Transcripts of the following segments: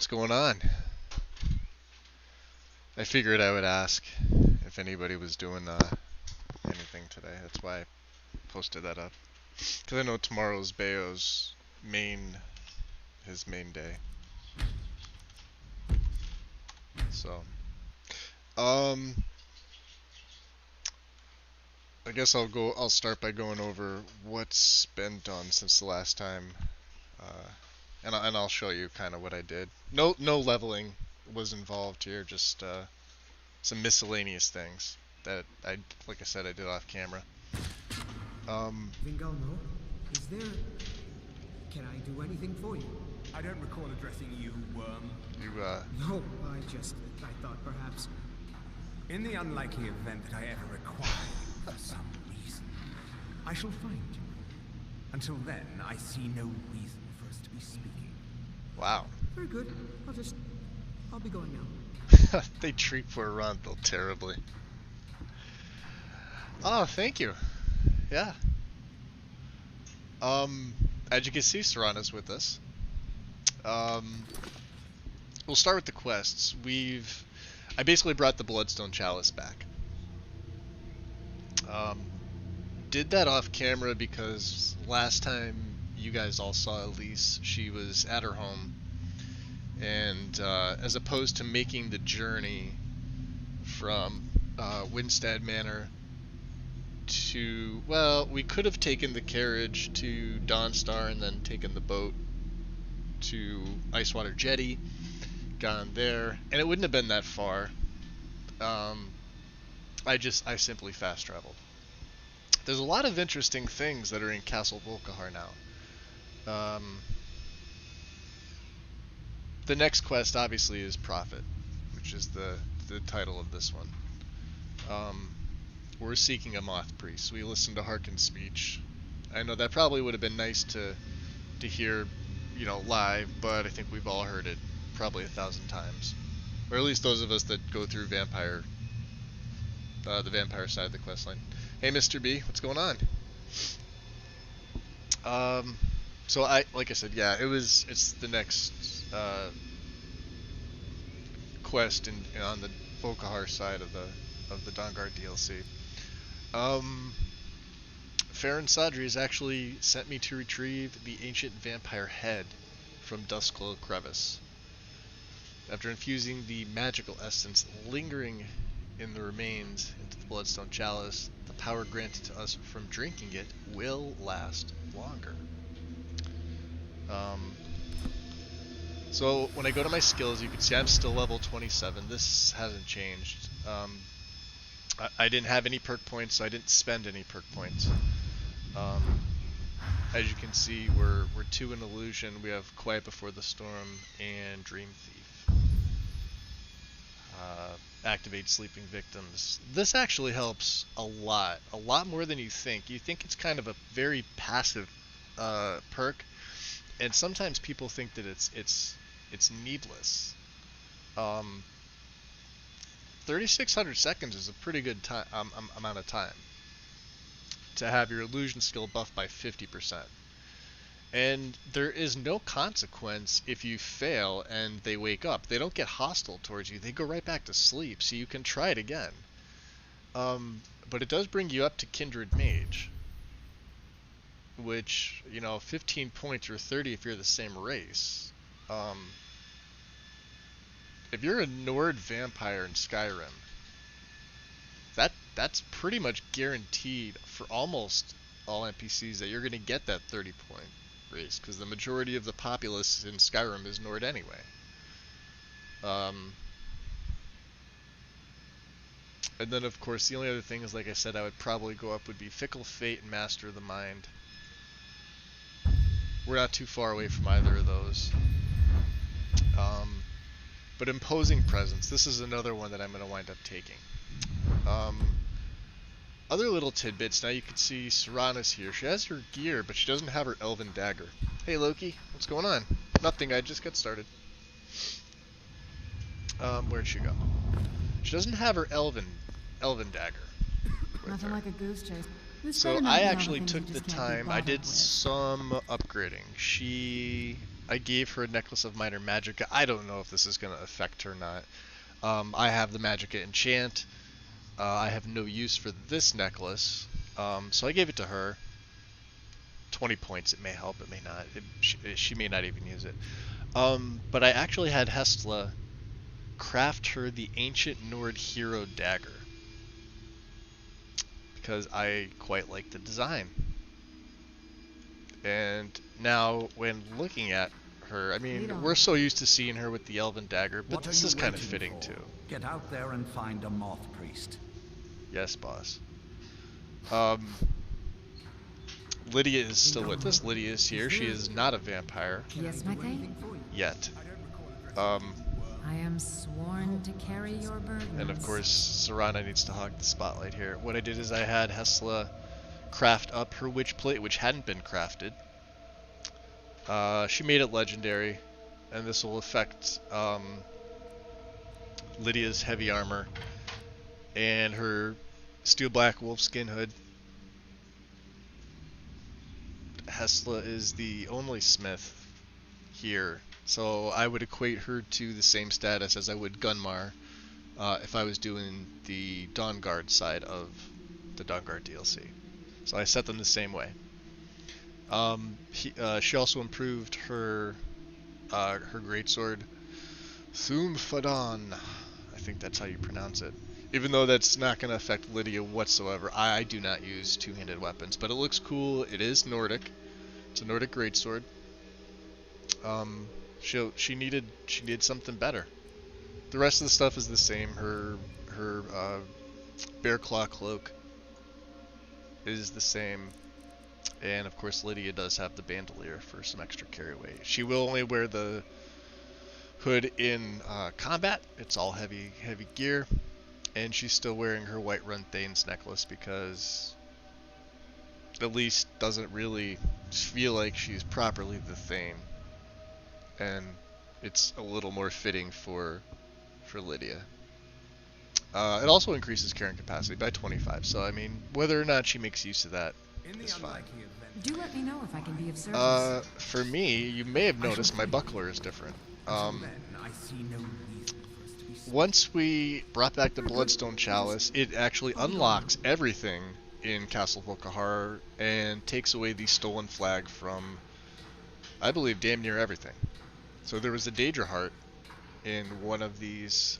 what's going on? I figured I would ask if anybody was doing anything today. That's why I posted that up. Because I know tomorrow's Bayo's his main day. So, I guess I'll start by going over what's been done since the last time, and I'll show you kind of what I did. No leveling was involved here, just some miscellaneous things that like I said, I did off camera. Vingalno, is there... Can I do anything for you? I don't recall addressing you, worm. No, I thought perhaps... In the unlikely event that I ever require you for some reason, I shall find you. Until then, I see no reason for us to be speaking. Wow. Very good. I'll be going now. They treat poor Ronthal terribly. Oh, thank you. Yeah. As you can see, Serana's with us. We'll start with the quests. I basically brought the Bloodstone Chalice back. Did that off camera because last time you guys all saw Elise, she was at her home, and as opposed to making the journey from Winstead Manor to, well, we could have taken the carriage to Dawnstar and then taken the boat to Icewater Jetty, gone there, and it wouldn't have been that far. I simply fast traveled. There's a lot of interesting things that are in Castle Volkihar now. The next quest obviously is Prophet, which is the title of this one. We're seeking a Moth Priest. We listened to Harkin's speech. I know that probably would have been nice to hear, live, but I think we've all heard it probably 1,000 times, or at least those of us that go through the vampire side of the questline. Hey, Mr. B, what's going on? So like I said, yeah, it's the next quest on the Volkihar side of the Dawnguard DLC. Farron Sadri has actually sent me to retrieve the ancient vampire head from Duskglow Crevice. After infusing the magical essence lingering in the remains into the Bloodstone Chalice, the power granted to us from drinking it will last longer. So when I go to my skills, you can see I'm still level 27. This hasn't changed. I didn't have any perk points, so I didn't spend any perk points. As you can see, we're 2 in Illusion. We have Quiet Before the Storm and Dream Thief. Activate Sleeping Victims. This actually helps a lot more than you think. You think it's kind of a very passive perk, and sometimes people think that it's needless. 3,600 seconds is a pretty good time amount of time to have your illusion skill buffed by 50%. And there is no consequence if you fail and they wake up. They don't get hostile towards you. They go right back to sleep, so you can try it again. But it does bring you up to Kindred Mage, which, 15 points or 30 if you're the same race. If you're a Nord vampire in Skyrim, that's pretty much guaranteed for almost all NPCs that you're going to get that 30-point race, because the majority of the populace in Skyrim is Nord anyway. And then, of course, the only other things, like I said, I would probably go up would be Fickle Fate and Master of the Mind. We're not too far away from either of those. But Imposing Presence, this is another one that I'm going to wind up taking. Other little tidbits, now you can see Serana's here. She has her gear, but she doesn't have her Elven Dagger. Hey Loki, what's going on? Nothing, I just got started. Where'd she go? She doesn't have her Elven Dagger. Nothing like a goose chase. So I actually took the time, I did some upgrading. She I gave her a necklace of minor magica. I don't know if this is going to affect her or not. I have the magica enchant. I have no use for this necklace, so I gave it to her. 20 points. It may help, it may not. She may not even use it. But I actually had Hestla craft her the Ancient Nord Hero Dagger, because I quite like the design. And now, when looking at her, I mean, we're so used to seeing her with the Elven Dagger, but this is kind of fitting too. Get out there and find a moth priest. Yes, boss. Lydia is still with us. Lydia is here. She is not a vampire. Yes, my thing? Yet. I am sworn to carry your burdens. And of course, Serana needs to hog the spotlight here. What I did is I had Hestla craft up her witch plate, which hadn't been crafted. She made it legendary, and this will affect Lydia's heavy armor and her steel black wolfskin hood. Hestla is the only smith here, so I would equate her to the same status as I would Gunmar if I was doing the Dawnguard side of the Dawnguard DLC. So I set them the same way. She also improved her greatsword, Thum Fadon. I think that's how you pronounce it. Even though that's not going to affect Lydia whatsoever, I do not use two-handed weapons. But it looks cool. It is Nordic. It's a Nordic greatsword. She needed something better. The rest of the stuff is the same. Her bear claw cloak is the same. And of course Lydia does have the bandolier for some extra carry weight. She will only wear the hood in combat. It's all heavy gear. And she's still wearing her White Run Thane's necklace because at least doesn't really feel like she's properly the Thane. And it's a little more fitting for Lydia. It also increases carrying capacity by 25, so I mean, whether or not she makes use of that is fine. Do let me know if I can be of service. For me, you may have noticed my buckler is different. Once we brought back the Bloodstone Chalice, it actually unlocks everything in Castle Volkihar and takes away the stolen flag from, I believe, damn near everything. So there was a Daedra Heart in one of these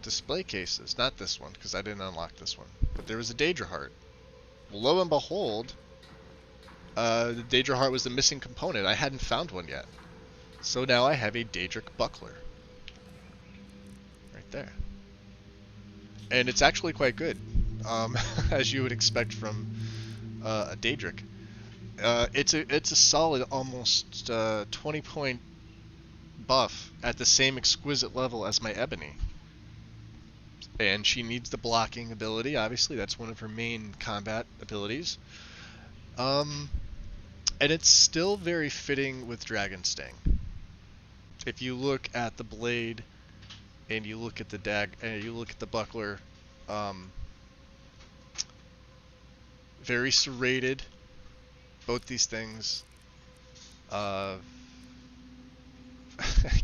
display cases. Not this one, because I didn't unlock this one. But there was a Daedra Heart. Lo and behold, the Daedra Heart was the missing component. I hadn't found one yet. So now I have a Daedric buckler. Right there. And it's actually quite good, as you would expect from a Daedric. It's a solid almost 20-point buff at the same exquisite level as my Ebony. And she needs the blocking ability, obviously. That's one of her main combat abilities. And it's still very fitting with Dragon Sting. If you look at the blade and you look at the you look at the buckler, very serrated. Both these things. I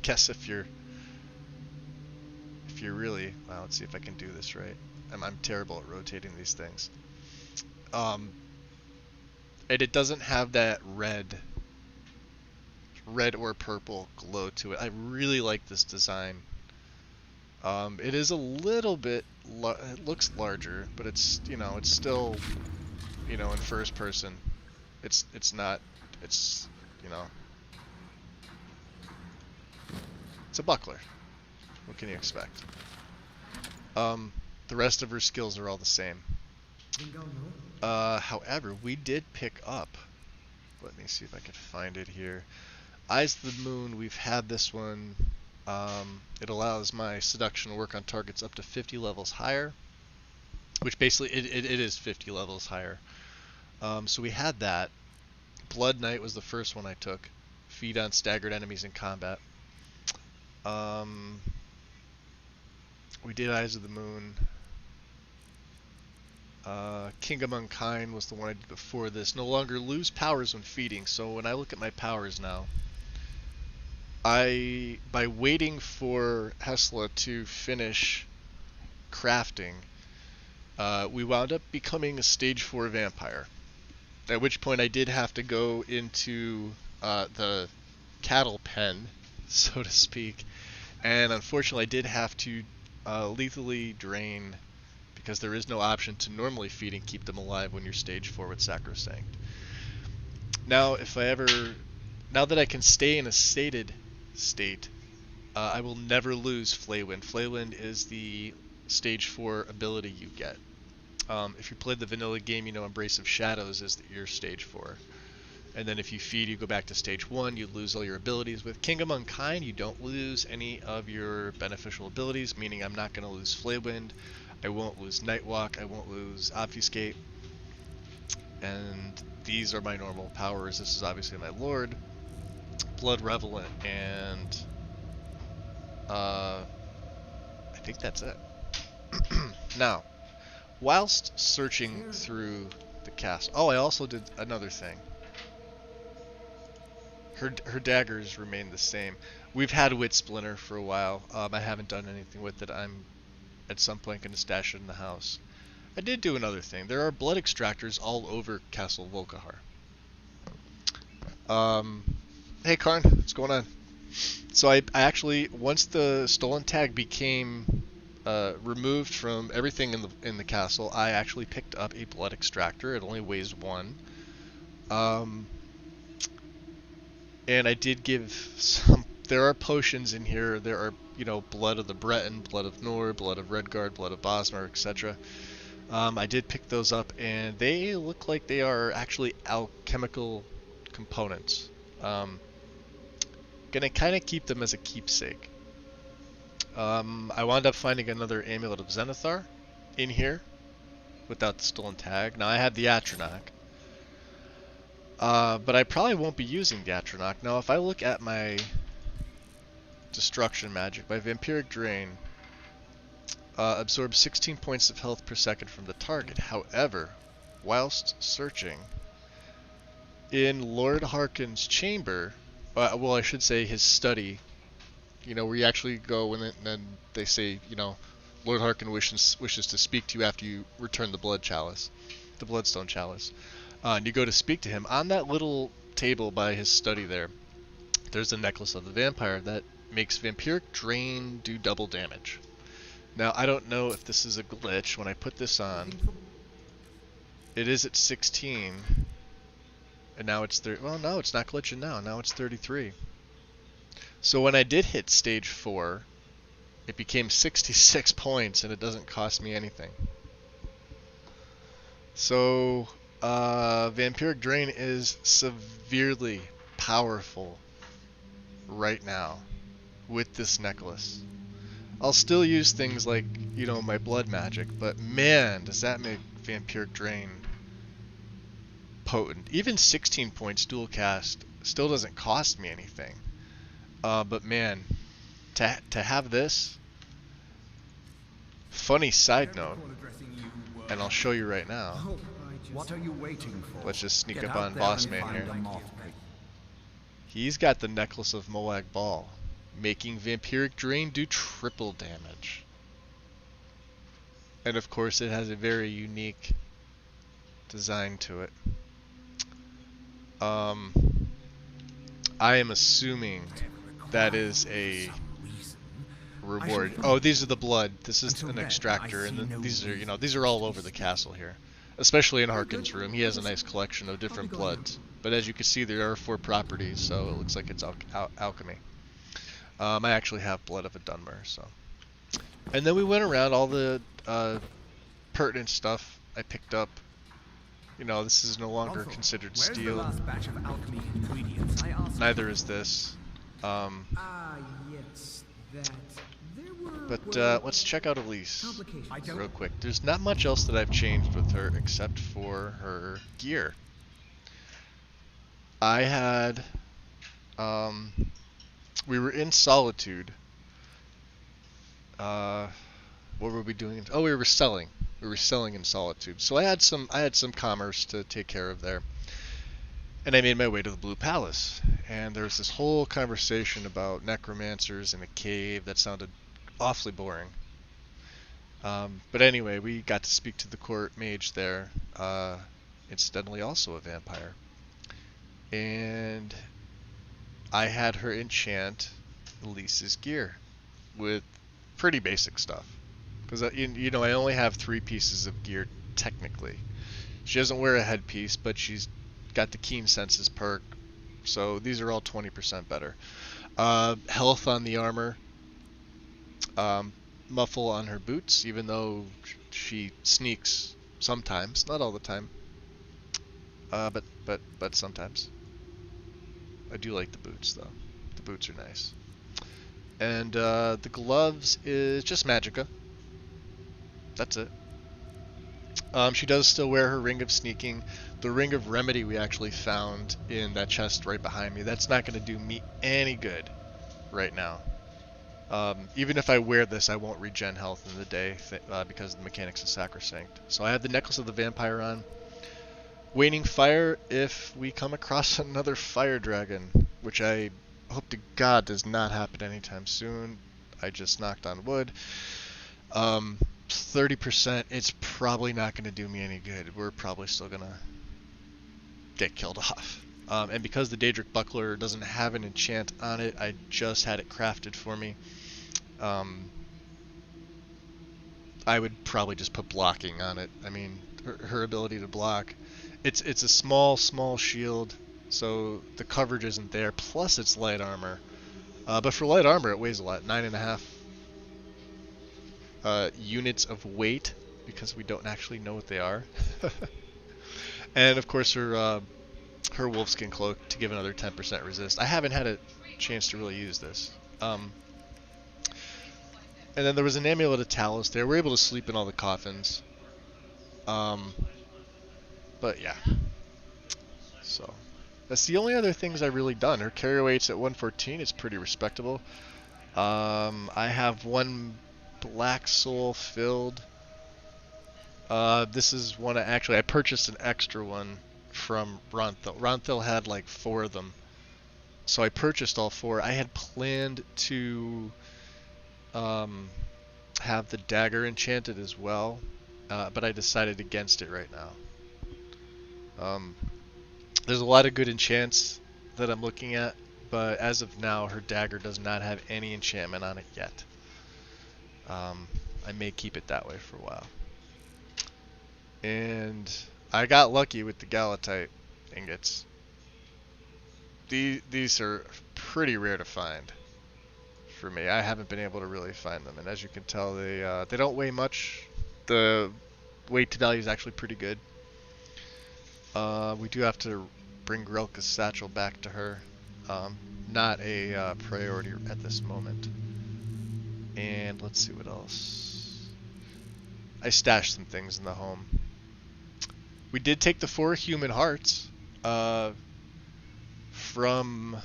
guess if you're really, well, let's see if I can do this right. I'm terrible at rotating these things. And it doesn't have that red or purple glow to it. I really like this design. It is a little bit, it looks larger, but it's, it's still, in first person. It's not, it's a buckler. What can you expect? The rest of her skills are all the same. However, we did pick up, let me see if I can find it here. Eyes of the Moon, we've had this one. It allows my seduction to work on targets up to 50 levels higher, which basically it is 50 levels higher. So we had that. Blood Knight was the first one I took. Feed on staggered enemies in combat. We did Eyes of the Moon. King of Unkind was the one I did before this. No longer lose powers when feeding. So when I look at my powers now, by waiting for Hesla to finish crafting, we wound up becoming a stage 4 vampire. At which point I did have to go into the cattle pen, so to speak, and unfortunately I did have to lethally drain, because there is no option to normally feed and keep them alive when you're stage 4 with Sacrosanct. Now, now that I can stay in a stated state, I will never lose Flaywind. Flaywind is the stage 4 ability you get. If you played the vanilla game, you know Embrace of Shadows is your stage 4. And then if you feed, you go back to stage 1, you lose all your abilities. With King of Unkind, you don't lose any of your beneficial abilities, meaning I'm not going to lose Flaywind, I won't lose Nightwalk, I won't lose Obfuscate. And these are my normal powers. This is obviously my Lord, Blood Revelant, and I think that's it. Now, whilst searching through the castle, oh, I also did another thing. Her daggers remain the same. We've had Wit Splinter for a while. I haven't done anything with it. I'm at some point going to stash it in the house. I did do another thing. There are blood extractors all over Castle Volkihar. Hey Karn, what's going on? So I actually, once the stolen tag became removed from everything in the castle, I actually picked up a blood extractor. It only weighs 1. And I did give some. There are potions in here. There are, blood of the Breton, blood of Nor, blood of Redguard, blood of Bosmer, etc. I did pick those up, and they look like they are actually alchemical components. Gonna kind of keep them as a keepsake. I wound up finding another Amulet of Zenithar in here without the stolen tag. Now I had the Atronach, but I probably won't be using the Atronach. Now if I look at my destruction magic, my Vampiric Drain absorbs 16 points of health per second from the target. However, whilst searching in Lord Harkon's chamber, well, I should say his study, where you actually go and then they say, Lord Harkon wishes to speak to you after you return the blood chalice, the bloodstone chalice. And you go to speak to him. On that little table by his study there's a necklace of the vampire that makes Vampiric Drain do double damage. Now, I don't know if this is a glitch. When I put this on, it is at 16, and now it's 30. Well, no, it's not glitching now. Now it's 33. So when I did hit stage 4, it became 66 points, and it doesn't cost me anything. So, Vampiric Drain is severely powerful right now with this necklace. I'll still use things like, my blood magic, but man, does that make Vampiric Drain potent. Even 16 points dual cast still doesn't cost me anything. But man, to have this, funny side note, and I'll show you right now. What are you waiting for? Let's just sneak Get up out on there Boss and Man find here. a moth pig. He's got the Necklace of Moag Ball, making Vampiric Drain do triple damage. And of course it has a very unique design to it. I am assuming that is a reward. Oh, these are the blood. This is an extractor, and then these are, these are all over the castle here. Especially in Harkon's room. He has a nice collection of different bloods. But as you can see, there are 4 properties, so it looks like it's alchemy. I actually have blood of a Dunmer, so. And then we went around all the pertinent stuff I picked up. This is no longer considered steel. Neither is this. Yes, that. There were. But let's check out Elise real quick. There's not much else that I've changed with her except for her gear. I had, we were in Solitude. What were we doing? Oh, we were selling. We were selling in solitude, so I had some commerce to take care of there. And I made my way to the Blue Palace, and there was this whole conversation about necromancers in a cave that sounded awfully boring. But anyway, we got to speak to the court mage there, incidentally also a vampire. And I had her enchant Elise's gear with pretty basic stuff. Because, you know, I only have 3 pieces of gear, technically. She doesn't wear a headpiece, but she's got the Keen Senses perk. So these are all 20% better. Health on the armor. Muffle on her boots, even though she sneaks sometimes. Not all the time. But sometimes. I do like the boots, though. The boots are nice. And the gloves is just Magicka. That's it. She does still wear her Ring of Sneaking. The Ring of Remedy we actually found in that chest right behind me. That's not going to do me any good right now. Even if I wear this, I won't regen health in the day because the mechanics is sacrosanct. So I have the Necklace of the Vampire on. Waning Fire if we come across another fire dragon, which I hope to God does not happen anytime soon. I just knocked on wood. 30%, it's probably not going to do me any good. We're probably still going to get killed off. And because the Daedric Buckler doesn't have an enchant on it, I just had it crafted for me. I would probably just put blocking on it. I mean, her ability to block. It's a small shield, so the coverage isn't there. Plus, it's light armor. But for light armor, it weighs a lot. 9.5 units of weight, because we don't actually know what they are. And of course, her wolfskin cloak to give another 10% resist. I haven't had a chance to really use this. And then there was an amulet of Talos there. We're able to sleep in all the coffins. But yeah. So that's the only other things I've really done. Her carry weight's at 114. It's pretty respectable. I have 1 black soul filled. This is one I purchased an extra one from Ronthil. Ronthil had like 4 of them. So I purchased all 4. I had planned to have the dagger enchanted as well, but I decided against it right now. There's a lot of good enchants that I'm looking at, but as of now, her dagger does not have any enchantment on it yet. I may keep it that way for a while. And I got lucky with the Galatite ingots. These are pretty rare to find for me. I haven't been able to really find them, and as you can tell, they don't weigh much. The weight to value is actually pretty good. We do have to bring Grelka's satchel back to her. Not a priority at this moment. And let's see what else. I stashed some things in the home. We did take the 4 human hearts from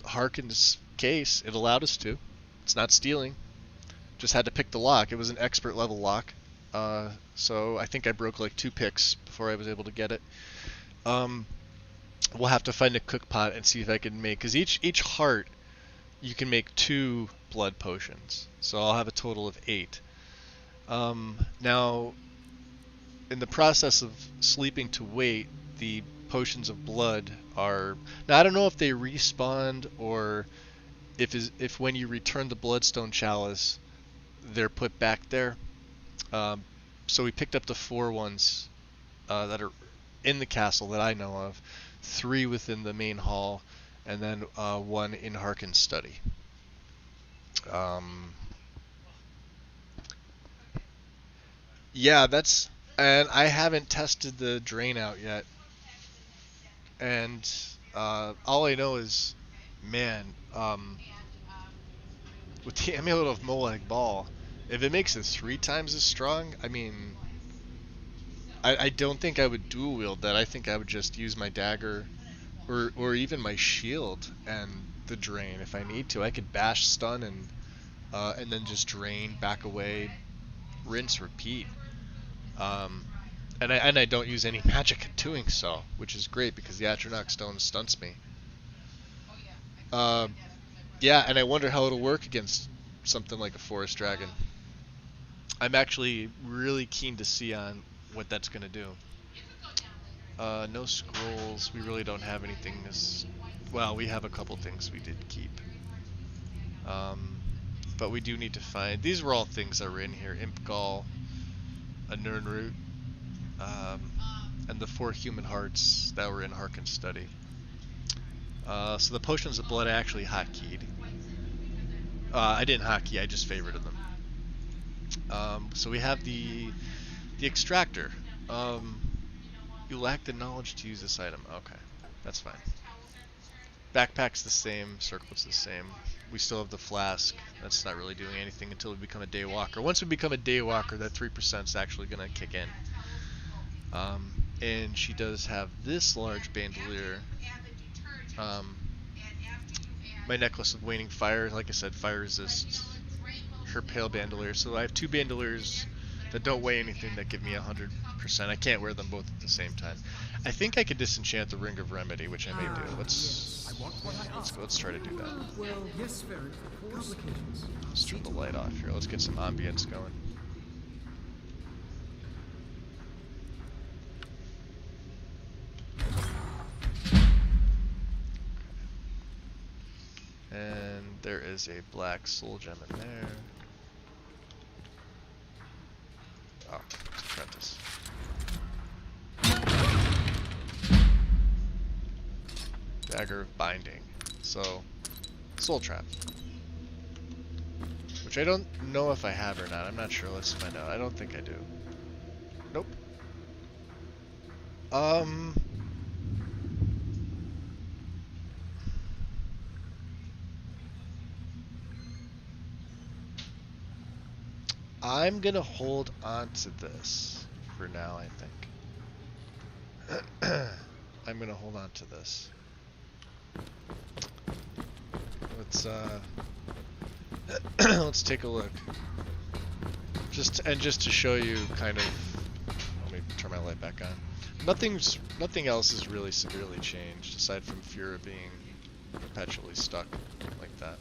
Harkin's case. It allowed us to. It's not stealing. Just had to pick the lock. It was an expert level lock. So I think I broke like 2 picks before I was able to get it. We'll have to find a cook pot and see if I can make, because each heart you can make 2 blood potions. So I'll have a total of 8. Now, in the process of sleeping to wait, the potions of blood are... Now, I don't know if they respawned or if when you return the Bloodstone Chalice, they're put back there. So we picked up the 4 ones that are in the castle that I know of, 3 within the main hall, and then 1 in Harkin's study. Yeah, that's... And I haven't tested the drain out yet. And all I know is, man, with the Amulet of Molag Bal, if it makes it 3 times as strong, I mean, I don't think I would dual wield that. I think I would just use my dagger or even my shield and the drain if I need to. I could bash stun and then just drain, back away, rinse, repeat. And I don't use any magic in doing so, which is great because the Atronach Stone stunts me. Yeah, and I wonder how it'll work against something like a Forest Dragon. I'm actually really keen to see on what that's going to do. No scrolls. We really don't have anything this... Well, we have a couple things we did keep. But we do need to find... These were all things that were in here. Imp Gall, a Nirnroot, and the 4 human hearts that were in Harken's study. So the potions of blood I actually hotkeyed. I didn't hotkey, I just favorited them. So we have the extractor. You lack the knowledge to use this item. Okay, that's fine. Backpack's the same, circlet's the same. We still have the flask. That's not really doing anything until we become a daywalker. Once we become a daywalker, that 3% is actually going to kick in. And she does have this large bandolier. My necklace of waning fire, like I said, fire resists her pale bandolier. So I have 2 bandoliers that don't weigh anything that give me 100%. I can't wear them both at the same time. I think I could disenchant the Ring of Remedy, which I may do. Let's try to do that. Well, yes, very complications. Let's turn the light off here. Let's get some ambience going. And there is a black soul gem in there. Oh, it's Apprentice. Dagger of Binding. So, Soul Trap. Which I don't know if I have or not. I'm not sure. Let's find out. I don't think I do. Nope. I'm gonna hold on to this for now, I think. I'm gonna hold on to this. Let's let's take a look. Just to show you kind of, let me turn my light back on. Nothing else is really severely changed aside from Fura being perpetually stuck like that.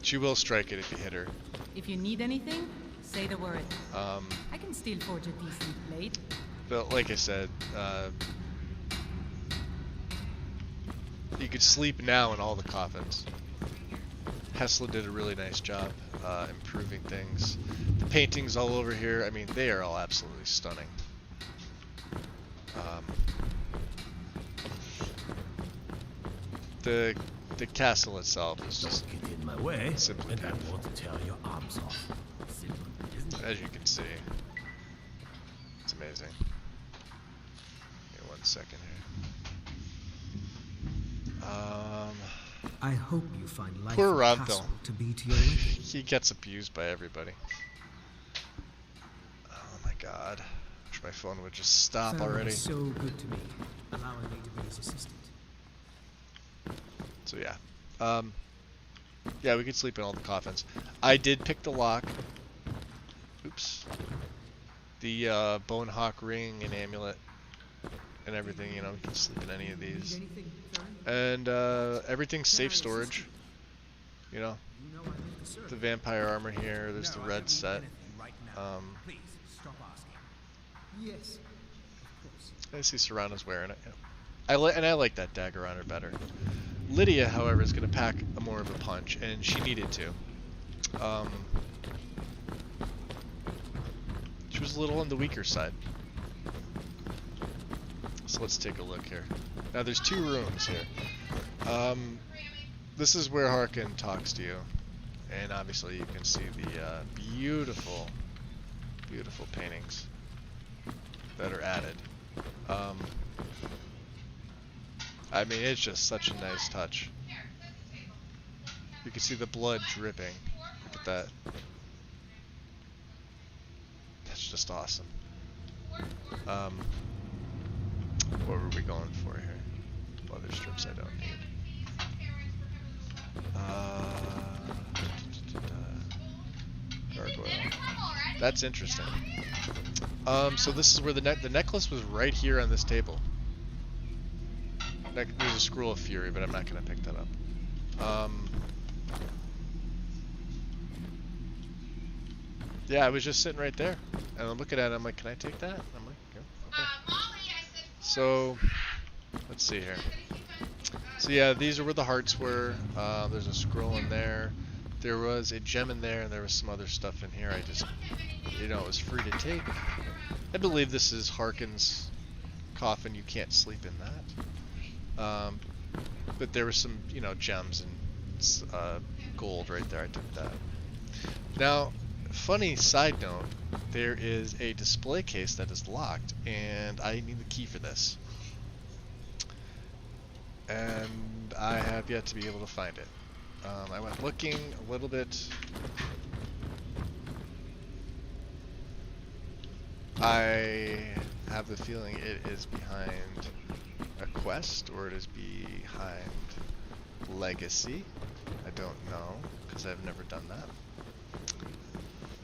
She will strike it if you hit her. If you need anything, say the word. I can still forge a decent blade. But like I said, you could sleep now in all the coffins. Hesla did a really nice job improving things. The paintings all over here, I mean, they are all absolutely stunning. The castle itself is just get in my way, simply and I beautiful. want to tear your arms off. Simple, isn't it? As you can see, it's amazing. Give me 1 second here. I hope you find life Poor in the Ronthil. castle to be to your liking. He gets abused by everybody. Oh my god. Wish my phone would just stop Farrell already. is so good to me, allowing me to be his assistant. So yeah. Yeah, we could sleep in all the coffins. I did pick the lock. Oops. The Bone Hawk ring and amulet and everything, you know, we can sleep in any of these. And everything's safe storage. You know. The vampire armor here, there's the red set. Please, stop asking. Yes, of course. I see Serrano's wearing it. Yeah. I like that dagger on her better. Lydia, however, is going to pack more of a punch, and she needed to. She was a little on the weaker side. So let's take a look here. Now there's 2 rooms here. This is where Harken talks to you, and obviously you can see the beautiful, beautiful paintings that are added. I mean, it's just such a nice touch. You can see the blood dripping. Look at that. That's just awesome. What were we going for here? Leather strips I don't need. Gargoyle. That's interesting. So this is where the necklace was right here on this table. There's a Scroll of Fury, but I'm not going to pick that up. Yeah, I was just sitting right there, and I'm looking at it, I'm like, can I take that? I'm like, yeah, okay. So, let's see here. So yeah, these are where the hearts were. There's a scroll in there. There was a gem in there, and there was some other stuff in here. I just, it was free to take. I believe this is Harkin's coffin. You can't sleep in that. But there was some, gems and gold right there. I took that. Now, funny side note, there is a display case that is locked, and I need the key for this. And I have yet to be able to find it. I went looking a little bit. I have the feeling it is behind a quest, or it is behind Legacy. I don't know, because I've never done that.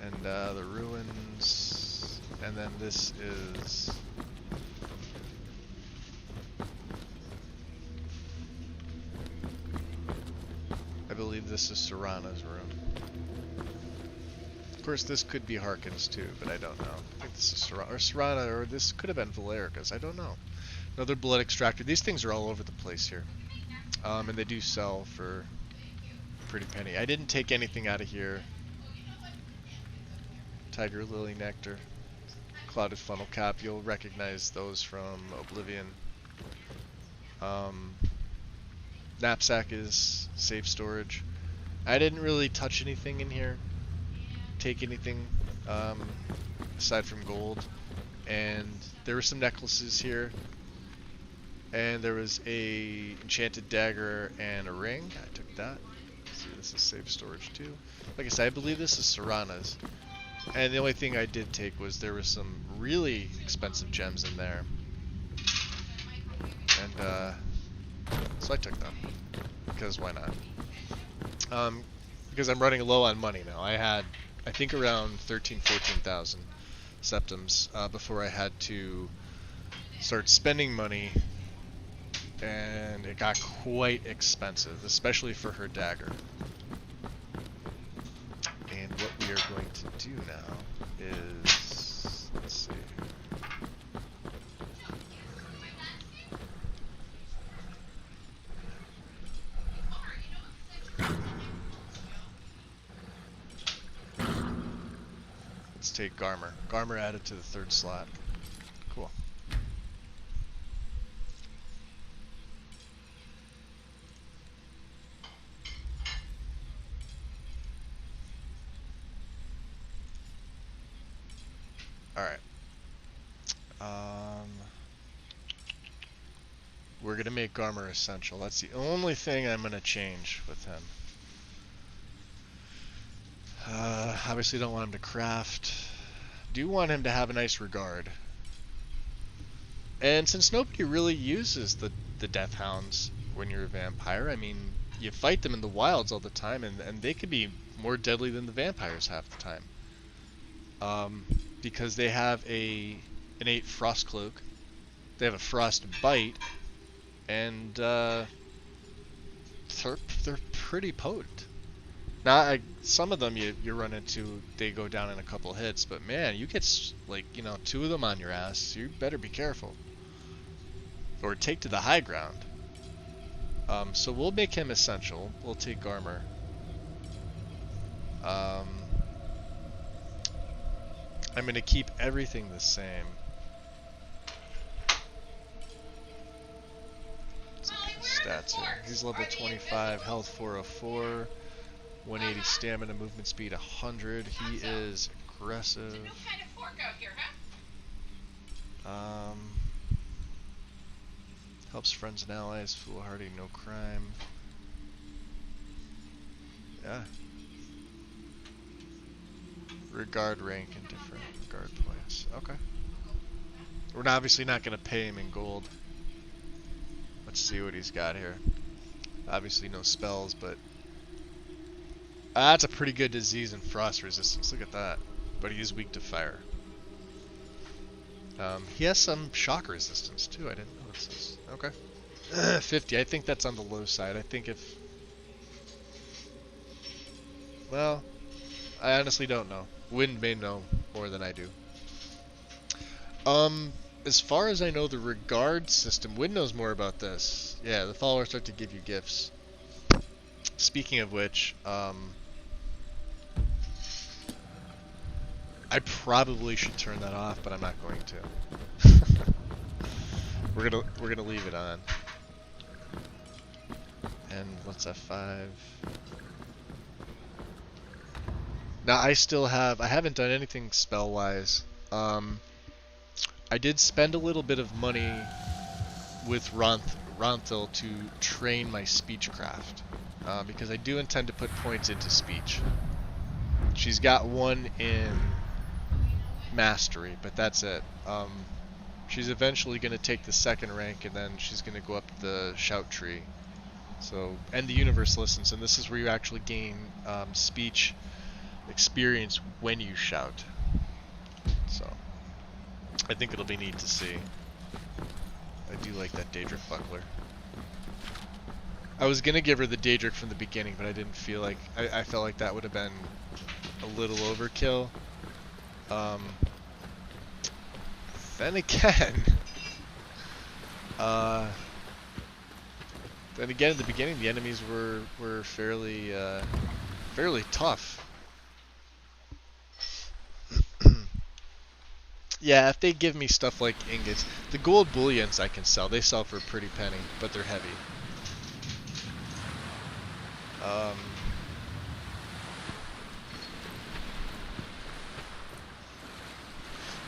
And the ruins, and then this is... I believe this is Serana's room. Of course, this could be Harkin's too, but I don't know. I think this is Serana, or this could have been Valerica's. I don't know. Another blood extractor. These things are all over the place here, and they do sell for a pretty penny. I didn't take anything out of here. Tiger Lily Nectar, Clouded Funnel Cap. You'll recognize those from Oblivion. Knapsack is safe storage. I didn't really touch anything in here, take anything aside from gold. And there were some necklaces here, and there was a enchanted dagger and a ring. I took that. See, this is safe storage too. Like I said, I believe this is Serana's. And the only thing I did take was there were some really expensive gems in there. And so I took them, because why not? Because I'm running low on money now. I had, I think, around 14,000 septims before I had to start spending money, and it got quite expensive, especially for her dagger. And what we are going to do now is, let's see. Let's take Garmer. Garmer added to the 3rd slot. Cool. Alright. We're going to make Garmer essential. That's the only thing I'm going to change with him. Obviously don't want him to craft. Do want him to have a nice regard. And since nobody really uses the Death Hounds when you're a vampire, I mean, you fight them in the wilds all the time, and they could be more deadly than the vampires half the time. Because they have a innate frost cloak, they have a frost bite, and they're pretty potent. Now, some of them you run into, they go down in a couple hits, but man, you get, like, 2 of them on your ass, you better be careful. Or take to the high ground. So we'll make him essential. We'll take Garmer. I'm going to keep everything the same. Let's look at his stats here. He's level 25, health 404. 180 stamina, movement speed 100. He is aggressive. Helps friends and allies, foolhardy, no crime. Yeah. Regard rank and different regard points. Okay. We're obviously not going to pay him in gold. Let's see what he's got here. Obviously no spells, but that's a pretty good disease and frost resistance. Look at that. but he is weak to fire. He has some shock resistance too. I didn't notice this. Okay. 50. I think that's on the low side. I think if... Well, I honestly don't know. Wind may know more than I do. As far as I know, the regard system, Wind knows more about this. Yeah, the followers start to give you gifts. Speaking of which, I probably should turn that off, but I'm not going to. we're gonna leave it on. And let's F5. Now I haven't done anything spell-wise. I did spend a little bit of money with Ronthil to train my speechcraft, because I do intend to put points into speech. She's got 1 in mastery, but that's it. She's eventually going to take the 2nd rank, and then she's going to go up the shout tree. So, and the universe listens, and this is where you actually gain speech experience when you shout. So, I think it'll be neat to see. I do like that Daedric buckler. I was gonna give her the Daedric from the beginning, but I didn't feel like... I felt like that would have been a little overkill. Then again... then again, at the beginning, the enemies were fairly tough. Yeah, if they give me stuff like ingots, the gold bullions I can sell. They sell for a pretty penny, but they're heavy.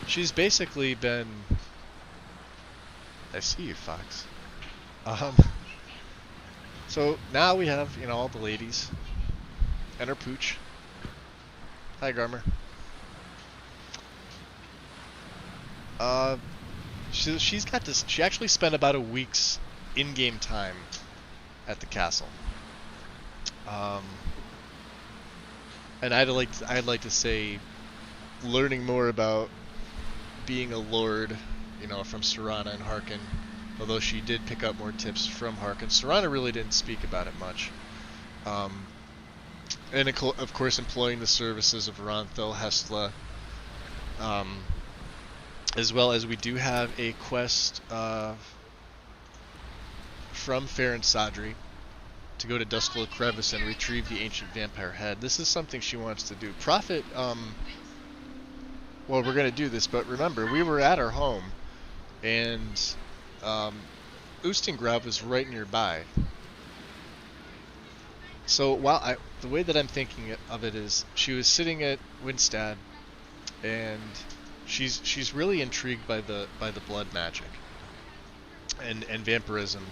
She's basically been... I see you, Fox. So now we have, you know, all the ladies and her pooch. Hi, Garmer. She's got this. She actually spent about a week's in-game time at the castle. And I'd like to say, learning more about being a lord, you know, from Serana and Harkin. Although she did pick up more tips from Harkin. Serana really didn't speak about it much. And of course, employing the services of Ronthil, Hestla. As well as we do have a quest from Farron Sadri to go to Duskull Crevice and retrieve the ancient vampire head. This is something she wants to do. Prophet, well, we're going to do this, but remember, we were at our home, and Ustengrav was right nearby. So while the way that I'm thinking of it is, she was sitting at Winstad, and she's really intrigued by the blood magic and vampirism,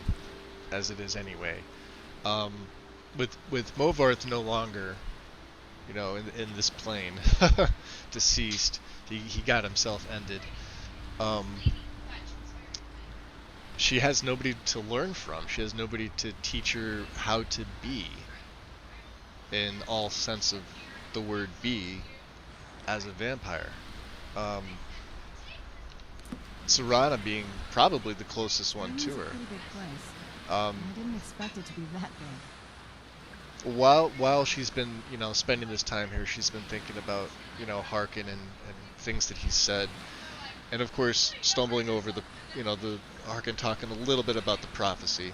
as it is anyway. With Movarth no longer, you know, in this plane, deceased, he got himself ended. She has nobody to learn from. She has nobody to teach her how to be, in all sense of the word be, as a vampire. Serana being probably the closest one to her. I didn't expect it to be that big. While she's been, you know, spending this time here, she's been thinking about, you know, Harkin and things that he said, and of course stumbling over the, you know, the Harkin talking a little bit about the prophecy,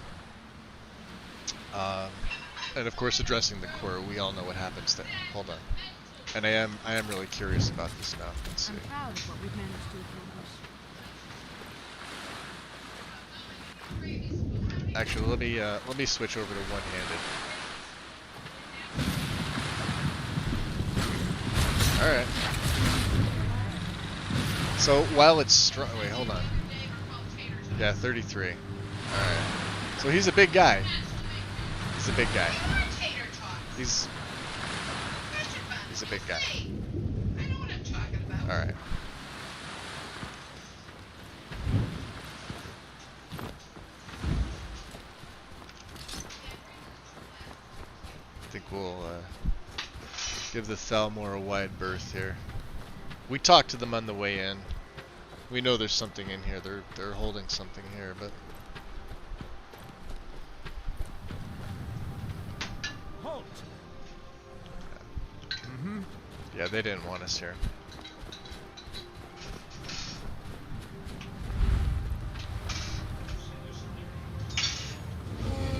and of course addressing the core. We all know what happens there. Hold on. And I am really curious about this now. Let's see. I'm proud of what we've managed to accomplish. Actually, let me switch over to one-handed. All right. So while it's strong, wait, hold on. Yeah, 33. All right. So he's a big guy. He's a big guy. He's a big guy. All right. I think we'll give the Thalmor a wide berth here. We talked to them on the way in. We know there's something in here. They're holding something here, but Halt. yeah, they didn't want us here.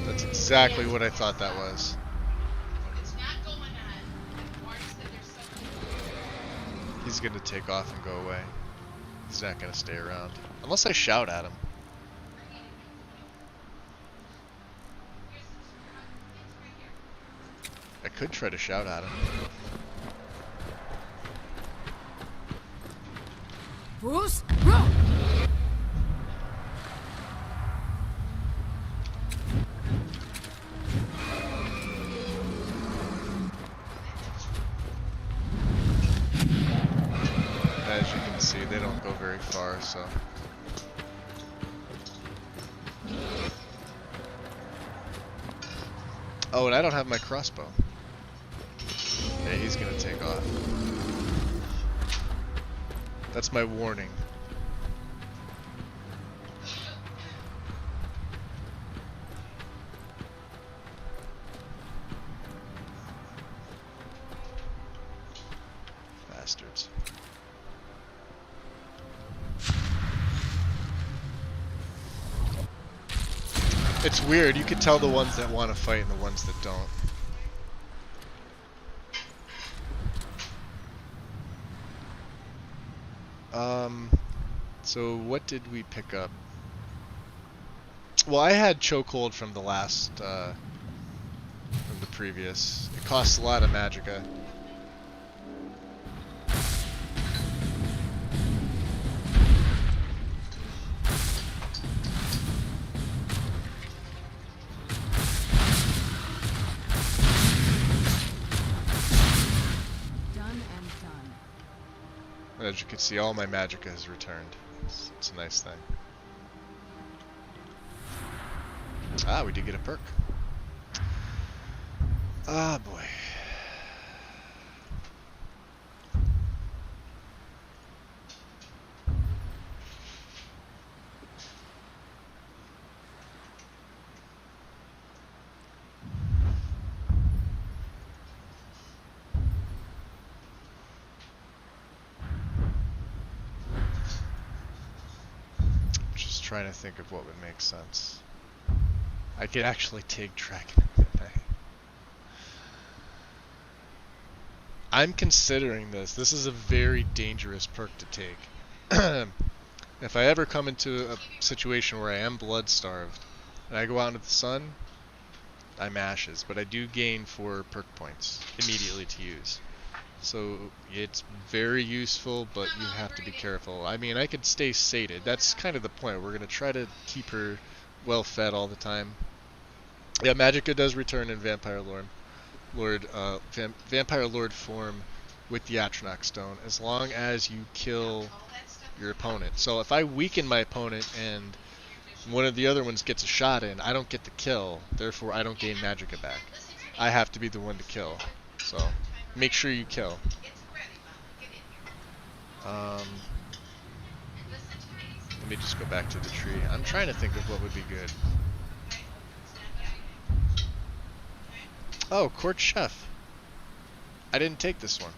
That's exactly what I thought that was. He's gonna take off and go away. He's not gonna stay around. Unless I shout at him. I could try to shout at him. Bruce, go! As you can see, they don't go very far, so. Oh, and I don't have my crossbow. Yeah, he's gonna take off. That's my warning. Bastards. It's weird, you can tell the ones that want to fight and the ones that don't. So what did we pick up? Well, I had chokehold from the last, from the previous. It costs a lot of magicka. As you can see, all my magicka has returned. It's a nice thing. Ah, we did get a perk. Ah, boy. Trying to think of what would make sense. I could actually take Dragon at Midnight. I'm considering this. This is a very dangerous perk to take. If I ever come into a situation where I am blood starved and I go out into the sun, I'm ashes, but I do gain 4 perk points immediately to use. So it's very useful, but you have to be careful. I mean, I could stay sated. That's kind of the point. We're going to try to keep her well fed all the time. Yeah, magicka does return in Vampire Lord form with the Atronach Stone, as long as you kill your opponent. So if I weaken my opponent and one of the other ones gets a shot in, I don't get the kill. Therefore, I don't gain magicka back. I have to be the one to kill. So make sure you kill. Let me just go back to the tree. I'm trying to think of what would be good. Oh, Court Chef. I didn't take this one.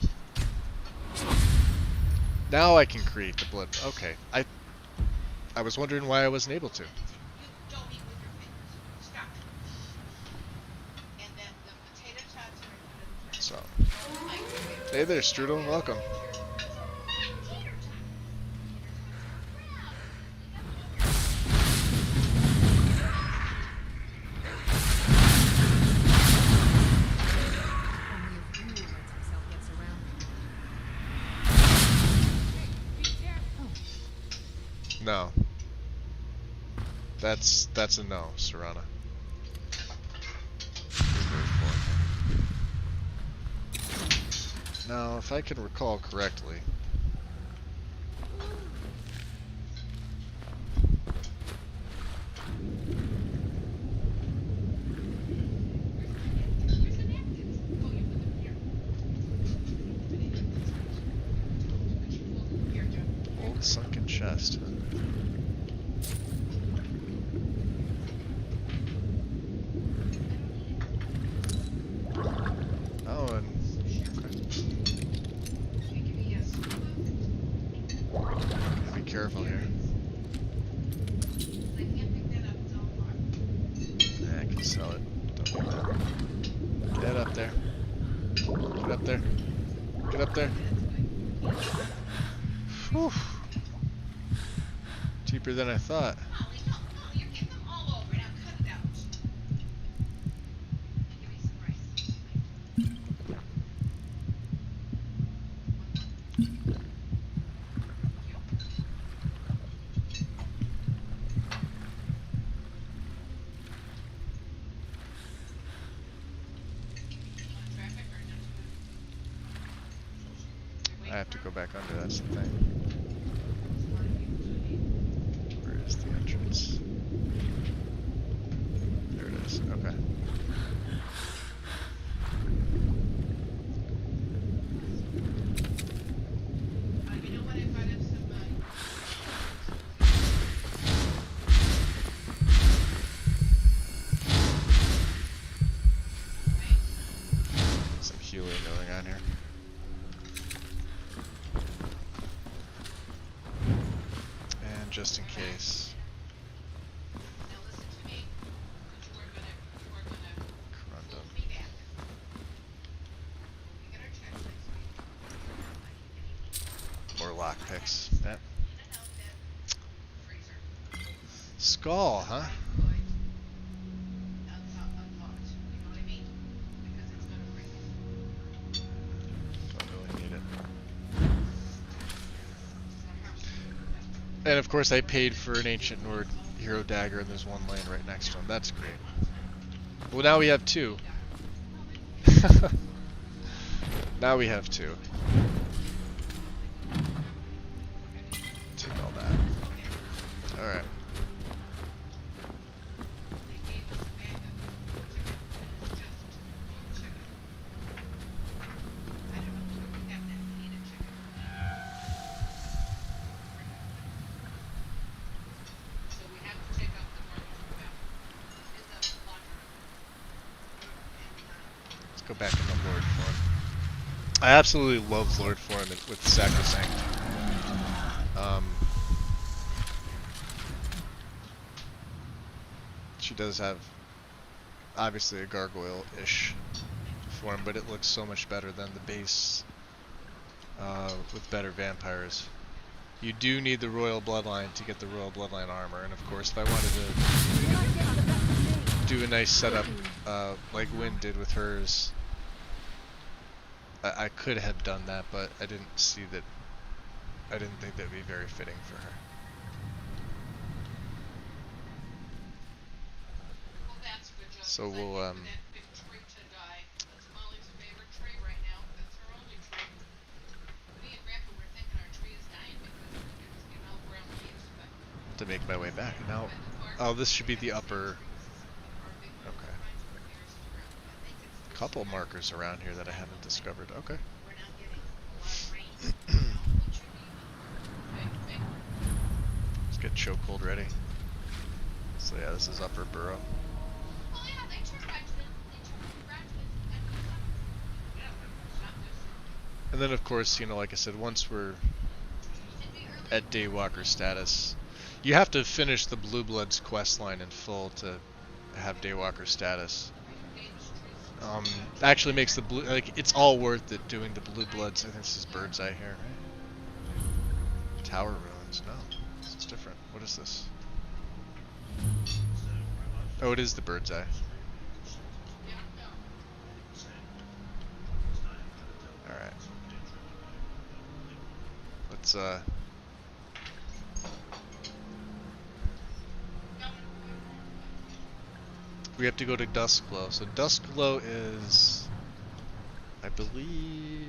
Now I can create the blood. Okay. I was wondering why I wasn't able to. So. Hey there, Strudel. Welcome. No. That's a no, Serana. Now, if I can recall correctly, Sunken chest. Oh, and be careful here. Yeah, I can sell it. Don't do that. Get up there. Get up there. Get up there. Whew. Cheaper than I thought. I have to go back under, that's the thing. Where is the entrance? There it is, okay. Some healing going on here. Just in case. Corundum. More lockpicks. Yep. Skull, huh? Don't really need it. And of course I paid for an Ancient Nord Hero Dagger and there's one laying right next to him. That's great. Well, now we have two. Now we have two. Take all that. Alright. Go back in the Lord form. I absolutely love Lord form with Sacrosanct. She does have obviously a gargoyle-ish form, but it looks so much better than the base with better vampires. You do need the Royal Bloodline to get the Royal Bloodline armor, and of course if I wanted to do a nice setup like Wynn did with hers, I could have done that, but I didn't see that. I didn't think that would be very fitting for her. So we'll to make my way back now. Oh, this should be the upper. Okay. Couple markers around here that I haven't discovered. Okay. Let's get chokehold ready. So yeah, this is Upper Burrow. And then of course, you know, like I said, once we're at Daywalker status, you have to finish the Blue Bloods quest line in full to have Daywalker status. Actually makes the blue, like, it's all worth it doing the Blue Bloods. I think this is Bird's Eye here, right? Tower Ruins, no, this is different. What is this? Oh, it is the Bird's Eye. Alright. Let's, we have to go to Duskglow. So Duskglow is, I believe,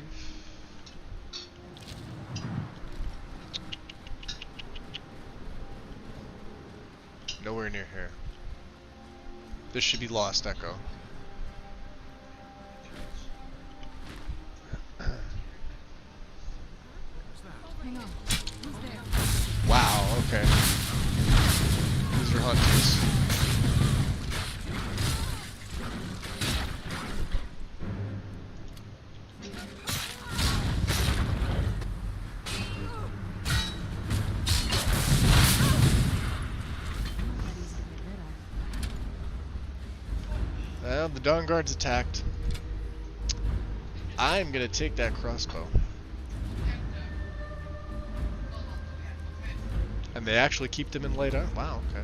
nowhere near here. This should be Lost Echo. Hang on. Who's there? Oh, okay. These are hunters. Well, the Dawn Guard's attacked. I'm gonna take that crossbow. And they actually keep them in light armor? Wow, okay.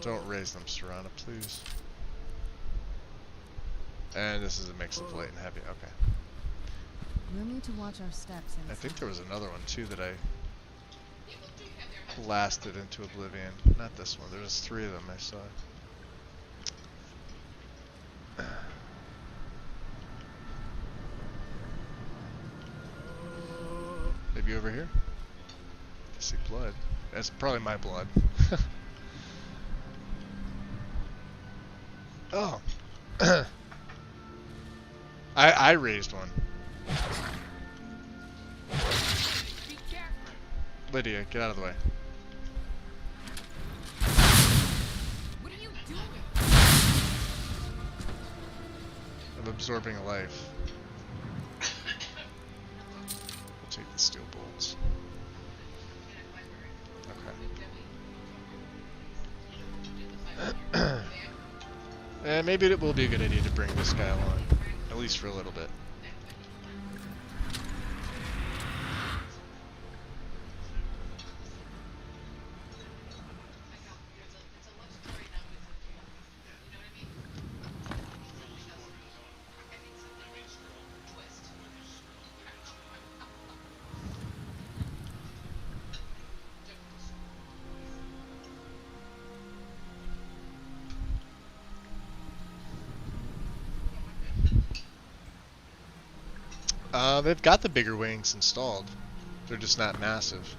Don't raise them, Serana, please. And this is a mix of light and heavy. Okay. We'll need to watch our steps. I think there was another one too that I blasted into oblivion. Not this one. There's 3 of them I saw. Maybe over here? I see blood. That's probably my blood. Oh. I raised one. Lydia, get out of the way. What are you doing? I'm absorbing a life. I'll take the steel bolts. Okay. And maybe it will be a good idea to bring this guy along, at least for a little bit. They've got the bigger wings installed. They're just not massive.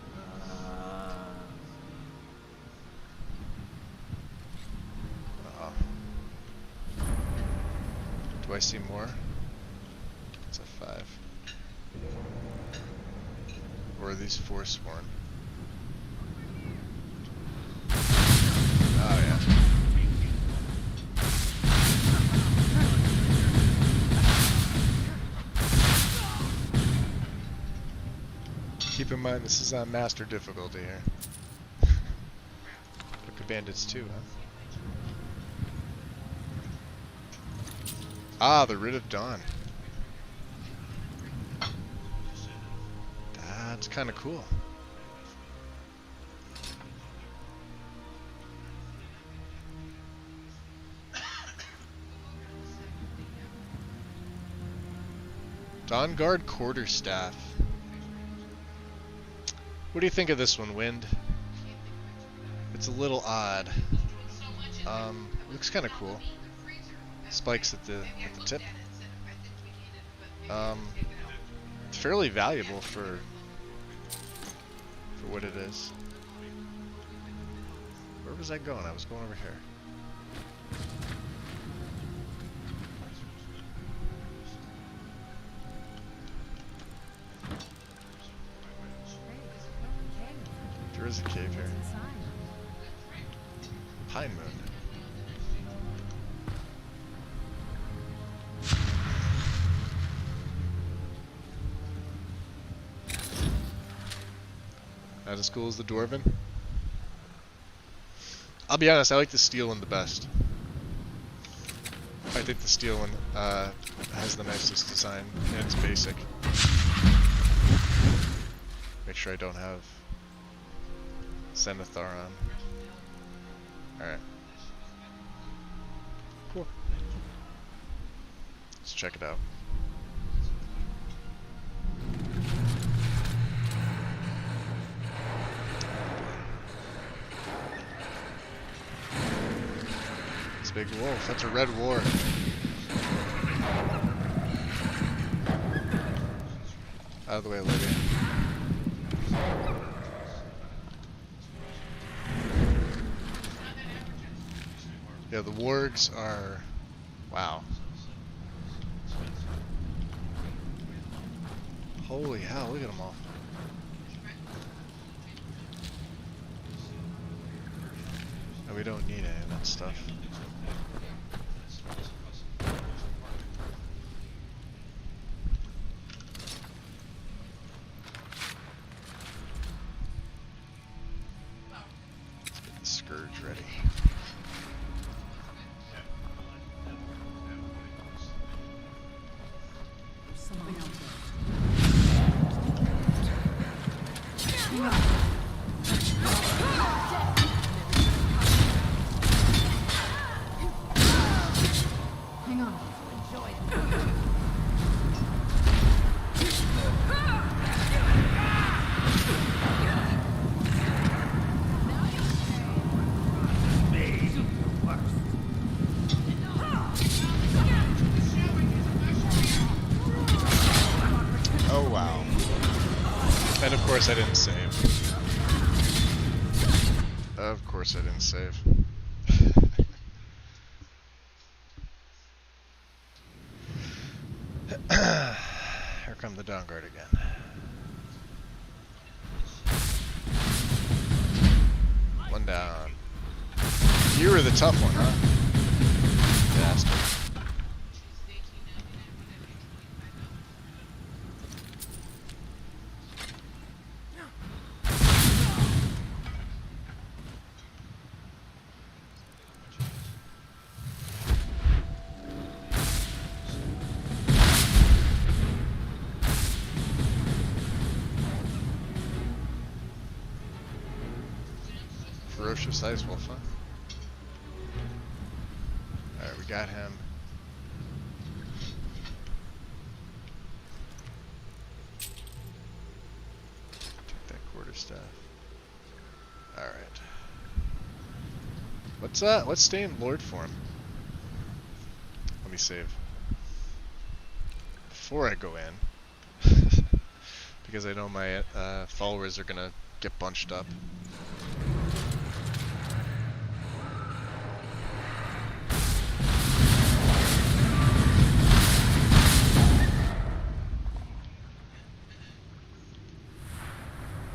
Do I see more? It's a 5. Or are these Forsworn? Oh yeah. Keep in mind, this is on master difficulty here. Book of Bandits 2, huh? Ah, the Writ of Dawn. That's kind of cool. Dawn Guard Quarterstaff. What do you think of this one, Wind? It's a little odd. Looks kind of cool. Spikes at the tip. It's fairly valuable for what it is. Where was I going? I was going over here. There is a cave here. Pine Moon. Not as cool as the Dwarven. I'll be honest, I like the steel one the best. I think the steel one has the nicest design, and it's basic. Make sure I don't have Zenithar on. Alright. Cool. Let's check it out. It's a big wolf. That's a red war. Out of the way, Lydia. Yeah, the wargs are... Wow. Holy hell, look at them all. And we don't need any of that stuff. Let's get the scourge ready. Oh wow. And of course I didn't save. Of course I didn't save. Here come the Dawn Guard again. One down. You were the tough one, huh? Bastard. Ferocious Ice Wolf, huh? Alright, we got him. Take that quarterstaff. Alright. What's staying Lord form? Let me save. Before I go in. Because I know my followers are gonna get bunched up.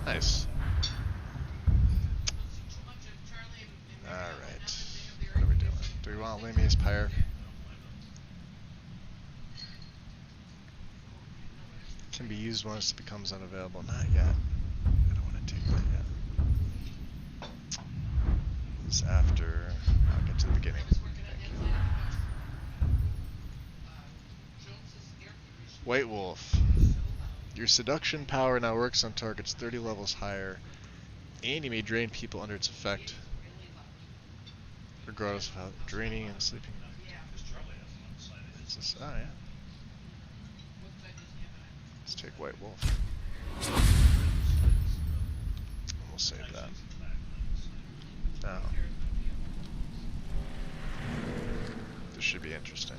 Nice. Alright. What are we doing? Do we want Lamia's Pyre? Can be used once it becomes unavailable. Not yet. I don't want to take that yet. It's after. I'll get to the beginning. Thank you. White Wolf. Your seduction power now works on targets 30 levels higher, and you may drain people under its effect, regardless of how draining and sleeping. What's this? Oh yeah. Let's take White Wolf. We'll save that. Now, this should be interesting.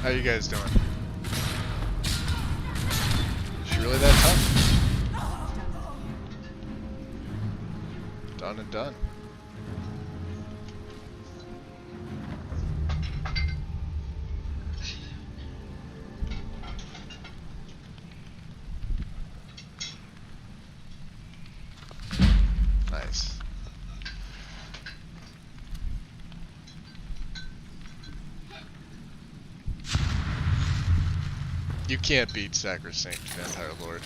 How you guys doing? Is she really that tough? Done and done. Nice. You can't beat Sacrosanct Vampire Lord.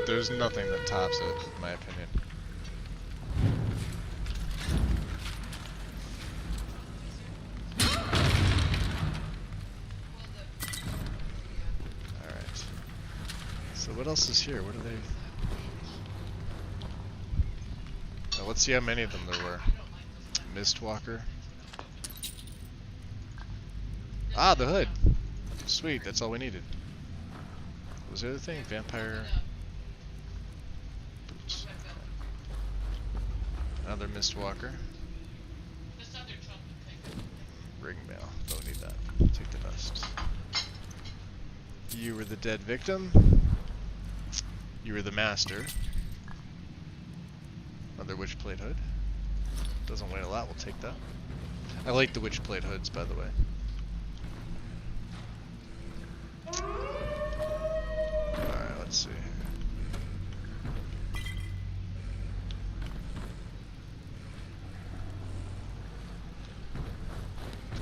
There's nothing that tops it, in my opinion. Alright. So what else is here? What are they? Now let's see how many of them there were. Mistwalker. Ah, the hood. Sweet, that's all we needed. What was the other thing? Vampire boots. Another Mistwalker. Ring mail. Don't need that. Take the dust. You were the dead victim. You were the master. Another Witchblade hood. Doesn't weigh a lot, we'll take that. I like the Witchblade hoods, by the way. Alright, let's see.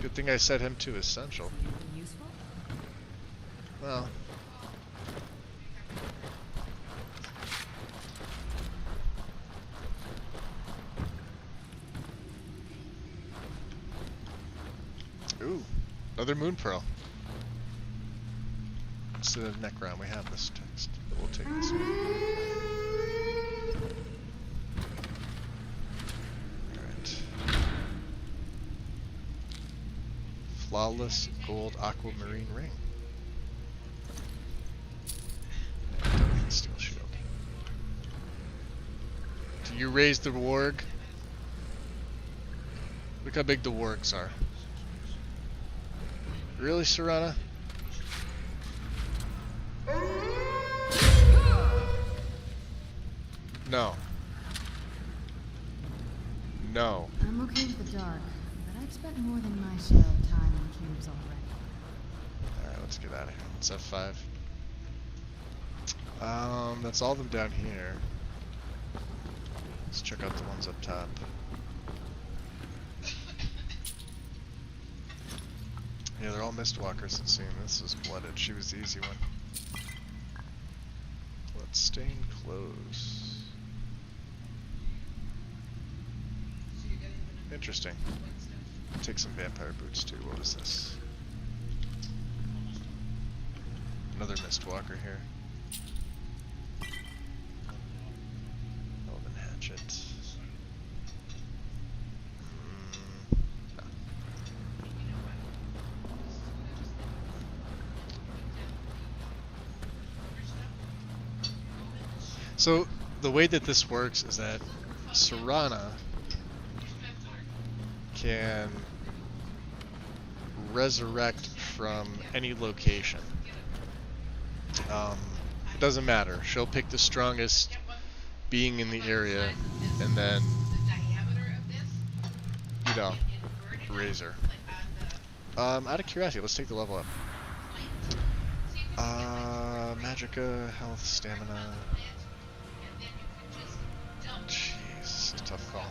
Good thing I set him to essential. Useful? Well. Ooh, another moon pearl. It's the Necron. We have this text, but we'll take this one. Alright. Flawless gold aquamarine ring. And steel shield. Do you raise the warg? Look how big the wargs are. Really, Serana? No. No. I'm okay with the dark, but I've spent more than my share of time in cubes already. Alright, let's get out of here. It's F5. That's all of them down here. Let's check out the ones up top. Yeah, they're all Mistwalkers, it seems. This is Blooded. She was the easy one. Bloodstained clothes. Interesting. Take some vampire boots too. What was this? Another Mistwalker here. Elven hatchet. No. So the way that this works is that Serana can resurrect from any location. It doesn't matter. She'll pick the strongest being in the area and then, you know, raise her. Out of curiosity, let's take the level up. Magicka, health, stamina. Jeez, tough call.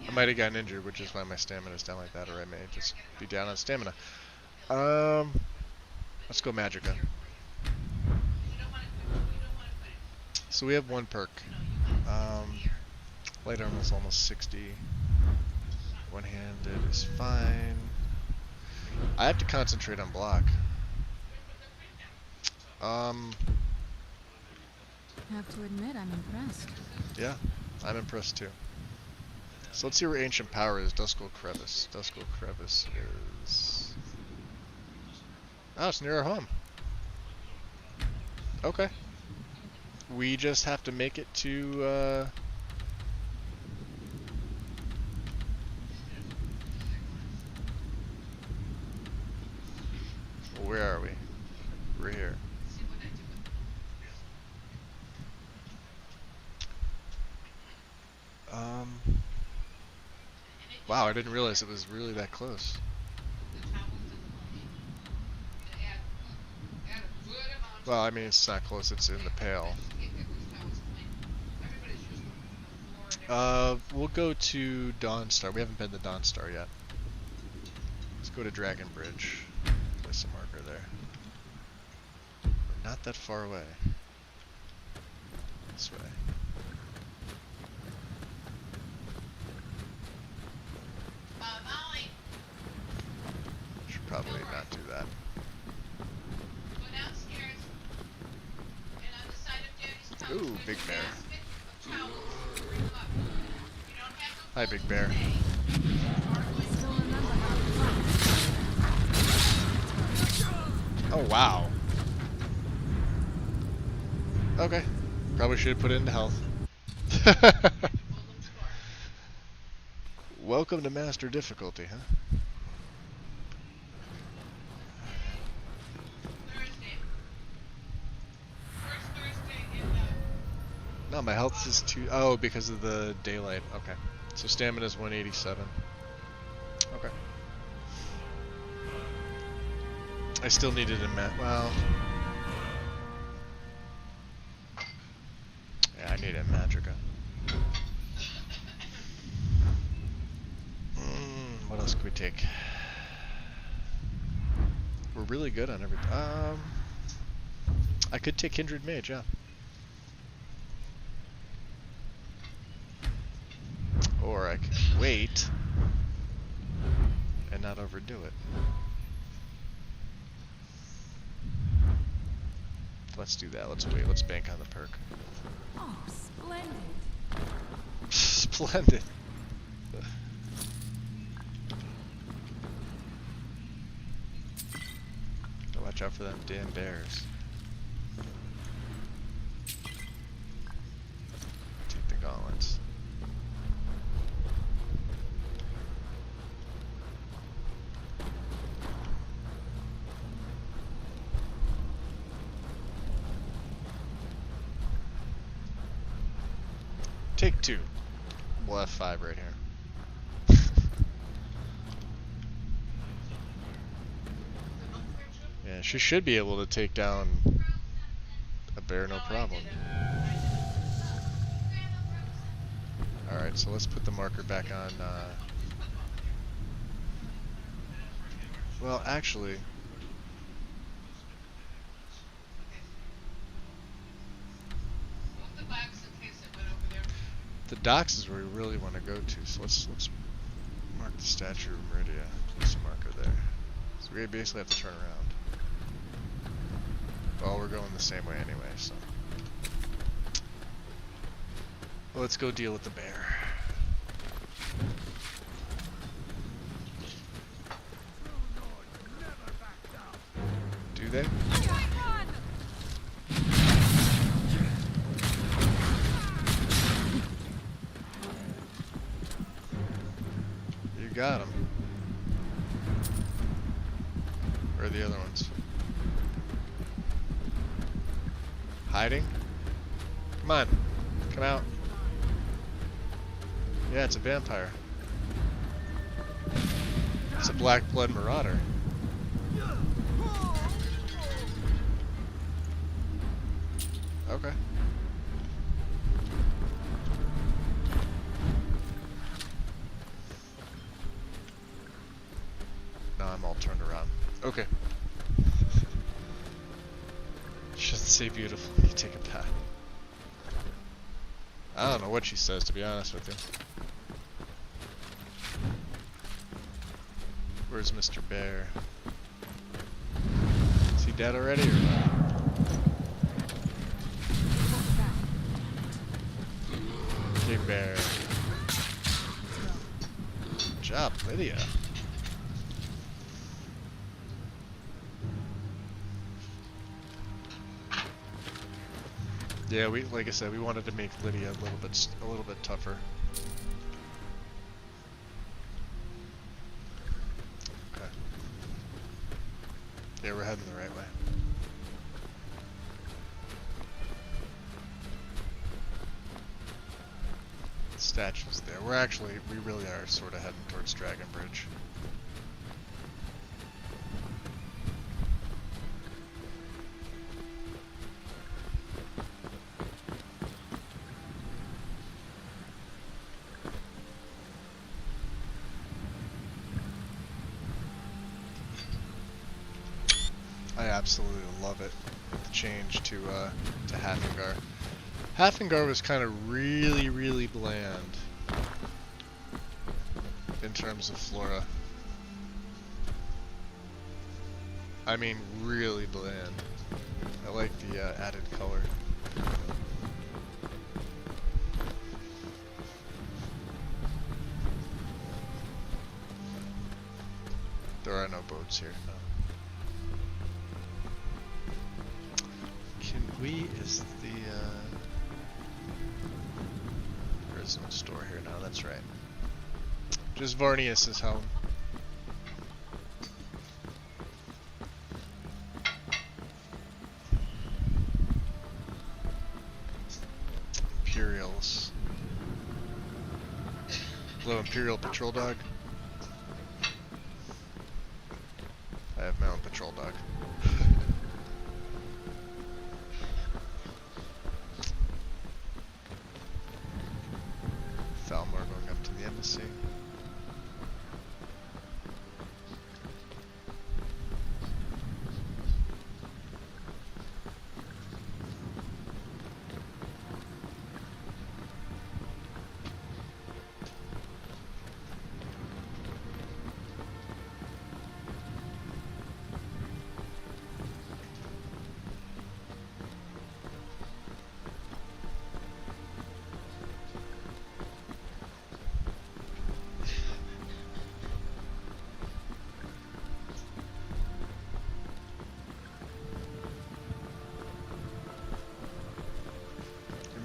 I might have gotten injured, which is why my stamina's down like that, or I may just be down on stamina. Let's go Magicka. So we have one perk. Light armor is almost 60. One-handed is fine. I have to concentrate on block. I have to admit, I'm impressed. Yeah, I'm impressed too. So let's see where Ancient Power is. Duskull Crevice. Duskull Crevice is... Oh, it's near our home. Okay. We just have to make it to, where are we? We're here. Wow, I didn't realize it was really that close. Well, I mean, it's not close, it's in the Pale. We'll go to Dawnstar. We haven't been to Dawnstar yet. Let's go to Dragon Bridge. Place a marker there. We're not that far away. This way. Should probably not do that. Ooh, big bear. Hi, big bear. Oh, wow. Okay. Probably should have put it into health. Welcome to Master Difficulty, huh? No, my health is 2... Oh, because of the daylight. Okay. So stamina is 187. Okay. I still needed a well... Yeah, I need a Magica. What else could we take? We're really good on everything. I could take Kindred Mage, yeah. Or I could wait and not overdo it. Let's do that. Let's wait. Let's bank on the perk. Oh, splendid. Splendid. Watch out for them damn bears. Take the gauntlets. Take 2. We'll have 5 right here. Yeah, she should be able to take down a bear no problem. Alright, so let's put the marker back on. Well, actually... The docks is where we really want to go to, so let's mark the Statue of Meridia. Place a marker there. So we basically have to turn around. Well, we're going the same way anyway, so... Well, let's go deal with the bear. Do they? You got him. Where are the other ones? Hiding? Come on. Come out. Yeah, it's a vampire. It's a black blood marauder. Okay. Now I'm all turned around. Okay. Shouldn't say beautiful when you take a bath. I don't know what she says, to be honest with you. Where's Mr. Bear? Is he dead already or not? Big Bear. Good job, Lydia. Yeah, like I said, we wanted to make Lydia a little bit tougher. Okay. Yeah, we're heading the right way. The statue's there. We really are sort of heading towards Dragon Bridge. I absolutely love it. The change to Hafingar. Hafingar was kind of really bland in terms of flora. I mean, really bland. I like the added color. notes here. Oh. Can we, is the, there is no store here now, that's right. Just Varnius' home. Imperials. Hello, Imperial Patrol Dog. I have my own patrol dog. Falmar going up to the embassy.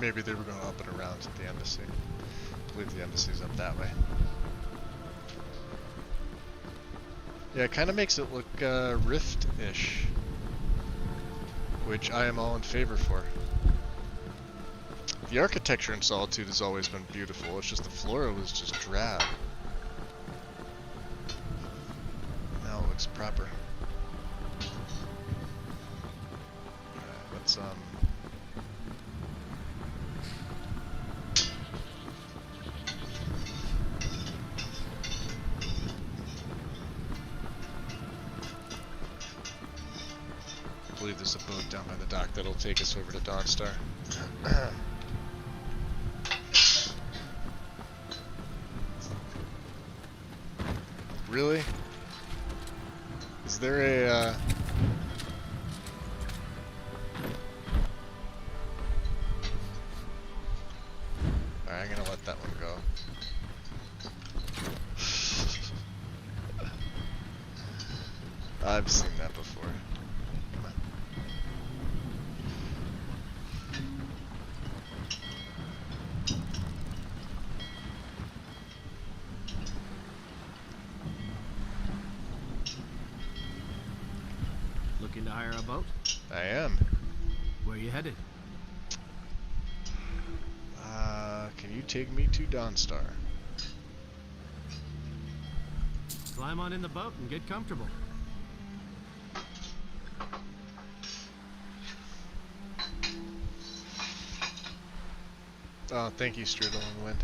Maybe they were going up and around to the embassy. I believe the embassy's up that way. Yeah, it kind of makes it look Rift-ish, which I am all in favor for. The architecture in Solitude has always been beautiful, it's just the flora was just drab. Now it looks proper. Alright, let's I believe there's a boat down by the dock that'll take us over to Dawnstar. Really? Is there a Alright, I'm gonna let that one go. I've seen that before. Looking to hire a boat? I am. Where are you headed? Can you take me to Dawnstar? Climb on in the boat and get comfortable. Oh, thank you, Strudel and Wind.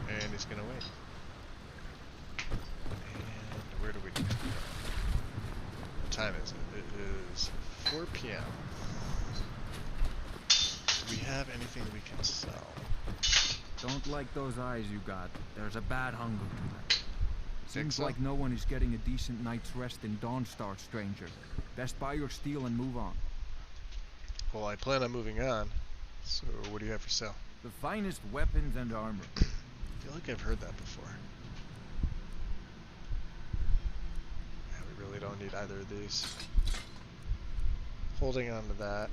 And he's gonna wait. And where do we go? What time is it? It is 4 p.m. Do we have anything we can sell? Don't like those eyes you got. There's a bad hunger to them. Seems so? like no one is getting a decent night's rest in Dawnstar, stranger. Best buy your steel and move on. Well, I plan on moving on. So, what do you have for sale? The finest weapons and armor. I feel like I've heard that before. Yeah, we really don't need either of these. Holding on to that.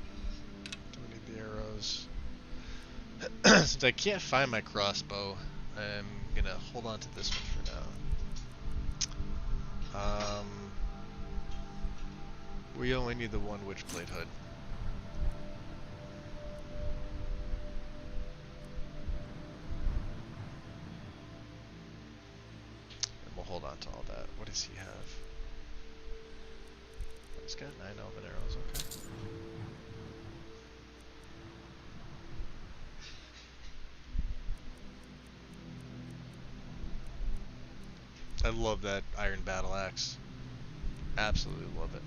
Don't need the arrows. Since I can't find my crossbow, I'm gonna hold on to this one for now. We only need the one Witchblade hood. And we'll hold on to all that. What does he have? He's got 9 elven arrows, okay. I love that iron battle axe. Absolutely love it.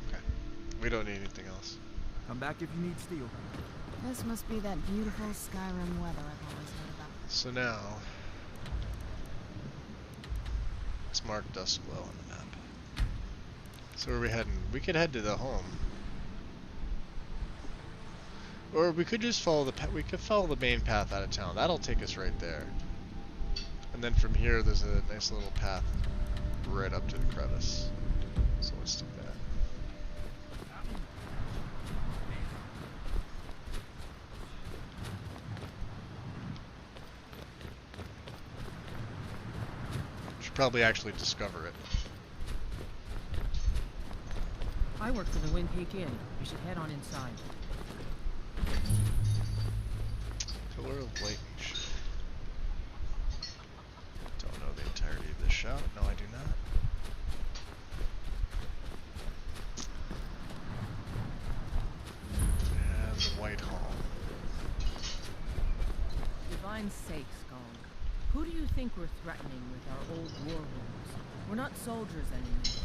Okay. We don't need anything else. Come back if you need steel. This must be that beautiful Skyrim weather I've always heard about. So now, let's mark Duskglow on the map. So where are we heading? We could head to the home. Or we could just follow we could follow the main path out of town. That'll take us right there. And then from here, there's a nice little path right up to the crevice. So let's do that. Should probably actually discover it. I work for the Wind Peak Inn. You should head on inside. Pillar of Lightning Shoot. Don't know the entirety of this shout. No, I do not. And the White Hall. Divine sake, Skald. Who do you think we're threatening with our old war wounds? We're not soldiers anymore.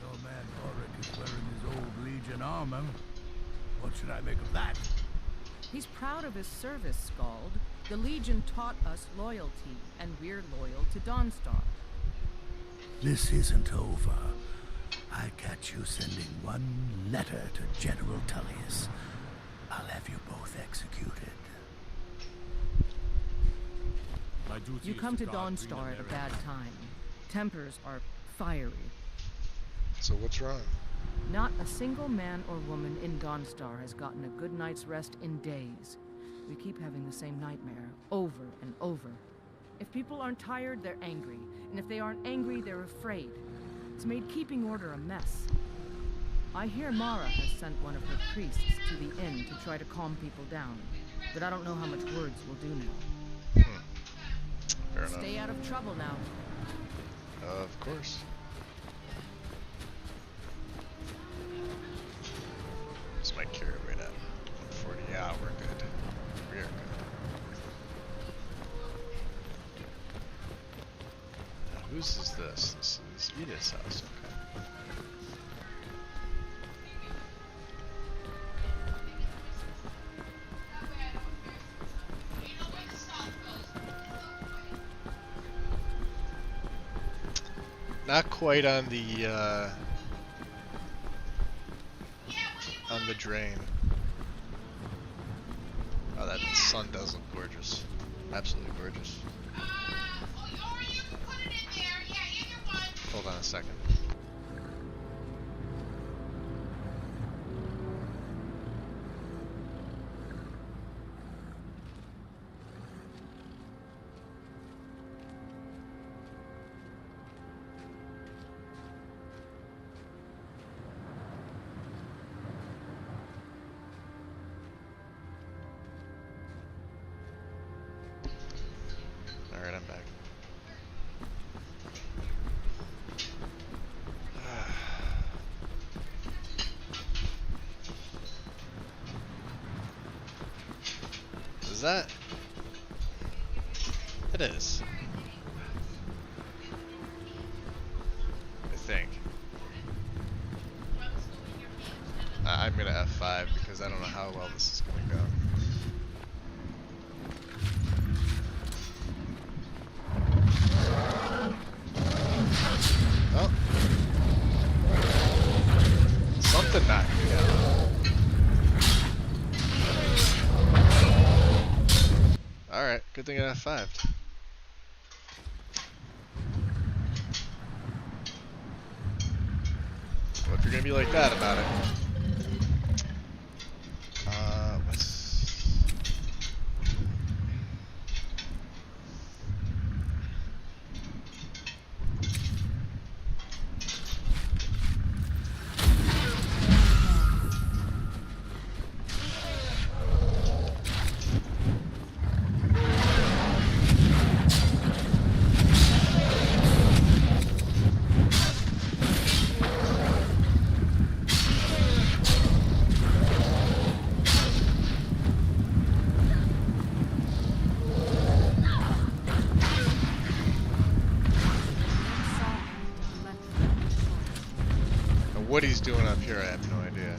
Your man Ulrich is wearing his old Legion armor. What should I make of that? He's proud of his service, Skald. The Legion taught us loyalty, and we're loyal to Dawnstar. This isn't over. I catch you sending one letter to General Tullius. I'll have you both executed. You come to Dawnstar at a bad time. Tempers are fiery. So what's wrong? Not a single man or woman in Dawnstar has gotten a good night's rest in days. We keep having the same nightmare, over and over. If people aren't tired, they're angry. And if they aren't angry, they're afraid. It's made keeping order a mess. I hear Mara has sent one of her priests to the inn to try to calm people down. But I don't know how much words will do now. Fair enough. Stay out of trouble now. Of course. This might carry right at 140. Yeah, we're good. We are good. Now, whose is this? This is Edith's house. Okay. Not quite on the drain. Oh, that sun does look gorgeous. Absolutely gorgeous. Hold on a second. Alright, I'm back. Is that? It is. I think. I'm gonna F5 because I don't know how well this is gonna go. Oh. Something knocked me down. Alright, good thing I F5'd. Well, if you're gonna be like that about it. What he's doing up here, I have no idea.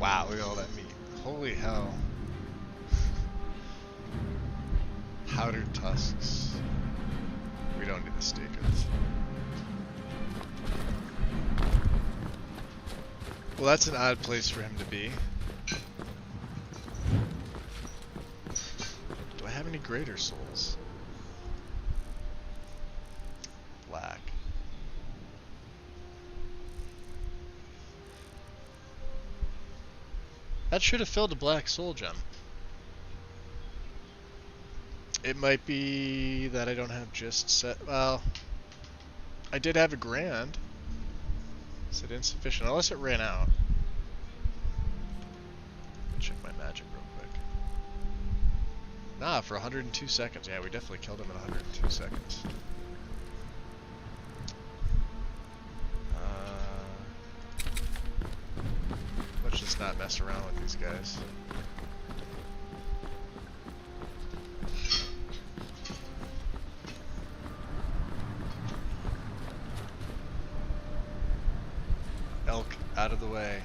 Wow, look at all that meat. Holy hell. Powdered tusks. We don't need the steakers. Well, that's an odd place for him to be. Do I have any greater souls? Black. That should have filled a black soul gem. It might be that I don't have just set. Well, I did have a grand. Is it insufficient? Unless it ran out. Check my magic real quick. Nah, for 102 seconds. Yeah, we definitely killed him in 102 seconds. Let's just not mess around with these guys. Elk out of the way.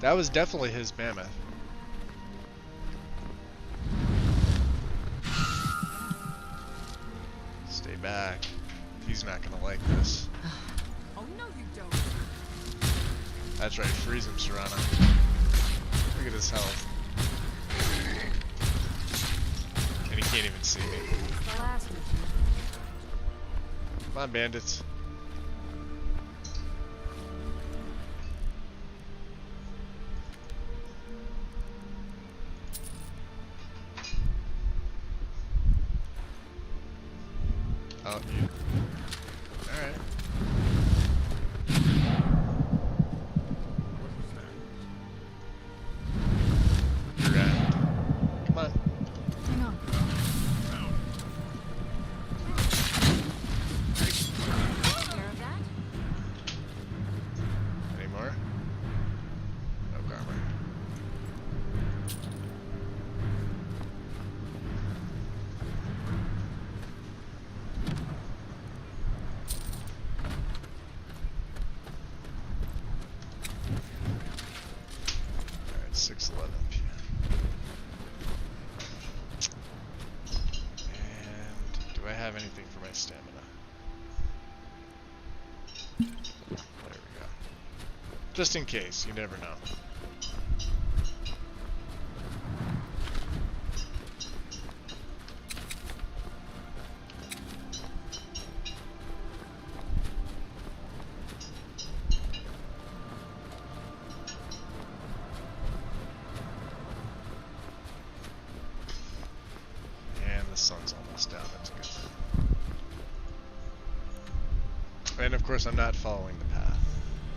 That was definitely his mammoth. Stay back. He's not gonna like this. Oh no, you don't. That's right, freeze him, Serrano. Look at his health. And he can't even see me. Come on, bandits. Oh, you. Alright. Come on. Hang on. Care of that? Any more? No armor. Alright, 6:11 p.m. And do I have anything for my stamina? There we go. Just in case, you never know. And the sun's almost down, that's good. And of course I'm not following the path.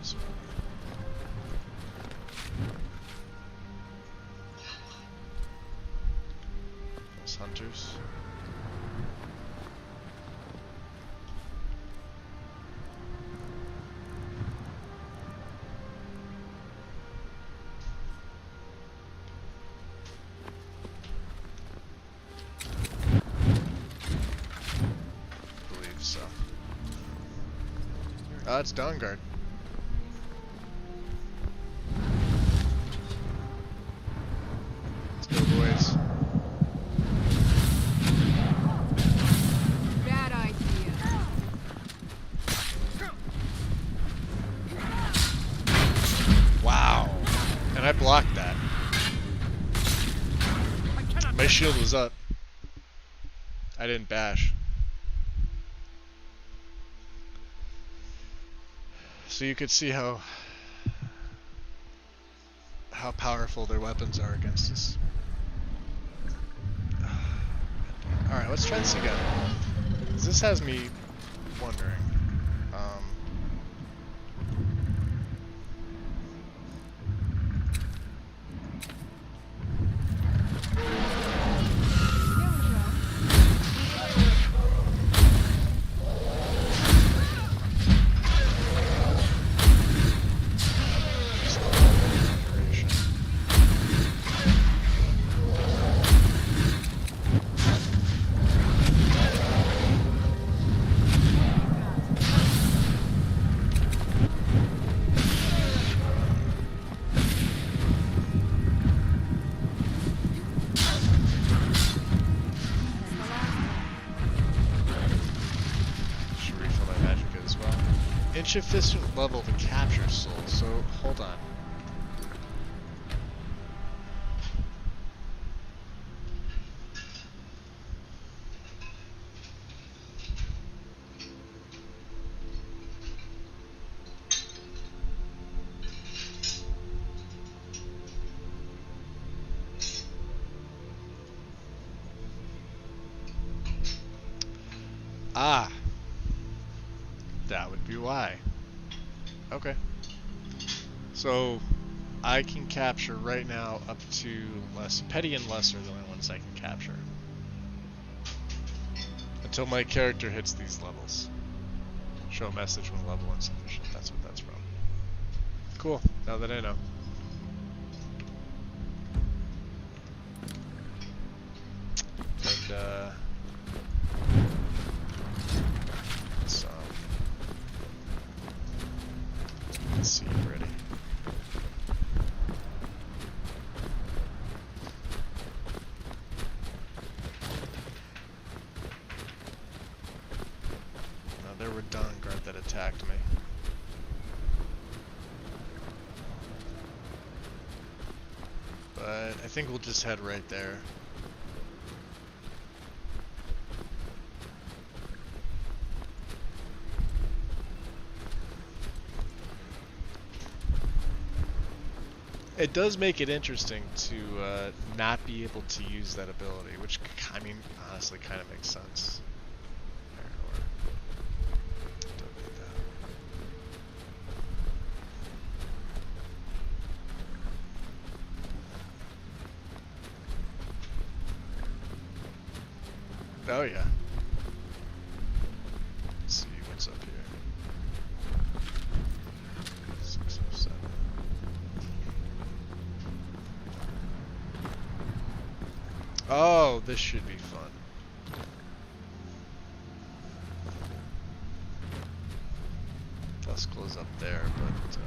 So. Those hunters. Believe so. Oh, it's Dawnguard. Let's go, boys. Bad idea. Wow. And I blocked that. My shield was up. I didn't bash. So you could see how powerful their weapons are against us. Alright, let's try this again. This has me wondering. insufficient level to capture souls, so hold on. Ah, that would be why. Okay. So, I can capture right now up to less. Petty and lesser are the only ones I can capture. Until my character hits these levels. Show a message when level insufficient. That's what that's from. Cool, now that I know. And, let's see, ready. Now there were Dawnguard that attacked me. But I think we'll just head right there. It does make it interesting to not be able to use that ability, which, I mean, honestly kind of makes sense. Don't need that. Oh yeah. Let's see what's up here. 607. Oh, this should be fun. Duskl's up there, but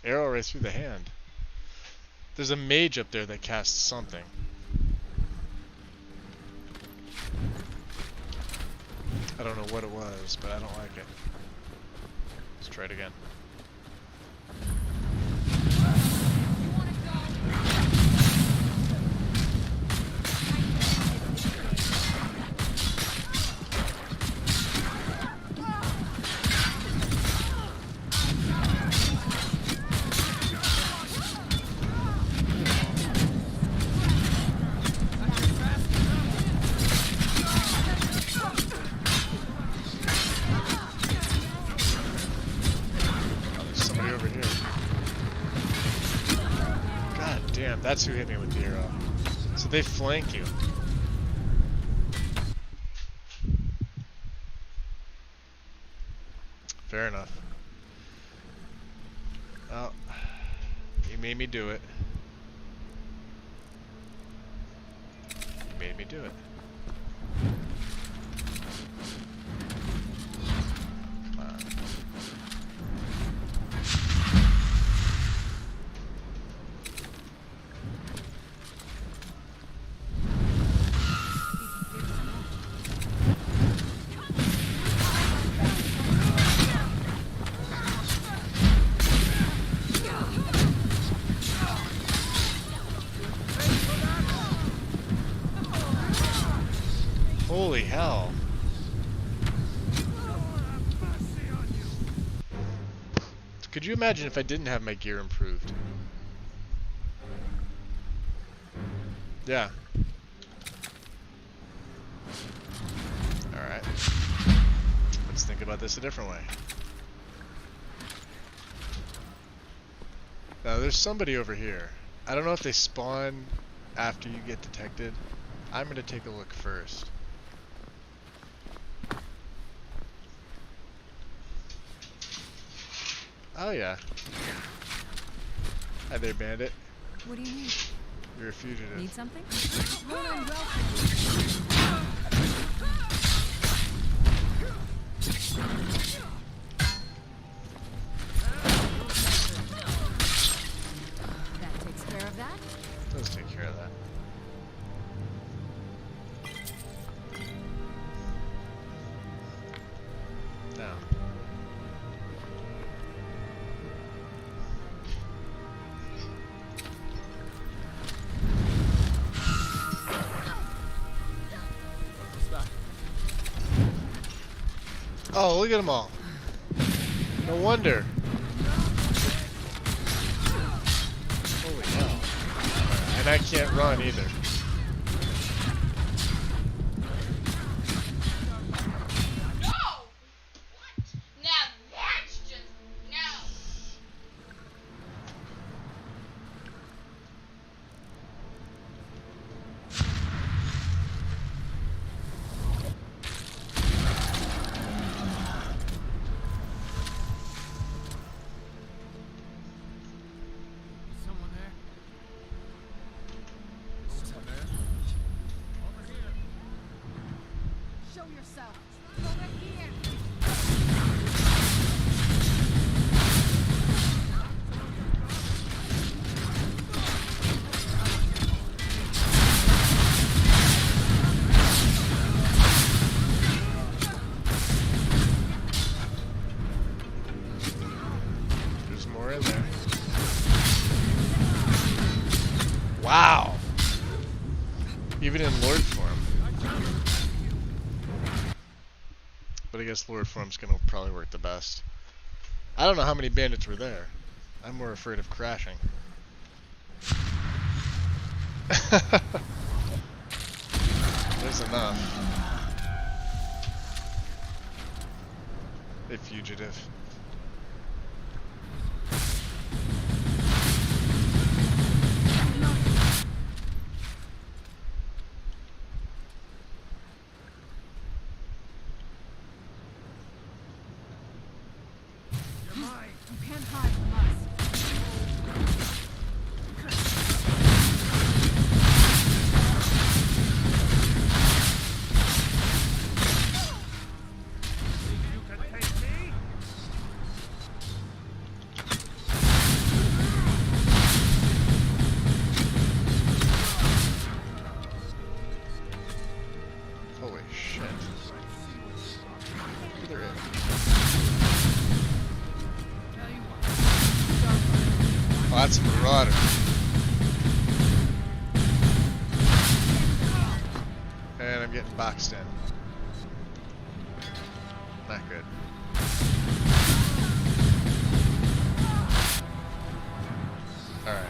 arrow right through the hand. There's a mage up there that casts something. I don't know what it was, but I don't like it. Let's try it again. That's who hit me with the arrow. So they flank you. Fair enough. Oh, you made me do it. You made me do it. Come on. Holy hell. Could you imagine if I didn't have my gear improved? Yeah. Alright. Let's think about this a different way. Now there's somebody over here. I don't know if they spawn after you get detected. I'm gonna take a look first. Oh yeah. Hi there, bandit. What do you need? You're a fugitive. Need something? That takes care of that. Does take care of that. Down. Oh, look at them all. No wonder. Holy hell. And I can't run either. Wow! Even in Lord form. But I guess Lord form's gonna probably work the best. I don't know how many bandits were there. I'm more afraid of crashing. There's enough. A fugitive. You can't hide from us. Holy shit. Look at their head. Oh, that's a marauder. And I'm getting boxed in. Not good. Alright.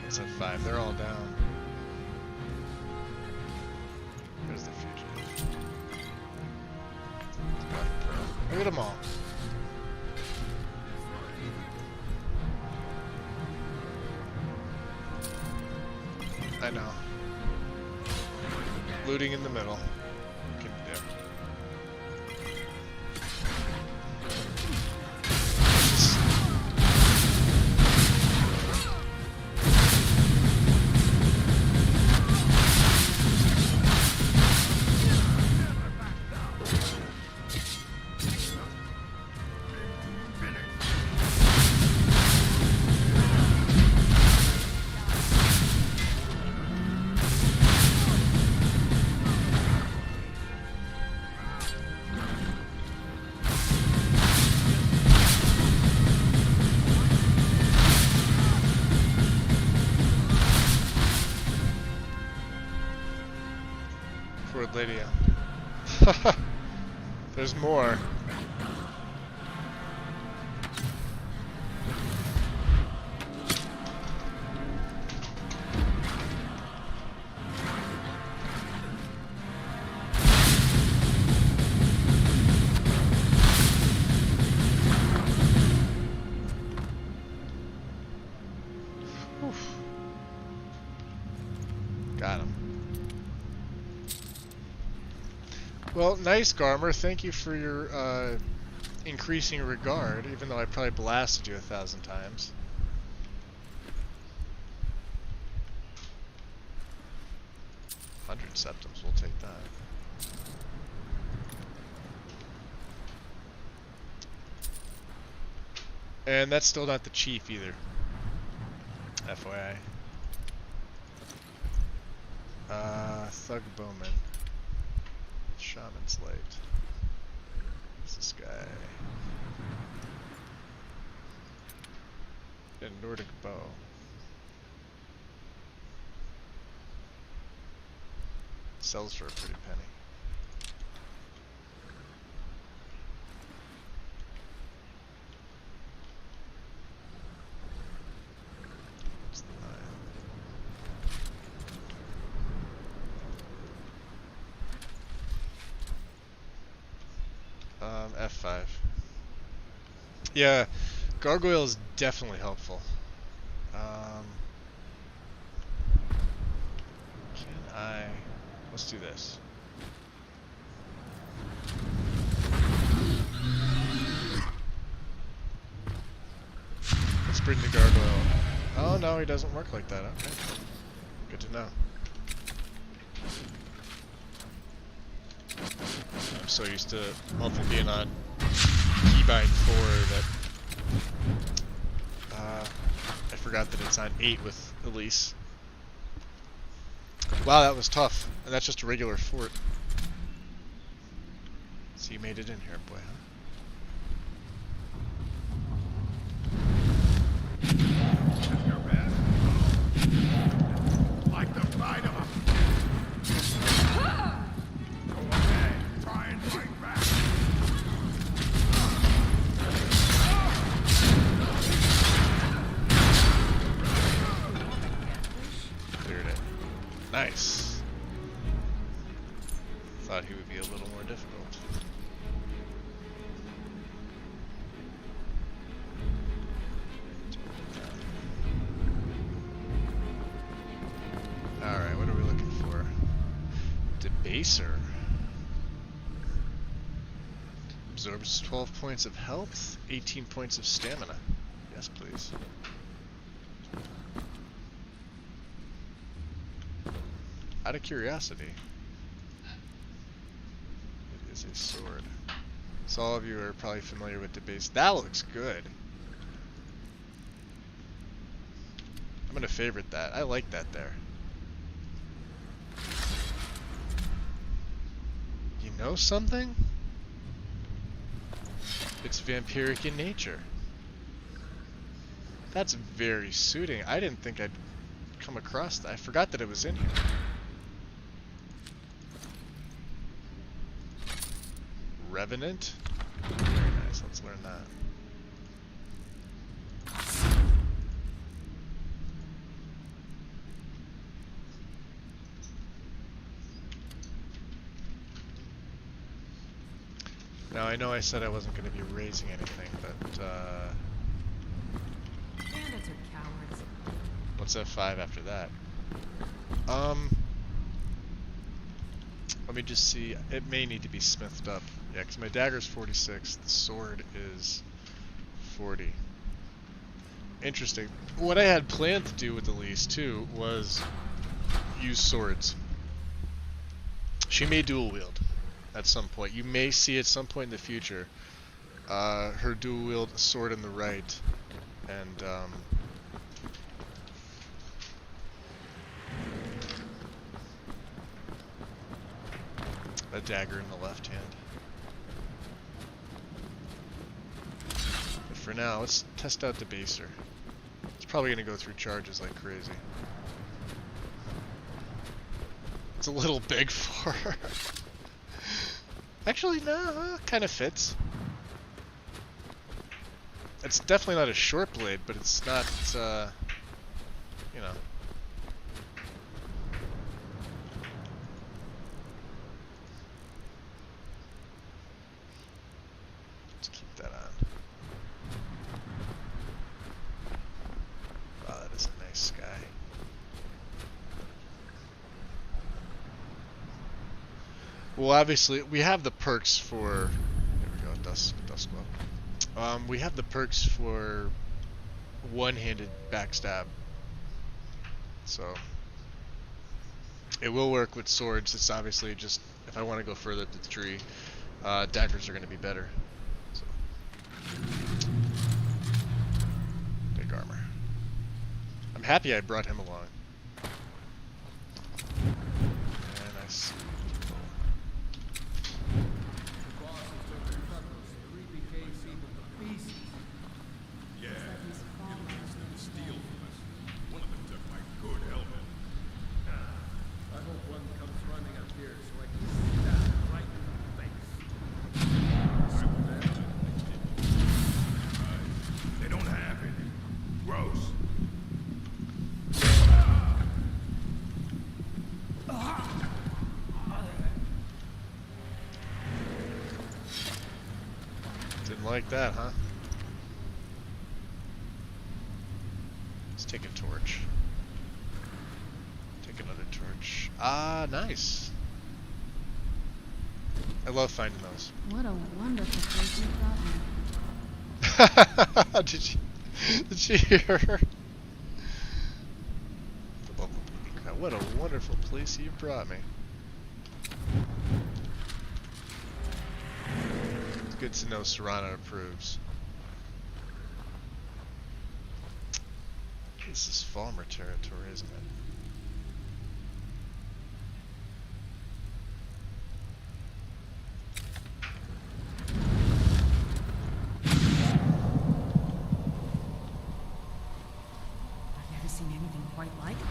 It's at 5. They're all down. There's the fugitive. Look at them all. I know. Looting in the middle. What can you do? Fort Lydia. There's more. Well, nice, Garmer. Thank you for your increasing regard, even though I probably blasted you 1,000 times. Septums, we'll take that. And that's still not the chief either. FYI. Thug Bowman. Shaman's Light. What's this guy? And Nordic Bow. Sells for a pretty penny. What's the 9? F5. Yeah, Gargoyle is definitely helpful. Can I... Let's do this. Let's bring the Gargoyle. Oh no, he doesn't work like that. Okay. Good to know. I'm so used to Muffle being on keybind 4 that I forgot that it's on 8 with Elise. Wow, that was tough. And that's just a regular fort. So you made it in here, boy, huh? Your best. Like the bite of a... Go ahead, try and fight back. Cleared it. Nice. Thought he would be a little more difficult. Alright, what are we looking for? Debaser. Absorbs 12 points of health, 18 points of stamina. Yes, please. Out of curiosity, it is a sword. So all of you are probably familiar with Debaser. That looks good. I'm gonna favorite that. I like that there. You know something? It's vampiric in nature. That's very suiting. I didn't think I'd come across that. I forgot that it was in here. Revenant? Very nice, let's learn that. Now I know I said I wasn't going to be raising anything, but Bandits are cowards. what's F5 after that? Let me just see. It may need to be smithed up. Yeah, because my dagger's 46, the sword is 40. Interesting. What I had planned to do with Elise, too, was use swords. She may dual wield at some point. You may see at some point in the future her dual wield sword in the right and a dagger in the left hand. But for now, let's test out Debaser. It's probably going to go through charges like crazy. It's a little big for her. Actually, no, kind of fits. It's definitely not a short blade, but it's not, you know. Let's keep that on. Wow, that is a nice sky. Well, obviously, we have the perks for... There we go, Dusk Glow. We have the perks for one-handed backstab. So... It will work with swords. It's obviously just... If I want to go further up the tree, daggers are going to be better. So. Big armor. I'm happy I brought him along. And I see. Like that, huh? Let's take a torch. Take another torch. Ah, nice. I love finding those. What a wonderful place you brought me. Did you hear her? What a wonderful place you brought me. Good to know Serrano approves. This is Falmer territory, isn't it? I've never seen anything quite like that.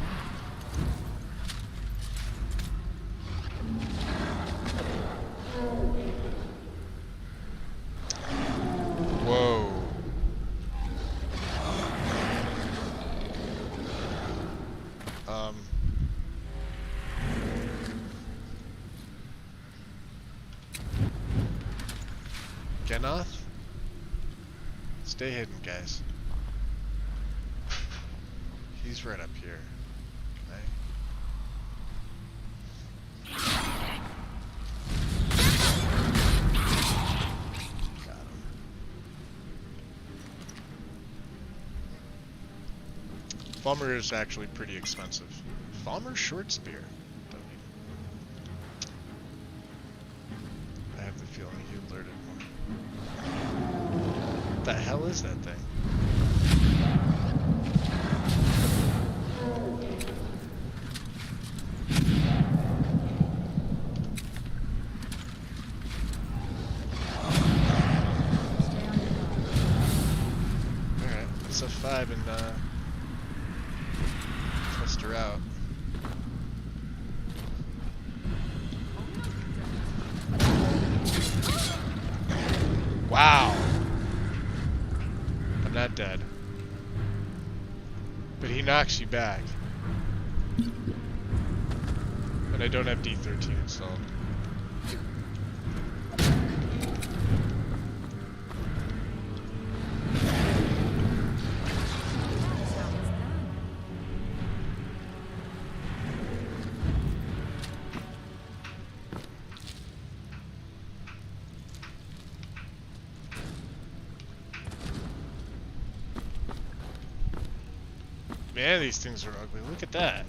Whoa. Genoth? Stay hidden, guys. He's right up here. Right? Got him. Falmer is actually pretty expensive. Falmer short spear. Don't need it. I have the feeling he alerted more. What the hell is that thing? Alright, let's F5 and test her out. Wow! I'm not dead. But he knocks you back. And I don't have D13 installed. Man, these things are ugly. Look at that.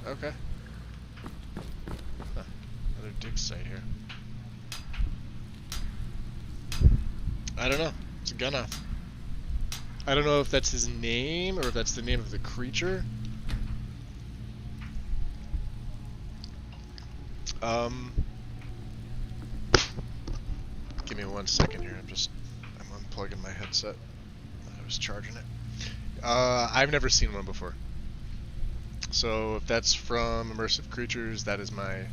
Okay. Huh. Another dig site here. I don't know. It's a Gunoth. I don't know if that's his name or if that's the name of the creature. Give me 1 second here. I'm unplugging my headset. I was charging it. I've never seen one before. So if that's from Immersive Creatures, that is my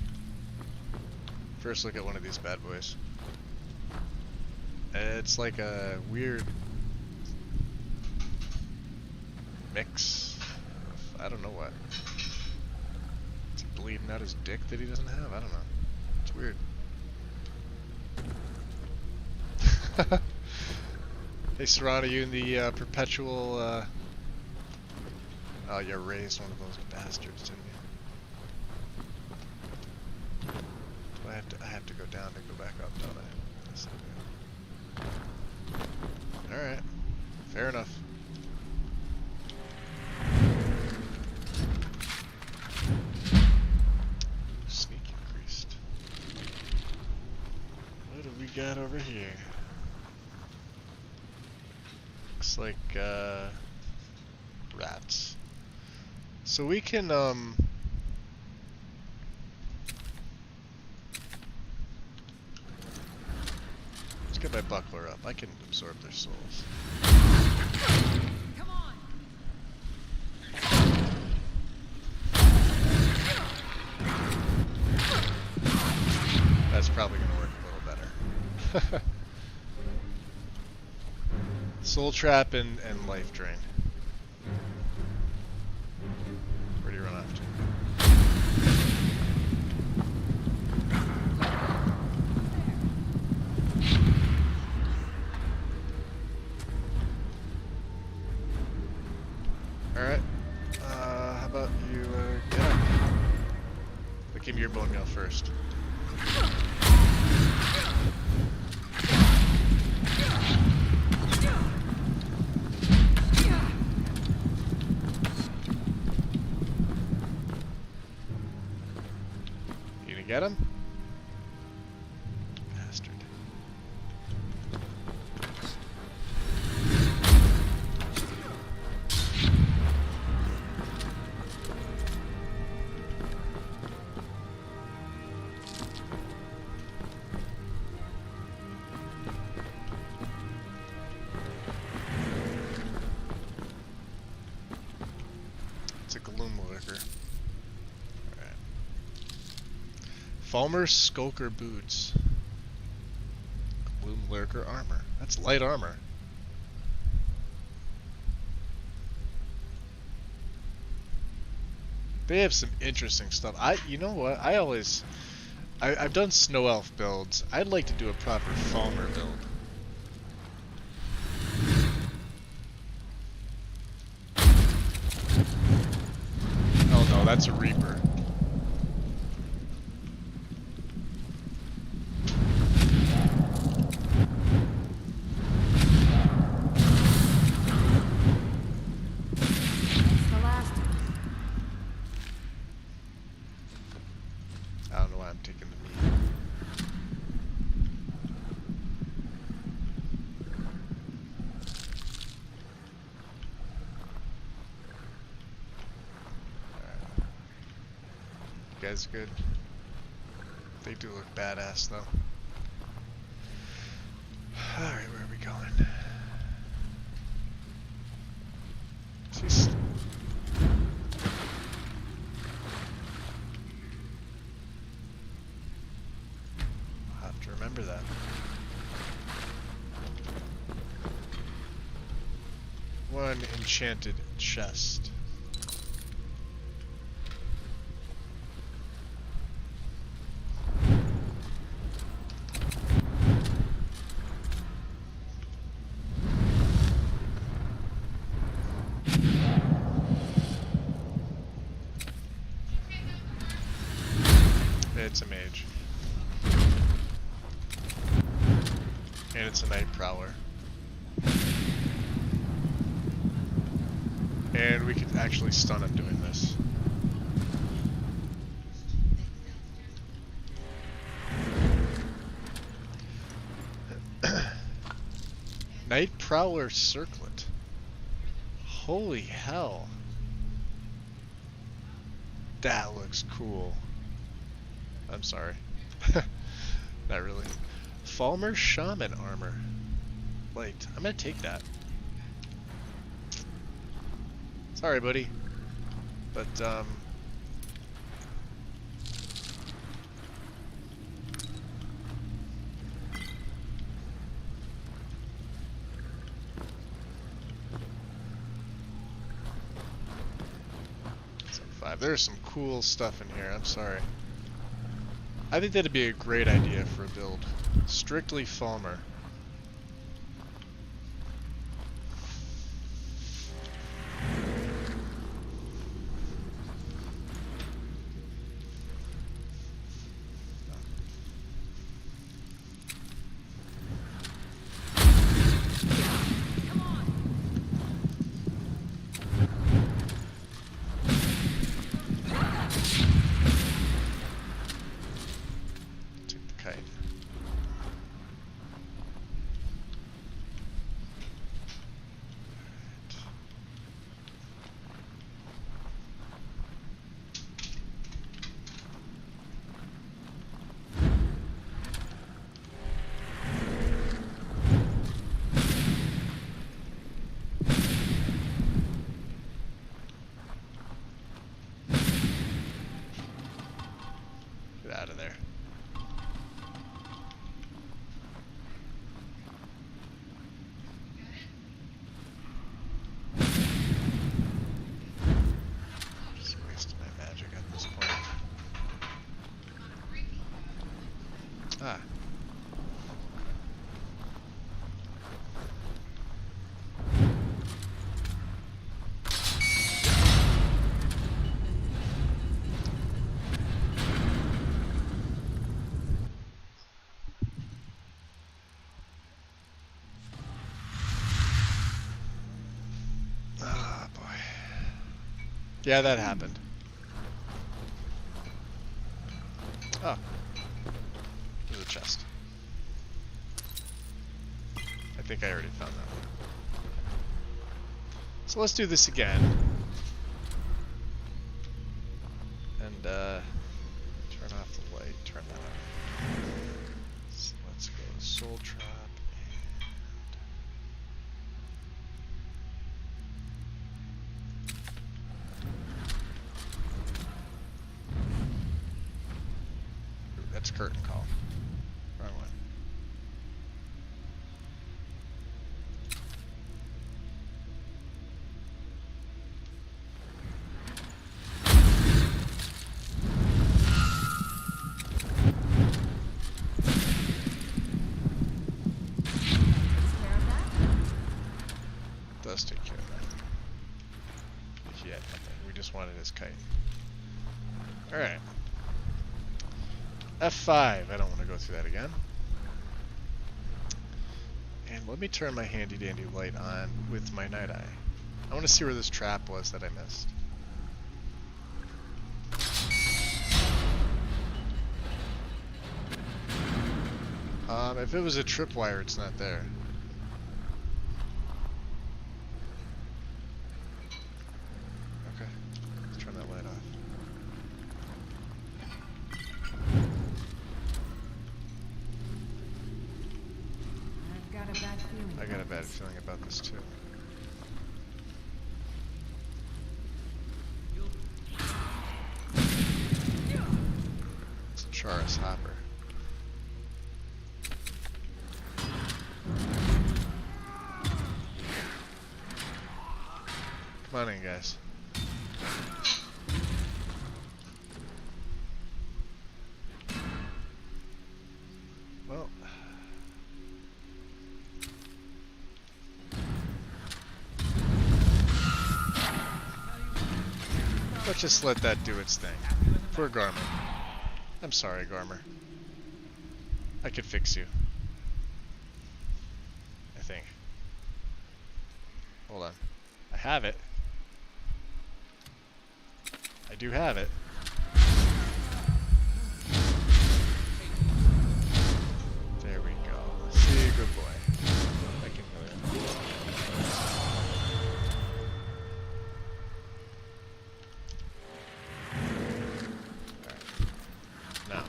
first look at one of these bad boys. It's like a weird mix of, I don't know what. Is he bleeding out his dick that he doesn't have? I don't know. It's weird. Hey Serrano, you in the perpetual oh, you raised one of those bastards, didn't you? have to go down to go back up, don't I? Yes, I do. Alright. Fair enough. Sneak increased. What do we got over here? Looks like, rats. So we can, let's get my buckler up. I can absorb their souls. Come on. That's probably going to work a little better. Soul trap and life drain. Where do you run off to? Alright. How about you get up? But give me your bone meal first. You gonna get him? Bastard. It's a gloom lurker. Alright. Falmer Skulker boots. Gloom lurker armor. That's light armor. They have some interesting stuff. You know what? I've done snow elf builds. I'd like to do a proper Falmer build. Oh no, that's a Reaper. That's the last. I don't know why I'm taking the meat. Alright. You guys good? They do look badass though. Alright, where are we going? Jeez. I'll have to remember that. One enchanted chest. It's a mage. And it's a night prowler. And we could actually stun him doing this. Night Prowler Circlet. Holy hell. That looks cool. I'm sorry. Not really. Falmer Shaman Armor. Light. I'm gonna take that. Sorry, buddy. But, there's some cool stuff in here. I'm sorry. I think that'd be a great idea for a build. Strictly Falmer. kite. Get out of there. Just wasting my magic at this point. Ah. Ah, boy. Yeah, that happened. Oh. There's a chest. I think I already found that one. So let's do this again. And, turn off the light, turn that off. So let's go Soul Trap and... That's curtain call. Wrong one. Does take care of that. Yeah, we just wanted his kite. Alright. F5. I don't want to go through that again. And let me turn my handy dandy light on with my night eye. I want to see where this trap was that I missed. If it was a tripwire, it's not there. Okay, let's turn that light off. I've got a bad feeling. I got a bad feeling about this too. It's Charis Hopper. Come on in, guys. Well, let's just let that do its thing. Poor Garmer. I'm sorry, Garmer. I could fix you. I think. Hold on. I have it. I do have it. There we go. See, good boy. I can do it. Alright. Now.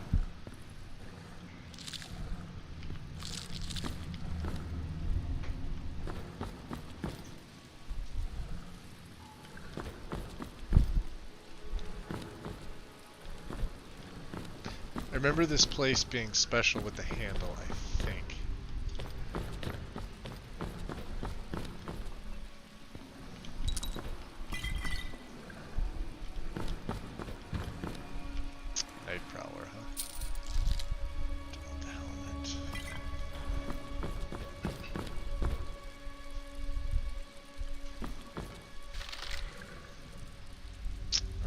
I remember this place being special with the handle, I think. Night Prowler, huh? Develop the helmet.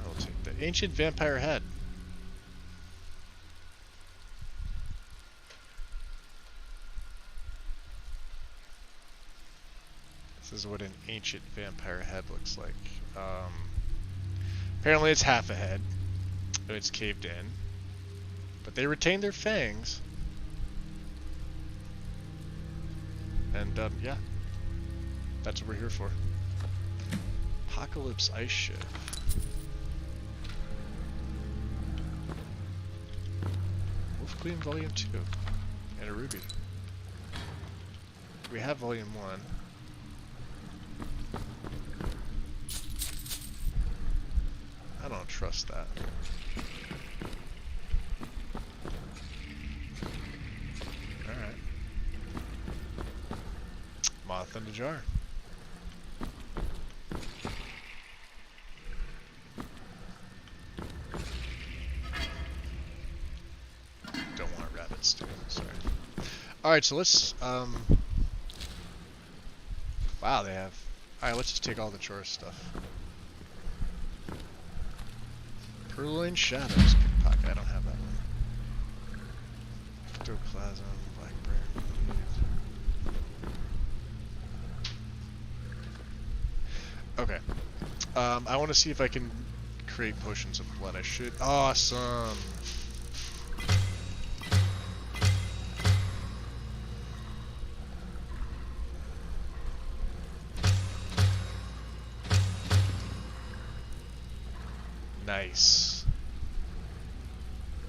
I'll take the Ancient Vampire Head. This is what an ancient vampire head looks like. Apparently it's half a head. It's caved in. But they retain their fangs. And yeah, that's what we're here for. Apocalypse Ice Ship. Wolf Queen Volume 2. And a ruby. We have Volume 1. I don't trust that. Alright. Moth in the jar. Don't want rabbits too, sorry. Alright, so let's, wow, they have... Alright, let's just take all the chore stuff. Purloin Shadows, Pickpocket, I don't have that one. Ectoplasm, Blackberry. Okay. I want to see if I can create potions of blood. I should. Awesome! Nice.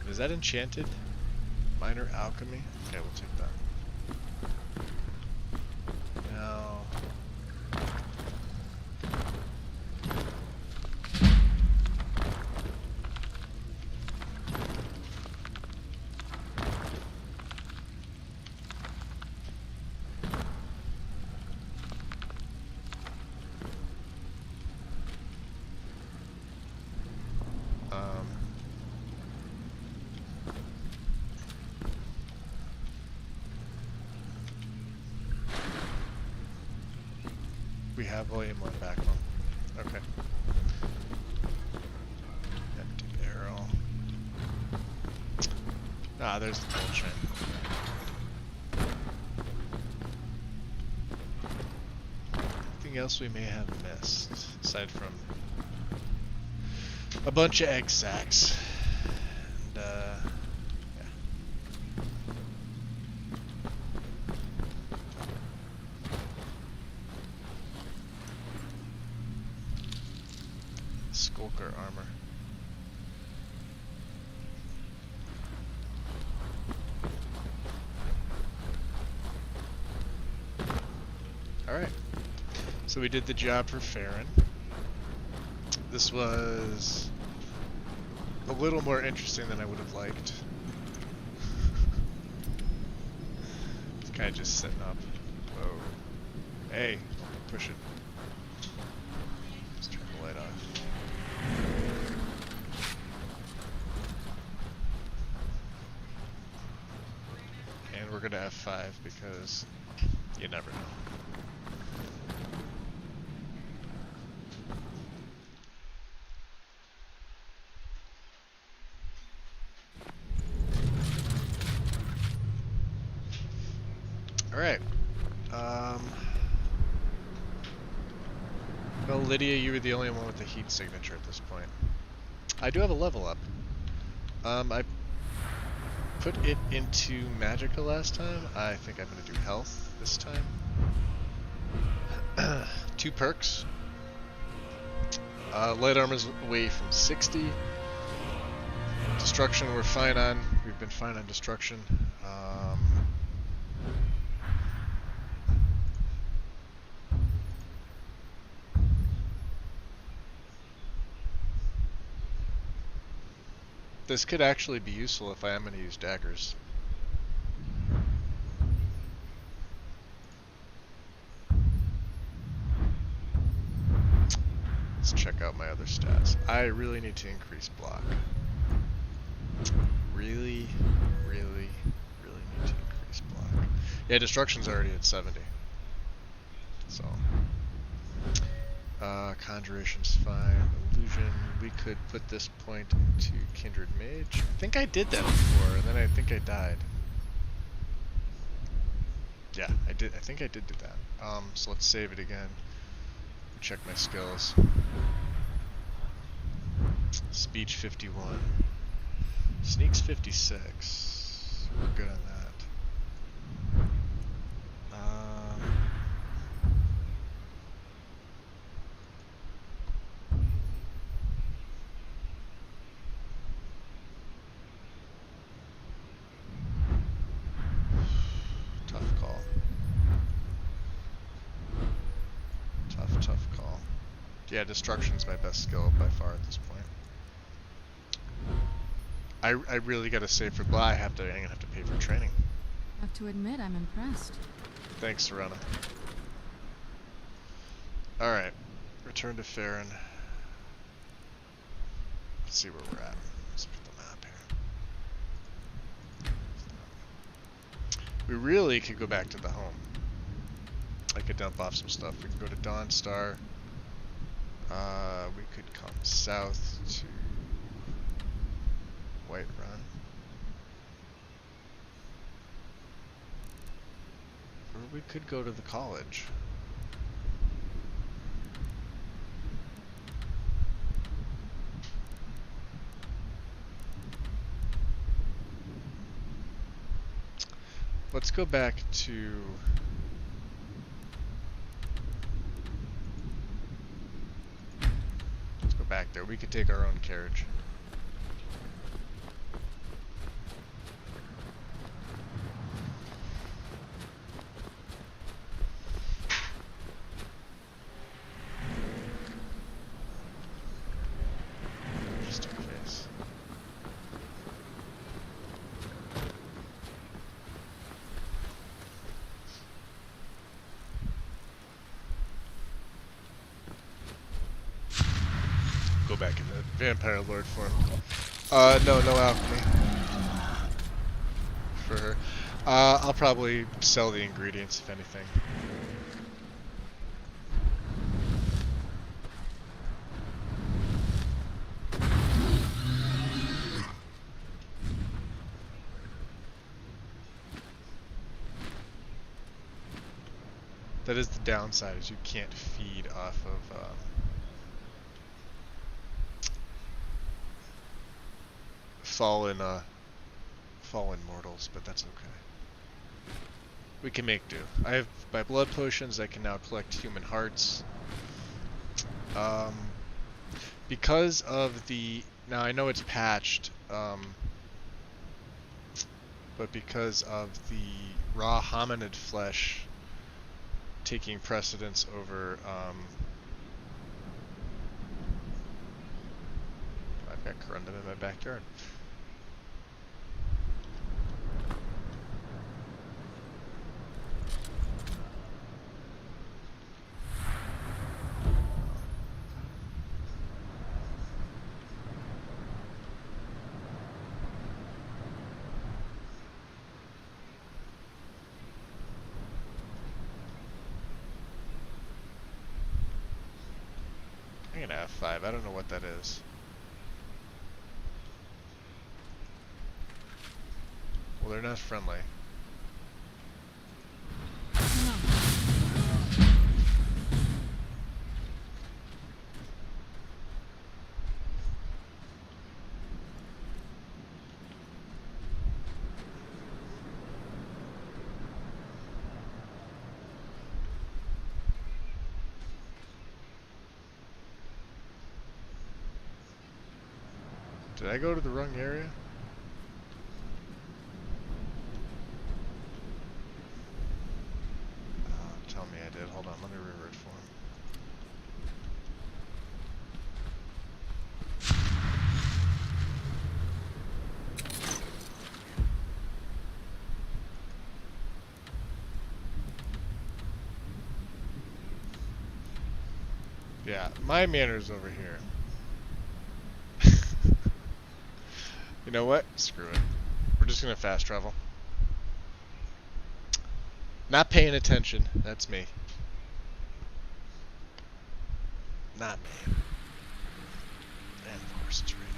Is that enchanted? Minor alchemy? Okay, we'll take that. Now... we have Volume 1 back home. Okay. Empty barrel. Ah, there's the gold chain. Anything else we may have missed, aside from a bunch of egg sacs. And, yeah. Skulker armor. Alright. So we did the job for Farron. This was a little more interesting than I would have liked. It's kind of just sitting up. Whoa. Hey, push it. Let's turn the light off. And we're gonna F5 because you never know. Alright. Well, Lydia, you were the only one with the heat signature at this point. I do have a level up. I put it into Magicka last time. I think I'm going to do health this time. 2 perks. Light armor's away from 60. Destruction we're fine on. We've been fine on destruction. This could actually be useful if I am going to use daggers. Let's check out my other stats. I really need to increase block. Really need to increase block. Yeah, destruction's already at 70. So, conjuration's fine. Illusion, we could put this point into Kindred Mage. I think I did that before, and then I think I died. Yeah, I did. I think I did do that. So let's save it again. Check my skills. Speech 51. Sneaks 56. We're good on that. Yeah, destruction's my best skill by far at this point. I really gotta save for blah. I'm gonna have to pay for training. I have to admit, I'm impressed. Thanks, Serena. Alright. Return to Farron. Let's see where we're at. Let's look at the map here. We really could go back to the home. I could dump off some stuff. We could go to Dawnstar. We could come south to Whiterun. Or we could go to the college. Let's go back to... Let's go back there. We could take our own carriage. Just in case. Go back in the Vampire Lord form. No alchemy. For her. I'll probably sell the ingredients, if anything. That is the downside, is you can't feed off of... fallen mortals, but that's okay. We can make do. I have my blood potions. I can now collect human hearts. Because of the... Now, I know it's patched, but because of the raw hominid flesh taking precedence over... I've got corundum in my backyard. I'm gonna F5. I don't know what that is. Well, they're not friendly. Did I go to the wrong area? Tell me I did. Hold on, let me revert form. Yeah, my manor's over here. You know what? Screw it. We're just gonna fast travel. Not paying attention. That's me. Not me. And of course it's raining.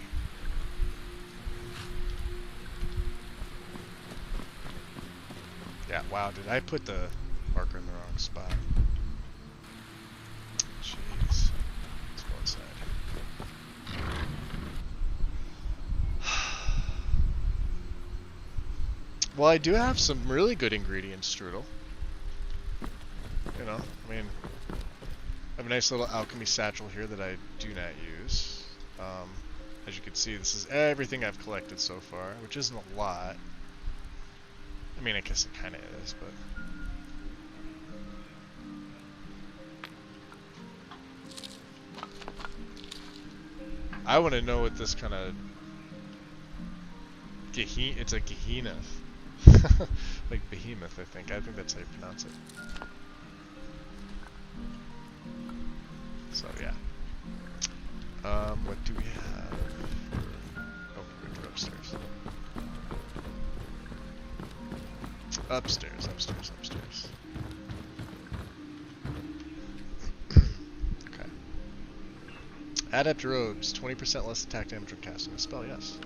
Yeah, wow, did I put the marker in the wrong spot? Jeez. Let's go inside. Well, I do have some really good ingredients, Strudel. You know, I mean, I have a nice little alchemy satchel here that I do not use. As you can see, this is everything I've collected so far, which isn't a lot. I mean, I guess it kind of is, but... I want to know what this kind of it's a Gehenna. Like behemoth, I think. I think that's how you pronounce it. So yeah. What do we have? Oh, we're upstairs. Upstairs. Okay. Adept robes, 20% less attack damage when casting a spell, yes.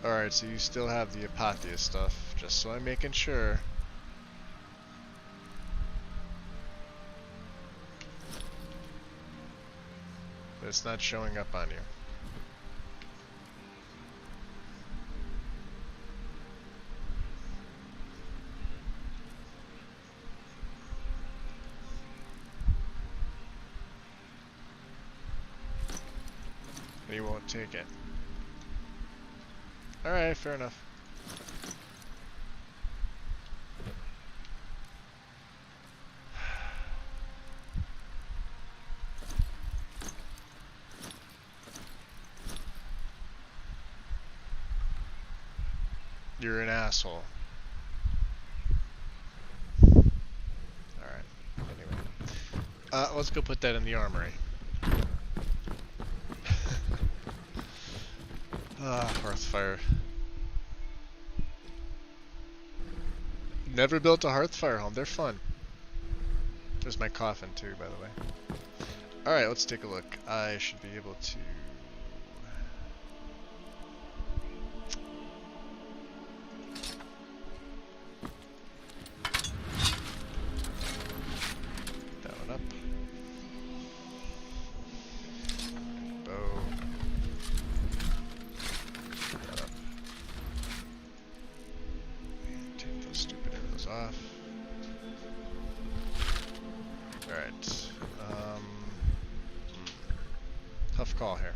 Alright, so you still have the Apothea stuff, just so I'm making sure. But it's not showing up on you. And you won't take it. Alright, fair enough. You're an asshole. Alright. Anyway. Let's go put that in the armory. Hearthfire. Never built a Hearthfire home. They're fun. There's my coffin too, by the way. Alright, let's take a look. I should be able to... that one up. Bow. That up. Take those stupid arrows off. Alright. Tough call here.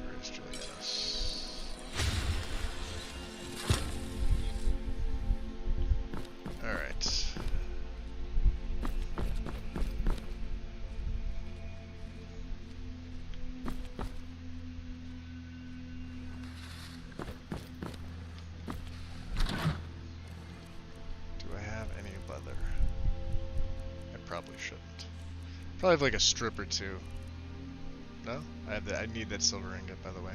Where's Julius? Alright. Do I have any leather? I probably shouldn't. Probably have like a strip or two. No? I need that silver ingot, by the way.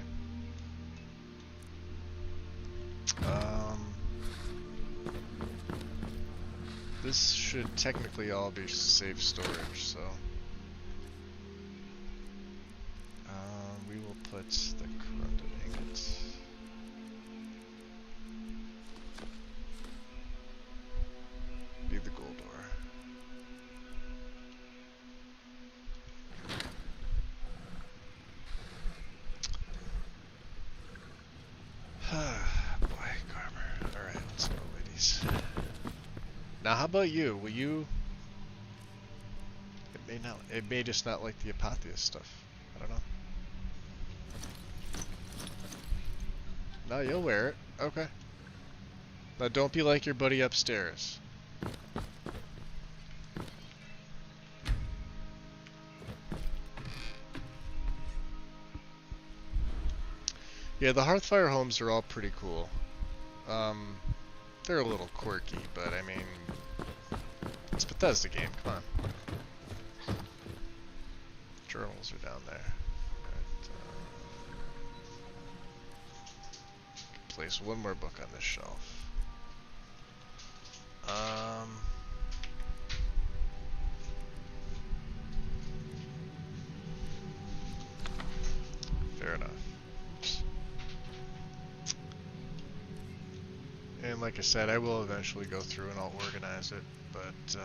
This should technically all be safe storage, so... we will put the corrunded ingots. Be the gold ore. Boy, Garmer. Alright, let's go, ladies. Now, how about you? Will you... It may just not like the Apothea stuff. I don't know. No, you'll wear it. Okay. Now, don't be like your buddy upstairs. Yeah, the Hearthfire homes are all pretty cool. They're a little quirky, but I mean, it's Bethesda game, come on. Journals are down there. Right, place one more book on this shelf. Fair enough. And like I said, I will eventually go through and I'll organize it, but don't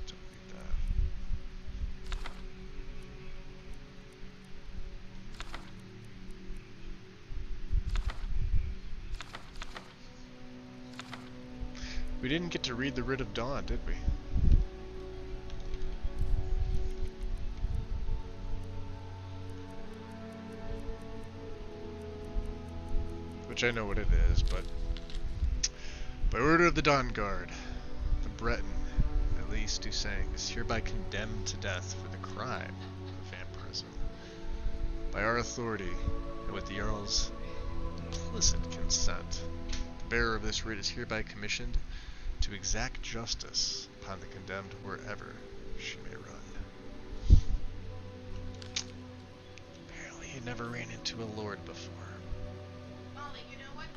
need that. We didn't get to read the Writ of Dawn, did we? which I know what it is, but by order of the Dawn Guard, the Breton, Elise Dusang, is hereby condemned to death for the crime of vampirism. By our authority, and with the Jarl's implicit consent, the bearer of this writ is hereby commissioned to exact justice upon the condemned wherever she may run. Apparently he never ran into a lord before. Molly, you know what?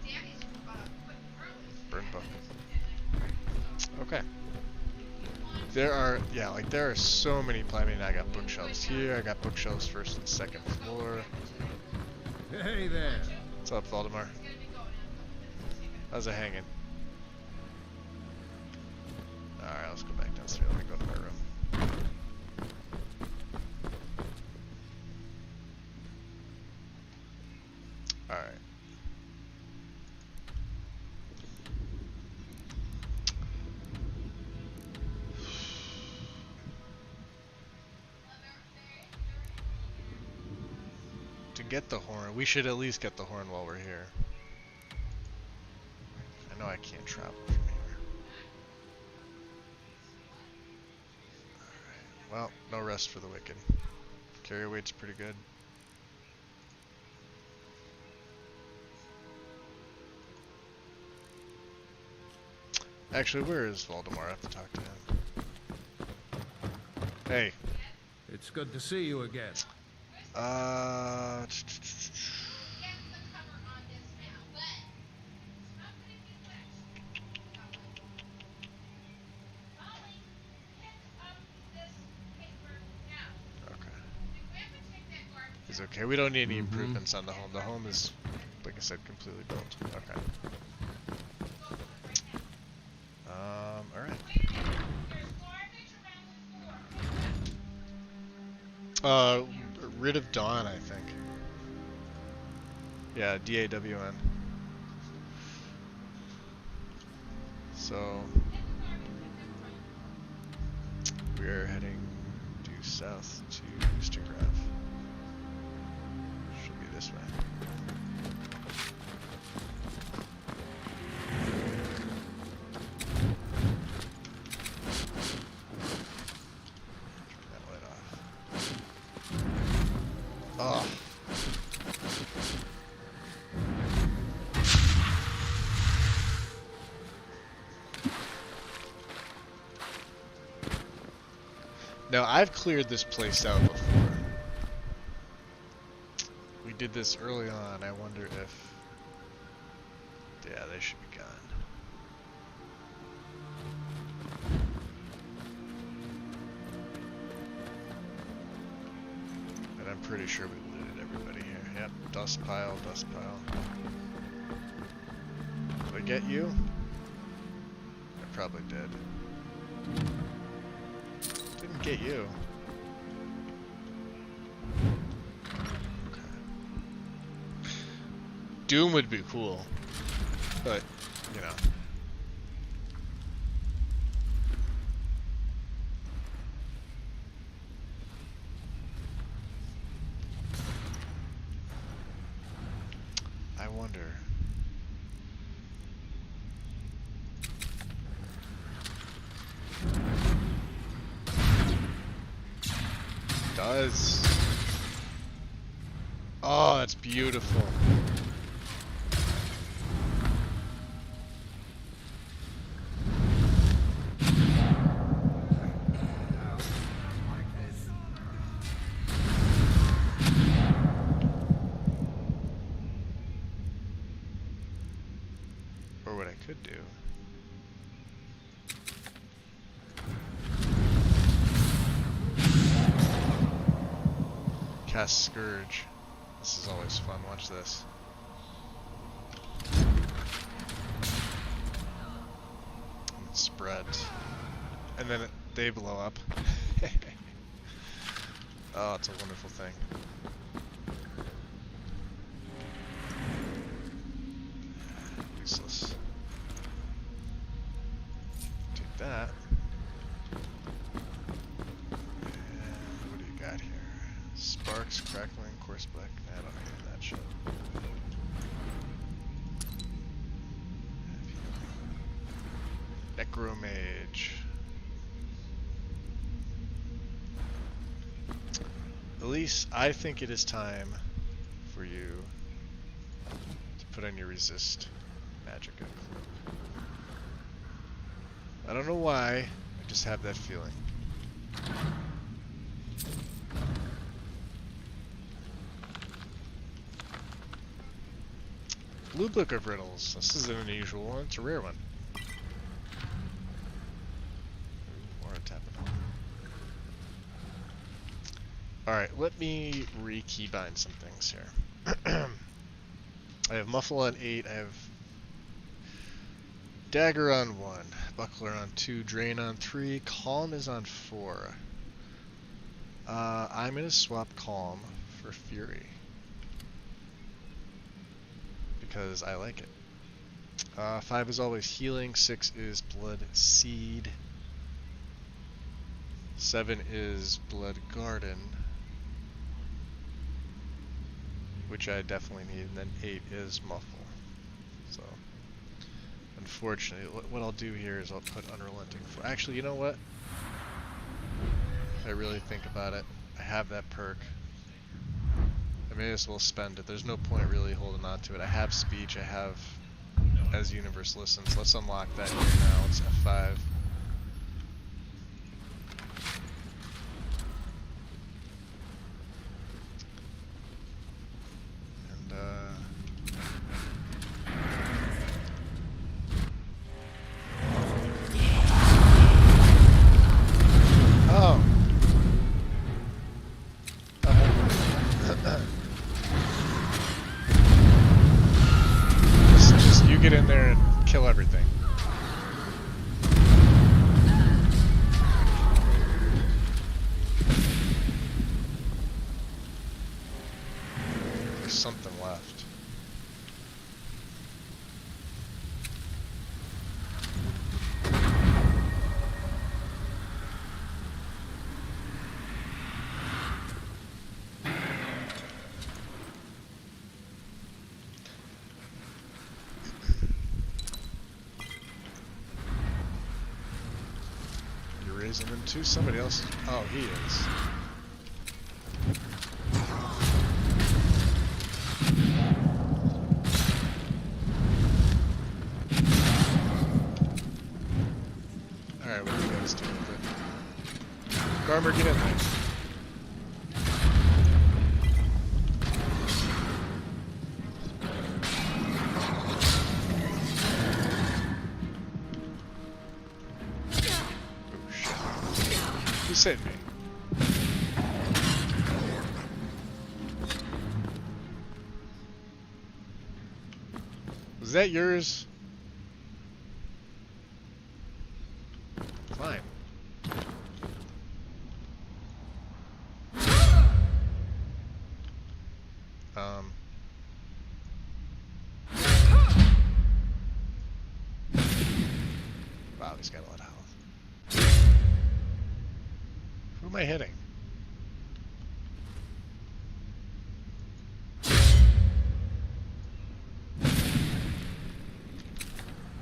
Daddy's Burn book. Okay. There are, yeah, like there are so many, I mean, I got bookshelves here, I got bookshelves first and second floor. Hey there. What's up, Valdemar? How's it hanging? Alright, let's go back downstairs. Let me go to my room. Alright. To get the horn, we should at least get the horn while we're here. I know I can't travel from here. Alright, well, no rest for the wicked. Carrier weight's pretty good. Actually, where is Valdemar? I have to talk to him. Hey. It's good to see you again. It's okay. We don't need any improvements on the home. The home is, like I said, completely built. Okay. Alright. Rid of Dawn, I think. Yeah, D-A-W-N. So, we're heading due south to Oostergraaf. Should be this way. Turn that light off. Oh. Now, I've cleared this place out before. We did this early on. I wonder if... Yeah, they should be gone. And I'm pretty sure we looted everybody here. Yep, dust pile, dust pile. Did I get you? I probably did. Didn't get you. Okay. Doom would be cool, but, you know. I wonder. Does. Oh, that's beautiful. Or what I could do. Cast Scourge. This is always fun. Watch this. And it spreads. And then they blow up. Oh, it's a wonderful thing. Useless. Take that. And what do you got here? Sparks, crackling, coarse black. I don't need that shit. Necromage. Elise, I think it is time for you to put on your resist magicka. I don't know why, I just have that feeling. Blue Book of Riddles. This is an unusual one. It's a rare one. Or a tapping. Alright, let me re-keybind some things here. I have Muffle on 8. I have Dagger on 1. Buckler on 2. Drain on 3. Calm is on 4. I'm going to swap Calm for Fury. Because I like it. 5 is always healing. 6 is Blood Seed. 7 is Blood Garden, which I definitely need. And then 8 is Muffle. So, unfortunately, what I'll do here is I'll put Unrelenting. Actually, you know what? If I really think about it, I have that perk. I may as well spend it. There's no point really holding on to it. I have speech, I have As Universe Listens. Let's unlock that here now. It's F5. And oh. Just you get in there and kill everything. There's something left. Raising him to somebody else. Oh, he is. Alright, what do you guys do with it? Garmer, get in there. Who's hitting me? Was that yours? Fine. Wow, he's got a lot of health. Who am I hitting?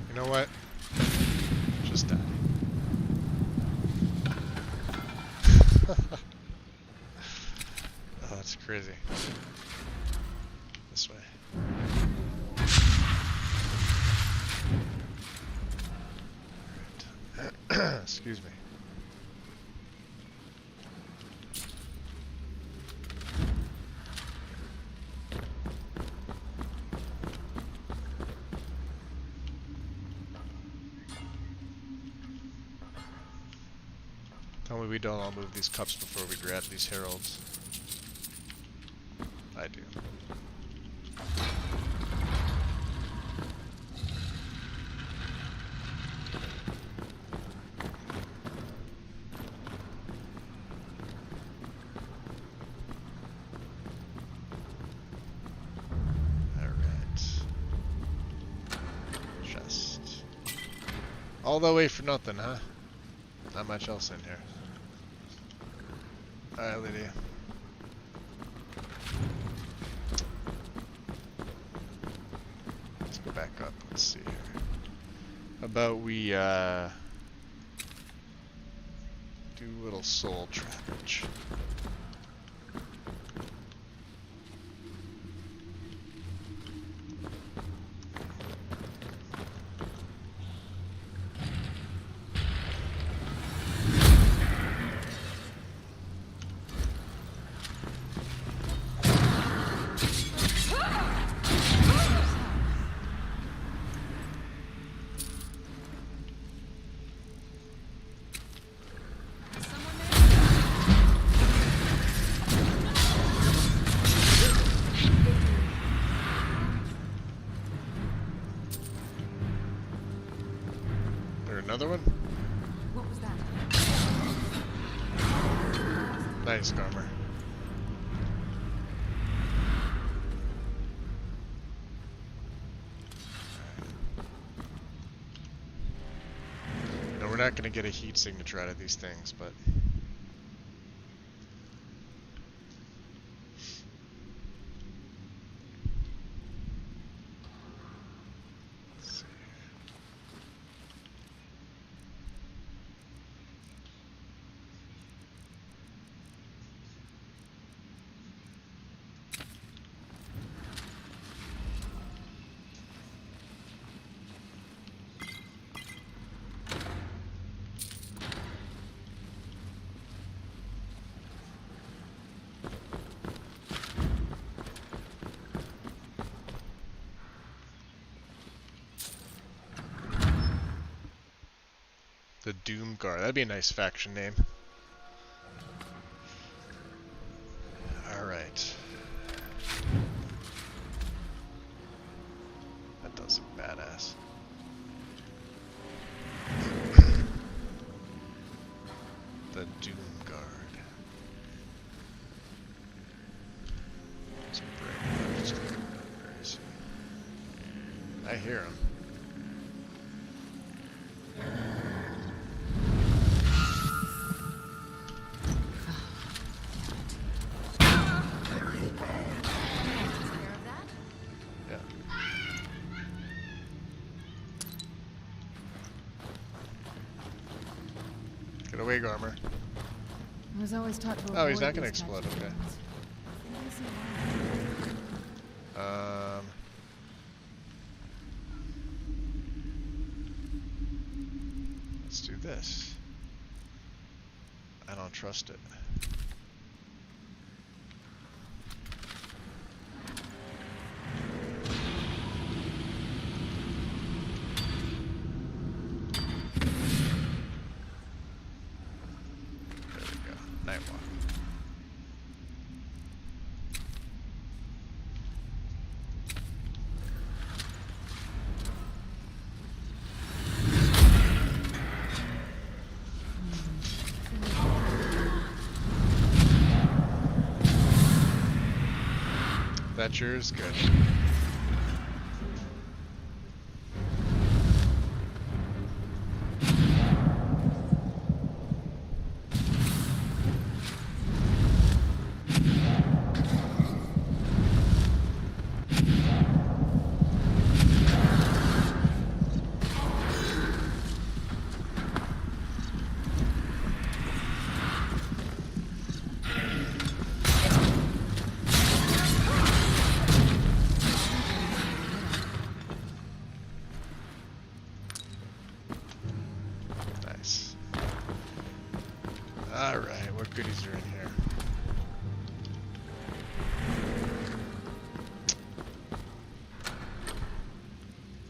You know what? Just die. Oh, that's crazy. This way. Alright. Excuse me. Tell me we don't all move these cups before we grab these heralds. I do. Alright. Chest. All the way for nothing, huh? Not much else in here. Alright, Lydia. Let's go back up. Let's see here. How about we, Do a little soul trappage. Another one? What was that? Nice, Garmer. No, we're not going to get a heat signature out of these things, but... The Doom Guard. That'd be a nice faction name. Alright. That does look badass. The Doom Guard. Let's break. Just where is he? I hear him. Get away, Garmer. I was always taught to Oh, he's avoid not gonna these explode, types of okay. things. Let's do this. I don't trust it. That sure is good. Alright, what goodies are in here?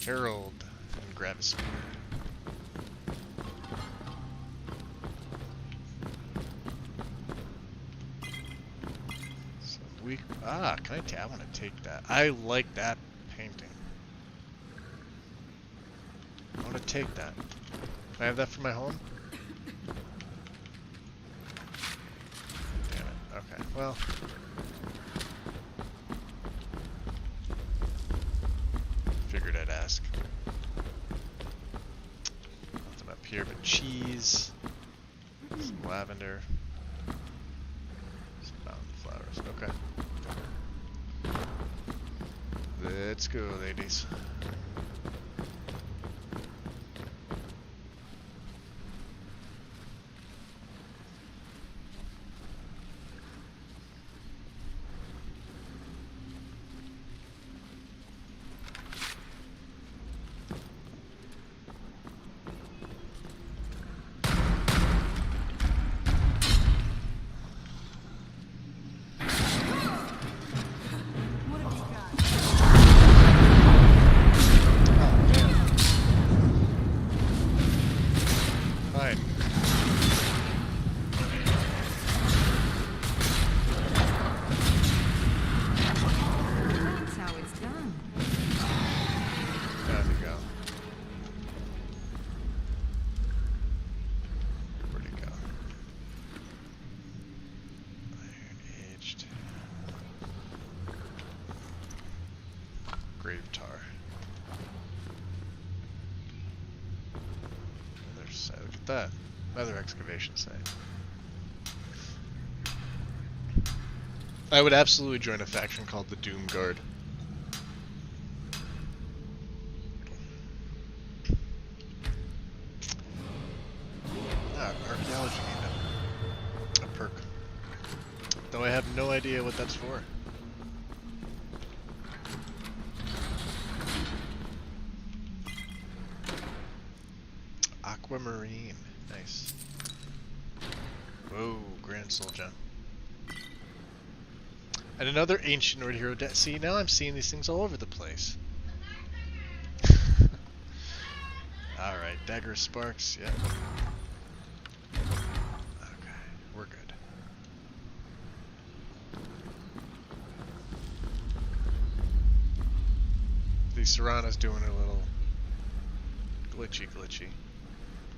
Herald and Gravisphere. So we can I want to take that. I like that painting. I want to take that. Can I have that for my home? Damn it. Okay, well. Figured I'd ask. Nothing up here but cheese, some lavender, some mountain flowers. Okay. Let's go, ladies. grave tar. Other side. Look at that. Another excavation site. I would absolutely join a faction called the Doom Guard. Archaeology kingdom. A perk. Though I have no idea what that's for. Aquamarine. Nice. Whoa, Grand Soul Gem. And another ancient Nord hero. See, now I'm seeing these things all over the place. Alright, Dagger Sparks, yeah. Okay, we're good. The Serana's doing her little glitchy.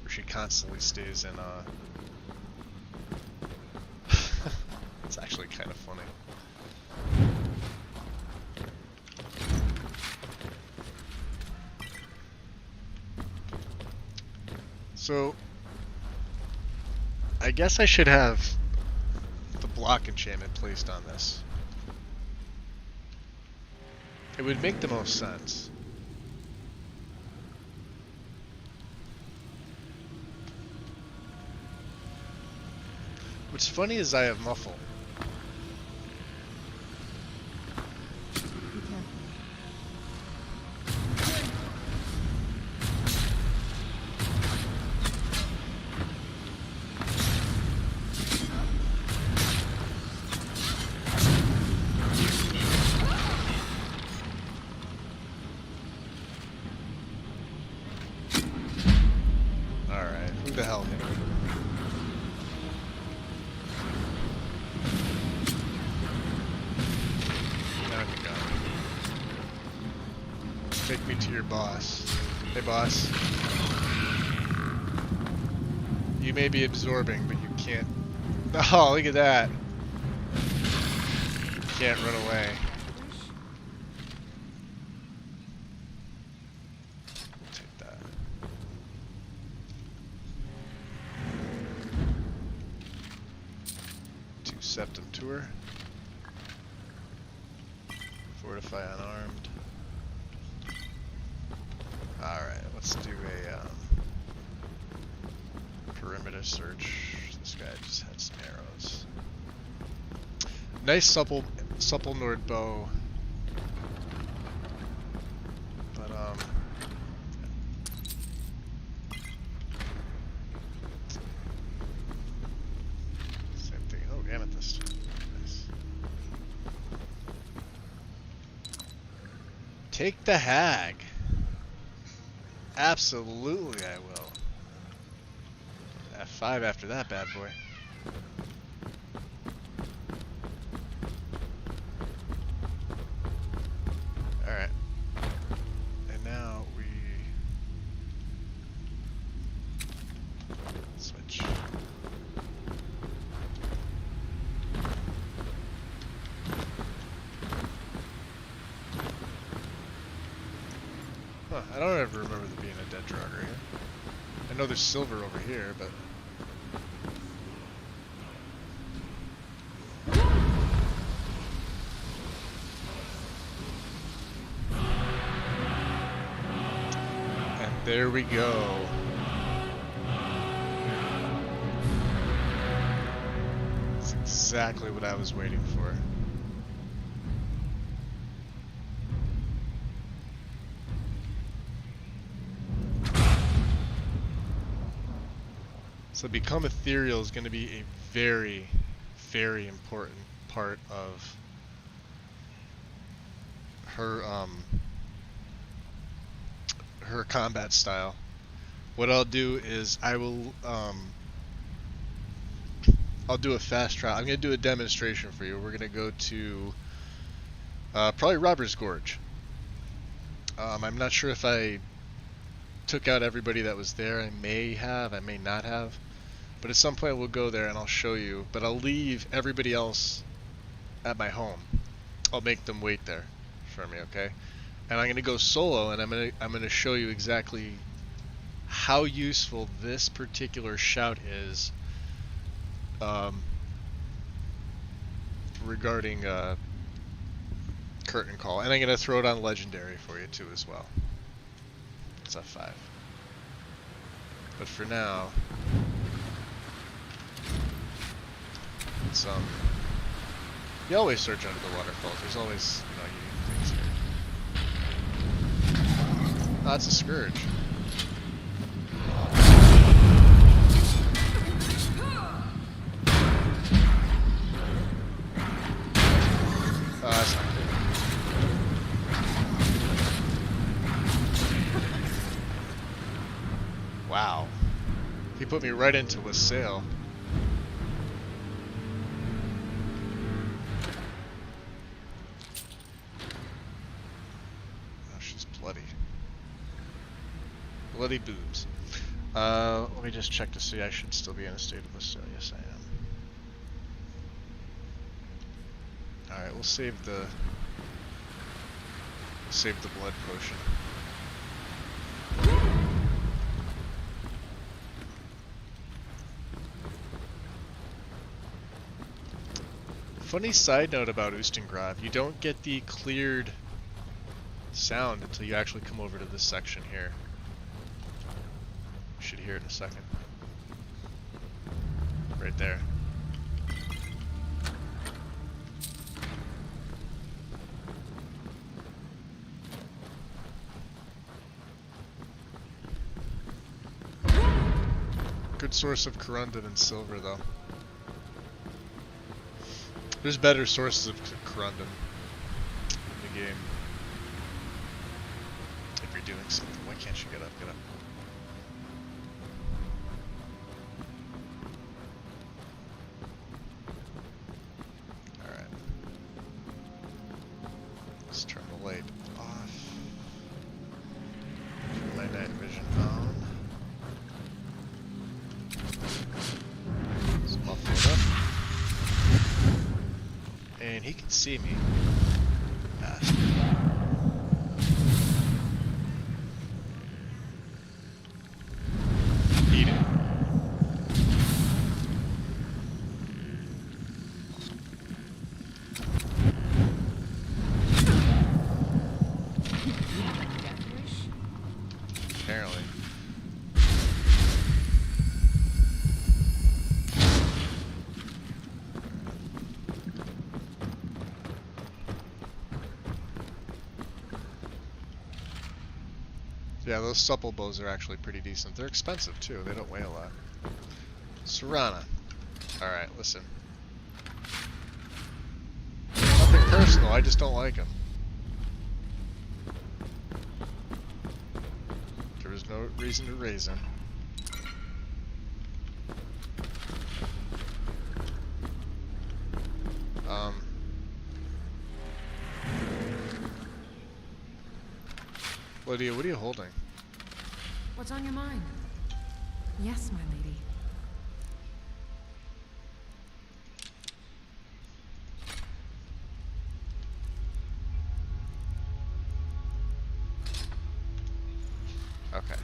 Where she constantly stays in, it's actually kind of funny. So, I guess I should have the block enchantment placed on this. It would make the most sense. What's funny is I have muffle. Who the hell hit me? Down you go. Take me to your boss. Hey boss. You may be absorbing, but you can't... Oh, look at that! You can't run away. Septum Tour. Fortify unarmed. Alright, let's do a perimeter search. This guy just had some arrows. Nice supple Nord bow. But amethyst. Nice. Take the hag. Absolutely I will. F5 after that bad boy. Alright. And now we switch. Huh, I don't ever remember there being a dead Draugr here. I know there's silver over here, but... And there we go. That's exactly what I was waiting for. So Become Ethereal is going to be a very, very important part of her her combat style. What I'll do is I'll do a fast trial. I'm going to do a demonstration for you. We're going to go to probably Robber's Gorge. I'm not sure if I took out everybody that was there. I may have, I may not have. But at some point we'll go there and I'll show you. But I'll leave everybody else at my home. I'll make them wait there for me, okay? and I'm gonna go solo, and I'm gonna show you exactly how useful this particular shout is regarding curtain call, and I'm gonna throw it on legendary for you too as well. It's F5. But for now, it's you always search under the waterfalls. There's always, you know, unique things here. Oh, that's a scourge. Oh, that's not good. Wow. He put me right into a sail. Oh, she's bloody. Bloody boobs. Let me just check to see. I should still be in a state of a sail. Yes, I am. Alright, we'll save the blood potion. Funny side note about Ustengrav, you don't get the cleared sound until you actually come over to this section here. You should hear it in a second. Right there. Good source of corundum and silver, though. There's better sources of corundum in the game. If you're doing something, why can't you get up? Get up. Alright. Let's turn the light off. Turn my night vision on. Let's muffle it up. And he can see me. Bastard. Eat it. Apparently. Yeah, those supple bows are actually pretty decent. They're expensive too. They don't weigh a lot. Serana. Alright, listen. Nothing personal, I just don't like him. There was no reason to raise him. Lydia, what are you holding? What's on your mind? Yes, my lady. Okay.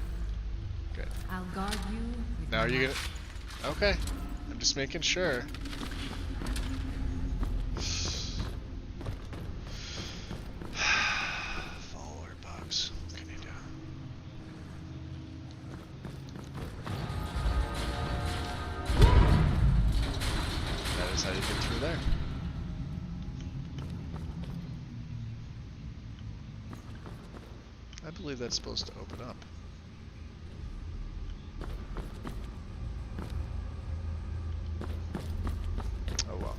Good. I'll guard you with Now are you life. gonna... Okay. I'm just making sure. Follower bugs. What can you do? That is how you get through there. I believe that's supposed to open up. Oh well.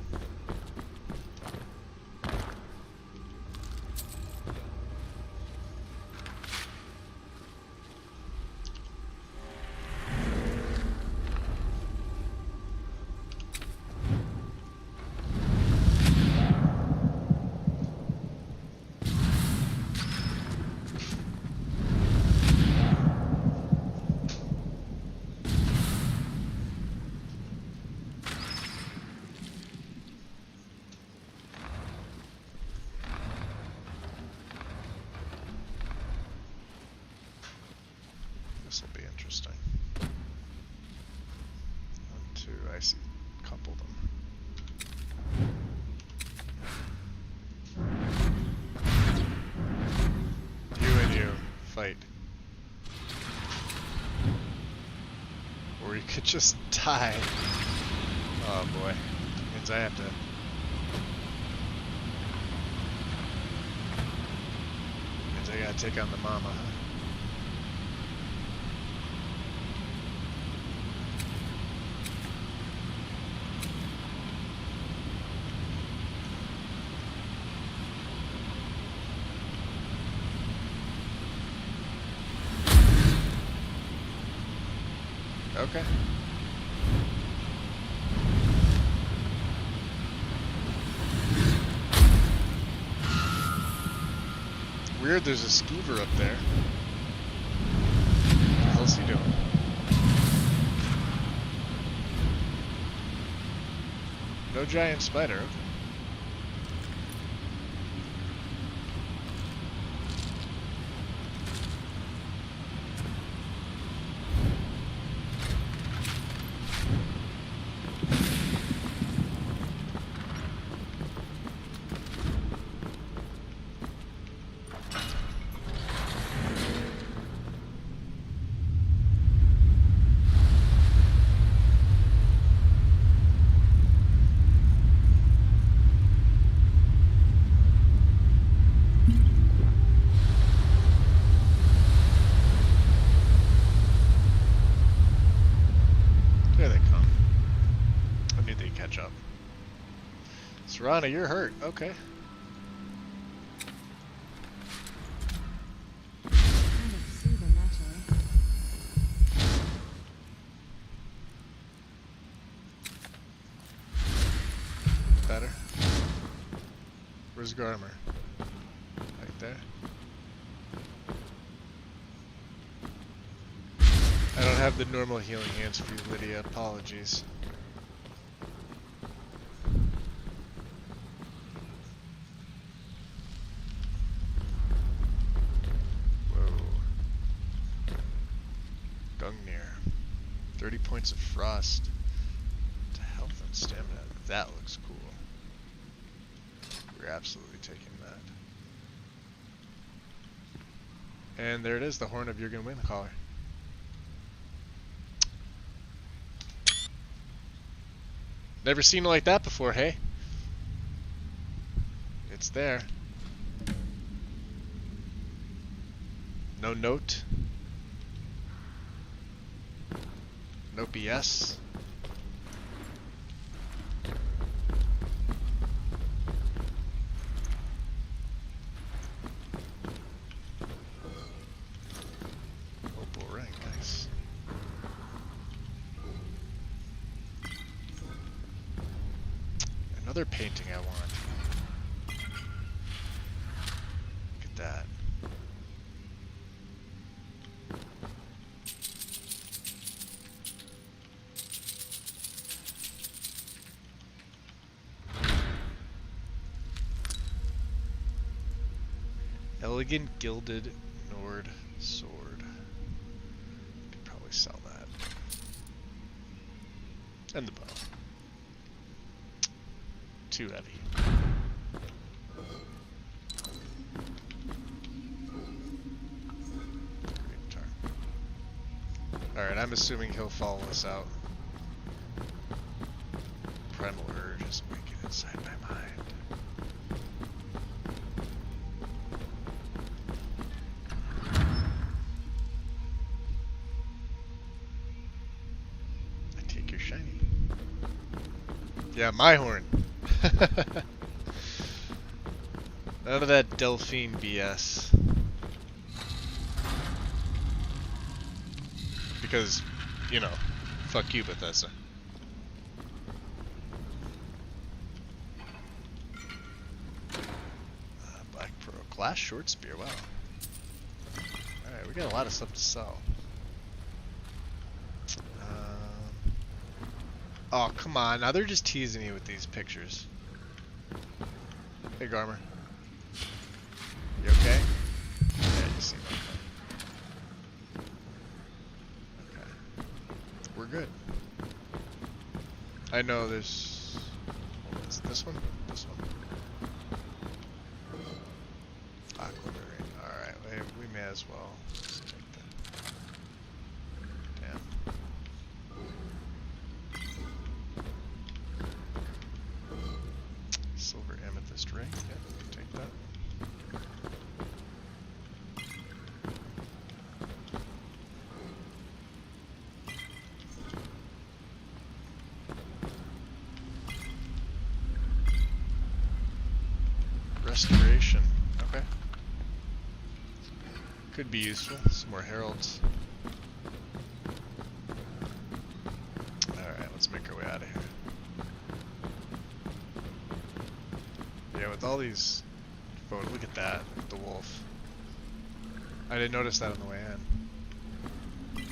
Interesting. 1, 2, I see a couple of them. You and you, fight. Or you could just die. Oh boy. Means I have to... Means I gotta take on the mama, huh? Okay. Weird, there's a skeever up there. What the hell's he doing? No giant spider, okay. Serana, you're hurt. Okay. Kind of soothing, actually. Better. Where's Garmer? Right there. I don't have the normal healing hands for you, Lydia. Apologies. Points of frost to health and stamina. That looks cool. We're absolutely taking that. And there it is, the horn of Jurgen Windcaller. Never seen it like that before, hey? It's there. No note. No BS. Opal ring, nice. Another painting I want. Look at that. Elegant gilded Nord sword. Could probably sell that. And the bow. Too heavy. Alright, I'm assuming he'll follow us out. Primal urge is waking inside my mind. Yeah, my horn. None of that Delphine BS. Because, you know, fuck you, Bethesda. Black Pearl. Glass short spear, wow. Alright, we got a lot of stuff to sell. Oh, come on. Now they're just teasing me with these pictures. Hey, Garmer. You okay? Yeah, you seem okay. good. I know there's... Is it this one? This one. Aquamarine. Alright, we may as well just take that. Damn. Silver amethyst ring. Yeah, we can take that. Restoration. Okay. Could be useful. Some more heralds. Alright, let's make our way out of here. Yeah, with all these photos, look at that, the wolf. I didn't notice that on the way in.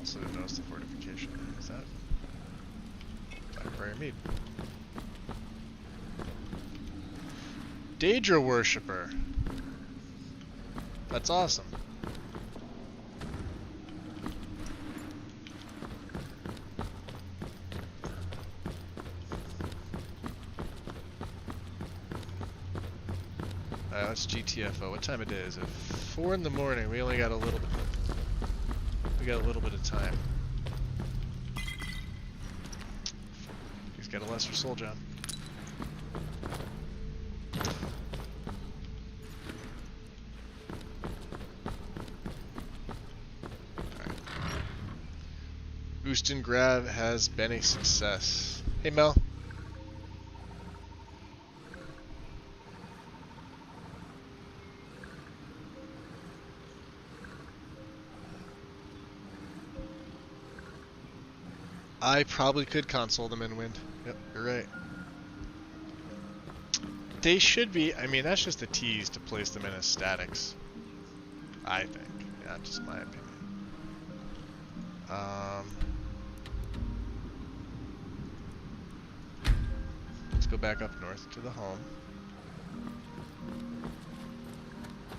Also didn't notice the fortification. Is that Blackberry mead? Daedra worshipper. That's awesome. Alright, let's GTFO. What time it is? At 4 in the morning. We only got a little bit. We got a little bit of time. He's got a lesser soul gem. Boostin' Grab has been a success. Hey Mel. I probably could console them in wind. Yep, you're right. They should be, I mean, that's just a tease to place them in as statics. I think. Yeah, just my opinion. Let's go back up north to the home.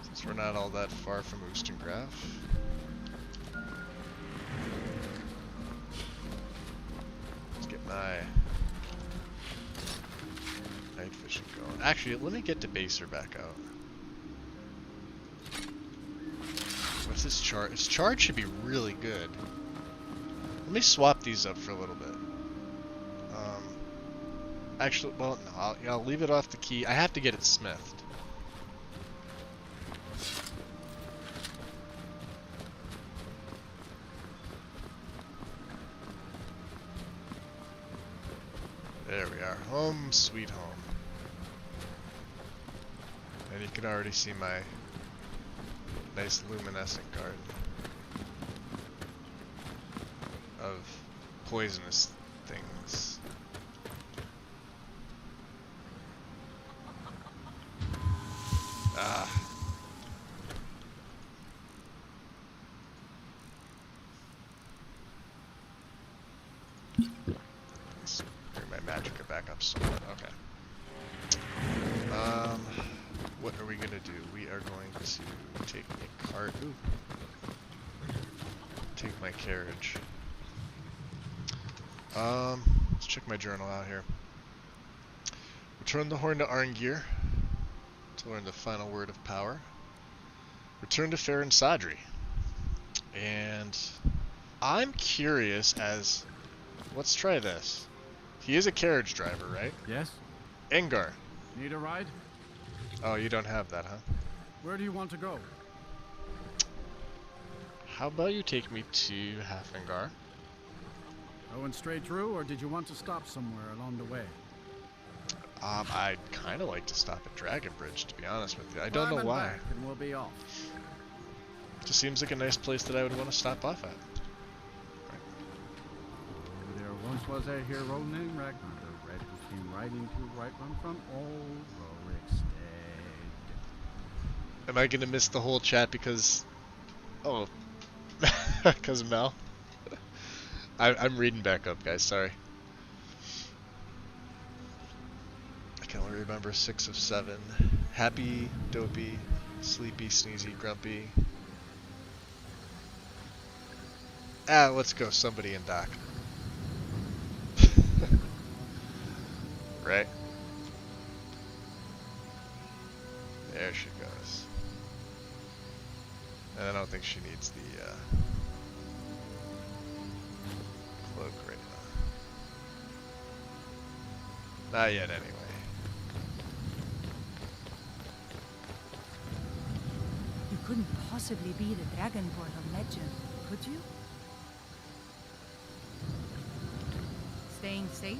Since we're not all that far from Oostengraaf. Let's get my night fishing going. Actually, let me get Debaser back out. What's this chart? This chart should be really good. Let me swap these up for a little bit. Actually, well, no, I'll leave it off the key. I have to get it smithed. There we are. Home sweet home. And you can already see my nice luminescent garden of poisonous things. Ah. Let's bring my magicka back up somewhat. Okay. What are we gonna do? We are going to take a cart. Ooh. Take my carriage. Let's check my journal out here. Return the horn to Arngir to learn the final word of power. Return to Farron Sadri. And I'm curious as... Let's try this. He is a carriage driver, right? Yes? Engar. Need a ride? Oh, you don't have that, huh? Where do you want to go? How about you take me to Hafengar? Going straight through, or did you want to stop somewhere along the way? I'd kind of like to stop at Dragon Bridge, to be honest with you. I don't know why. Back and we'll be off. Just seems like a nice place that I would want to stop off at. Oh, there once was a hero named Ragnar, the red who came riding to right one from old Rorikstead. Am I gonna miss the whole chat because... Oh. Because Mel? I'm reading back up, guys, sorry. I can only remember 6 of 7. Happy, dopey, sleepy, sneezy, grumpy. Let's go somebody in dock. Right? There she goes. And I don't think she needs the cloak right now. Not yet, anyway. You couldn't possibly be the Dragonborn of legend, could you? Staying safe,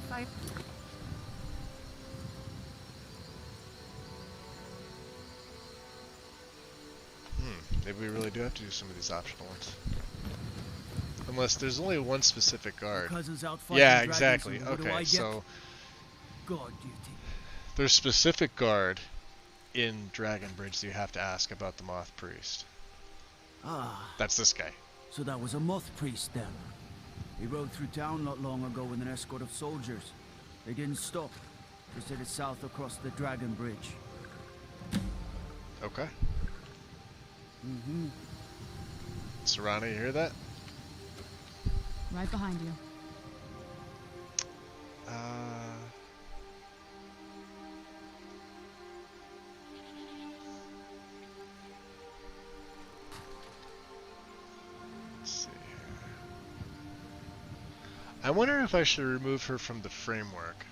Maybe we really do have to do some of these optional ones. Unless there's only one specific guard. Cousins out fighting Yeah, dragons, exactly. and what do I Okay, get? so God duty. there's specific guard in Dragon Bridge that you have to ask about the Moth Priest. Ah, That's this guy. so that was a moth priest then. He rode through town not long ago with an escort of soldiers. They didn't stop. Just headed south across the Dragon Bridge. Okay. Mm-hmm. Serrano, you hear that? Right behind you. Let's see here. I wonder if I should remove her from the framework.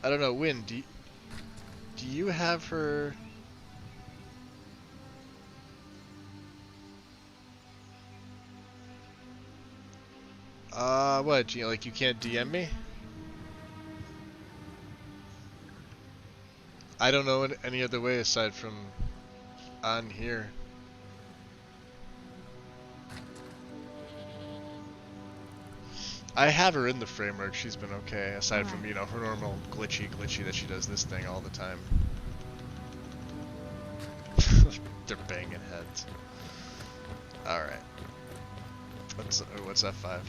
I don't know, Wynn, do you have her... What? You can't DM me? I don't know any other way aside from on here. I have her in the framework. She's been okay, aside from, her normal glitchy that she does this thing all the time. They're banging heads. Alright. What's F5?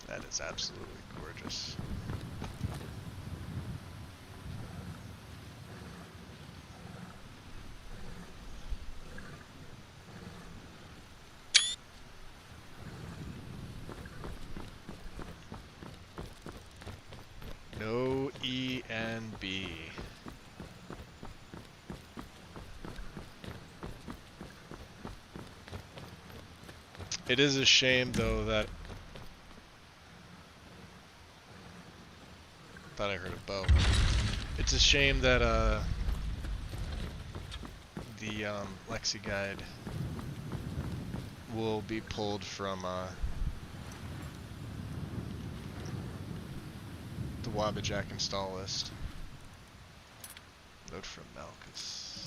That is absolutely gorgeous. No E and B. It is a shame though that thought I heard a bow. It's a shame that the Lexi guide will be pulled from the Wabbajack install list. Note from Malchus.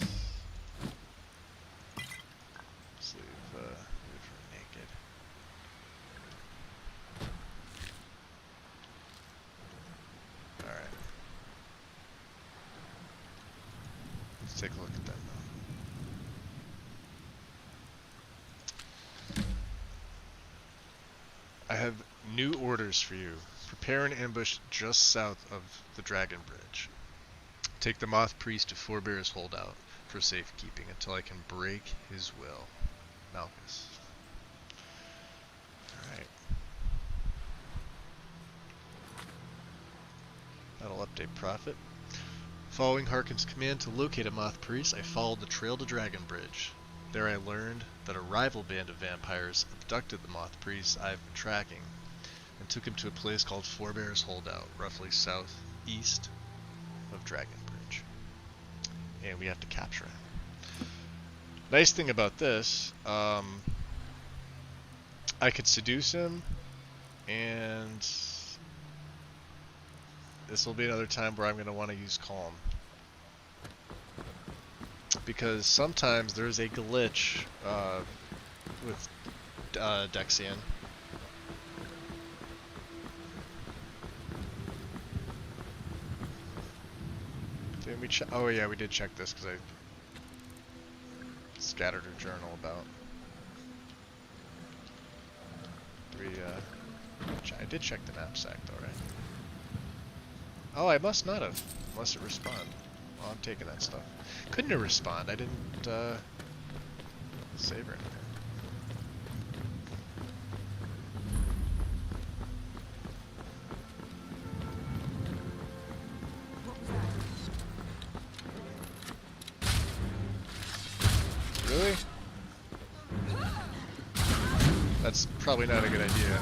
Let's leave her naked. Alright. Let's take a look at that now. I have new orders for you. Prepare an ambush just south of the Dragon Bridge. Take the Moth Priest to Forebear's Holdout for safekeeping until I can break his will. Malchus. Alright. That'll update Prophet. Following Harkin's command to locate a Moth Priest, I followed the trail to Dragon Bridge. There I learned that a rival band of vampires abducted the Moth Priest I've been tracking and took him to a place called Forebear's Holdout, roughly southeast of Dragon Bridge. And we have to capture him. Nice thing about this, I could seduce him, and this will be another time where I'm going to want to use Calm. Because sometimes there's a glitch with Dexian. Didn't we check? Oh yeah, we did check this because I scattered her journal about. I did check the knapsack though, right? Oh, I must not have. Unless it respawned. Well, I'm taking that stuff. Couldn't it respawn? I didn't save or anything. Really? That's probably not a good idea.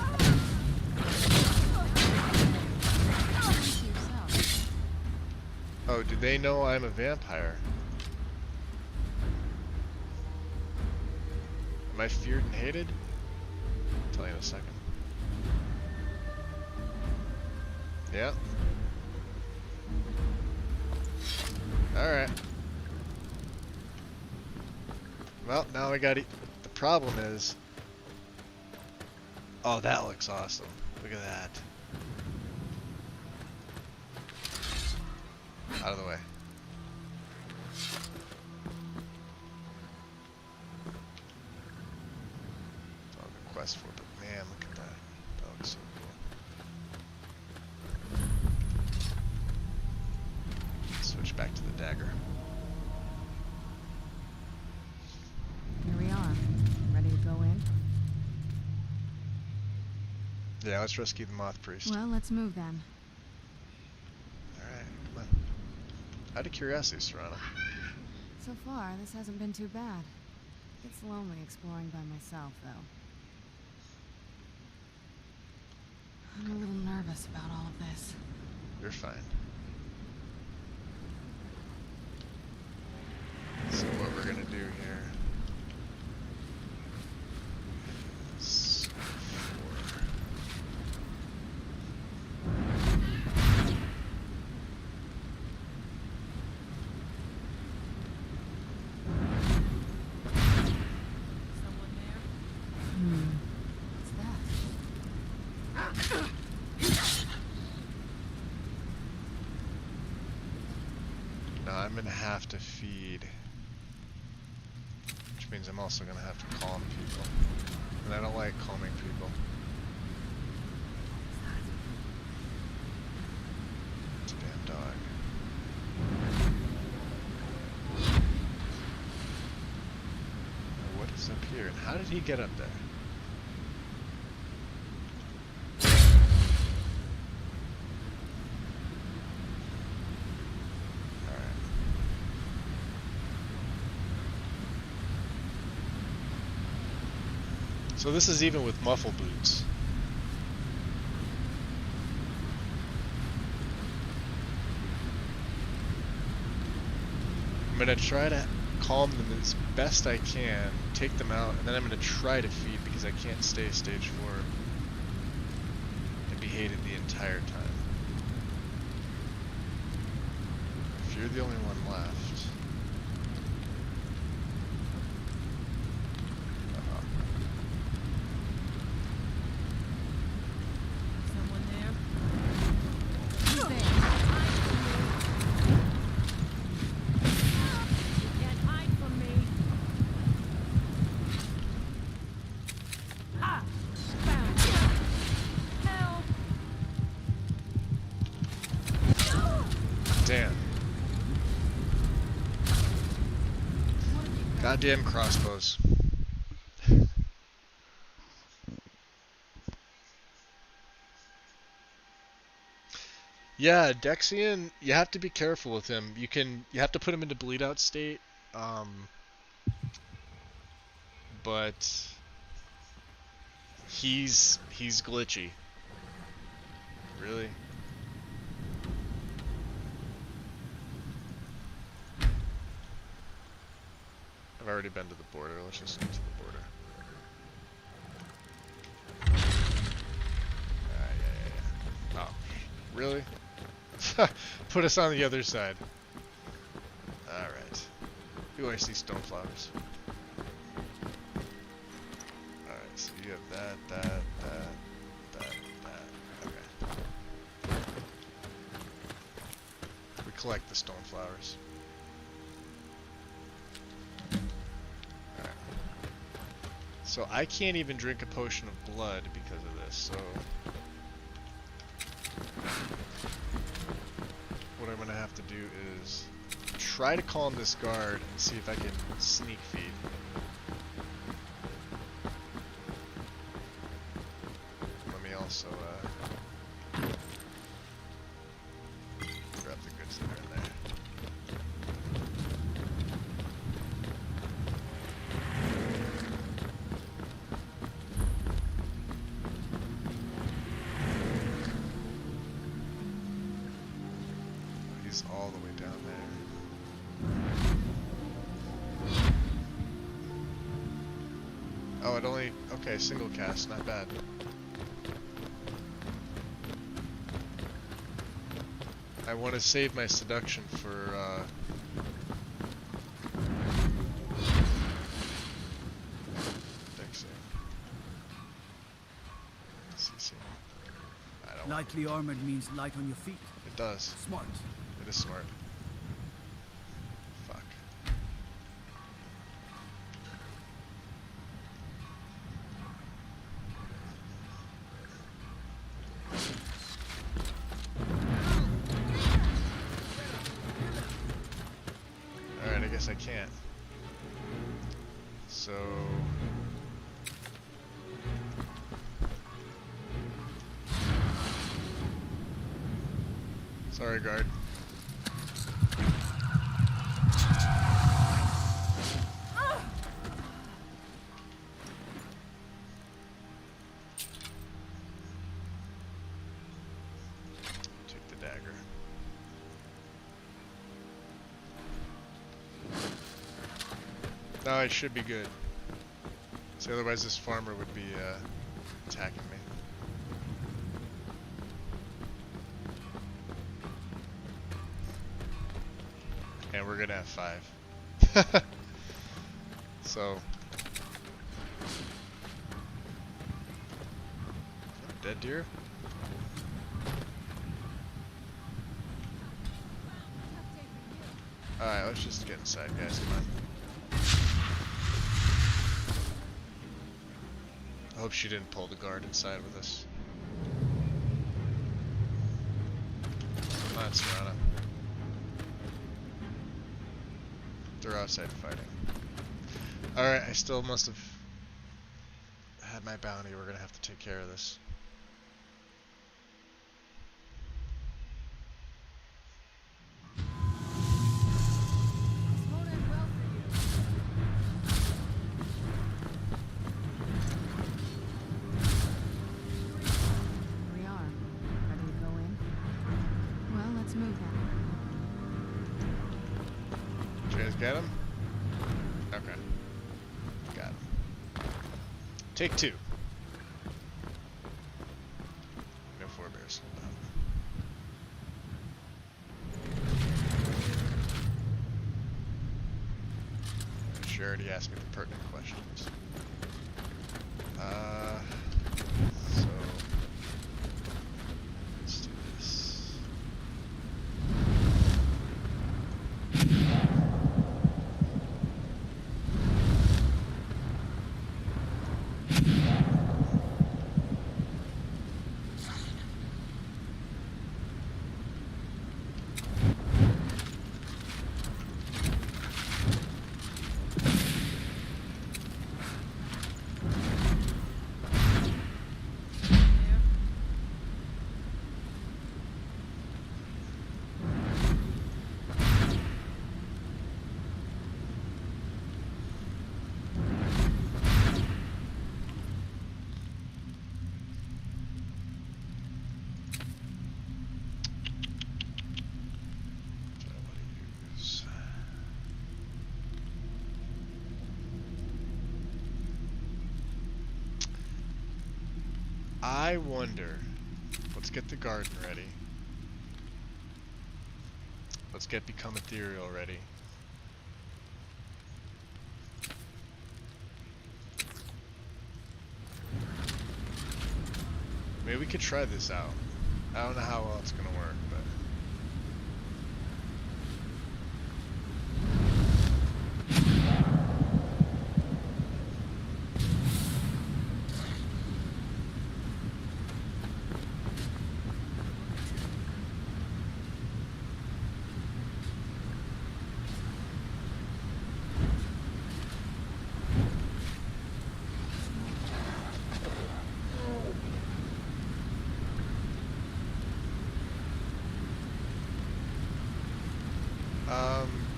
Oh, do they know I'm a vampire? Am I feared and hated? I'll tell you in a second. Yeah. Alright. Well, now I got it. The problem is... Oh, that looks awesome. Look at that. Out of the way. That's all the quest for, but man, look at that. That looks so cool. Switch back to the dagger. Here we are. Ready to go in? Yeah, let's rescue the Moth Priest. Well, let's move then. Alright, come on. Out of curiosity, Serana. So far, this hasn't been too bad. It's lonely exploring by myself, though. I'm a little nervous about all of this. You're fine. So what we're gonna do here is now I'm gonna have to feed, which means I'm also gonna have to calm people, and I don't like calming people. It's a damn dog. What is up here, and how did he get up there? So this is even with muffle boots. I'm gonna try to calm them as best I can, take them out, and then I'm gonna try to feed because I can't stay stage 4 and be hated the entire time. If you're the only one left. Damn. Goddamn crossbows. Yeah, Dexian, you have to be careful with him. You have to put him into bleed out state. But he's glitchy. Really? I've already been to the border. Let's just get to the border. Yeah. Oh, really? Put us on the other side. Alright. Ooh, I see stoneflowers. Alright, so you have that. Okay. We collect the stoneflowers. Alright. So I can't even drink a potion of blood because of this, so... have to do is try to calm this guard and see if I can sneak feed. Let me also grab the goods that are in there. He's all the way down there. Oh, it only... Okay, single cast, not bad. I want to save my seduction for, deck save. CC. I don't want... Lightly armored means light on your feet. It does. Smart. It is smart. Fuck. Alright, I guess I can't. So... Sorry, guard. Take the dagger. No, I should be good. See, otherwise this farmer would be attacking me. And we're gonna have 5. So. Dead deer? Alright, let's just get inside, guys. Come on. I hope she didn't pull the guard inside with us. Come on, Serrana. They're outside fighting. Alright, I still must have had my bounty. We're gonna have to take care of this. Here we are. Ready to go in? Well, let's move then. Did you guys get him? Okay. Got him. Take 2. No forebears. She already asked me the pertinent questions. So let's do this. I wonder. Let's get the garden ready. Let's get Become Ethereal ready. Maybe we could try this out. I don't know how well it's gonna work, but...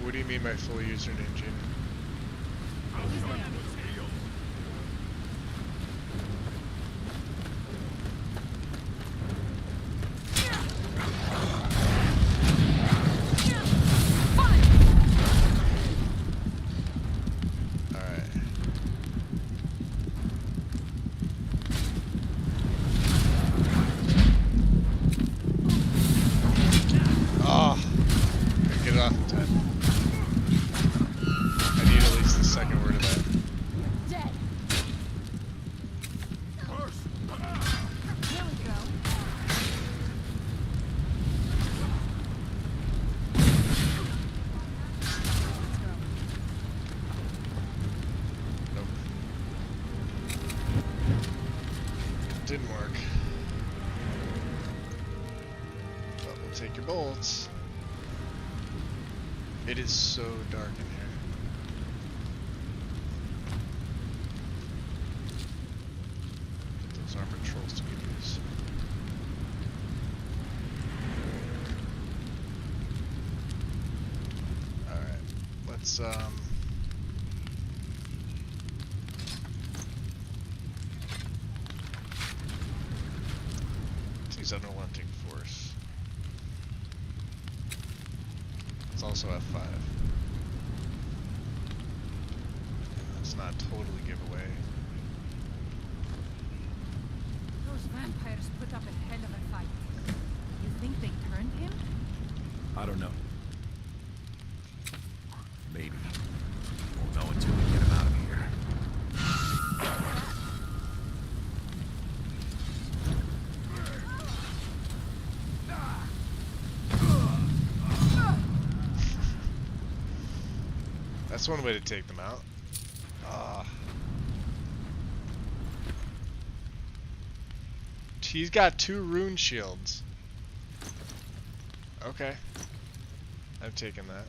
What do you mean by full username, Jamie? Didn't work. But we'll take your bolts. It is so dark in here. Those armored trolls to good use. Alright, let's unrelenting force. It's also F5. Let's not totally give away. Those vampires put up a hell of a fight. You think they turned him? I don't know. Maybe. Won't know until we get him out of here. That's one way to take them out. He's got 2 rune shields. Okay. I've taken that.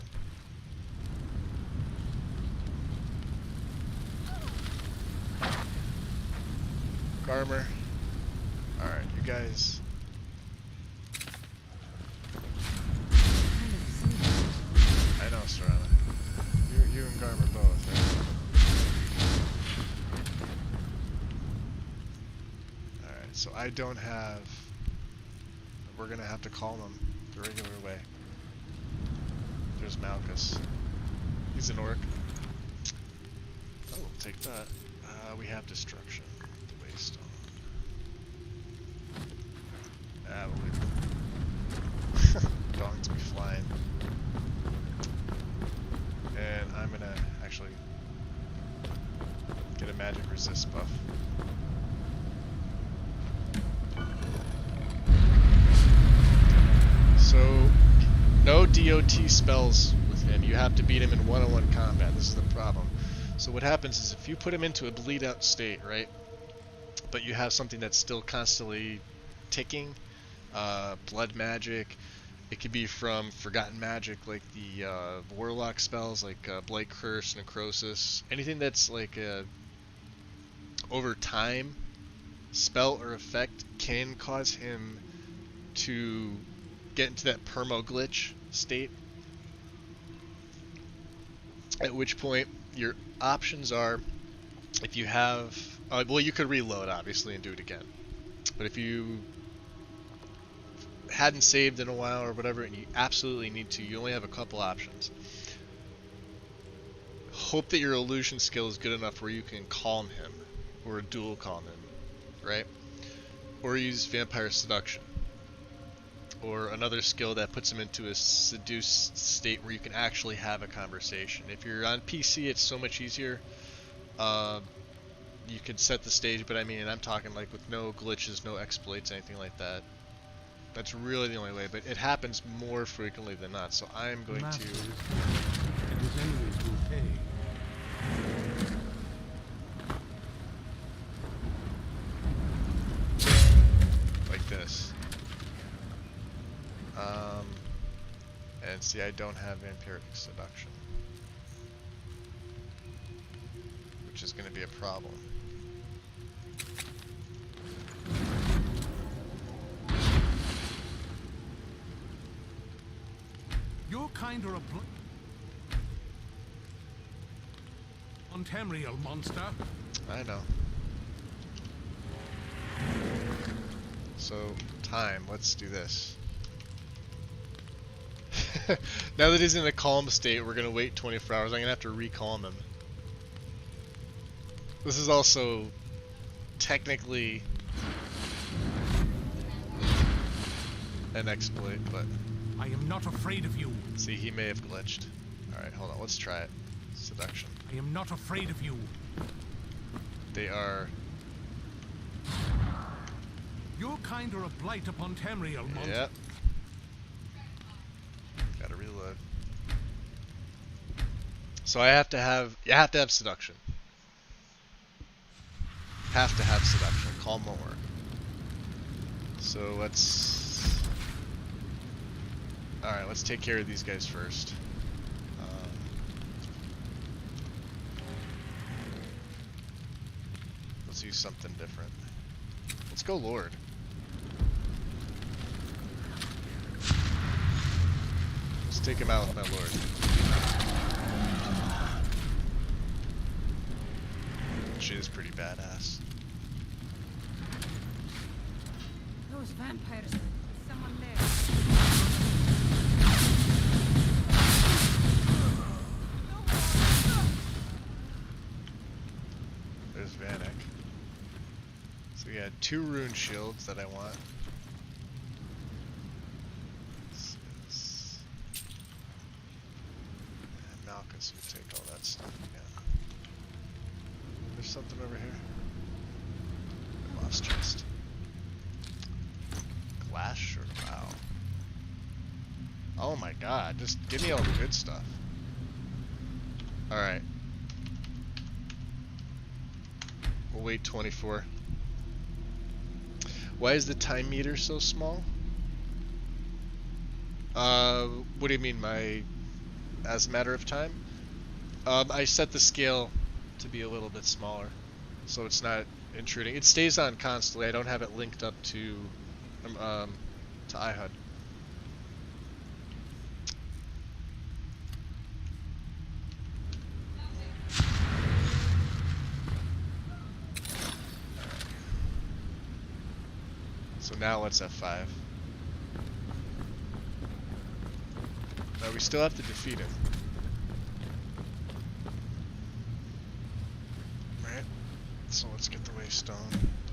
Garmer. Alright, you guys. I know, Serana. You and Garmer both, right? Alright, so I don't have... We're gonna have to call them the regular way. There's Malchus. He's an orc. Oh, we'll take that. We have destruction. The waste on. We'll leave it. Dogs be flying. And I'm gonna actually get a magic resist buff. So, no DOT spells with him. You have to beat him in one-on-one combat. This is the problem. So what happens is if you put him into a bleed out state, right? But you have something that's still constantly ticking, blood magic. It could be from forgotten magic, like the warlock spells, like Blight Curse, Necrosis. Anything that's like over time spell or effect can cause him to get into that permo glitch state. At which point your options are, if you have, well, you could reload obviously and do it again. But if you hadn't saved in a while or whatever, and you absolutely need to, you only have a couple options. Hope that your illusion skill is good enough where you can calm him, or dual calm him, right? Or use vampire seduction, or another skill that puts him into a seduced state where you can actually have a conversation. If you're on PC, it's so much easier. You could set the stage, but I mean, I'm talking like with no glitches, no exploits, anything like that. That's really the only way, but it happens more frequently than not, so I'm going to... And his enemies will pay. Like this. And see, I don't have vampiric seduction, which is going to be a problem. Your kind are a Ontemriel, monster. I know. So, time. Let's do this. Now that he's in a calm state, we're gonna wait 24 hours. I'm gonna have to recalm him. This is also technically an exploit, but I am not afraid of you. see, he may have glitched. Alright, hold on, let's try it. Seduction. I am not afraid of you. They are... Your kind are a blight upon Tamriel, monster. Yep. Gotta reload. So I have to have... You have to have seduction. Have to have seduction. Calm won't work. So let's... Alright, let's take care of these guys first. Let's use something different. Let's go Lord. Let's take him out with my Lord. She is pretty badass. Those vampires. Someone there. There's Vanek. So we got 2 rune shields that I want. And Malchus would take all that stuff again. There's something over here. Lost chest. Glass shirt, wow. Oh my god, just give me all the good stuff. Alright. We'll wait 24. Why is the time meter so small? What do you mean, as a matter of time? I set the scale to be a little bit smaller, so it's not intruding. It stays on constantly. I don't have it linked up to iHUD. So now let's F5. Now we still have to defeat him. Right? So let's get the Waystone.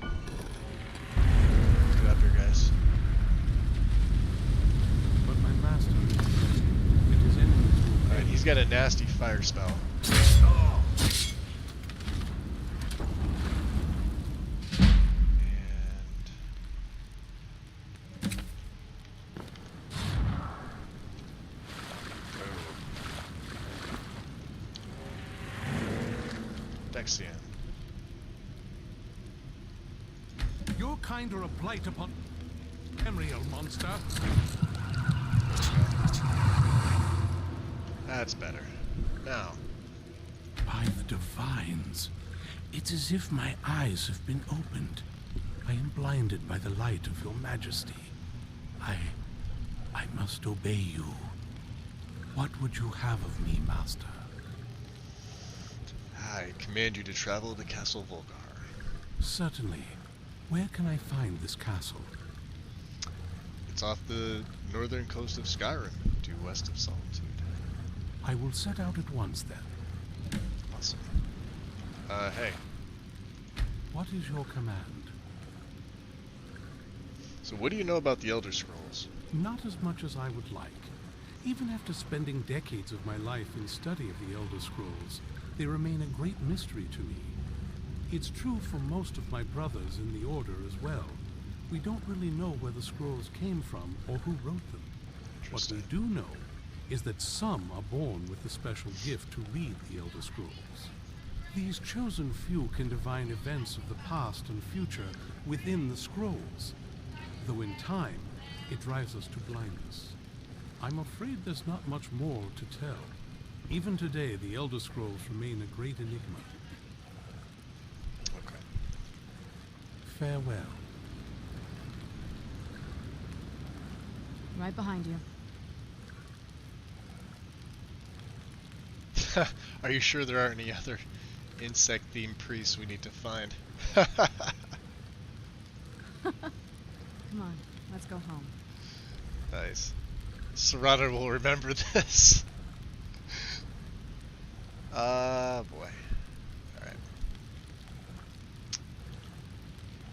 Get up here, guys. But my master, it is enemies. Alright, he's got a nasty fire spell. Dexian. Your kind are a blight upon Tamriel, monster. That's better. Now. By the divines, it's as if my eyes have been opened. I am blinded by the light of your majesty. I must obey you. What would you have of me, master? I command you to travel to Castle Volgar. Certainly. Where can I find this castle? It's off the northern coast of Skyrim, due west of Solitude. I will set out at once then. Awesome. Hey. What is your command? So what do you know about the Elder Scrolls? Not as much as I would like. Even after spending decades of my life in study of the Elder Scrolls, they remain a great mystery to me. It's true for most of my brothers in the Order as well. We don't really know where the scrolls came from or who wrote them. What we do know is that some are born with the special gift to read the Elder Scrolls. These chosen few can divine events of the past and future within the scrolls, though in time, it drives us to blindness. I'm afraid there's not much more to tell. Even today, the Elder Scrolls remain a great enigma. Okay. Farewell. Right behind you. Are you sure there aren't any other insect-themed priests we need to find. Come on, let's go home. Nice. Serrano will remember this. Boy. Alright.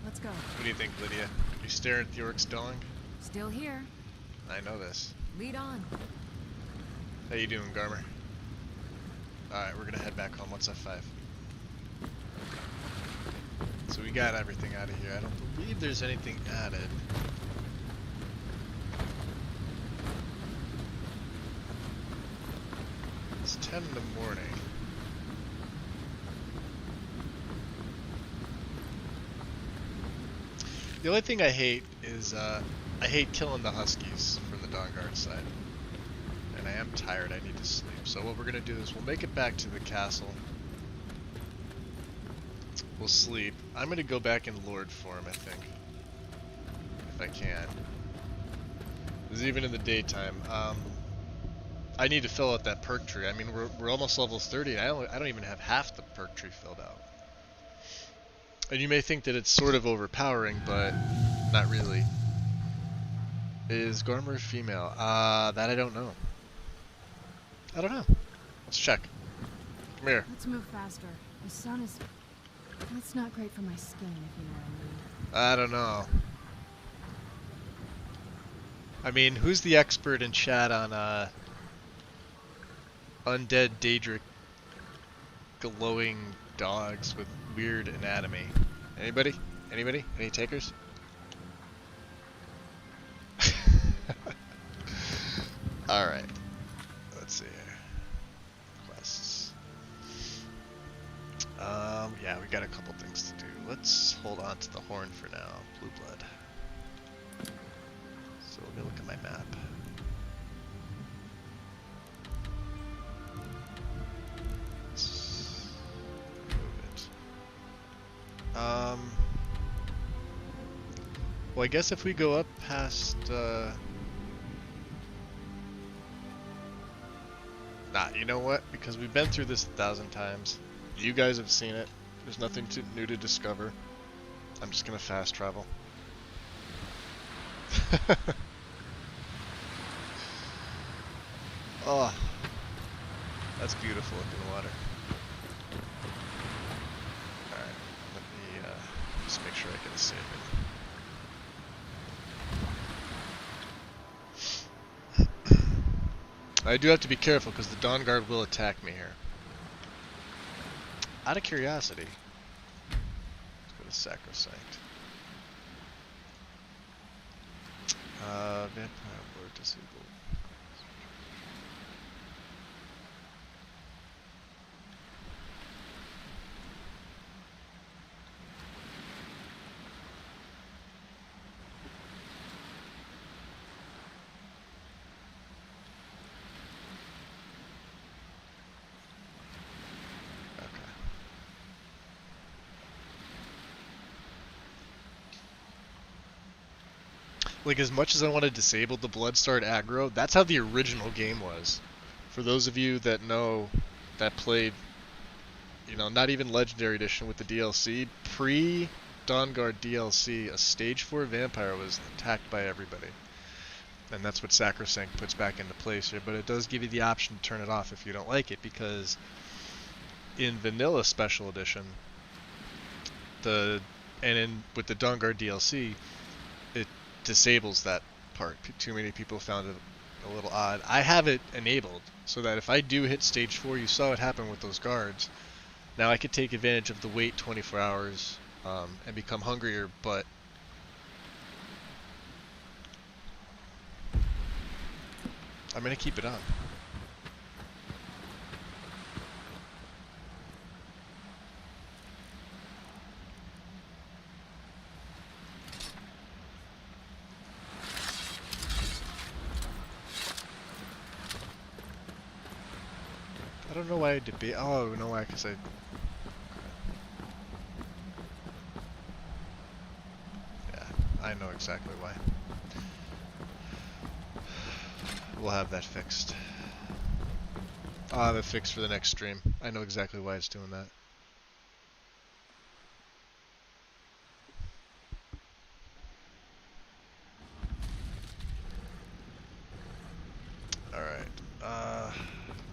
Let's go. What do you think, Lydia? You staring at the orc's dong? Still here. I know this. Lead on. How you doing, Garmer? Alright, we're gonna head back home. What's F5? So we got everything out of here. I don't believe there's anything added. It's 10 in the morning. The only thing I hate is, I hate killing the Huskies from the Dawnguard side. And I am tired, I need to sleep. So what we're gonna do is we'll make it back to the castle. We'll sleep. I'm gonna go back in Lord form, I think. If I can. Because even in the daytime, I need to fill out that perk tree. I mean, we're almost level 30, and I don't even have half the perk tree filled out. And you may think that it's sort of overpowering, but not really. Is Gormer female? That I don't know. I don't know. Let's check. Come here. Let's move faster. The sun is... That's not great for my skin, if you know what I mean. I don't know. I mean, who's the expert in chat on, undead Daedric glowing dogs with weird anatomy? Anybody? Anybody? Any takers? Alright. Let's see here. Quests. Yeah, we got a couple things to do. Let's hold on to the horn for now. Blue blood. So let me look at my map. Let's move it. Well, I guess if we go up past, nah, you know what? Because we've been through this 1,000 times. You guys have seen it. There's nothing new to discover. I'm just gonna fast travel. Oh, that's beautiful looking water. Alright, let me just make sure I get a save in. I do have to be careful because the Dawnguard will attack me here. Out of curiosity, let's go to Sacrosanct. Vampire Lord disabled. Like, as much as I want to disable the Bloodstarred aggro, that's how the original game was. For those of you that know, that played, you know, not even Legendary Edition with the DLC, pre-Dawnguard DLC, a Stage 4 Vampire was attacked by everybody. And that's what Sacrosanct puts back into place here, but it does give you the option to turn it off if you don't like it, because in Vanilla Special Edition, with the Dawnguard DLC, it disables that part. Too many people found it a little odd. I have it enabled so that if I do hit stage 4, you saw it happen with those guards. Now I could take advantage of the wait 24 hours and become hungrier, but I'm going to keep it on. I don't know why I debate. Oh, no, why? Because I. Yeah, I know exactly why. We'll have that fixed. I'll have it fixed for the next stream. I know exactly why it's doing that.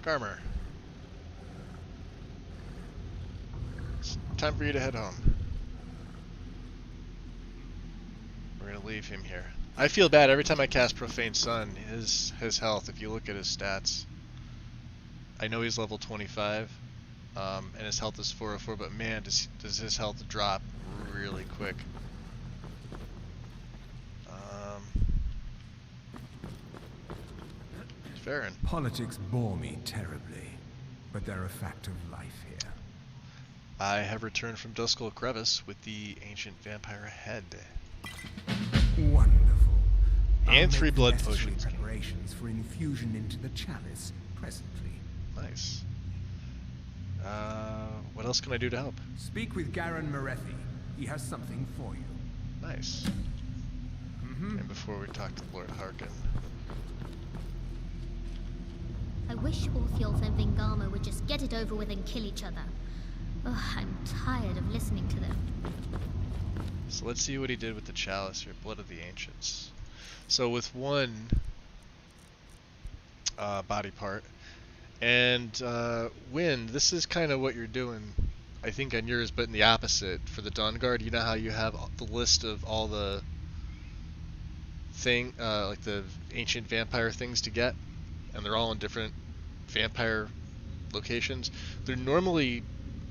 armor. It's time for you to head home. We're gonna leave him here. I feel bad every time I cast Profane Sun. His health, if you look at his stats, I know he's level 25, and his health is 404. But man, does his health drop really quick. Farron. Politics bore me terribly, but they're a fact of life here. I have returned from Duskull Crevice with the ancient vampire head. Wonderful. And I'll 3 make blood the necessary potions. Preparations for infusion into the chalice presently. Nice. What else can I do to help? Speak with Garen Morethi. He has something for you. Nice. And before we talk to Lord Harkin. I wish Orthiolf and Vingama would just get it over with and kill each other. Ugh, I'm tired of listening to them. So let's see what he did with the chalice here. Blood of the Ancients. So with one body part, and Wind, this is kind of what you're doing, I think, on yours, but in the opposite. For the Dawnguard, you know how you have the list of all the like the ancient vampire things to get, and they're all in different vampire locations. They're normally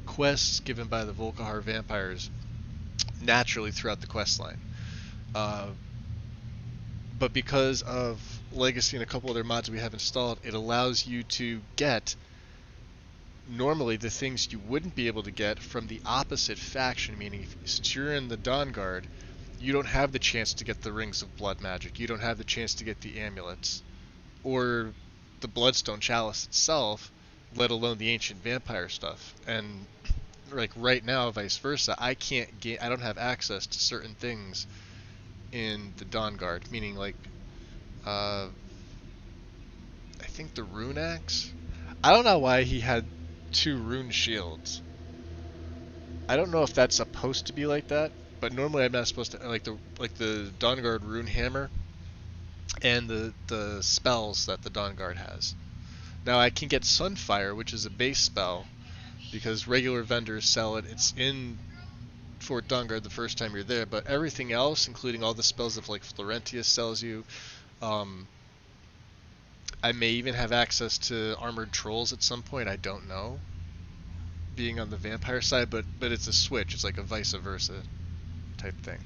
quests given by the Volkihar vampires naturally throughout the quest line. But because of Legacy and a couple other mods we have installed, it allows you to get normally the things you wouldn't be able to get from the opposite faction, meaning since you're in the Dawnguard, you don't have the chance to get the Rings of Blood magic, you don't have the chance to get the amulets, or the Bloodstone Chalice itself, let alone the ancient vampire stuff. And like right now, vice versa, I don't have access to certain things in the Dawnguard, meaning like I think the Rune Axe. I don't know why he had 2 rune shields. I don't know if that's supposed to be like that, but normally I'm not supposed to like the Dawnguard rune hammer and the spells that the Dawnguard has. Now I can get Sunfire, which is a base spell, because regular vendors sell it. It's in Fort Dawnguard the first time you're there, but everything else, including all the spells that like Florentius sells you, I may even have access to Armored Trolls at some point, I don't know, being on the vampire side, but it's a switch, it's like a vice versa type thing.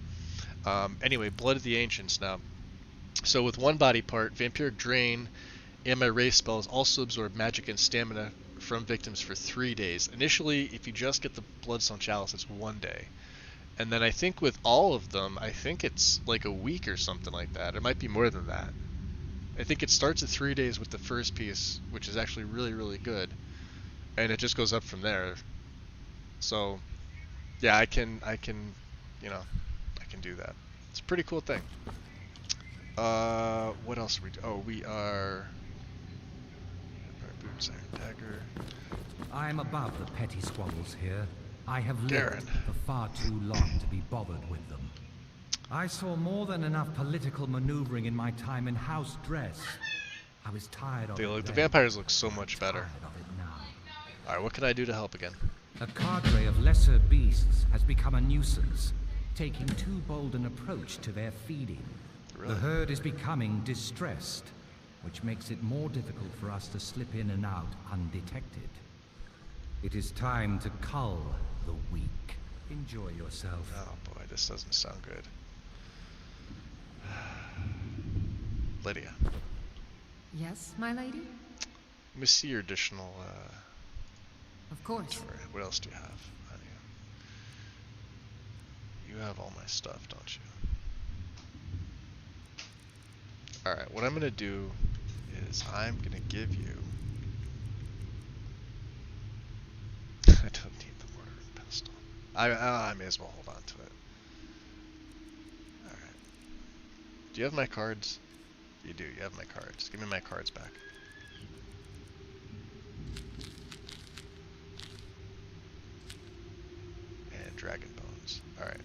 Anyway, Blood of the Ancients now. So with one body part, Vampiric Drain and my race spells also absorb magic and stamina from victims for 3 days. Initially, if you just get the Bloodstone Chalice, it's 1 day. And then I think with all of them, I think it's like a week or something like that. It might be more than that. I think it starts at 3 days with the first piece, which is actually really, really good. And it just goes up from there. So, yeah, I can, you know, I can do that. It's a pretty cool thing. What else are we doing? Oh, we are... Boots, Iron Dagger. I am above the petty squabbles here. I have Garen. lived for far too long to be bothered with them. I saw more than enough political maneuvering in my time in House Dress. I was tired of it. The vampires look so much better. Tired of it now. Alright, what can I do to help again? A cadre of lesser beasts has become a nuisance, taking too bold an approach to their feeding. Really? The herd is becoming distressed, which makes it more difficult for us to slip in and out undetected. It is time to cull the weak. Enjoy yourself. Oh boy, this doesn't sound good. Lydia. Yes, my lady? Let me see your additional Of course. inventory. What else do you have? You have all my stuff, don't you? Alright, what I'm going to do is I'm going to give you... I don't need the mortar and pestle. I may as well hold on to it. Alright. Do you have my cards? You do, you have my cards. Give me my cards back. And Dragon Bones. Alright.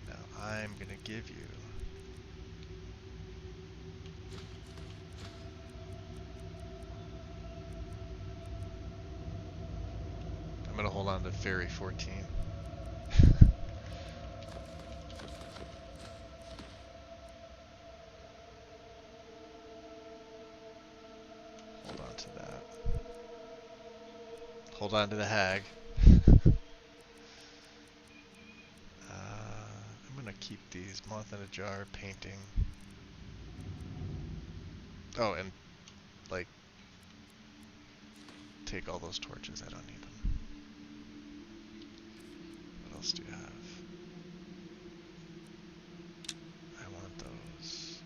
Now I'm going to give you... hold on to Fairy 14. Hold on to that. Hold on to the hag. I'm gonna keep these. Moth in a jar, painting. Oh, and like take all those torches. I don't need them. What else do you have? I want those.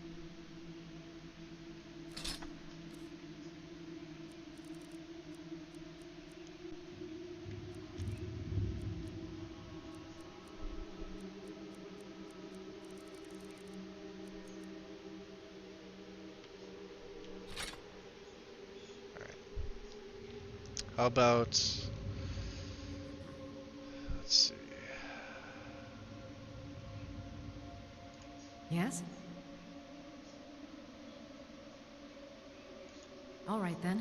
How about, let's see. Yes? All right then.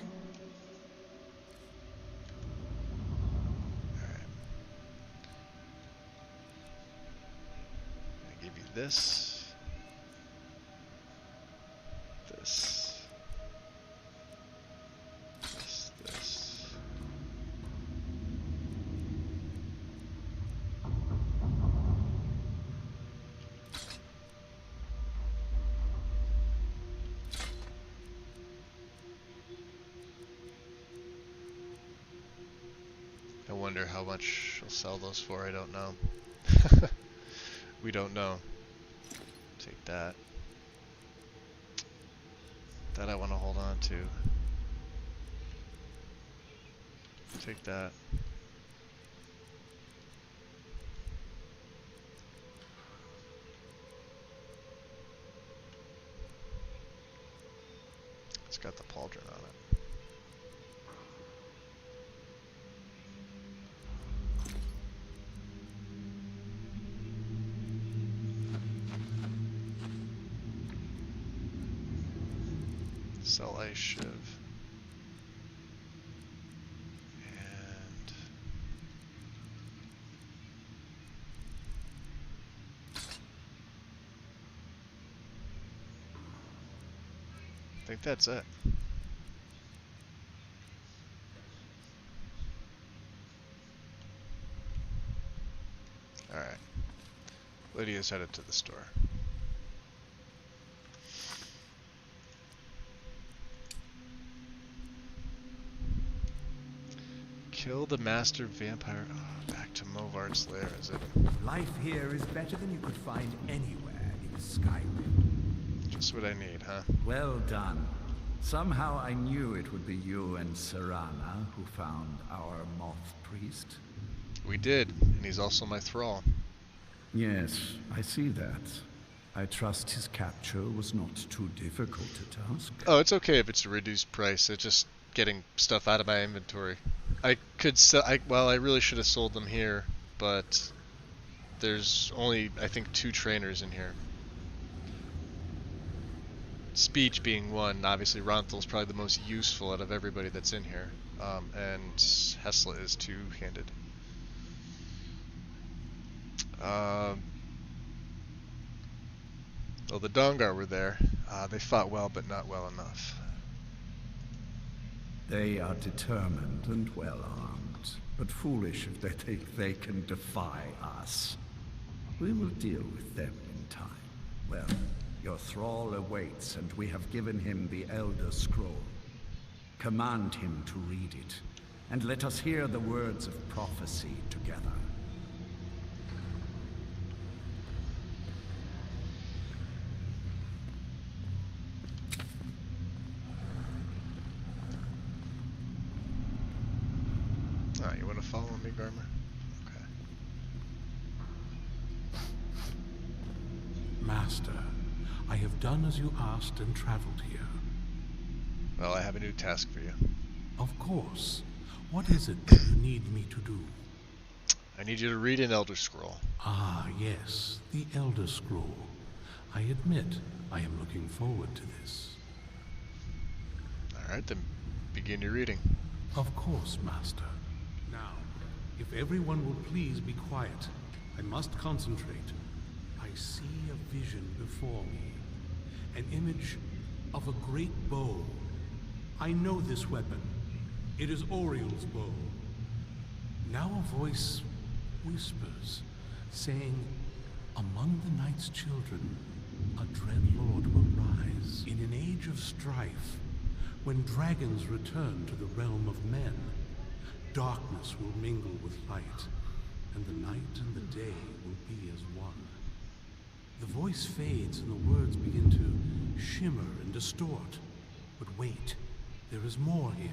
Alright. I give you this. This. I wonder how much I'll sell those for. I don't know. We don't know. Take that. That I want to hold on to. Take that. It's got the pauldron on it. Sell ice shiv. And I think that's it. Alright. Lydia's headed to the store. Kill the master vampire. Oh, back to Movart's lair, is it? Life here is better than you could find anywhere in Skyrim. Just what I need, huh? Well done. Somehow I knew it would be you and Serana who found our moth priest. We did, and he's also my thrall. Yes, I see that. I trust his capture was not too difficult a task. Oh, it's okay if it's a reduced price. It's just getting stuff out of my inventory. I could sell. Well, I really should have sold them here, but there's only, I think, 2 trainers in here. Speech being one. Obviously, Ronthal's probably the most useful out of everybody that's in here, and Hesla is two-handed. Well, the Dongar were there. They fought well, but not well enough. They are determined and well armed, but foolish if they think they can defy us. We will deal with them in time. Well, your thrall awaits, and we have given him the Elder Scroll. Command him to read it, and let us hear the words of prophecy together. You want to follow me, Garmer? Okay. Master, I have done as you asked and traveled here. Well, I have a new task for you. Of course. What is it that you need me to do? I need you to read an Elder Scroll. Ah, yes, the Elder Scroll. I admit, I am looking forward to this. Alright, then begin your reading. Of course, Master. Now, If everyone will please be quiet, I must concentrate. I see a vision before me. An image of a great bow. I know this weapon. It is Oriel's bow. Now a voice whispers, saying, among the night's children, a dread lord will rise. In an age of strife, when dragons return to the realm of men, darkness will mingle with light, and the night and the day will be as one. The voice fades and the words begin to shimmer and distort. But wait, there is more here.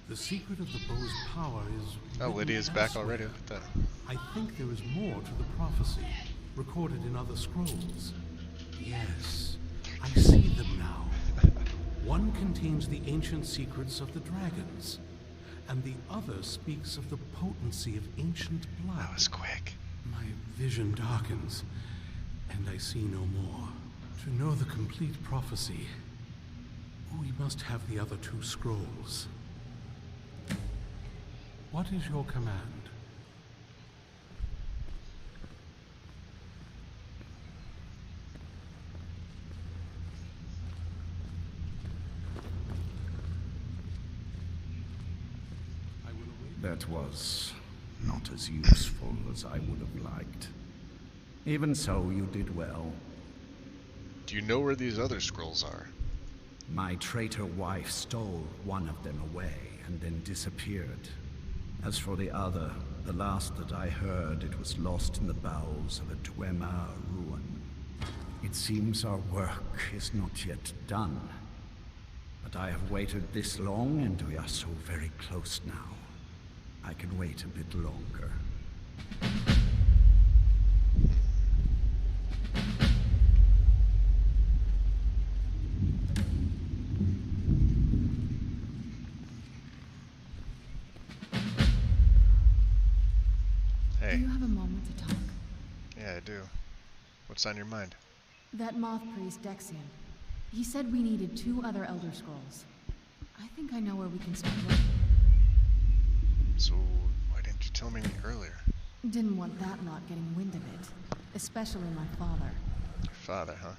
The secret of the bow's power is... Oh, Lydia's back already. Look at that. I think there is more to the prophecy, recorded in other scrolls. Yes, I see them now. One contains the ancient secrets of the dragons, and the other speaks of the potency of ancient blood. That was quick. My vision darkens, and I see no more. To know the complete prophecy, we must have the other two scrolls. What is your command? That was not as useful as I would have liked. Even so, you did well. Do you know where these other scrolls are? My traitor wife stole one of them away and then disappeared. As for the other, the last that I heard, it was lost in the bowels of a Dwemer ruin. It seems our work is not yet done. But I have waited this long, and we are so very close now. I can wait a bit longer. Hey. Do you have a moment to talk? Yeah, I do. What's on your mind? That moth priest, Dexian. He said we needed 2 other Elder Scrolls. I think I know where we can start looking. So, why didn't you tell me earlier? Didn't want that lot getting wind of it. Especially my father. Your father, huh?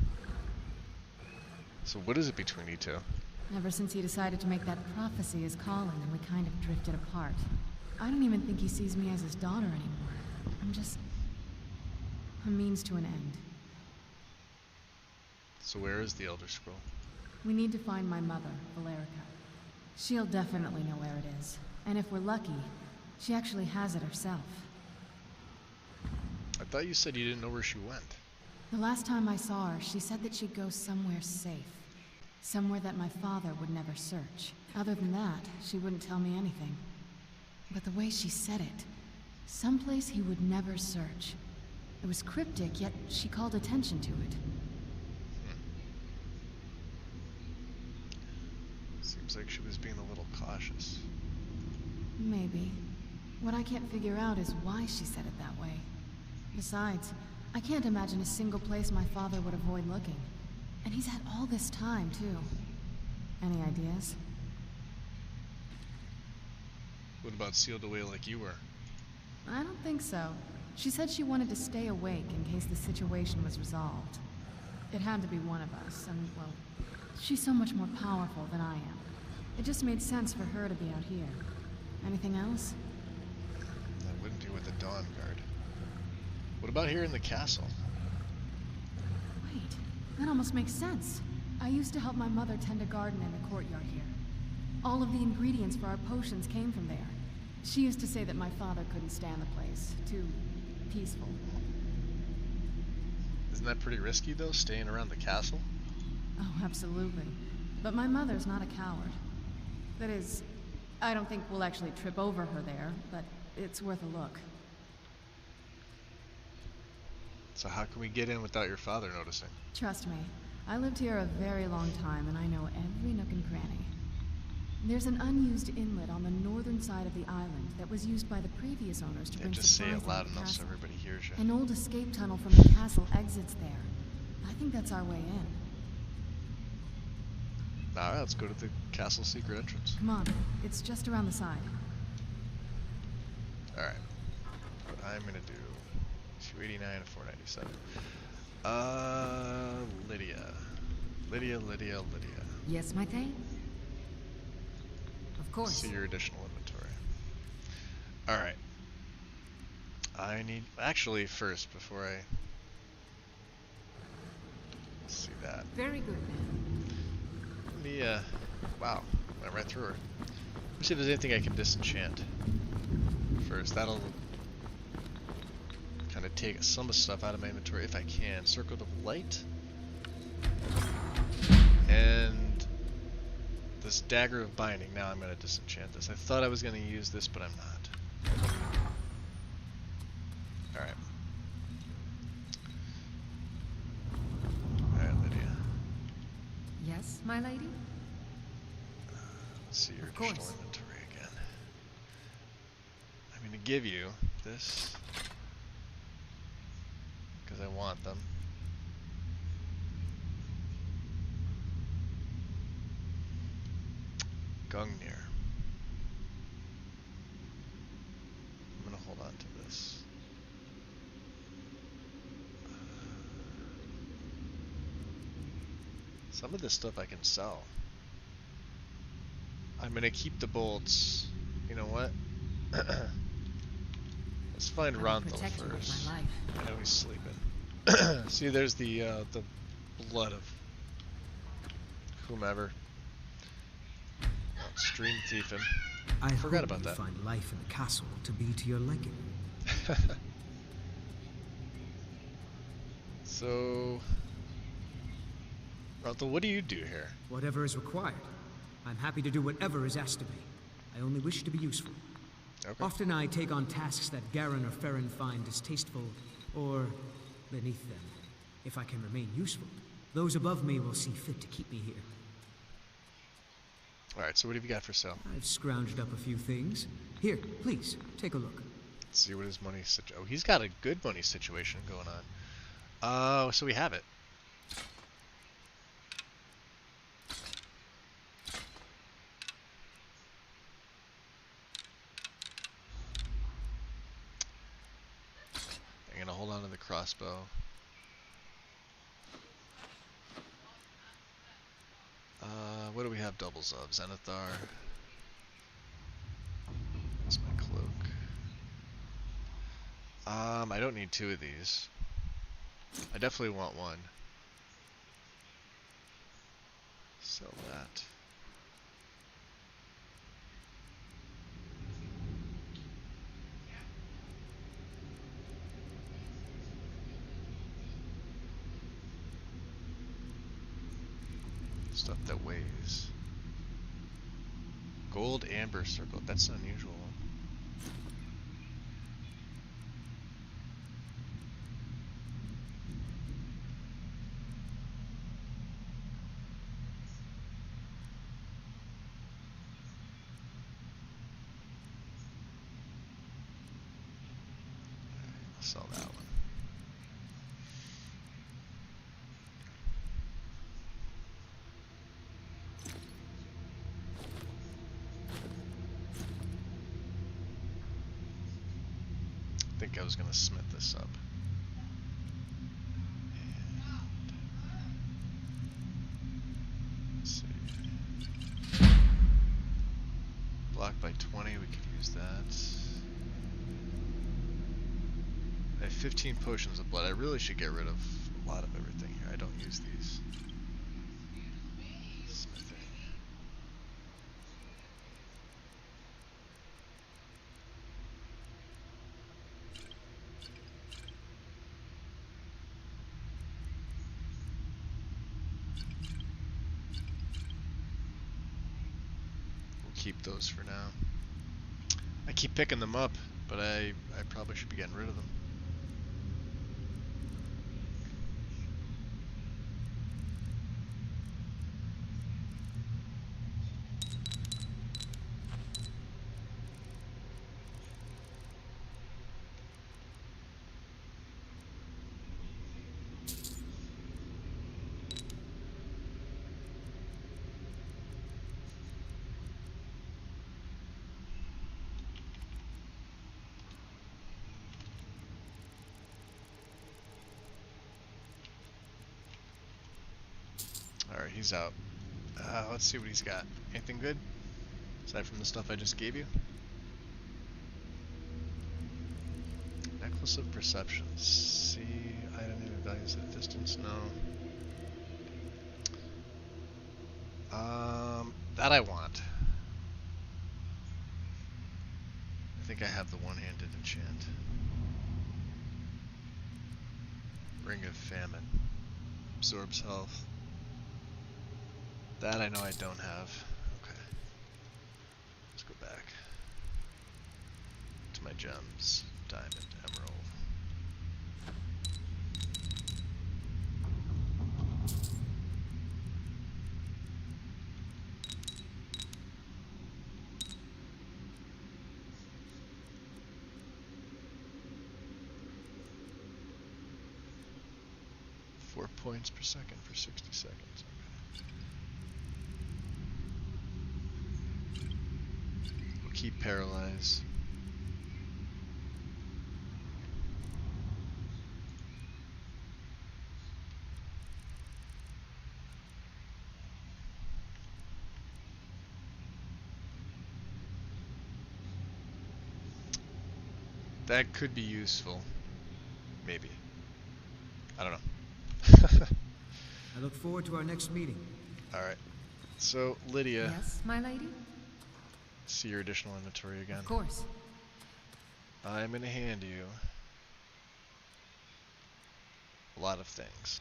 So what is it between you two? Ever since he decided to make that prophecy his calling, and we kind of drifted apart. I don't even think he sees me as his daughter anymore. I'm just... a means to an end. So where is the Elder Scroll? We need to find my mother, Valerica. She'll definitely know where it is. And if we're lucky, she actually has it herself. I thought you said you didn't know where she went. The last time I saw her, she said that she'd go somewhere safe. Somewhere that my father would never search. Other than that, she wouldn't tell me anything. But the way she said it, someplace he would never search. It was cryptic, yet she called attention to it. Seems like she was being a little cautious. Maybe. What I can't figure out is why she said it that way. Besides, I can't imagine a single place my father would avoid looking. And he's had all this time, too. Any ideas? What about sealed away like you were? I don't think so. She said she wanted to stay awake in case the situation was resolved. It had to be one of us, and, well, she's so much more powerful than I am. It just made sense for her to be out here. Anything else? That wouldn't do with the Dawn Guard. What about here in the castle? Wait, that almost makes sense. I used to help my mother tend a garden in the courtyard here. All of the ingredients for our potions came from there. She used to say that my father couldn't stand the place. Too peaceful. Isn't that pretty risky, though, staying around the castle? Oh, absolutely. But my mother's not a coward. That is, I don't think we'll actually trip over her there, but it's worth a look. So how can we get in without your father noticing? Trust me, I lived here a very long time, and I know every nook and cranny. There's an unused inlet on the northern side of the island that was used by the previous owners to bring just say supplies it loud into the enough so castle. everybody hears you. An old escape tunnel from the castle exits there. I think that's our way in. Alright, let's go to the castle secret entrance. Come on, it's just around the side. Alright. I'm gonna do 289 and 497. Lydia. Yes, my thing? Of course. See your additional inventory. Alright. I need... Actually, first, before I... see that. Very good. Let me, wow. Went right through her. Let me see if there's anything I can disenchant. First, that'll... kind of take some of the stuff out of my inventory if I can. Circle of Light. And... this Dagger of Binding. Now I'm going to disenchant this. I thought I was going to use this, but I'm not. Alright. Alright, Lydia. Yes, my lady? Let's see your additional inventory again. I'm going to give you this. Because I want them. Gungnir. I'm going to hold on to this. Some of this stuff I can sell. I'm going to keep the bolts. You know what? Let's find Ronthal first. I know he's sleeping. See, there's the blood of whomever. Stream thiefing. I forgot about that. Find life in the castle to be to your liking. So, Ronthal, what do you do here? Whatever is required. I'm happy to do whatever is asked of me. I only wish to be useful. Okay. Often I take on tasks that Garen or Farron find distasteful or beneath them. If I can remain useful, those above me will see fit to keep me here. Alright, so what have you got for sale? I've scrounged up a few things. Here, please, take a look. Let's see what his money situation... Oh, he's got a good money situation going on. Oh, so we have it. I'm gonna hold on to the crossbow. What do we have doubles of? Zenithar. That's my cloak. I don't need two of these. I definitely want one. Sell that. Stuff that weighs. Gold amber circle. That's an unusual one. I'll sell that one. I think I was going to smith this up. And let's see. Block by 20, we could use that. I have 15 potions of blood. I really should get rid of a lot of everything here. I don't use these. Smithing. Keep those for now. I keep picking them up, but I probably should be getting rid of them. Alright, he's out. Let's see what he's got. Anything good? Aside from the stuff I just gave you? Necklace of Perception. See item name and values at a distance? No. That I want. I think I have the one-handed enchant. Ring of Famine. Absorbs health. That I know I don't have. Okay. Let's go back to my gems. Diamond, emerald. Points per second for 60 seconds. Okay. We'll keep paralyzed. That could be useful. Maybe. I don't know. I look forward to our next meeting. Alright. So, Lydia. Yes, my lady? See your additional inventory again. Of course. I'm going to hand you a lot of things.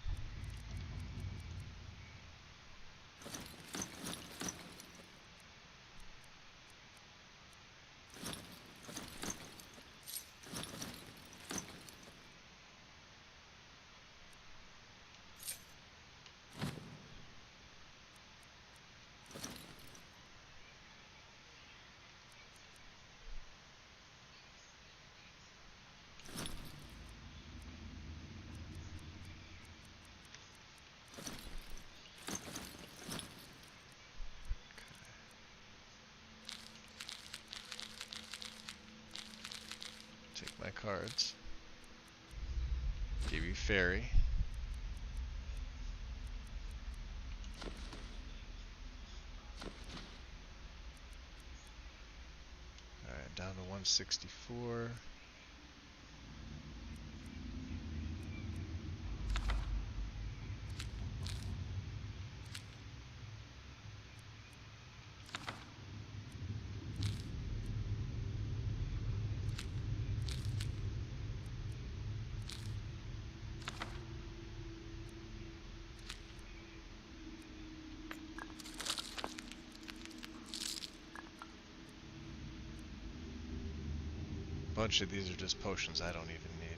My cards. Give you fairy. Alright, down to 164. Bunch of these are just potions I don't even need.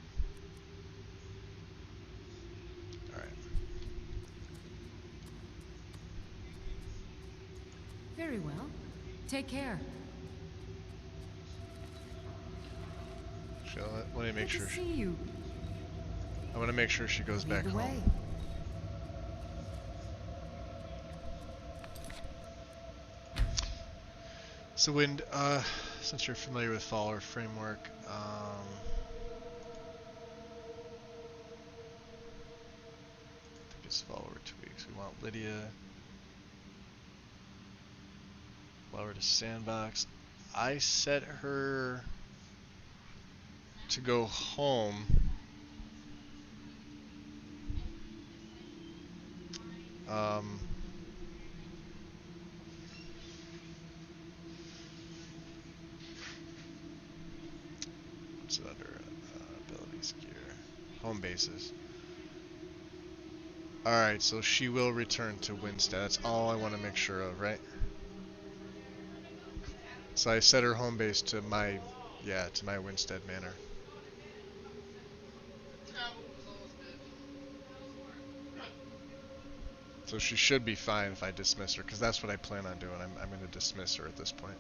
Alright. Very well. Take care. Let me make sure. See you. I want to make sure she goes back home. So Wind, since you're familiar with Follower Framework, I think it's follower tweaks. We want Lydia. Allow her to sandbox. I set her to go home. What's it under? Abilities, gear, home bases. Alright, so she will return to Winstead. That's all I want to make sure of, right? So I set her home base to my, to my Winstead Manor. So she should be fine if I dismiss her, because that's what I plan on doing. I'm going to dismiss her at this point.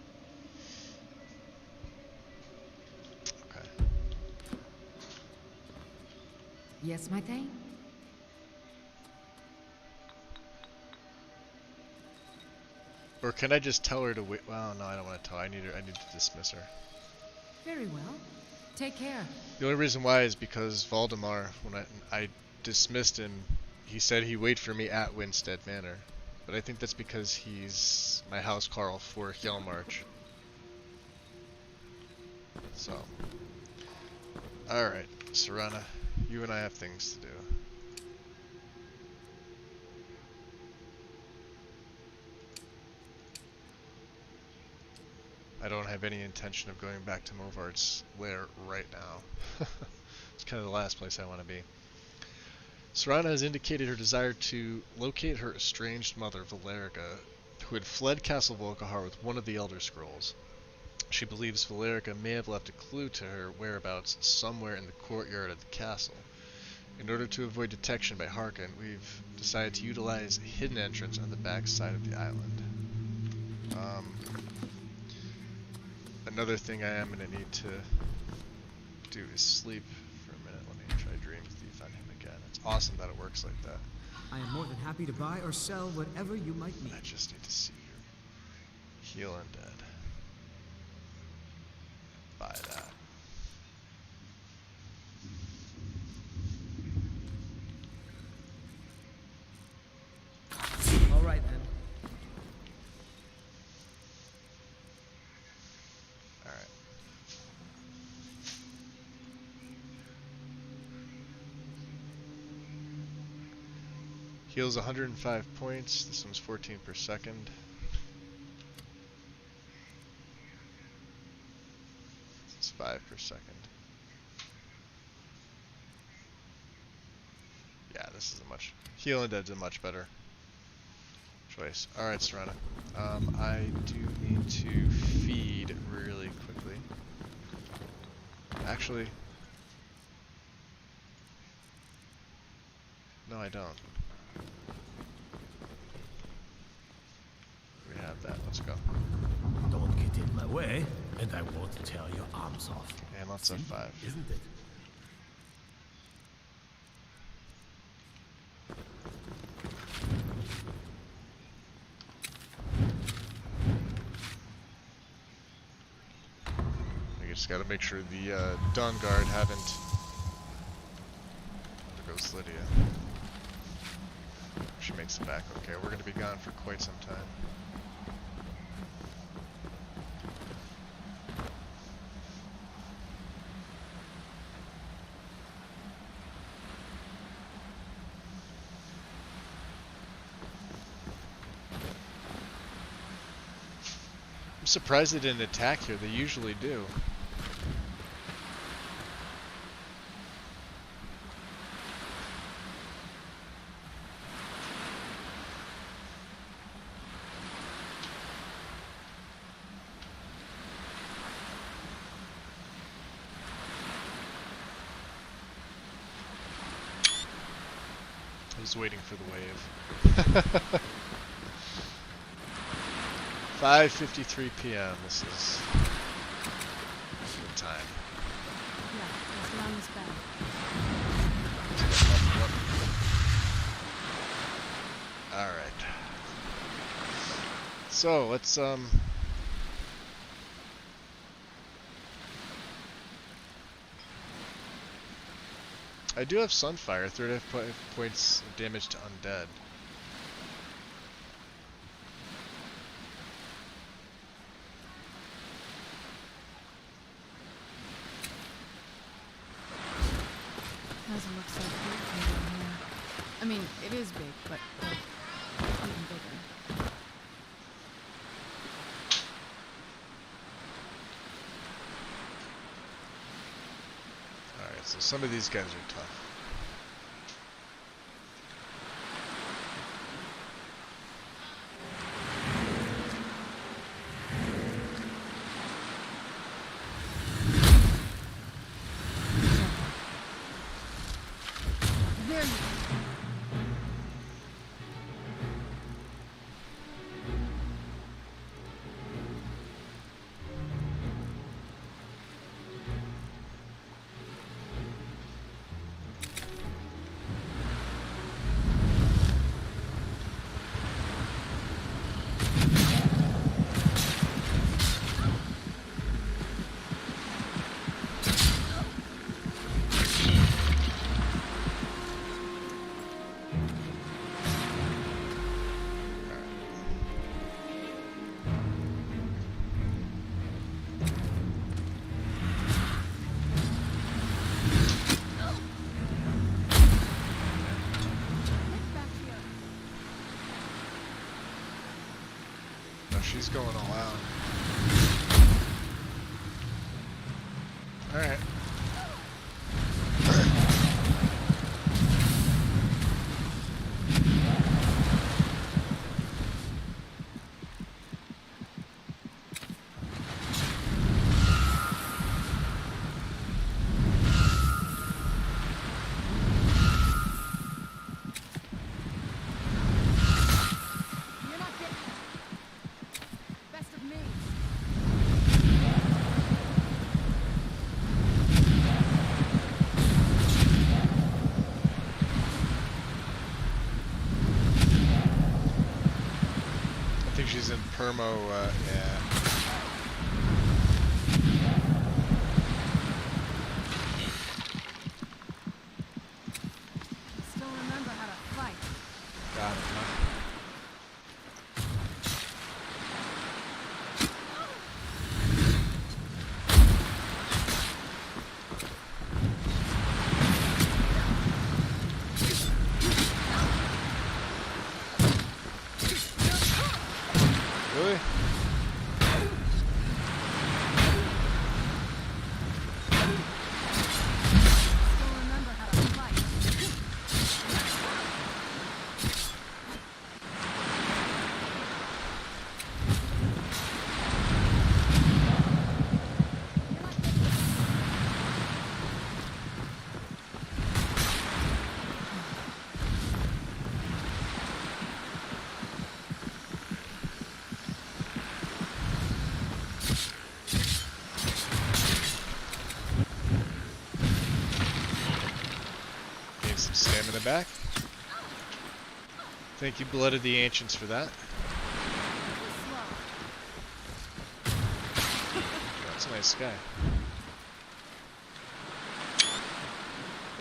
Okay. Yes, my thing? Or can I just tell her to wait? Well, no, I don't want to tell her. I need to dismiss her. Very well. Take care. The only reason why is because Valdemar, when I dismissed him, he said he'd wait for me at Winstead Manor. but I think that's because he's my house Carl for Hjalmarch. So, alright, Serana, you and I have things to do. I don't have any intention of going back to Movart's lair right now. It's kind of the last place I want to be. Serana has indicated her desire to locate her estranged mother, Valerica, who had fled Castle Volkihar with one of the Elder Scrolls. She believes Valerica may have left a clue to her whereabouts somewhere in the courtyard of the castle. In order to avoid detection by Harkon, we've decided to utilize a hidden entrance on the back side of the island. Another thing I am going to need to do is sleep for a minute. Let me try Dream Thief on him again. It's awesome that it works like that. I am more than happy to buy or sell whatever you might need. I just need to see your heal undead. Buy that. All right then. All right. Heals 105 points. This one's 14 per second. This is 5 per second. Yeah, this is a much... Heal Undead's a much better choice. Alright, Serana. I do need to feed really quickly. Actually... No, I don't. We have that. Let's go. Don't get in my way, and I won't tear your arms off. And lots of 5. Isn't it? I just gotta make sure the Dawn Guard haven't... There goes Lydia. She makes it back. Okay, we're gonna be gone for quite some time. I'm surprised they didn't attack here. They usually do. I was waiting for the wave. 5:53 p.m. This is good time. Yeah, just around this bed. All right. So let's I do have Sunfire, 35 points of damage to undead. Doesn't look so big from down here. I mean, it is big, but even bigger. Alright, so some of these guys are tough. There you go. she's going all out. Alright. She's in permo, yeah. Still remember how to fight. Got it, huh? Really? Still remember how to fight. Some stamina back. Thank you, Blood of the Ancients, for that. That's a nice guy.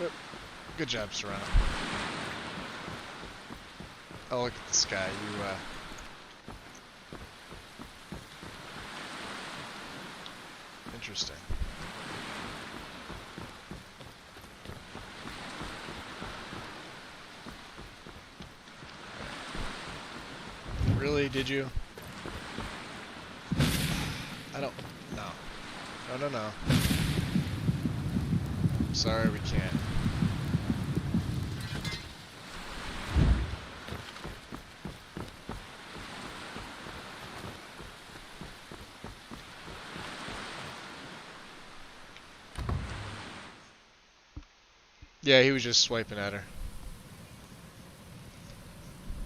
Yep. Good job, Serrano. Oh, look at this guy. Interesting. Really? Did you? I don't... No. No, no, no. Sorry, we can't. Yeah, he was just swiping at her.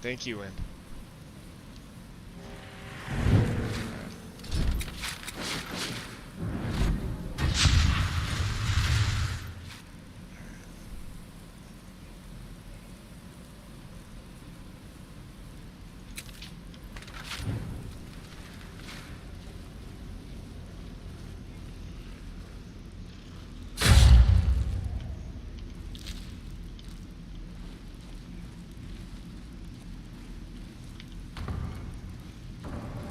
Thank you, Win.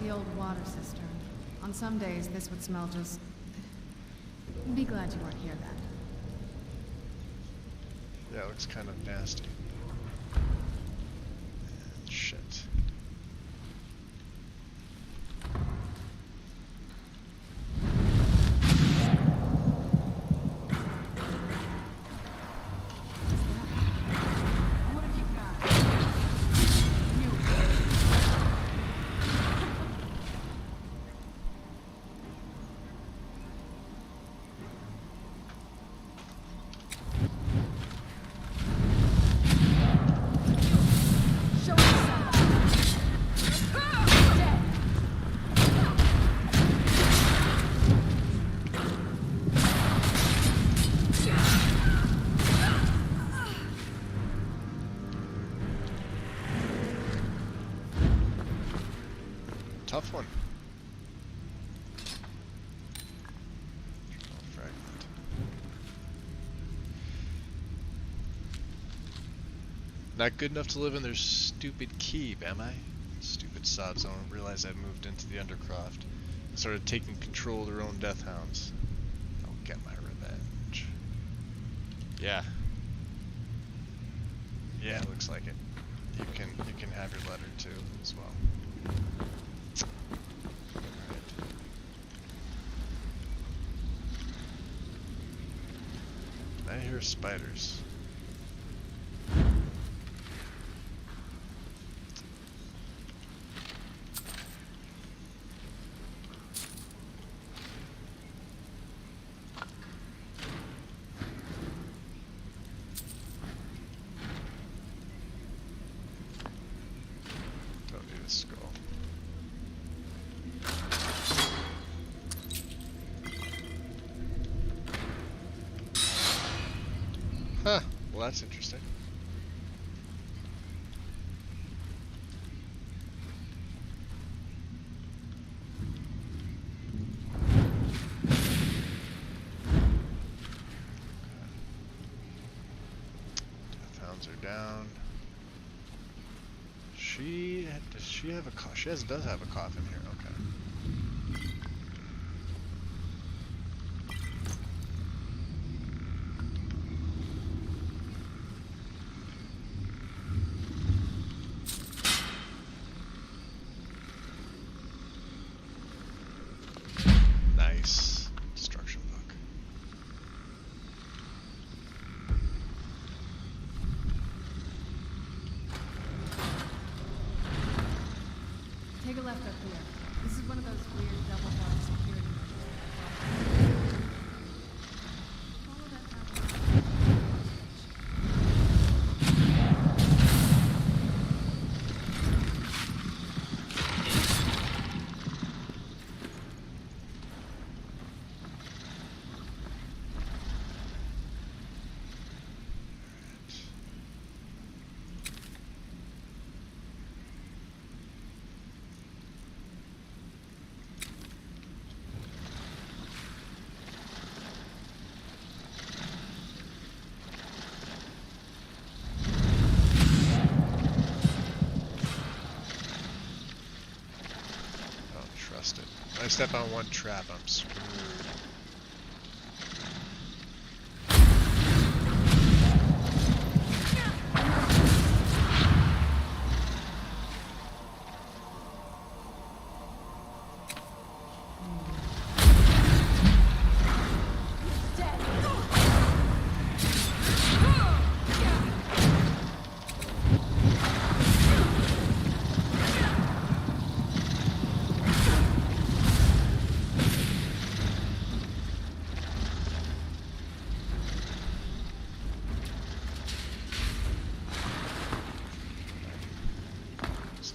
The old water cistern. On some days, this would smell just... Be glad you weren't here then. Yeah, it looks kind of nasty. Shit. Tough one. Fragment. Not good enough to live in their stupid keep, am I? Stupid sods don't realize I moved into the Undercroft and started taking control of their own death hounds. I'll get my revenge. Yeah. Yeah, it looks like it. You can have your letter too as well. there's spiders. Don't need a skull. Huh, well that's interesting. Deathhounds are down. Does she have a coffin? She does have a coffin here, okay. Nice. Destruction book. Take a left up here. This is one of those weird double-bar security measures. Follow that path. If I step on one trap, I'm screwed.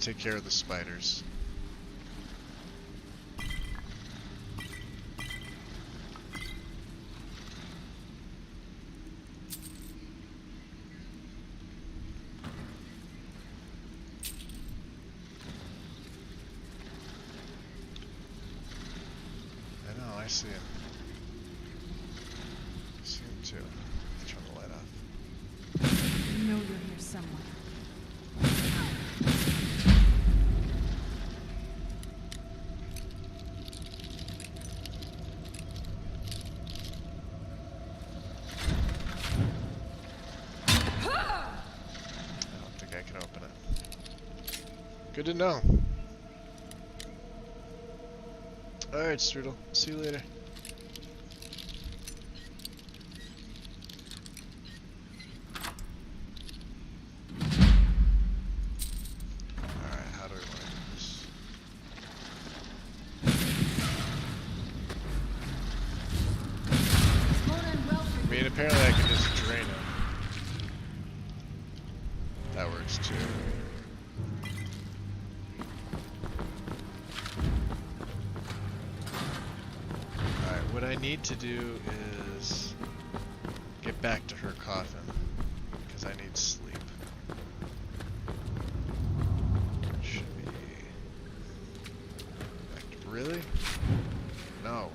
Take care of the spiders. I know, I see him. I see him too. Turn the light off. You know you're here somewhere. Good to know. Alright, Strudel. See you later. Alright, how do we want to do this? I mean, apparently I can just drain him. That works too. What I need to do is get back to her coffin, because I need sleep. Should be... Really? No.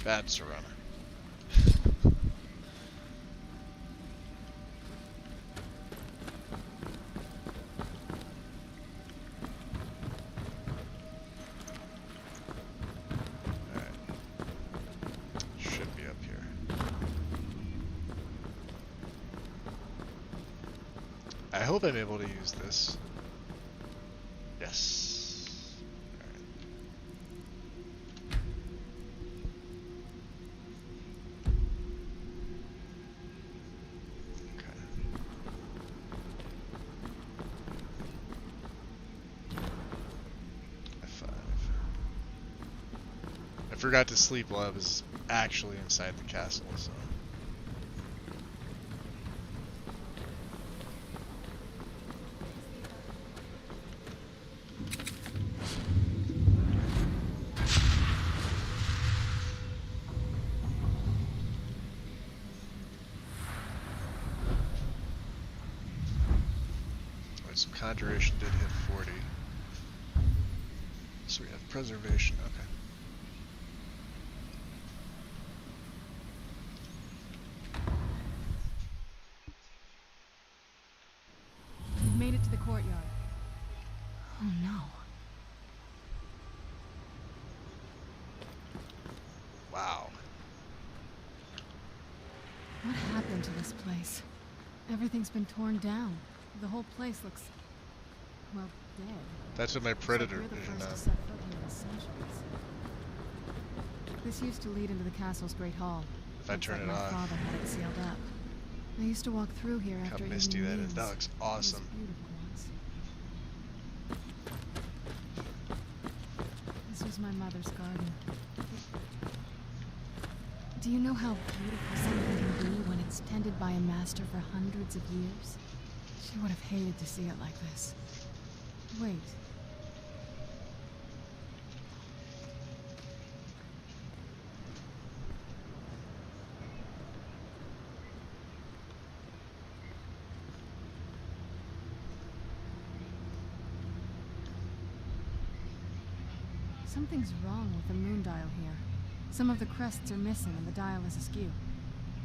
Bad Serana. hope I'm able to use this. Yes. I forgot to sleep while I was actually inside the castle, so. Alright, so conjuration did hit 40. So we have preservation, okay. Made it to the courtyard. Oh no. Wow. What happened to this place? Everything's been torn down. The whole place looks, well, dead. That's what my predator It's like we're the vision first to on. set foot here in centuries. This used to lead into the castle's great hall. If I Looks turn like it my off. father had it sealed up. I used to walk through here Look after how misty evening that is. That meals. looks It was awesome. beautiful once. This was my mother's garden. Do you know how beautiful something can be when it's tended by a master for hundreds of years? She would have hated to see it like this. Wait. Something's wrong with the moon dial here. Some of the crests are missing and the dial is askew.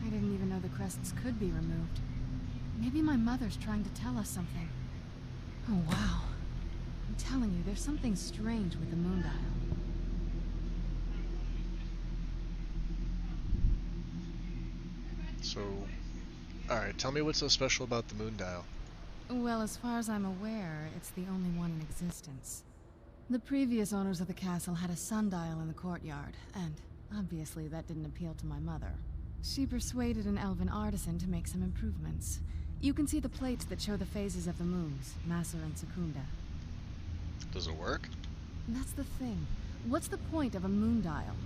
I didn't even know the crests could be removed. Maybe my mother's trying to tell us something. Oh, wow. I'm telling you, there's something strange with the moon dial. So, alright, tell me what's so special about the moon dial. Well, as far as I'm aware, it's the only one in existence. The previous owners of the castle had a sundial in the courtyard, and obviously that didn't appeal to my mother. She persuaded an elven artisan to make some improvements. You can see the plates that show the phases of the moons, Maser and Secunda. Does it work? That's the thing. What's the point of a moon dial?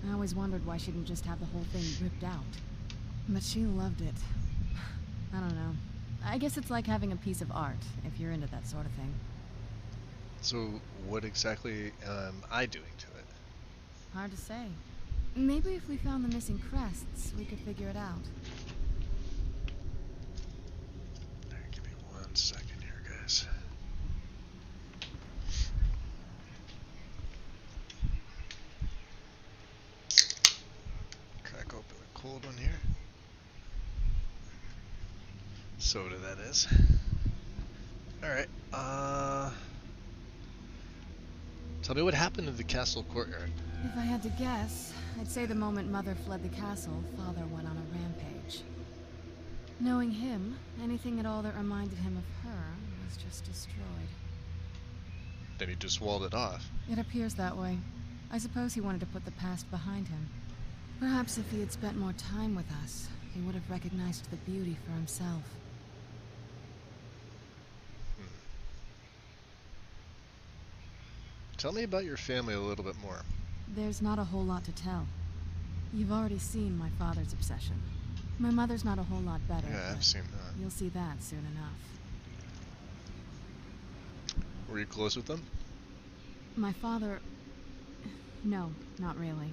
I always wondered why she didn't just have the whole thing ripped out. But she loved it. I don't know. I guess it's like having a piece of art, if you're into that sort of thing. So, what exactly am I doing to it? Hard to say. Maybe if we found the missing crests, we could figure it out. Alright, give me 1 second here, guys. Crack open a cold one here. Soda, that is. Alright, tell me what happened to the castle courtyard. If I had to guess, I'd say the moment Mother fled the castle, Father went on a rampage. Knowing him, anything at all that reminded him of her was just destroyed. Then he just walled it off. It appears that way. I suppose he wanted to put the past behind him. Perhaps if he had spent more time with us, he would have recognized the beauty for himself. Tell me about your family a little bit more. There's not a whole lot to tell. You've already seen my father's obsession. My mother's not a whole lot better. Yeah, I've seen that. You'll see that soon enough. Were you close with them? My father... No, not really.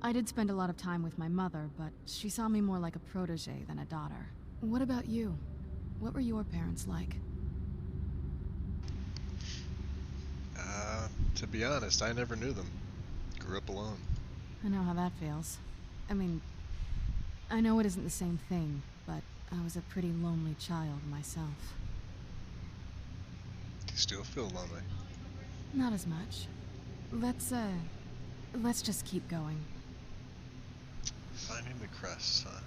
I did spend a lot of time with my mother, but she saw me more like a protege than a daughter. What about you? What were your parents like? To be honest, I never knew them. Grew up alone. I know how that feels. I mean, I know it isn't the same thing, but I was a pretty lonely child myself. Do you still feel lonely? Not as much. Let's just keep going. Finding the crests, huh?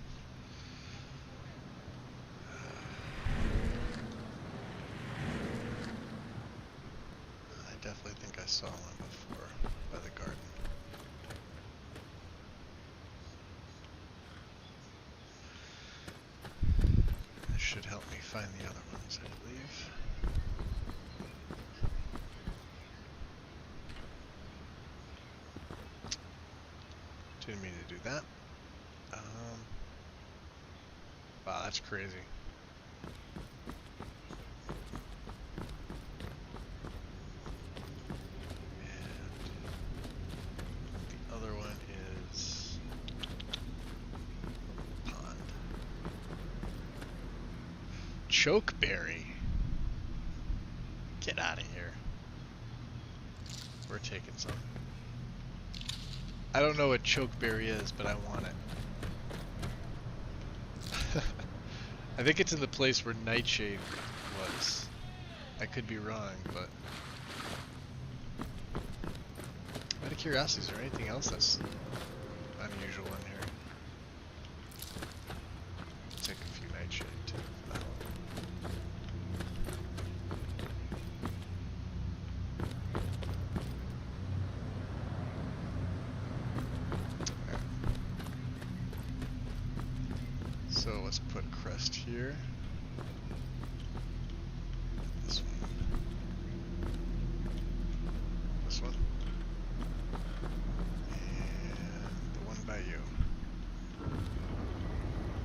saw one before by the garden. That should help me find the other ones, I believe. Didn't mean to do that. Wow, that's crazy. Chokeberry. Get out of here. We're taking some. I don't know what chokeberry is, but I want it. I think it's in the place where Nightshade was. I could be wrong, but... Out of curiosity, is there anything else that's unusual in here? I'll take a few Nightshade too. So let's put crest here. This one. This one. And the one by you.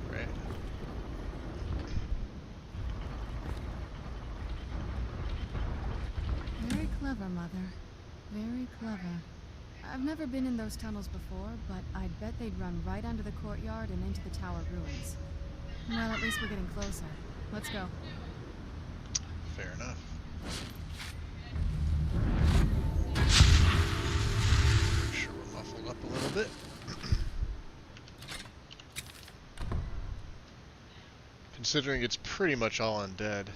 Right? Very clever, Mother. Very clever. I've never been in those tunnels before, but I'd bet they'd run right under the courtyard and into the tower ruins. Well, at least we're getting closer. Let's go. Fair enough. Make sure we're muffled up a little bit. Considering it's pretty much all undead.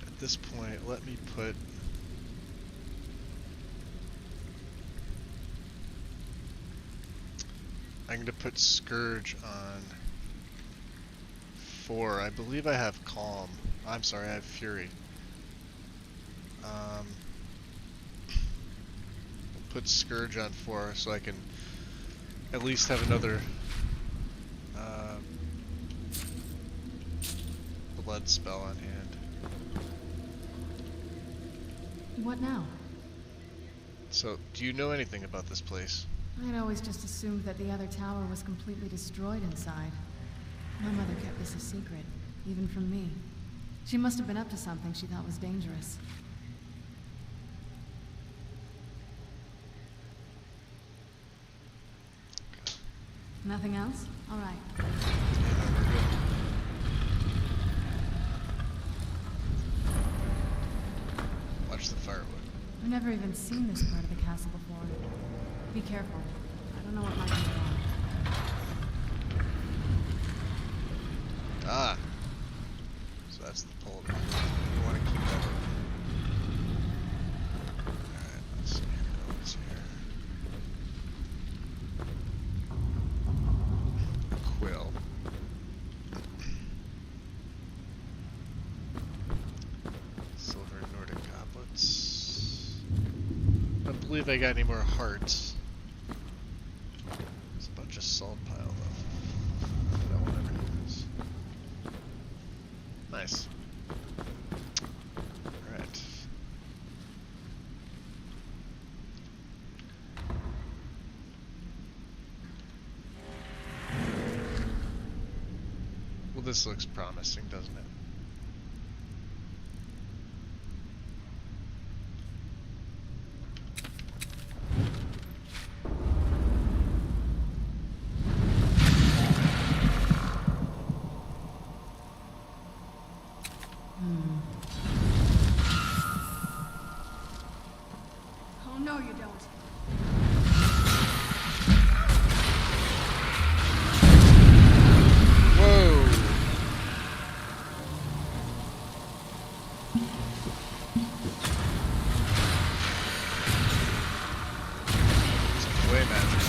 At this point, let me put... I'm going to put Scourge on 4. I believe I have Calm. I'm sorry, I have Fury. Put Scourge on 4 so I can at least have another blood spell on hand. What now? So, do you know anything about this place? I'd always just assumed that the other tower was completely destroyed inside. My mother kept this a secret, even from me. She must have been up to something she thought was dangerous. Nothing else? All right. Watch the firewood. I've never even seen this part of the castle before. Be careful. I don't know what might be wrong. Ah. So that's the pole. You want to keep that open. Alright, let's see what's here. Quill. Silver Nordic goblets. I don't believe I got any more hearts. There's a bunch of salt piled up that I will never use. Nice. Alright. Well, this looks promising, doesn't it? Oh, no, you don't. Whoa! Some way magic.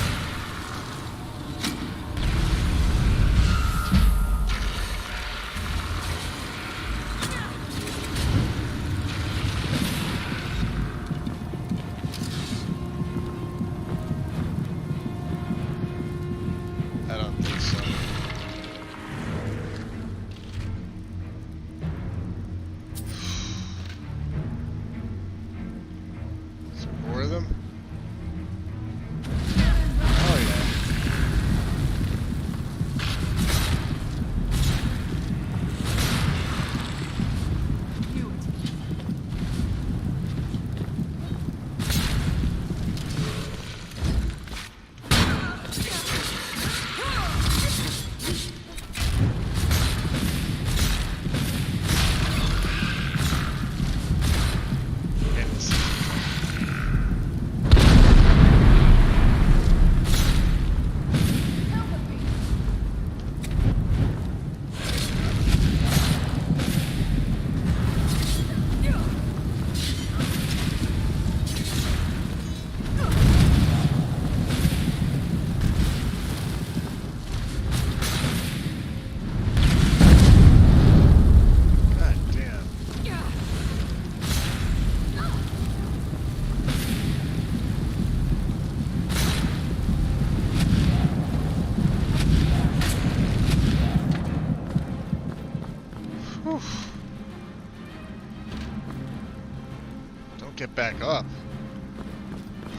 Don't get back up.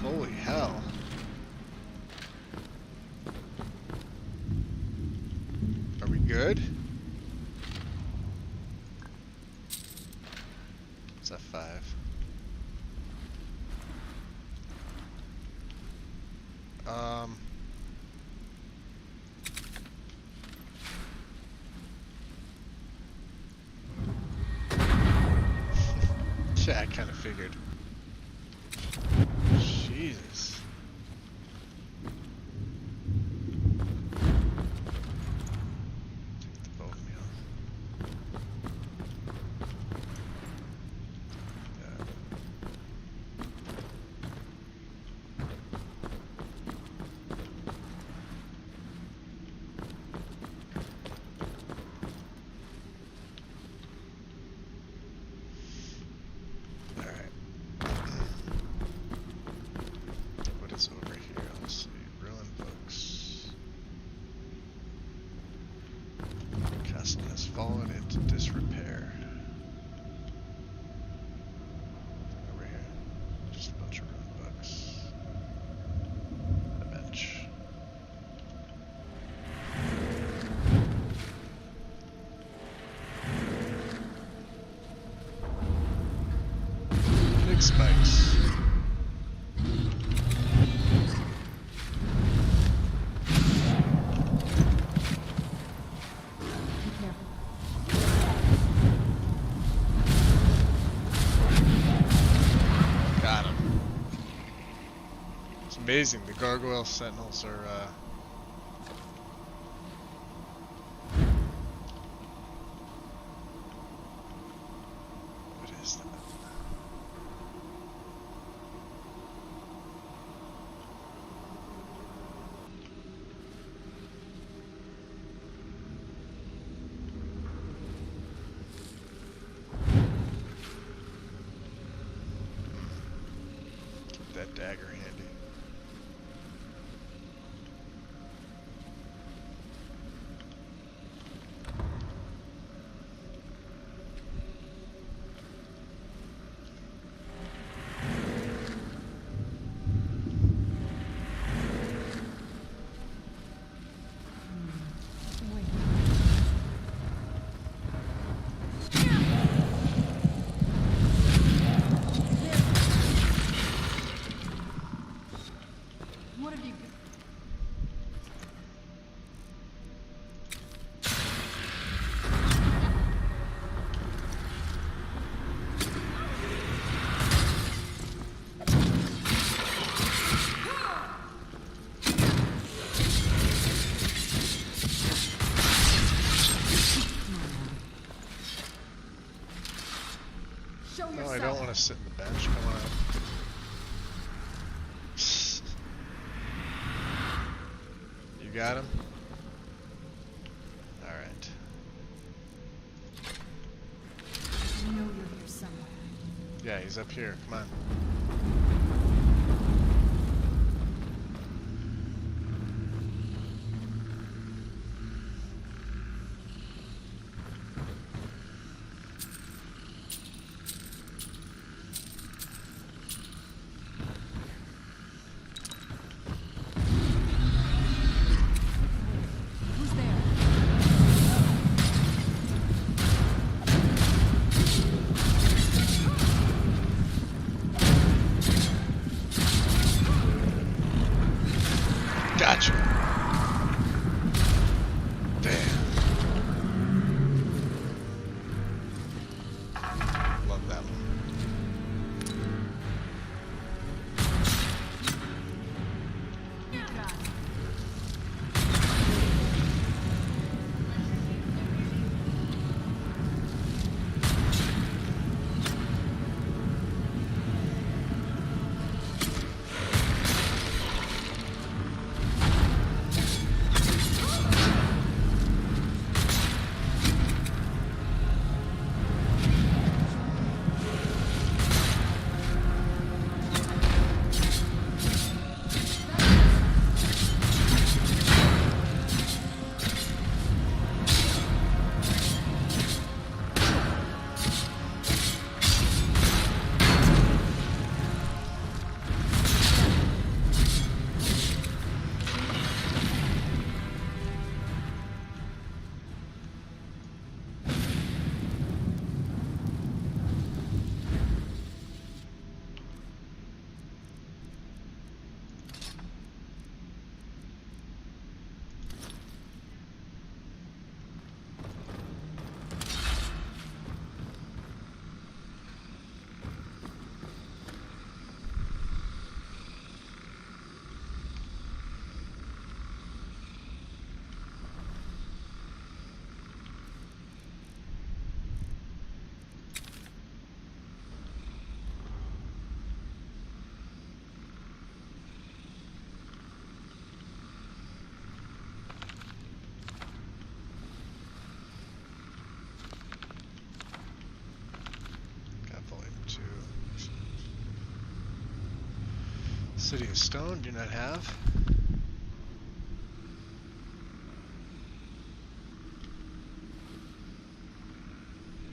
Holy hell. Are we good? It's a 5. Yeah, I kind of figured. Jesus. Take the bow of me off. Over here, let's see. Ruined books. Castle has fallen into disrepair. Over here, just a bunch of ruined books. A bench. Big spikes. Amazing, the gargoyle sentinels are what is that? Keep that dagger handy. No, I don't want to sit in the bench. I want to... You got him? Alright. I know you're here somewhere. Yeah, he's up here. Come on. City of Stone, do not have.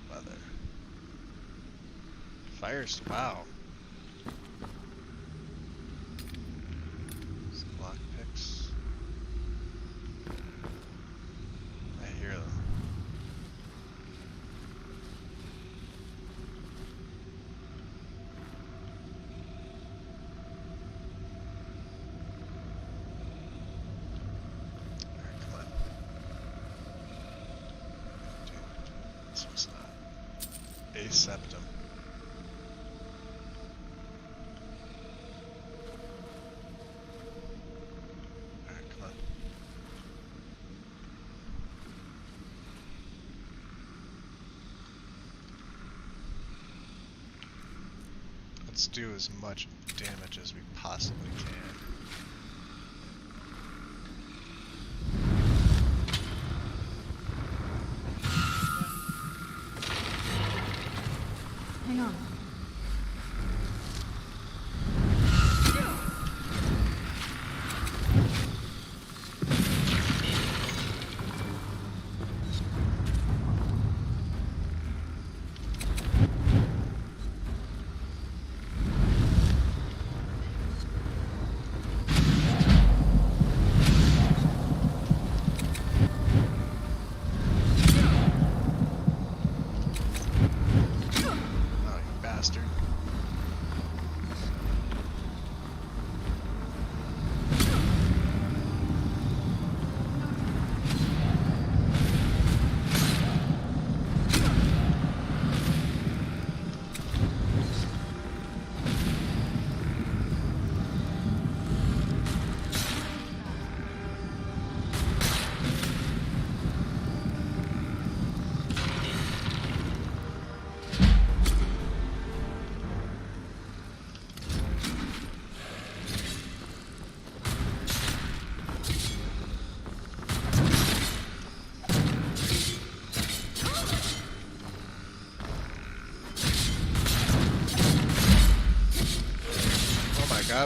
Leather. Fires, wow. Some lock picks. I hear them. This was not. A septum. Alright, come on. Let's do as much damage as we possibly can. Hang on.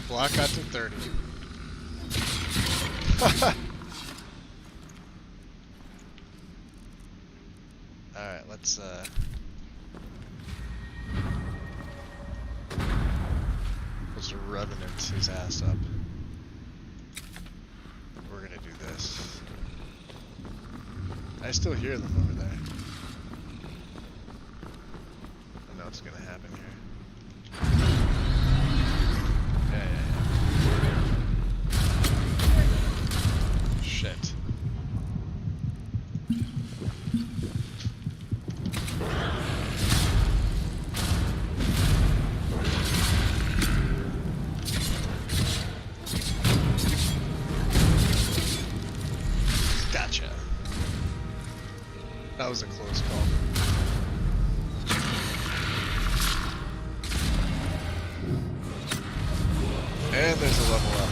Block got to 30. Alright, let's Revenant his ass up. We're gonna do this. I still hear them over there. I know what's gonna happen here. Shit. Gotcha. That was a close call. And there's a level up.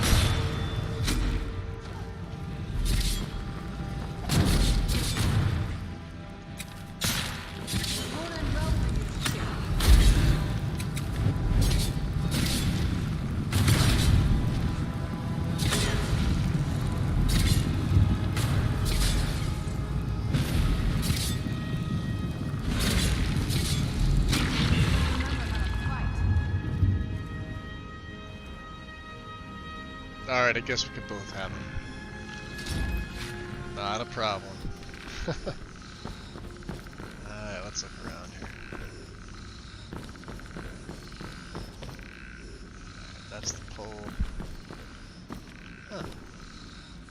Alright, I guess we could both have them. Not a problem. Alright, let's look around here. Alright, that's the pole. Huh.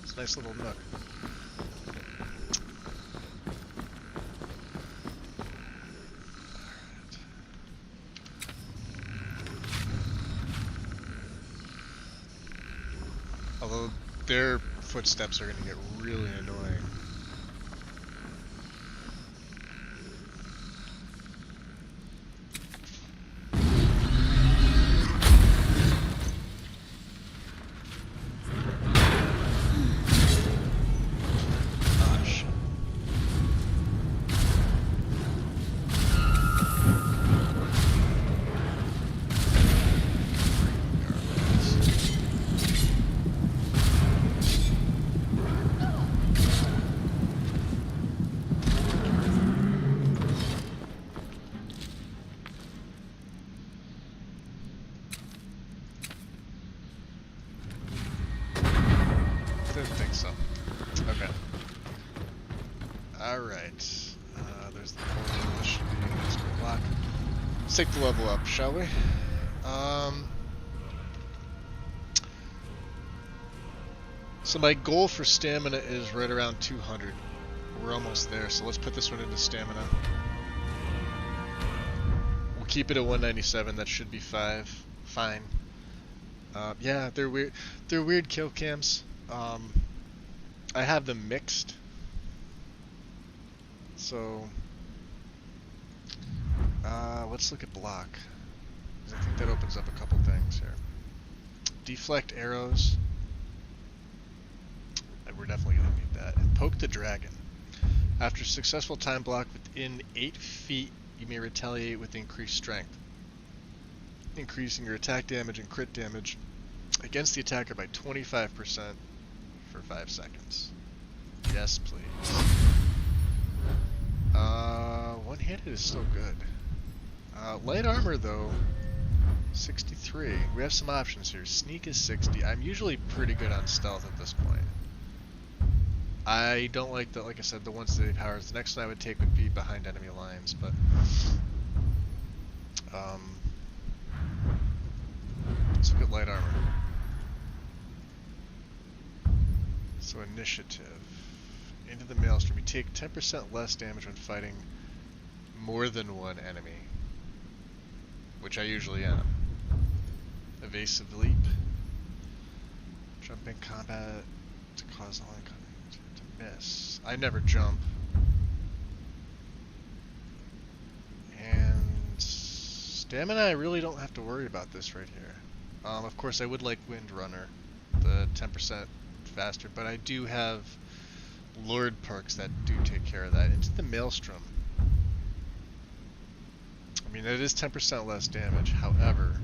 It's a nice little nook. Although their footsteps are going to get really annoying. Gosh. Garbage. Let's take the level up, shall we? So my goal for stamina is right around 200. We're almost there, so let's put this one into stamina. We'll keep it at 197. That should be fine. Yeah, they're weird. They're weird kill cams. I have them mixed. So, let's look at block. 'Cause I think that opens up a couple things here. Deflect arrows. We're definitely going to need that. And poke the dragon. After successful time block within 8 feet, you may retaliate with increased strength, increasing your attack damage and crit damage against the attacker by 25% for 5 seconds. Yes, please. One-handed is still good. Light armor, though, 63. We have some options here. Sneak is 60. I'm usually pretty good on stealth at this point. I don't like the, like I said, the one-steady powers. The next one I would take would be behind enemy lines, but let's look at light armor. So initiative. Into the maelstrom. You take 10% less damage when fighting more than one enemy, which I usually am. Evasive leap. Jump in combat to cause all incoming to miss. I never jump. And stamina, I really don't have to worry about this right here. Of course, I would like Windrunner, the 10% faster, but I do have Lord perks that do take care of that. Into the Maelstrom. I mean, it is 10% less damage, however,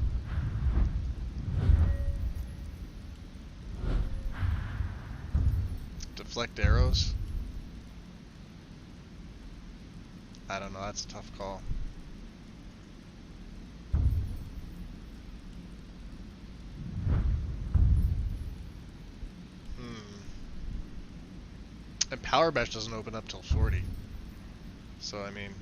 deflect arrows? I don't know, that's a tough call. And Power Bash doesn't open up till 40. So, I mean,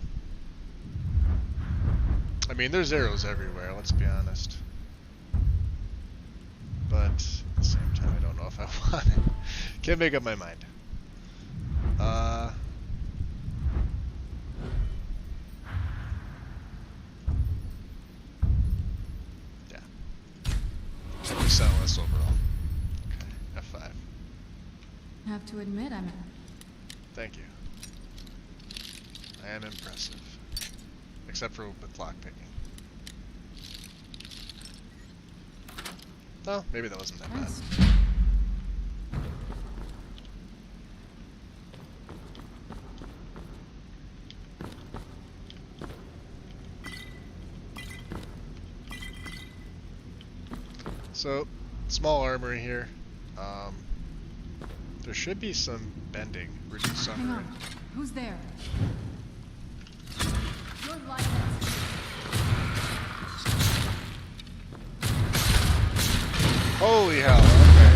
there's arrows everywhere, let's be honest. But at the same time, I don't know if I want it. Can't make up my mind. Yeah. 10% less overall. Okay, F5. I have to admit, I'm... Thank you. I am impressive. Except for with lockpicking. Oh, maybe that wasn't that bad. So, small armory here. There should be some bending. Reduce suffering. Hang on. Who's there? Your life Holy hell, okay.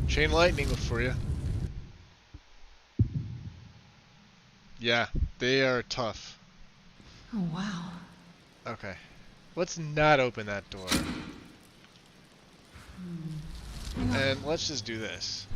Chain lightning for you. Yeah, they are tough. Oh, wow. Okay. Let's not open that door. And let's just do this.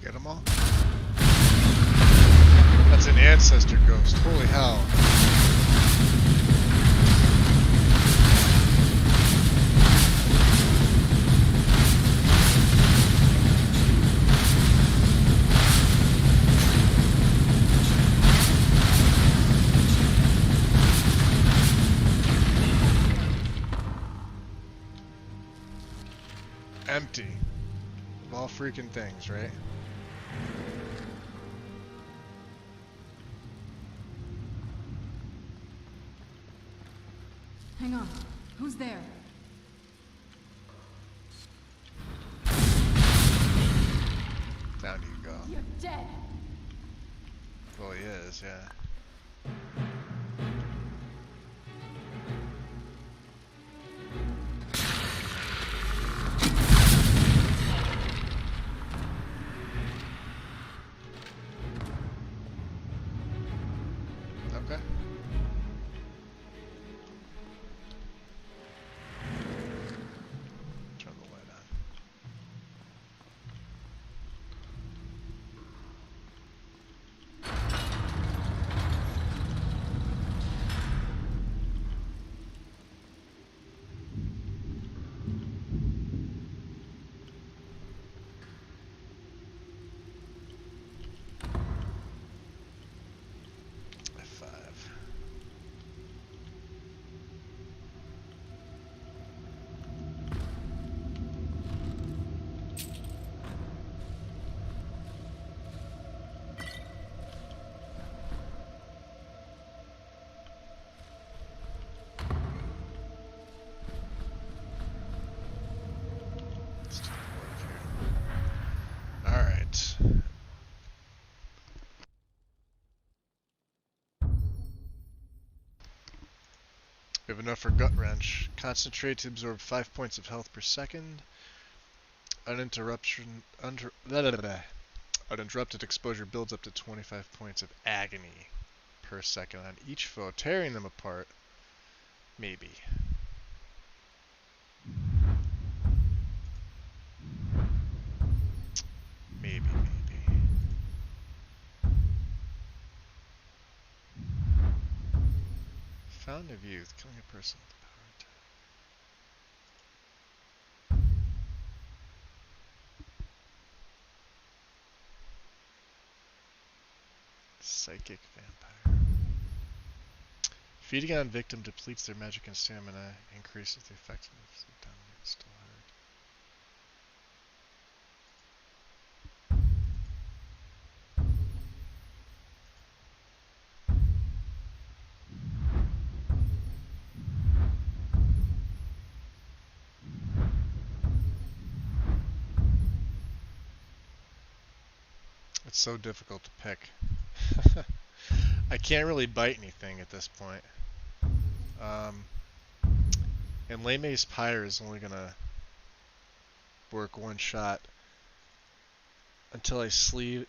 Get them all? That's an ancestor ghost. Holy hell. Empty. Of all freaking things, right? Hang on. Who's there? Down you go. You're dead. Well, he is, yeah. Okay. Turn the light on. F5. Let's do work here. All right. We have enough for Gut Wrench. Concentrate to absorb 5 points of health per second. Uninterrupted exposure builds up to 25 points of agony per second on each foe, tearing them apart. Maybe. Maybe. Fountain of Youth, killing a person with the power attack. Psychic Vampire. Feeding on victim depletes their magic and stamina, increases the effectiveness of dominate still hard. It's so difficult to pick. I can't really bite anything at this point. And Laymay's Pyre is only gonna work one shot until I feed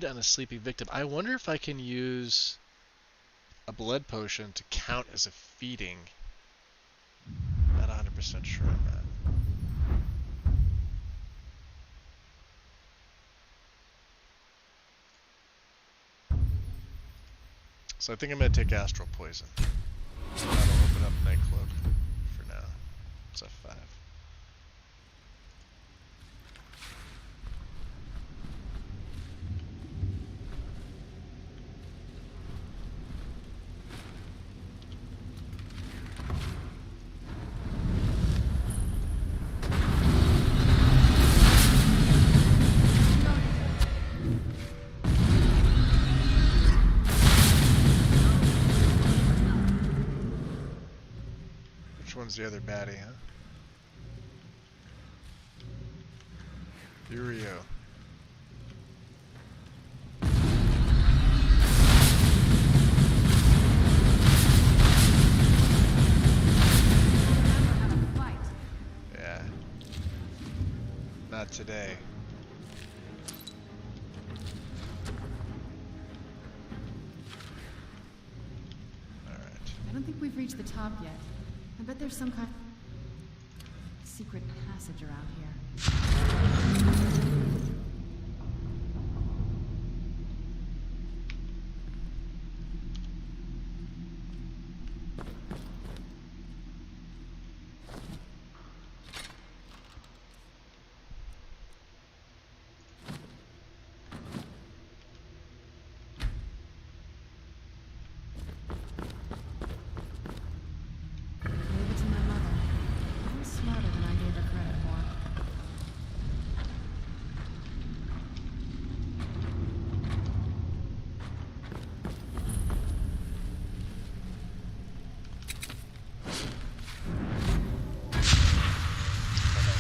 on a sleeping victim. I wonder if I can use a blood potion to count as a feeding. Not 100% sure on that. So I think I'm going to take Astral Poison. So that'll open up Nightclub for now. It's F5. Which one's the other baddie, huh? Uriel. Yeah. Not today. I don't think we've reached the top yet. I bet there's some kind of secret passage around here.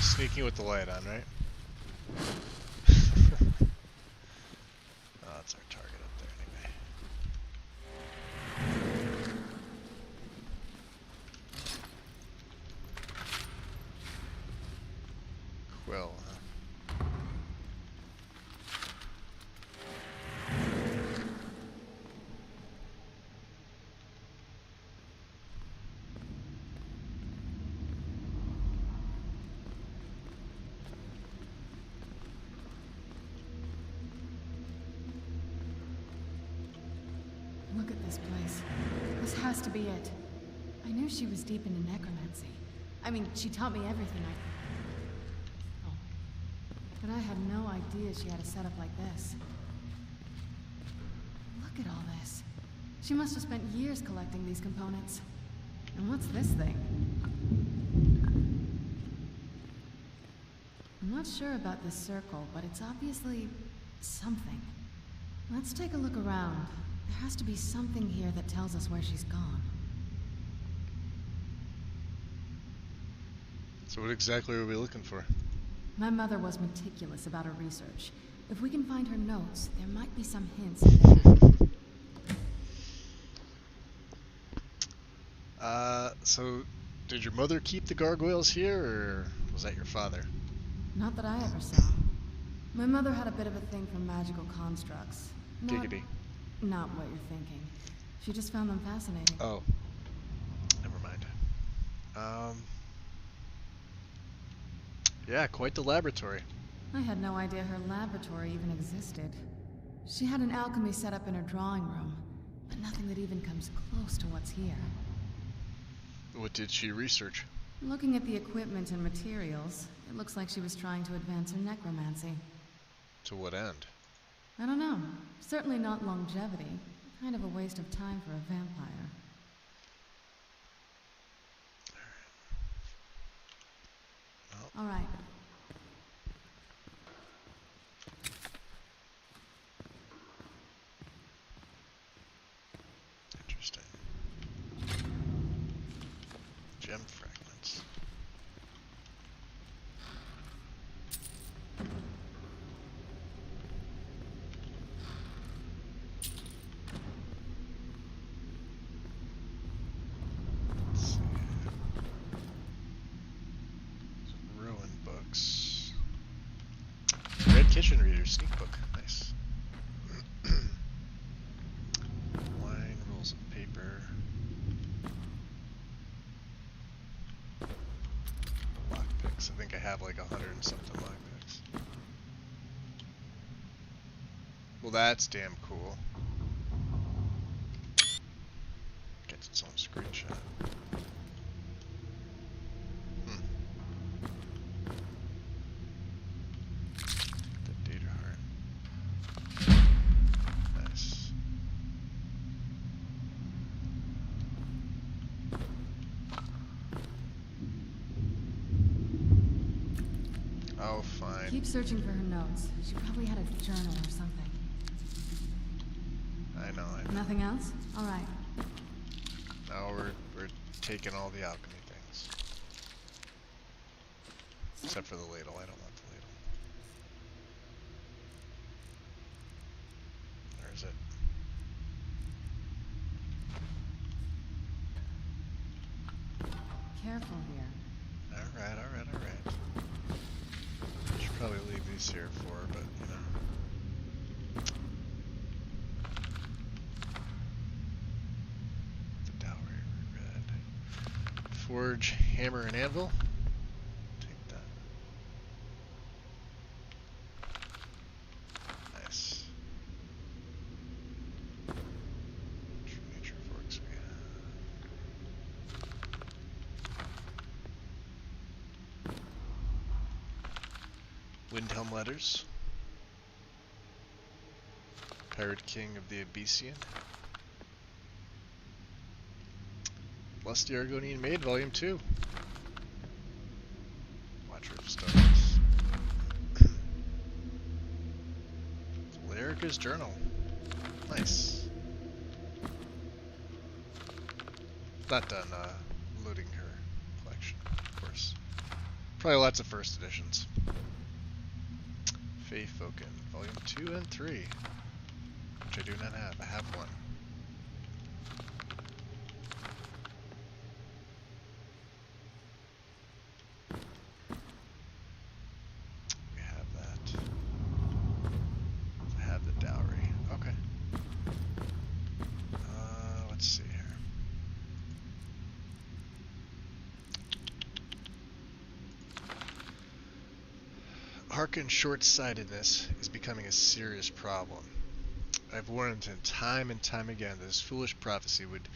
Sneaking with the light on, right? Oh, that's our target up there anyway. Quill, huh? Look at this place. This has to be it. I knew she was deep into necromancy. I mean, she taught me everything Oh. But I had no idea she had a setup like this. Look at all this. She must have spent years collecting these components. And what's this thing? I'm not sure about this circle, but it's obviously something. Let's take a look around. There has to be something here that tells us where she's gone. So what exactly are we looking for? My mother was meticulous about her research. If we can find her notes, there might be some hints in there. So did your mother keep the gargoyles here, or was that your father? Not that I ever saw. My mother had a bit of a thing for magical constructs. Giggity. Not what you're thinking. She just found them fascinating. Oh. Never mind. Yeah, quite the laboratory. I had no idea her laboratory even existed. She had an alchemy set up in her drawing room, but nothing that even comes close to what's here. What did she research? Looking at the equipment and materials, it looks like she was trying to advance her necromancy. To what end? I don't know. Certainly not longevity. Kind of a waste of time for a vampire. All right. Interesting. Gem fragments. Kitchen reader sneak book, nice. Wine, rolls of paper. have like 100 and something lockpicks. Well, that's damn cool. Gets its own screenshot. The data heart. Nice. Oh, fine. Keep searching for her notes. She probably had a journal or something. I know. Nothing else? All right. Now we're taking all the alchemy things. Except for the ladle. I don't want the ladle. Where is it? Careful here. Alright. Should probably leave these here for her, but you know. The dowry read. Forge, hammer, and anvil. Take that. Nice. True nature forks we have. Windhelm letters. Pirate King of the Abyssian. Lusty Argonian Maid, Volume 2. Watcher of Stars. Valerica's Journal. Nice. Not done loading her collection, of course. Probably lots of first editions. Fae Foken, Volume 2 and 3, which I do not have. I have one. We have that. I have the dowry. Okay. Let's see here. Harkon's short-sightedness is becoming a serious problem. I've warned him time and time again that his foolish prophecy would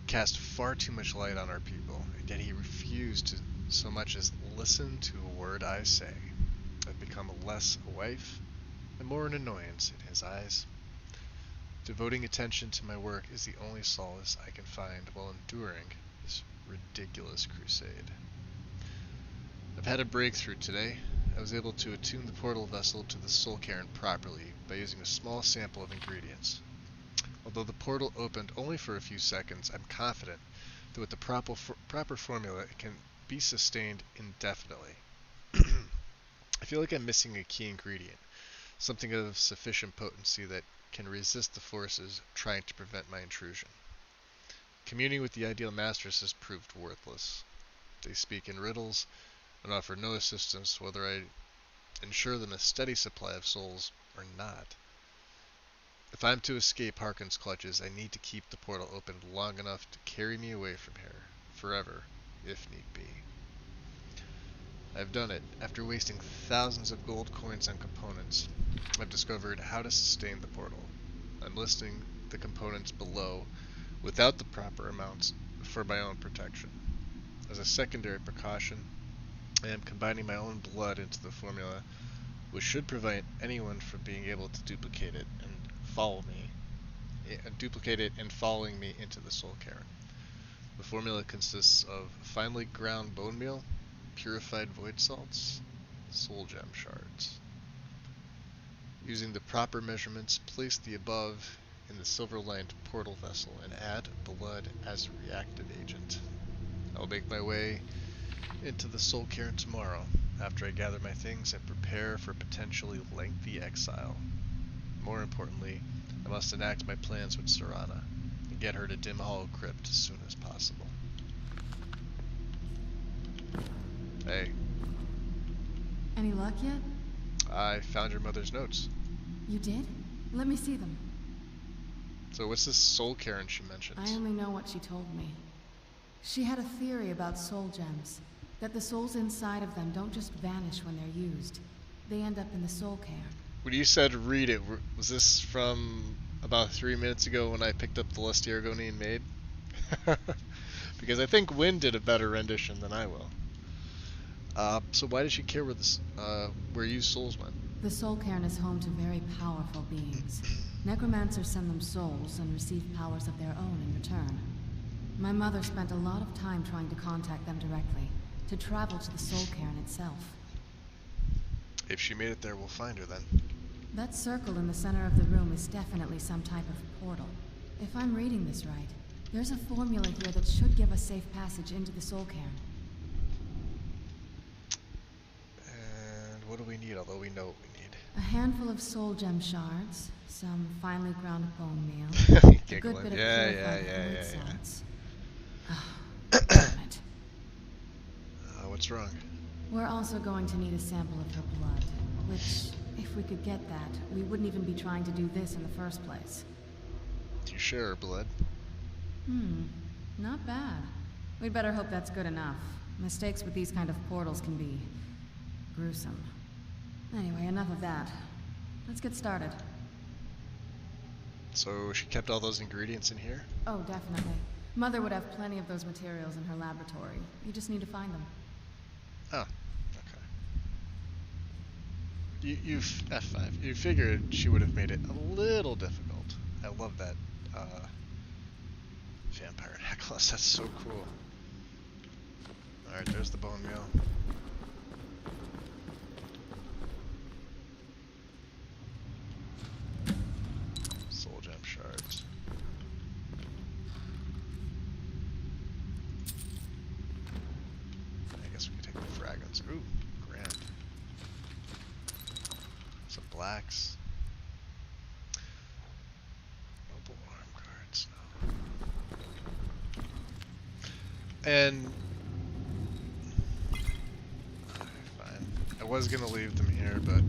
cast far too much light on our people, and yet he refused to so much as listen to a word I say. I've become less a wife and more an annoyance in his eyes. Devoting attention to my work is the only solace I can find while enduring this ridiculous crusade. I've had a breakthrough today. I was able to attune the portal vessel to the Soul Cairn properly by using a small sample of ingredients. Although the portal opened only for a few seconds, I'm confident that with the proper formula it can be sustained indefinitely. I feel like I'm missing a key ingredient, something of sufficient potency that can resist the forces trying to prevent my intrusion. Communing with the ideal masters has proved worthless. They speak in riddles and offer no assistance whether I ensure them a steady supply of souls or not. If I'm to escape Harkon's clutches, I need to keep the portal open long enough to carry me away from here, forever, if need be. I've done it. After wasting thousands of gold coins on components, I've discovered how to sustain the portal. I'm listing the components below without the proper amounts for my own protection. As a secondary precaution, I am combining my own blood into the formula, which should prevent anyone from being able to duplicate it and following me into the Soul Cairn. The formula consists of finely ground bone meal, purified void salts, soul gem shards. Using the proper measurements, place the above in the silver-lined portal vessel and add blood as a reactive agent. I'll make my way into the Soul Cairn tomorrow, after I gather my things and prepare for potentially lengthy exile. More importantly, I must enact my plans with Serana and get her to Dim Hollow Crypt as soon as possible. Hey. Any luck yet? I found your mother's notes. You did? Let me see them. So what's this Soul Cairn she mentions? I only know what she told me. She had a theory about soul gems. That the souls inside of them don't just vanish when they're used. They end up in the soul cairn. When you said read it, was this from about 3 minutes ago when I picked up the Lusty Argonian Maid? Because I think Wynn did a better rendition than I will. So why does she care where you souls went? The soul cairn is home to very powerful beings. Necromancers send them souls and receive powers of their own in return. My mother spent a lot of time trying to contact them directly, to travel to the soul cairn itself. If she made it there, we'll find her then. That circle in the center of the room is definitely some type of portal. If I'm reading this right, there's a formula here that should give us safe passage into the soul cairn. And what do we need, although we know what we need? A handful of soul gem shards, some finely ground bone meal, a good bit of purified fluid salts. Damn it. What's wrong? We're also going to need a sample of her blood, which, if we could get that, we wouldn't even be trying to do this in the first place. Do you share her blood? Not bad. We'd better hope that's good enough. Mistakes with these kind of portals can be gruesome. Anyway, enough of that. Let's get started. So she kept all those ingredients in here? Oh, definitely. Mother would have plenty of those materials in her laboratory. You just need to find them. Oh, okay. F5. You figured she would have made it a little difficult. I love that vampire necklace. That's so cool. Alright, there's the bone meal. Soul gem shards. I guess we can take the fragments. Ooh, grand. Some blacks. Noble arm cards, no. And fine. I was gonna leave them here, but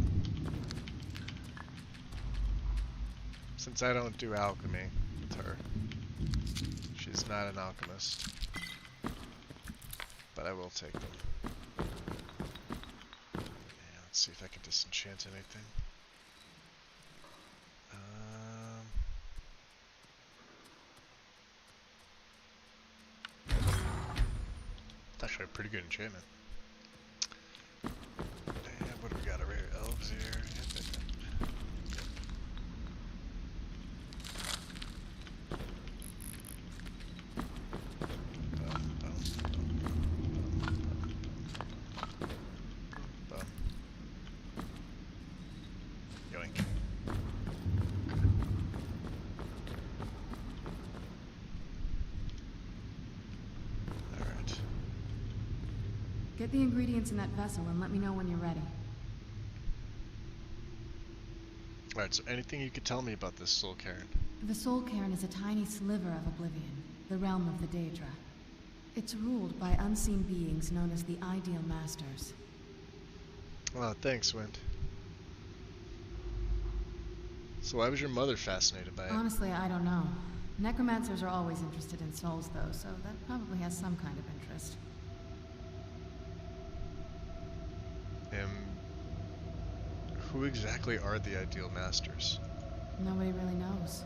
since I don't do alchemy with her, she's not an alchemist. But I will take them. Yeah, let's see if I can disenchant anything. It's actually a pretty good enchantment. And what do we got over here? Elves here. Get the ingredients in that vessel and let me know when you're ready. Alright, so anything you could tell me about this soul cairn? The soul cairn is a tiny sliver of oblivion, the realm of the Daedra. It's ruled by unseen beings known as the Ideal Masters. Oh, thanks, Wind. So why was your mother fascinated by it? Honestly, I don't know. Necromancers are always interested in souls, though, so that probably has some kind of interest. Who exactly are the Ideal Masters? Nobody really knows.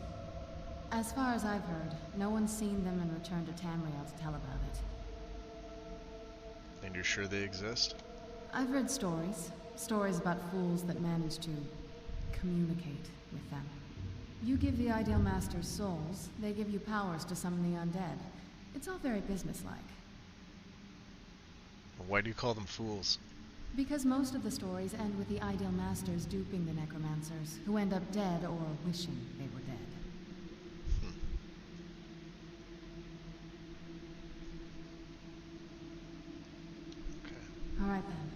As far as I've heard, no one's seen them and returned to Tamriel to tell about it. And you're sure they exist? I've read stories. Stories about fools that manage to communicate with them. You give the Ideal Masters souls, they give you powers to summon the undead. It's all very businesslike. Why do you call them fools? Because most of the stories end with the Ideal Masters duping the necromancers, who end up dead or wishing they were dead. Okay. All right then.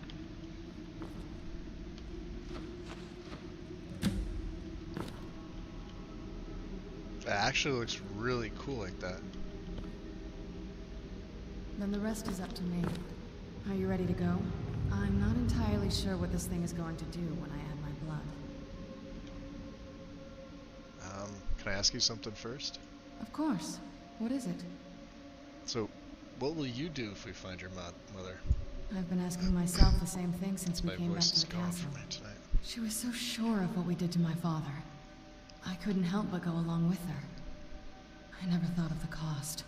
It actually looks really cool like that. Then the rest is up to me. Are you ready to go? I'm not entirely sure what this thing is going to do when I add my blood. Can I ask you something first? Of course. What is it? So, what will you do if we find your mother? I've been asking myself the same thing since we My came back voice to is the going castle. for me tonight. She was so sure of what we did to my father. I couldn't help but go along with her. I never thought of the cost.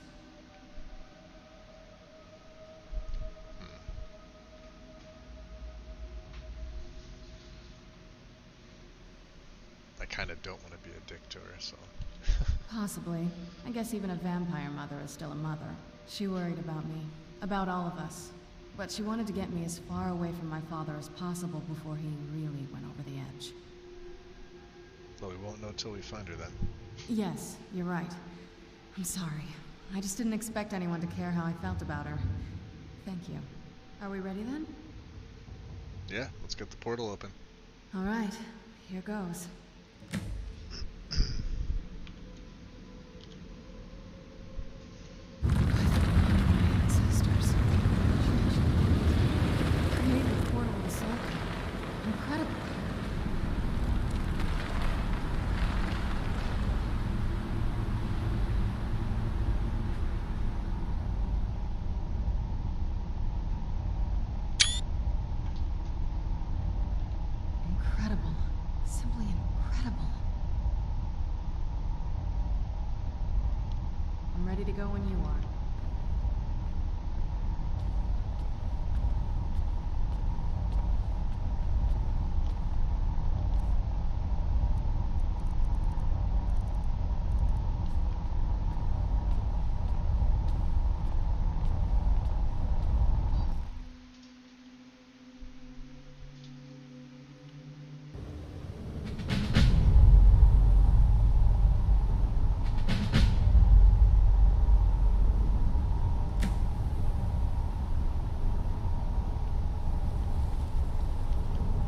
I kind of don't want to be a dick to her, so... Possibly. I guess even a vampire mother is still a mother. She worried about me. About all of us. But she wanted to get me as far away from my father as possible before he really went over the edge. Well, we won't know till we find her then. Yes, you're right. I'm sorry. I just didn't expect anyone to care how I felt about her. Thank you. Are we ready then? Yeah, let's get the portal open. All right. Here goes. Ancestors. Created a portal in the soul. Incredible. Incredible. Simply incredible. I'm ready to go when you are.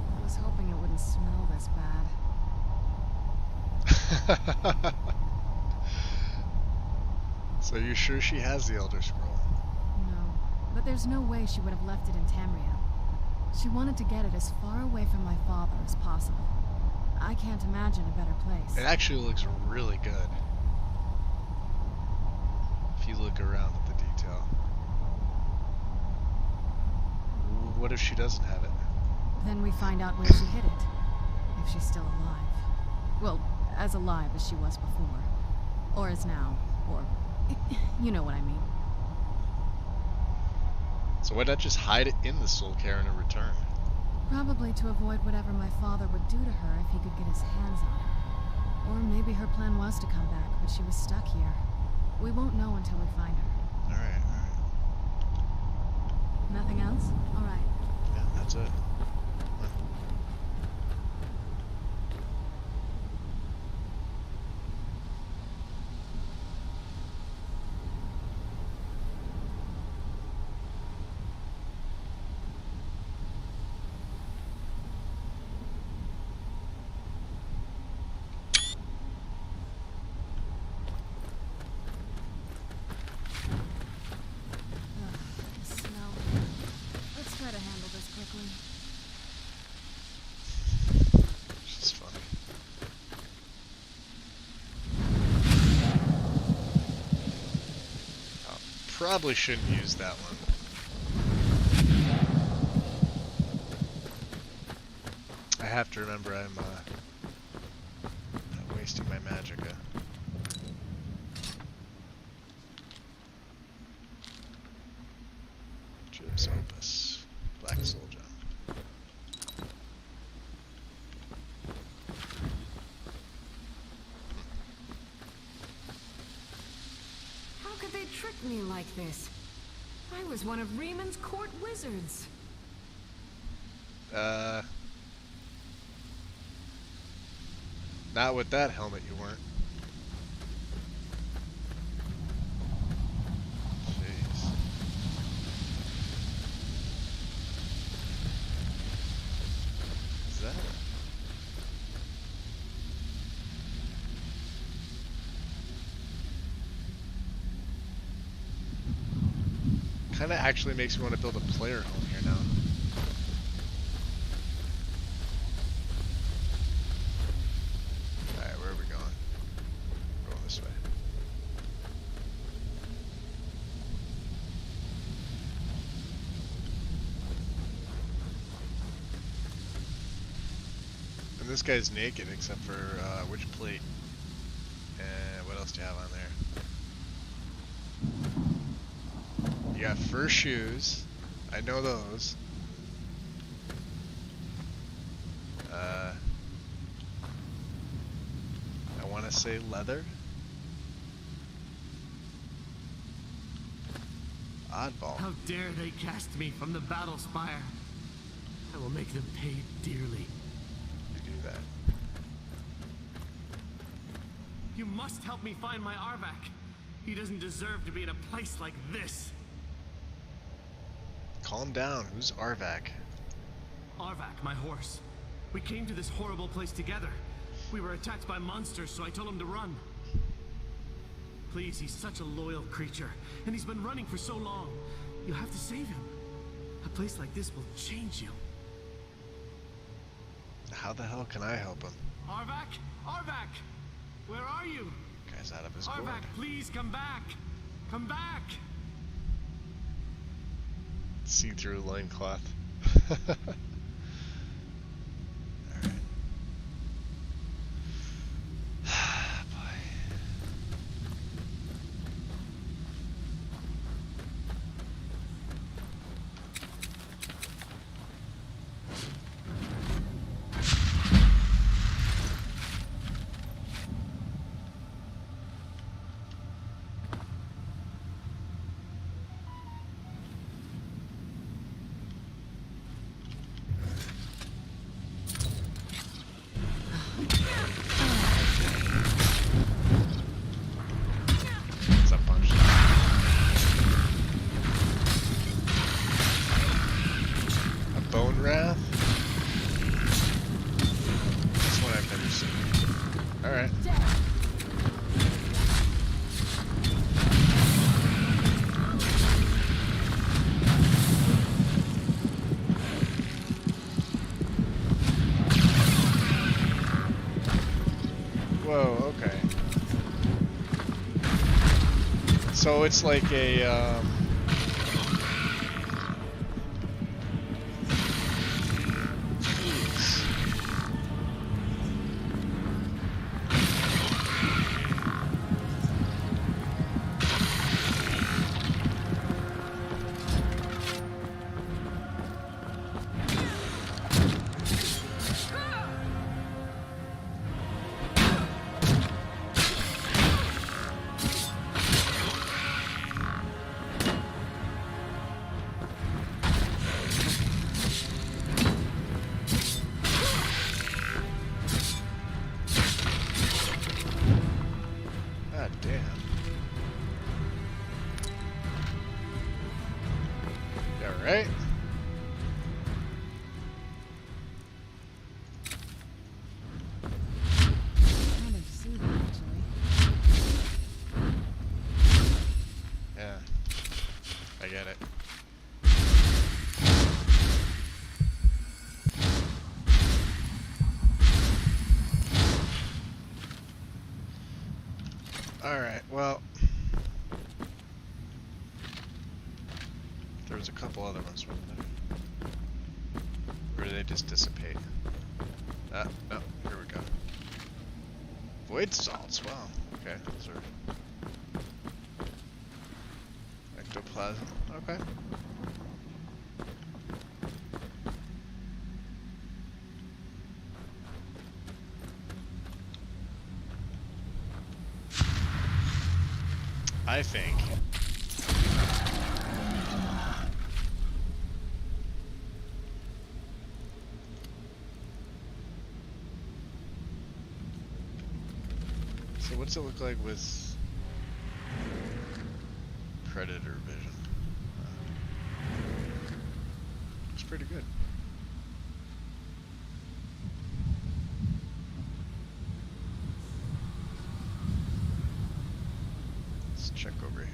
I was hoping it wouldn't smell this bad. So you're sure she has the Elder Scroll? No, but there's no way she would have left it in Tamriel. She wanted to get it as far away from my father as possible. I can't imagine a better place. It actually looks really good. If you look around at the detail. What if she doesn't have it? Then we find out where she hid it. If she's still alive. Well, as alive as she was before. Or is now. Or... you know what I mean. So why not just hide it in the Soul Cairn and return? Probably to avoid whatever my father would do to her if he could get his hands on her. Or maybe her plan was to come back, but she was stuck here. We won't know until we find her. Alright, alright. Nothing else? Alright. Yeah, that's it. The smell. Let's try to handle this quickly. She's funny. Probably shouldn't use that one. I have to remember I'm not wasting my magicka. Jibs Opus. Black Soul Gem. How could they trick me like this? I was one of Rieman's court wizards. Not with that helmet you weren't. Jeez. Is that? Kind of actually makes me want to build a player home here now. Alright, where are we going? We're going this way. And this guy's naked except for which plate? And what else do you have on there? You got fur shoes. I know those. I want to say leather. Oddball. How dare they cast me from the battle spire? I will make them pay dearly. You do that. You must help me find my Arvak. He doesn't deserve to be in a place like this. Calm down. Who's Arvak? Arvak, my horse. We came to this horrible place together. We were attacked by monsters, so I told him to run. Please, he's such a loyal creature, and he's been running for so long. You have to save him. A place like this will change you. How the hell can I help him? Arvak? Arvak! Where are you? Guy's out of his gourd. Arvak, please come back! Come back! See-through loincloth. Whoa, okay. So it's like a, right? Kind of soothing, actually. Yeah, I get it. Alright, well, there was a couple other ones, weren't there? Or did they just dissipate? Oh, here we go. Void salts, wow. Okay, those are ectoplasm, okay. I think so what's it look like with predator vision? It's pretty good. Let's check over here.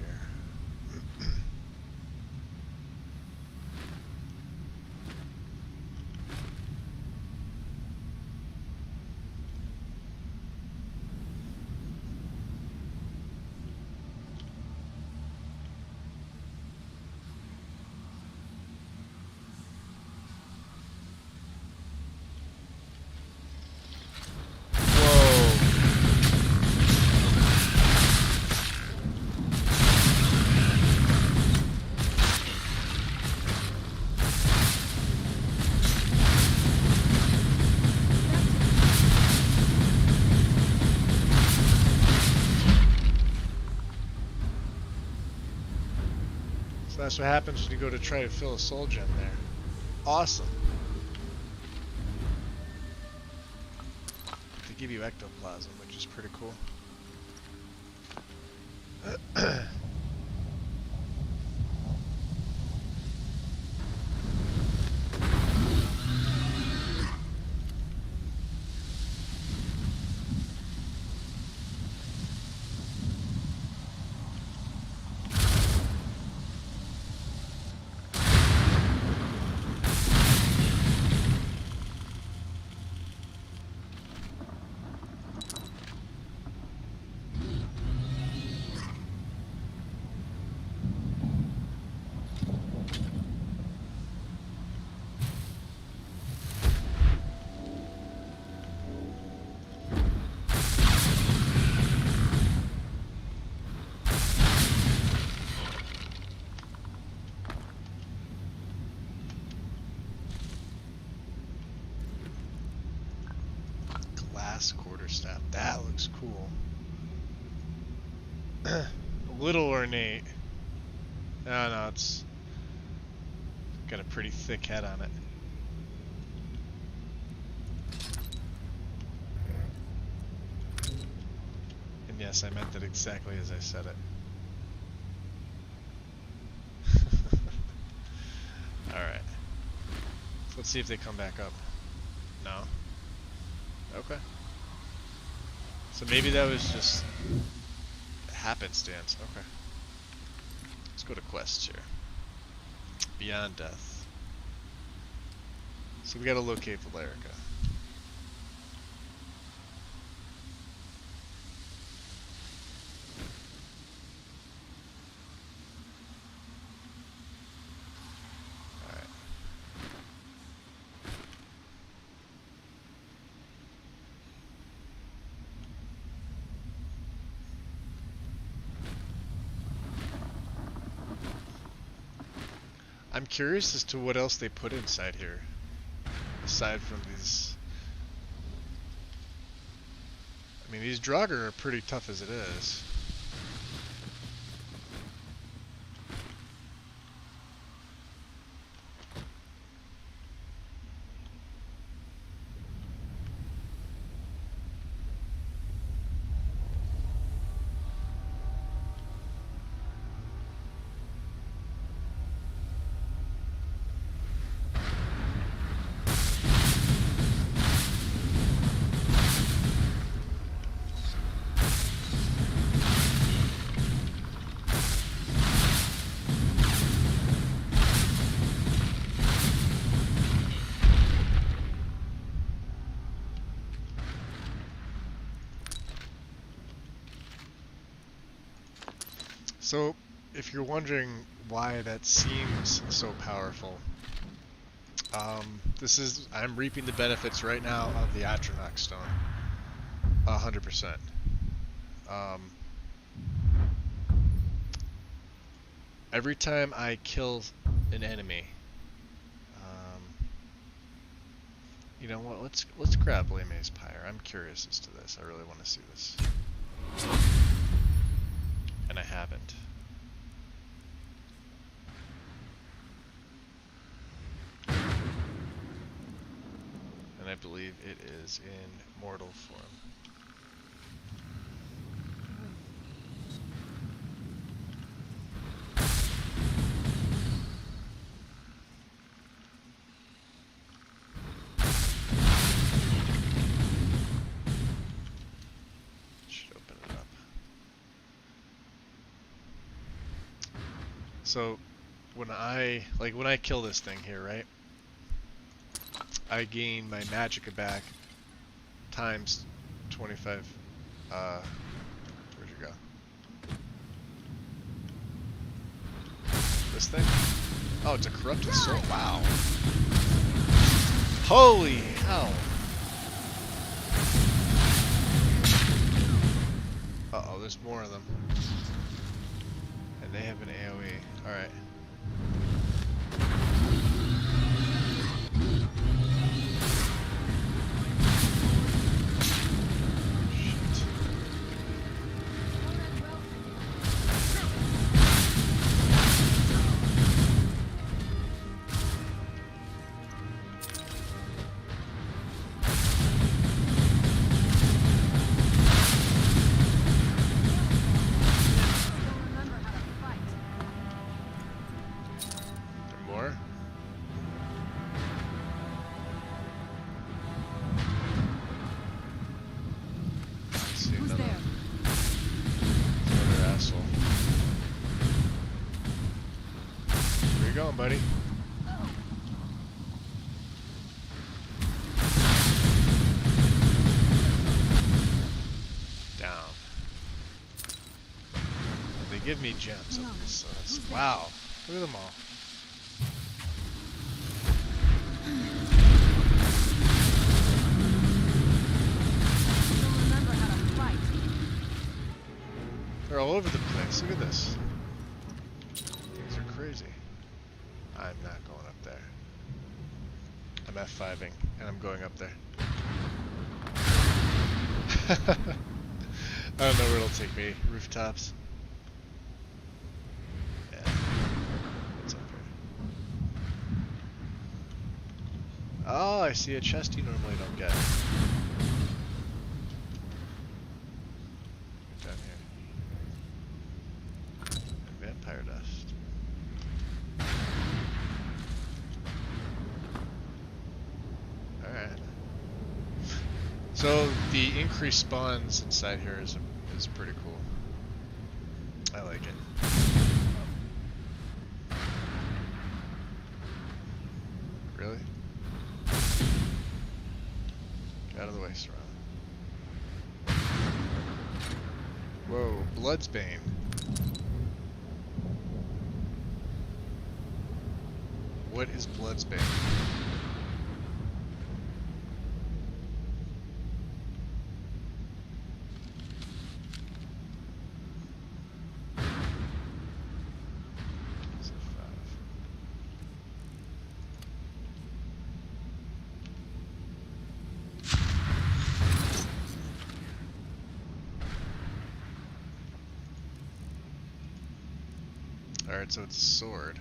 that's what happens when you go to try to fill a soul gem there. Awesome. They give you ectoplasm, which is pretty cool. Quarterstaff. That looks cool. A little ornate. No, it's got a pretty thick head on it. And yes, I meant that exactly as I said it. Alright. So let's see if they come back up. No? Okay. So maybe that was just happenstance. Okay. Let's go to quests here. Beyond Death. So we gotta locate Valerica. I'm curious as to what else they put inside here, aside from these. I mean, these Draugr are pretty tough as it is. So, if you're wondering why that seems so powerful, I'm reaping the benefits right now of the Atronach Stone. 100%. Every time I kill an enemy, you know what? Let's grab Leme's Pyre. I'm curious as to this. I really want to see this. And I haven't. And I believe it is in mortal form. So when I kill this thing here, right? I gain my magicka back times 25. Where'd you go? This thing? Oh, it's a corrupted soul. Wow. Holy hell. Uh-oh, there's more of them. And they have an AoE. Alright. you going, buddy? Down. They give me gems at least, so that's... Wow. Look at them all. They're all over the place. Look at this. Things are crazy. I'm not going up there. I'm F5ing, and I'm going up there. I don't know where it'll take me. Rooftops. Yeah. What's up here? Oh, I see a chest you normally don't get. Down here. Vampire dust. Alright. So the increased spawns inside here is pretty cool. I like it. Really? Get out of the way, Serrano. Whoa, Bloodsbane. What is Bloodsbane? Alright, so it's a sword.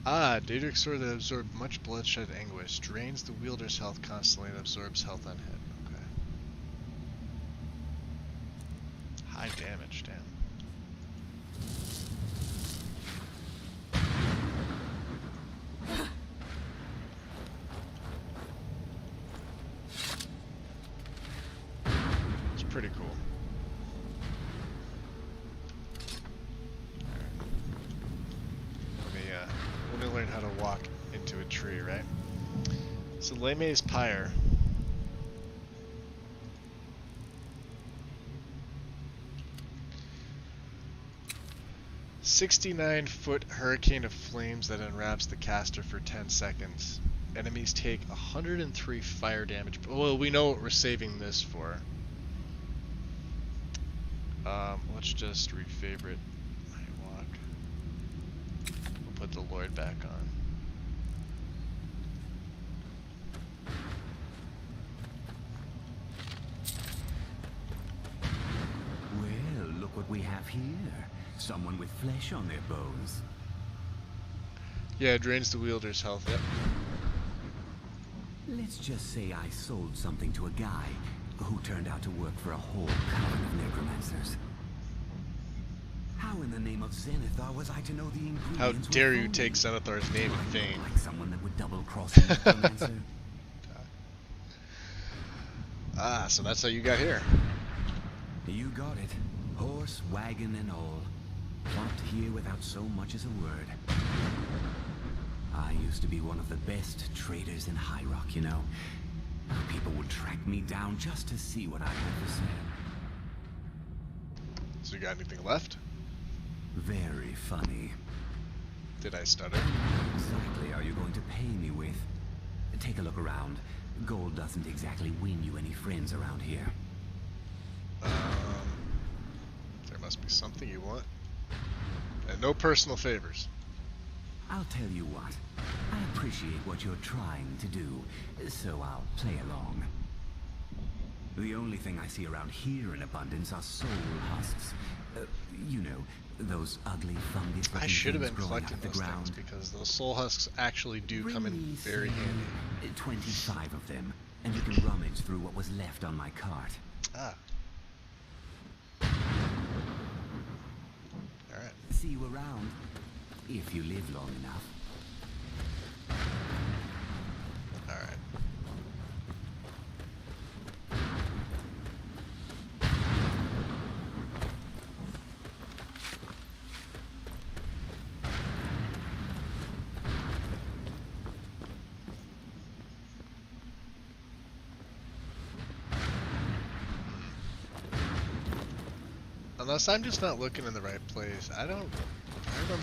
Ah, Daedric sword that absorbs much bloodshed anguish. Drains the wielder's health constantly and absorbs health on hit. Okay. High damage, damn. It's pretty cool. Learn how to walk into a tree, right? So Leme's Pyre. "69-foot hurricane of flames that enwraps the caster for 10 seconds. Enemies take 103 fire damage." Well, we know what we're saving this for. Let's just refavorite my walk. Put the Lord back on. Well, look what we have here. Someone with flesh on their bones. Yeah, it drains the wielder's health, yep. Let's just say I sold something to a guy who turned out to work for a whole coven of necromancers. How in the name of Zenithar was I to know the ingredients? How dare you take Zenithar's name in vain? Like someone that would double-cross a necromancer. Ah, so that's how you got here. You got it. Horse, wagon, and all. Plopped here without so much as a word. I used to be one of the best traders in High Rock, you know. People would track me down just to see what I had to say. So you got anything left? Very funny. Did I stutter? What exactly are you going to pay me with? Take a look around. Gold doesn't exactly win you any friends around here. There must be something you want. And no personal favors. I'll tell you what. I appreciate what you're trying to do, so I'll play along. The only thing I see around here in abundance are soul husks. You know, those ugly fungus. I should have been collecting those things because those soul husks actually do come in very handy. 25 of them, and you can rummage through what was left on my cart. Ah. Alright. See you around, if you live long enough. Alright. Unless I'm just not looking in the right place. I remember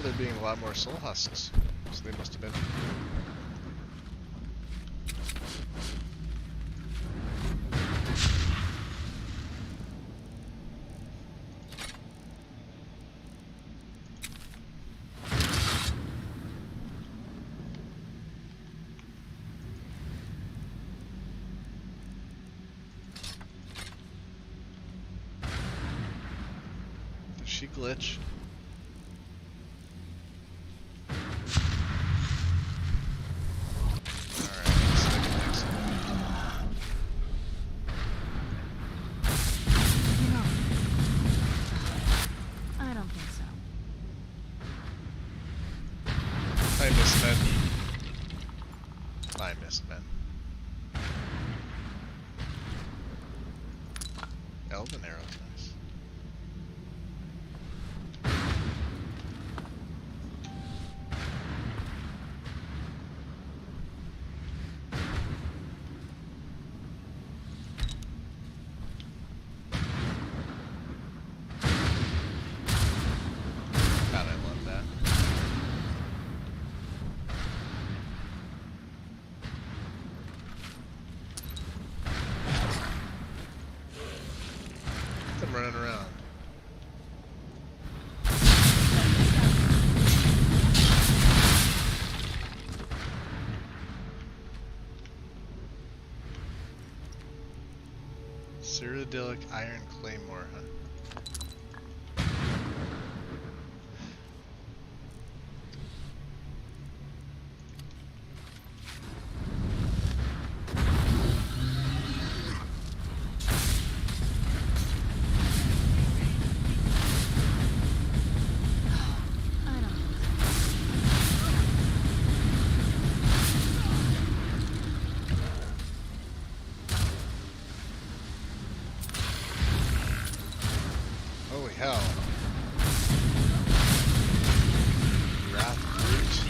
there being a lot more soul husks. So they must have been. Did she glitch? Elven arrows, nice. God, I love that. I'm running around. Cyrodiilic Iron Claymore, huh? Holy hell. Wrath Brute.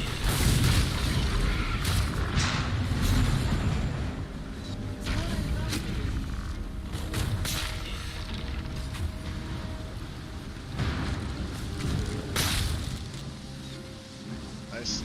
I see.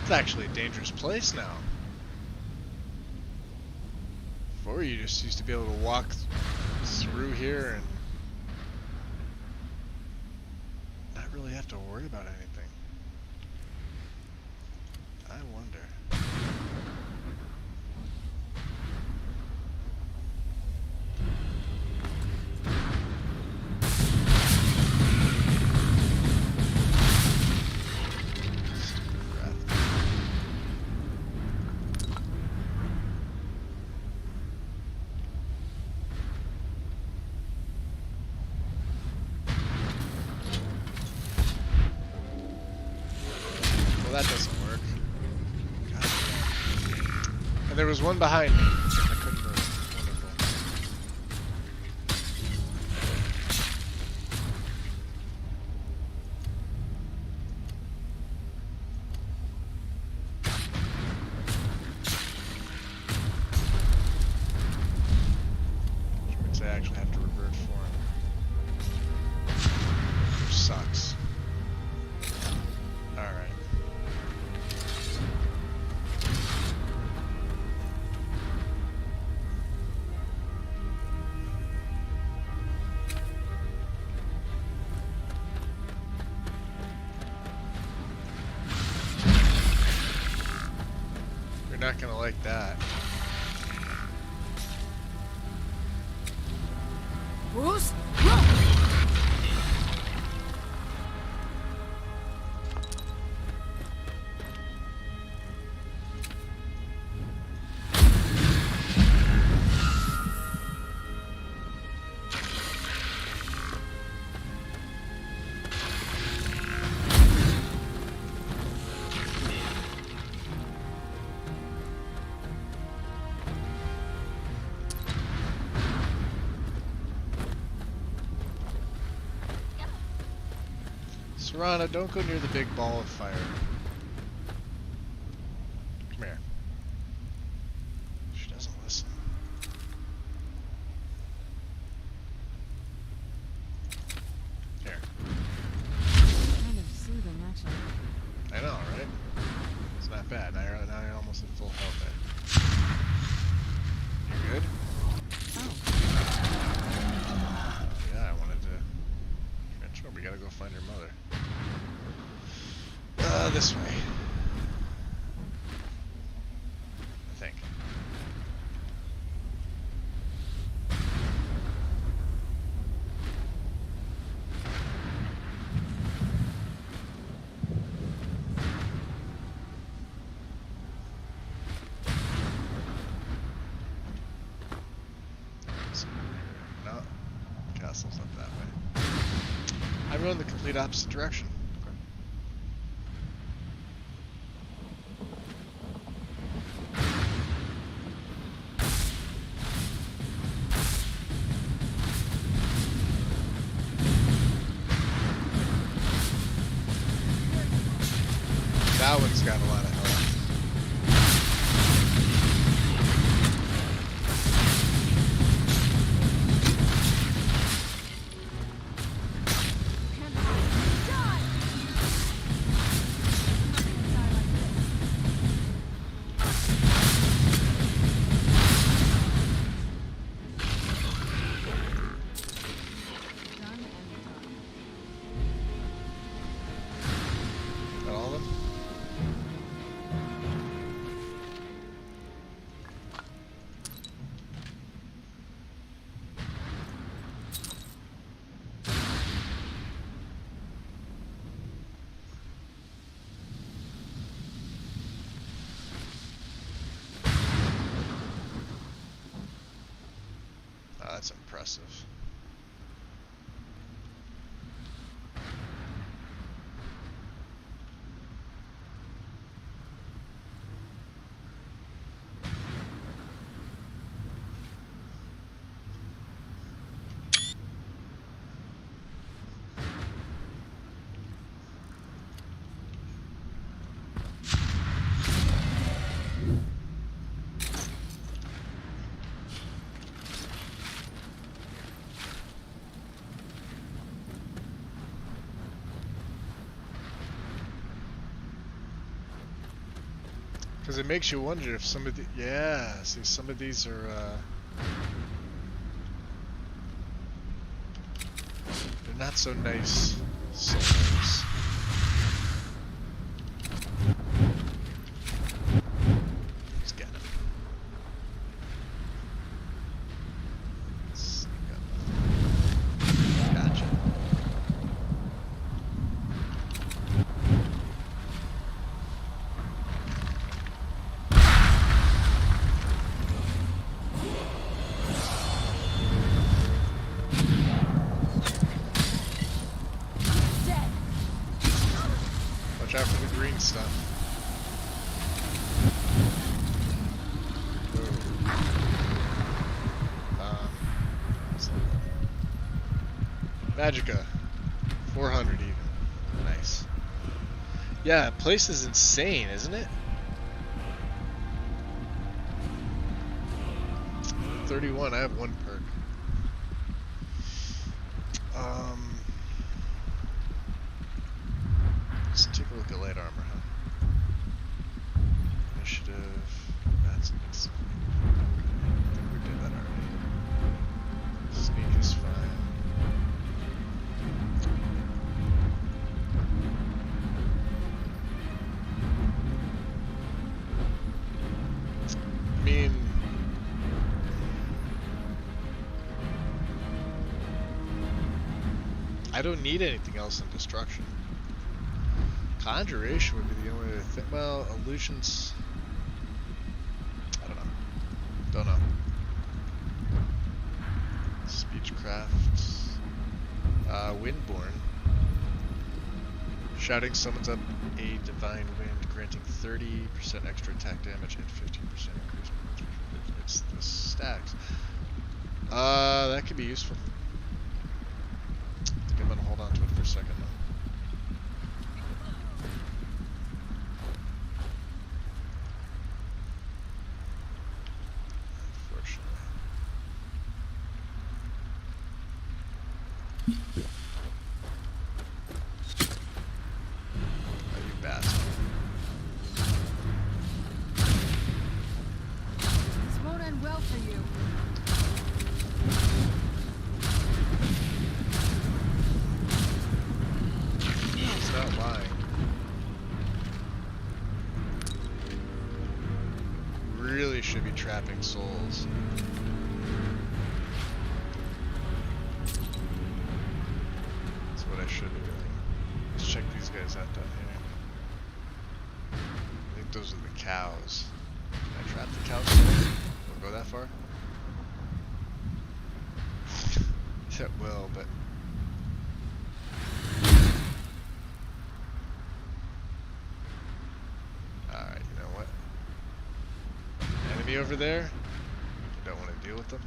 It's actually a dangerous place now. Before you just used to be able to walk through here and not really have to worry about anything. I wonder. That doesn't work. God. And there was one behind me. I couldn't move. Wonderful. Which means I actually have to revert form. Which sucks. Alright. not gonna like that. Bruce? Serana, don't go near the big ball of fire. Come here. She doesn't listen. Here. Kind of soothing, actually. I know, right? It's not bad. Now you're almost at full health there. You good? Oh. Yeah, I wanted to... Sure, we gotta go find her mother. This way. I think. No, castle's up that way. I run the complete opposite direction. That one's got a lot of health. Got all of them? Oh, that's impressive. Because it makes you wonder if some of the... Yeah, see, some of these are, they're not so nice souls. Let's get him. Gotcha. Watch out for the green stuff. Magica. 400 even. Nice. Yeah, place is insane, isn't it? 31, I have one perk. Let's take a look at light armor, huh? Initiative. That's a good sign. I think we did that already. Sneak is fine. I don't need anything else in destruction. Conjuration would be the only other thing. Well, illusions. I don't know. Don't know. Speechcraft. Windborn. Shouting summons up a divine wind, granting 30% extra attack damage and 15% increase. It's the stacks. That could be useful. I think I'm gonna hold on to it for a second though. Should be trapping souls. That's what I should be doing. Let's check these guys out down here. I think those are the cows. Can I trap the cows? We'll go that far? It will, but... Alright, you know what? Enemy over there? Don't want to deal with them.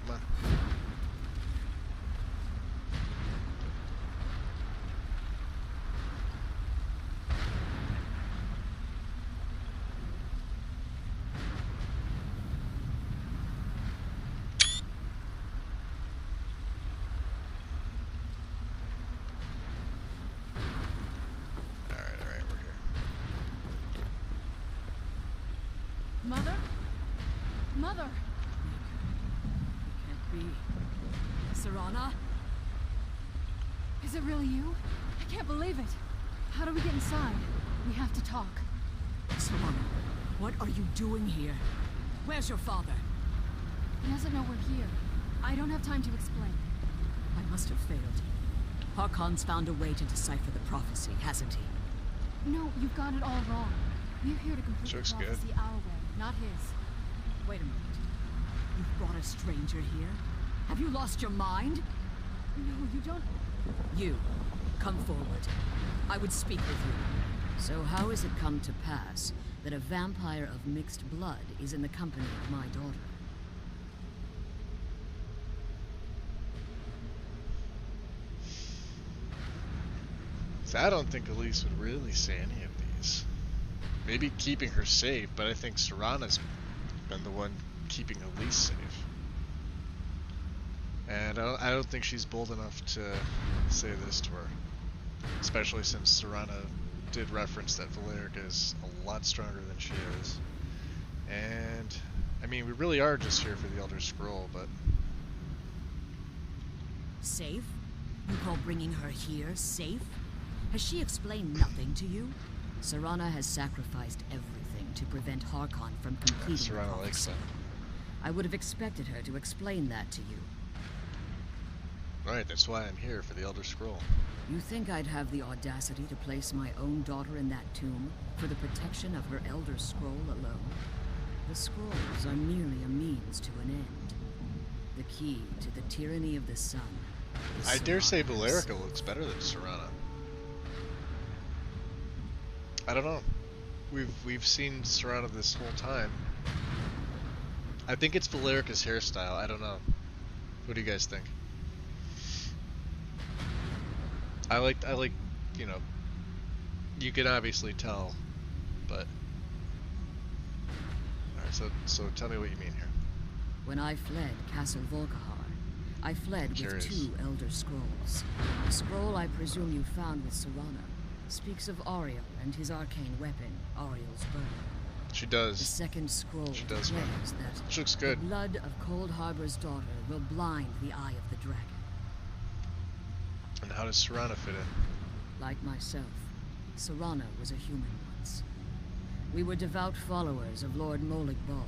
Come on. Mother? Mother! It can't be. Serana? Is it really you? I can't believe it. How do we get inside? We have to talk. Serana, what are you doing here? Where's your father? He doesn't know we're here. I don't have time to explain. I must have failed. Harkon's found a way to decipher the prophecy, hasn't he? No, you've got it all wrong. We're here to complete the prophecy our way, not his. Wait a minute. You've brought a stranger here? Have you lost your mind? No, you don't... You, come forward. I would speak with you. So how has it come to pass that a vampire of mixed blood is in the company of my daughter? So I don't think Elise would really say any of these. Maybe keeping her safe, but I think Serana's been the one keeping Elise safe. And I don't think she's bold enough to say this to her. Especially since Serana did reference that Valerica is a lot stronger than she is. And, I mean, we really are just here for the Elder Scroll, but... Safe? You call bringing her here safe? Has she explained nothing to you? Serana has sacrificed everything to prevent Harkon from completing the Serana likes prophecy. that. I would have expected her to explain that to you. Right, that's why I'm here, for the Elder Scroll. You think I'd have the audacity to place my own daughter in that tomb for the protection of her Elder Scroll alone? The scrolls are merely a means to an end. The key to the tyranny of the sun. I dare say Valerica looks better than Serana. I don't know. We've seen Serana this whole time. I think it's Valerica's hairstyle. I don't know. What do you guys think? I like, you know, you can obviously tell, but alright, so tell me what you mean here. When I fled Castle Volkahar, I fled with 2 Elder Scrolls. The scroll I presume you found with Serana speaks of Ariel and his arcane weapon, Ariel's Burn. She does. The second scroll she does declares that she looks good. The blood of Cold Harbor's daughter will blind the eye of the dragon. And how does Serana fit in? Like myself, Serana was a human once. We were devout followers of Lord Molig Bal.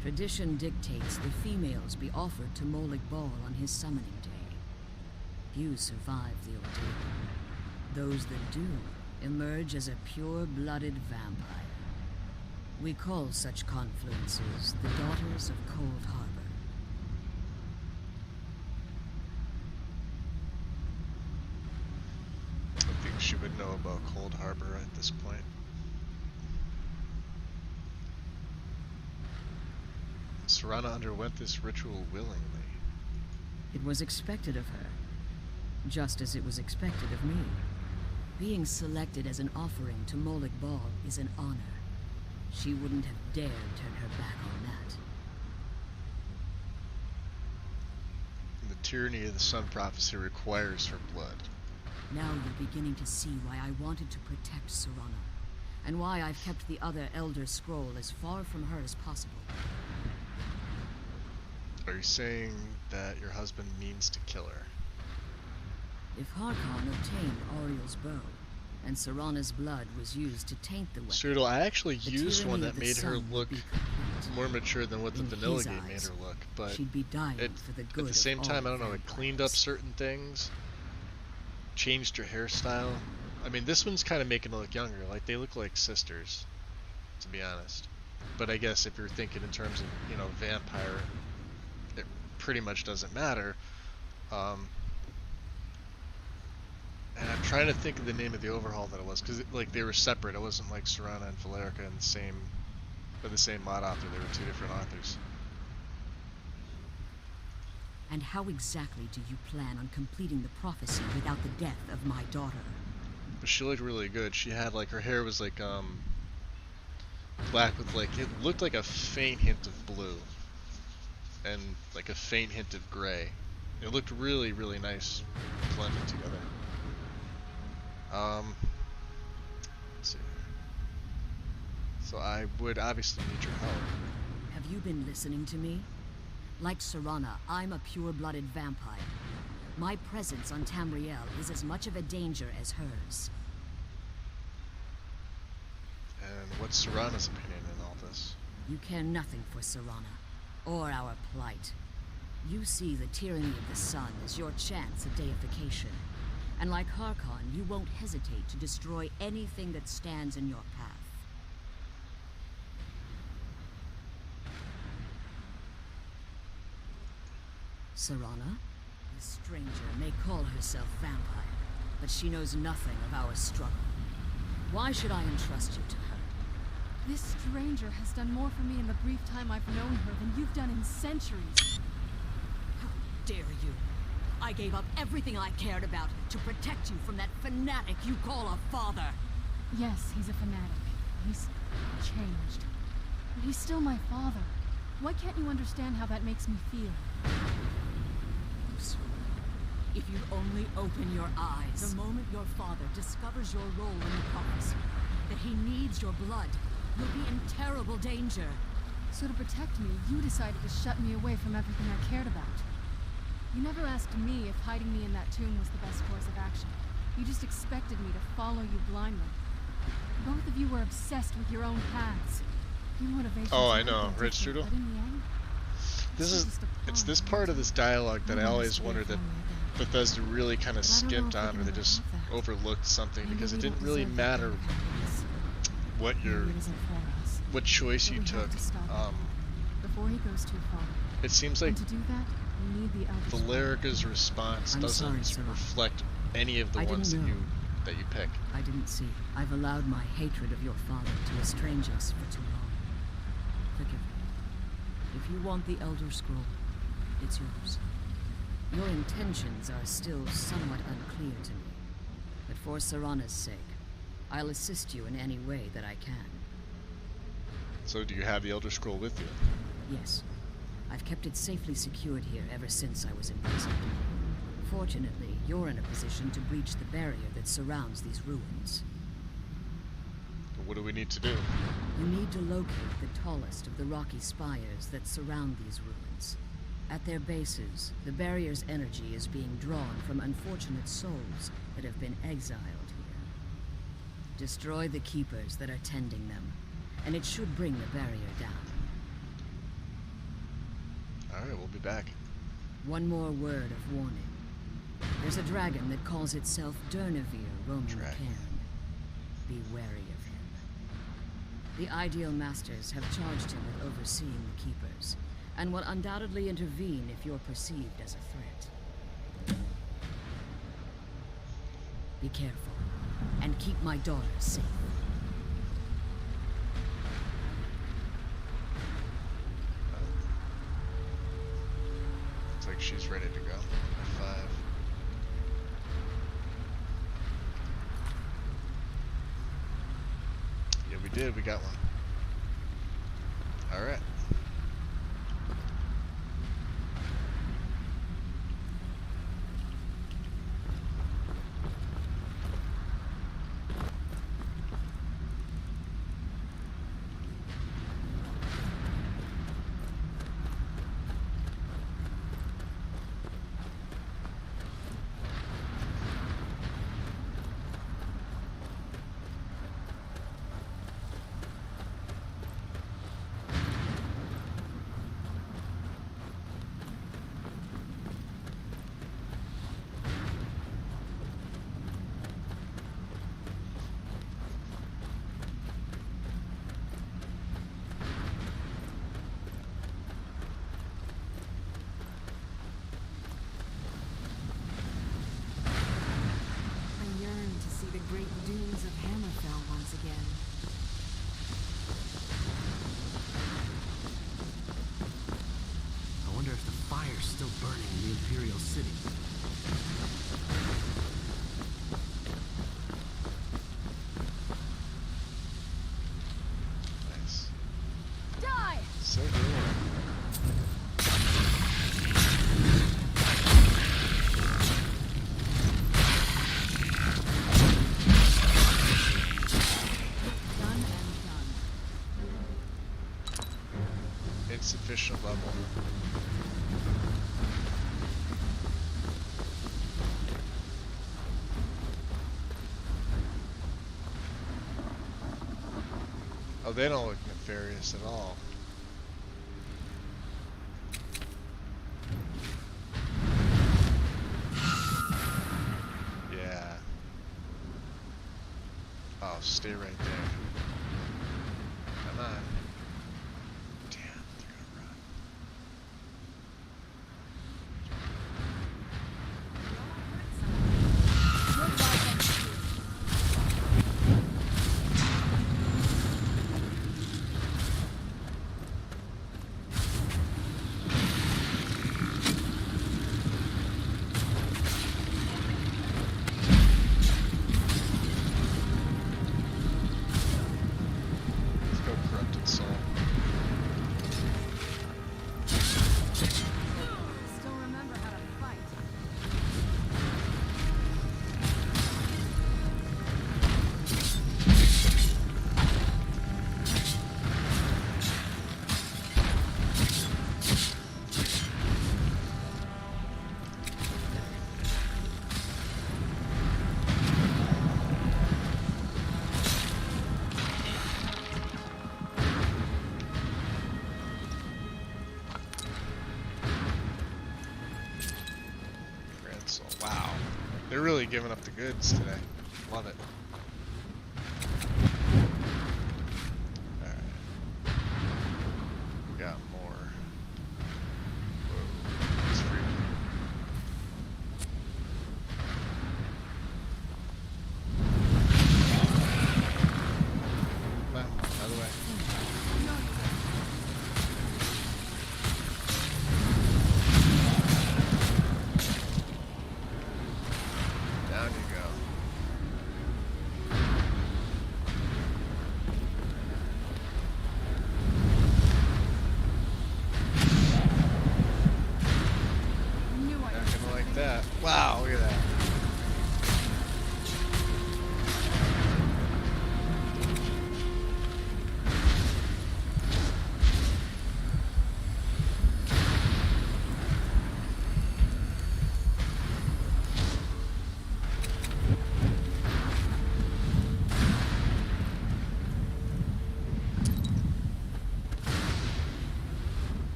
Tradition dictates the females be offered to Molig Bal on his summoning day. You survive the ordeal. Those that do emerge as a pure-blooded vampire. We call such confluences the Daughters of Cold Harbor. I think she would know about Cold Harbor at this point. Serana underwent this ritual willingly. It was expected of her, just as it was expected of me. Being selected as an offering to Molag Bal is an honor. She wouldn't have dared turn her back on that. The tyranny of the Sun Prophecy requires her blood. Now you're beginning to see why I wanted to protect Serana, and why I've kept the other Elder Scroll as far from her as possible. Are you saying that your husband means to kill her? If Harkon obtained Auriel's bow, and Serana's blood was used to taint the weapon... Strudel, I actually used one that made her look more mature than what the vanilla game made her look, but she'd be dying for the good at the same time, I don't know, it vampires. cleaned up certain things, changed her hairstyle. I mean, this one's kind of making her look younger, like they look like sisters, to be honest. But I guess if you're thinking in terms of, you know, vampire, it pretty much doesn't matter. And I'm trying to think of the name of the overhaul that it was, because like they were separate. It wasn't like Serana and Valerica in the same mod author. They were two different authors. And how exactly do you plan on completing the prophecy without the death of my daughter? But she looked really good. She had like, her hair was like black with like, it looked like a faint hint of blue and like a faint hint of gray. It looked really, really nice blended together. Let's see. So I would obviously need your help. Have you been listening to me? Like Serana, I'm a pure-blooded vampire. My presence on Tamriel is as much of a danger as hers. And what's Serana's opinion in all this? You care nothing for Serana, or our plight. You see the tyranny of the sun as your chance of deification. And like Harkon, you won't hesitate to destroy anything that stands in your path. Serana? This stranger may call herself vampire, but she knows nothing of our struggle. Why should I entrust you to her? This stranger has done more for me in the brief time I've known her than you've done in centuries. How dare you? I gave up everything I cared about to protect you from that fanatic you call a father. Yes, he's a fanatic. He's changed. But he's still my father. Why can't you understand how that makes me feel? If you only open your eyes. The moment your father discovers your role in the prophecy, that he needs your blood, you'll be in terrible danger. So to protect me, you decided to shut me away from everything I cared about. You never asked me if hiding me in that tomb was the best course of action. You just expected me to follow you blindly. Both of you were obsessed with your own paths. Your motivations. Oh, I know, right, Strudel? But in the end, it's this part of this dialogue that I always wondered that Bethesda really kind of skipped on, or they just overlooked something, because it didn't really matter what choice you took. Before he goes too far. It seems like to do that, we need the Valerica's response doesn't reflect any of the ones that you pick. I didn't see. I've allowed my hatred of your father to estrange us for too long. Forgive me. If you want the Elder Scroll, it's yours. Your intentions are still somewhat unclear to me, but for Serana's sake, I'll assist you in any way that I can. So do you have the Elder Scroll with you? Yes. I've kept it safely secured here ever since I was imprisoned. Fortunately, you're in a position to breach the barrier that surrounds these ruins. What do we need to do? You need to locate the tallest of the rocky spires that surround these ruins. At their bases, the barrier's energy is being drawn from unfortunate souls that have been exiled here. Destroy the keepers that are tending them, and it should bring the barrier down. Alright, we'll be back. One more word of warning. There's a dragon that calls itself Durnevere roaming the cairn. Be wary of him. The Ideal Masters have charged him with overseeing the Keepers, and will undoubtedly intervene if you're perceived as a threat. Be careful, and keep my daughter safe. Looks like she's ready to go. F5. Yeah, we did. We got one. All right. Great dunes of Hammerfell once again. I wonder if the fire's still burning in the Imperial City. Nice. Die! So good. Insufficient level. Oh, they don't look nefarious at all. Yeah. Oh, stay right there. Come on. Wow. They're really giving up the goods today. Love it. Alright. We got more. Whoa. It's free. Well, by the way. Down you go.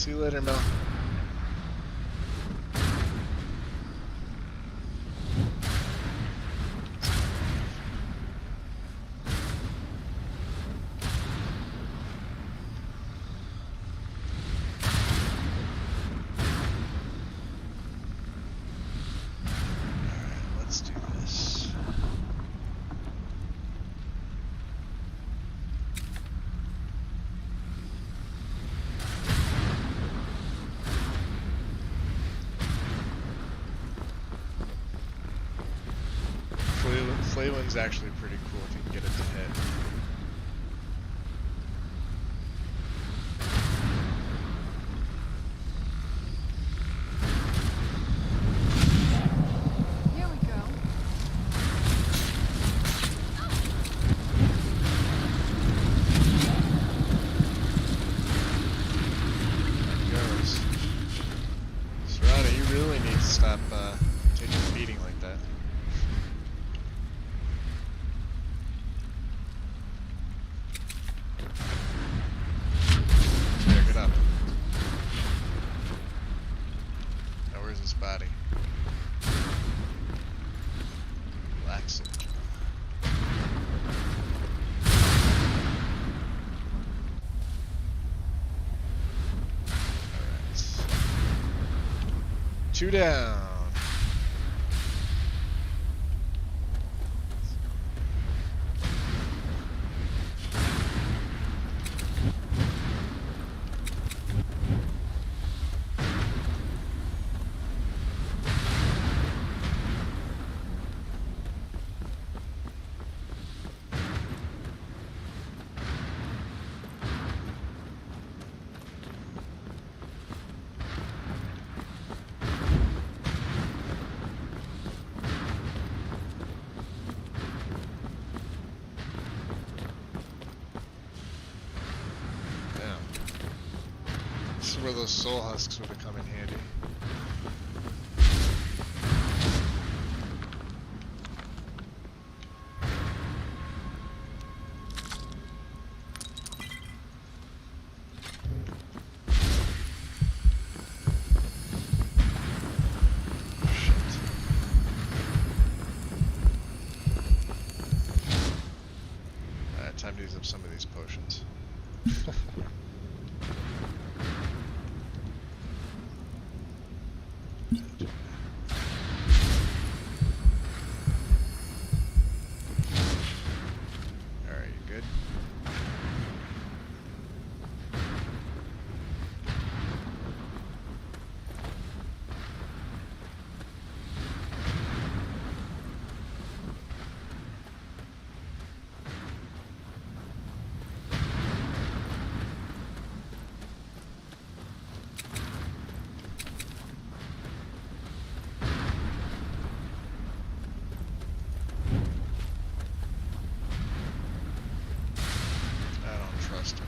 See you later, Mel. Let's do this. Flaywind's actually pretty cool if you can get it to hit. Here we go. There goes. Serrano, you really need to stop taking a beating like that. There, get up. Now where's his body? Relax it. Alright. 2 down. This is where those soul husks would have come in handy. Alright, time to use up some of these potions. Alright, you good? I don't trust him.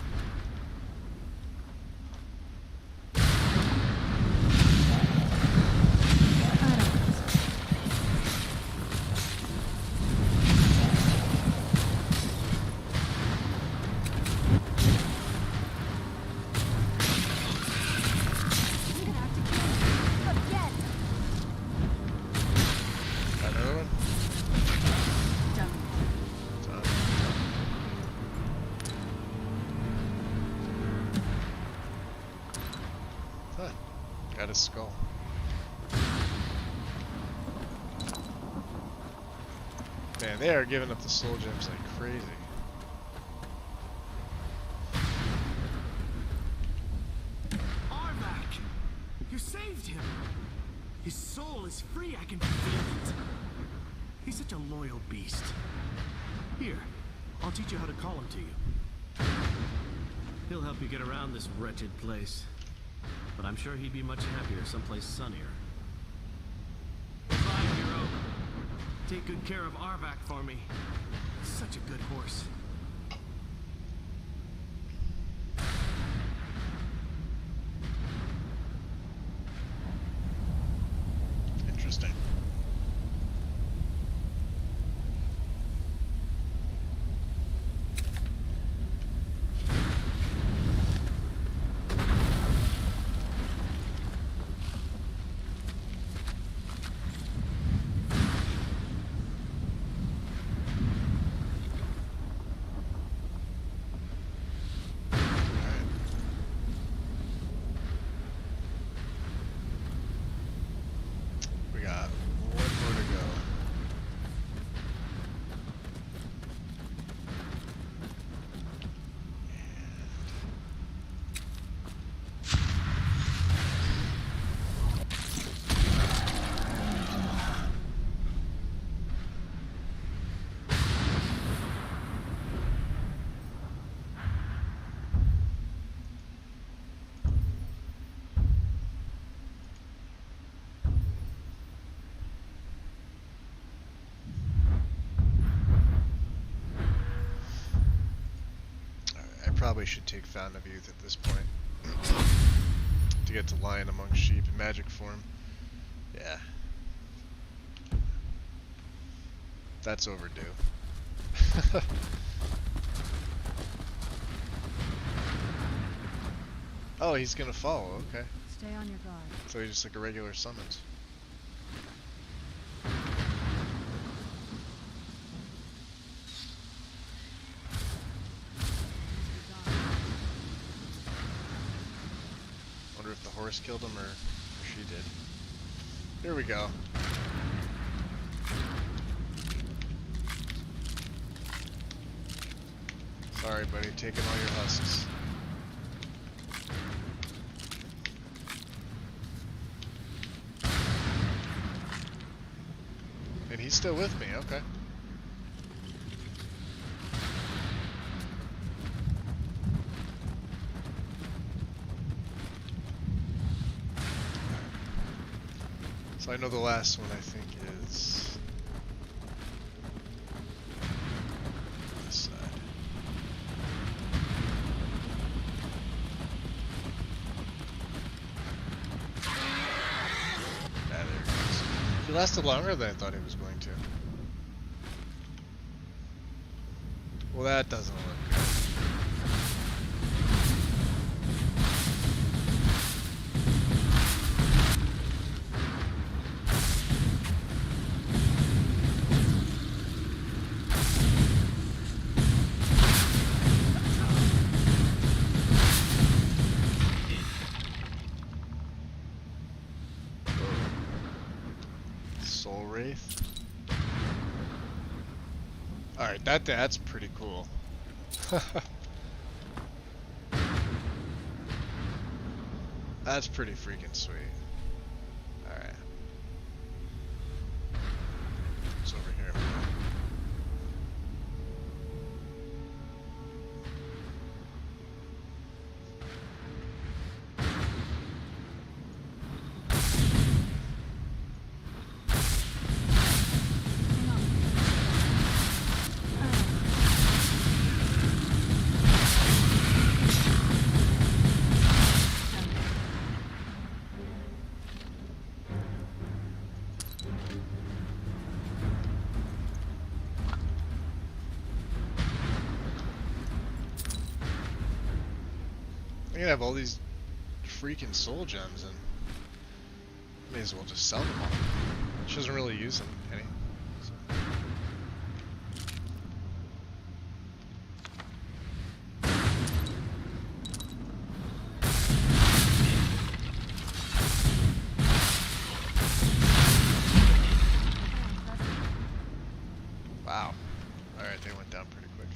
Got another one? Done. Huh. Got his skull. Man, they are giving up the soul gems like crazy. Arvak! You saved him! His soul is free, I can feel it. He's such a loyal beast. Here, I'll teach you how to call him to you. He'll help you get around this wretched place. But I'm sure he'd be much happier someplace sunnier. Goodbye, hero. Take good care of Arvak for me. Such a good horse. Interesting. probably should take Fountain of Youth at this point. To get to Lion Among Sheep in magic form. Yeah. That's overdue. Oh, he's gonna follow, okay. Stay on your guard. So he's just like a regular summons. Wonder if the horse killed him or she did. Here we go. Sorry, buddy, taking all your husks. And he's still with me, okay. So I know the last one, I think, is this side. There it goes. He lasted longer than I thought he was going to. Well, that doesn't look good. Soul Wraith. Alright, that's pretty cool. That's pretty freaking sweet. Alright. It's over here. I'm gonna have all these freaking soul gems and may as well just sell them all. She doesn't really use them any. So. Wow. Alright, they went down pretty quick.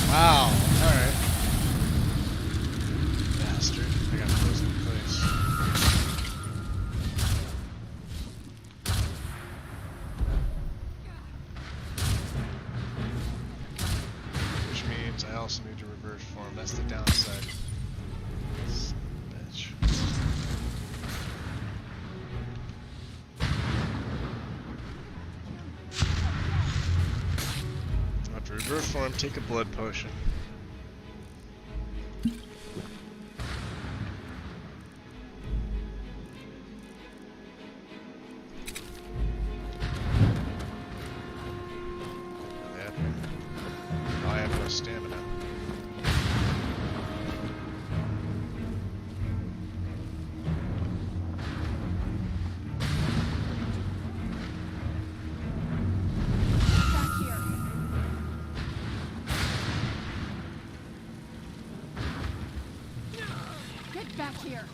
Wow, alright. Bastard. I got frozen in place. Which means I also need to reverse form. That's the downside. Son of a bitch. Reverse form, take a blood potion. I have no stamina. Back here.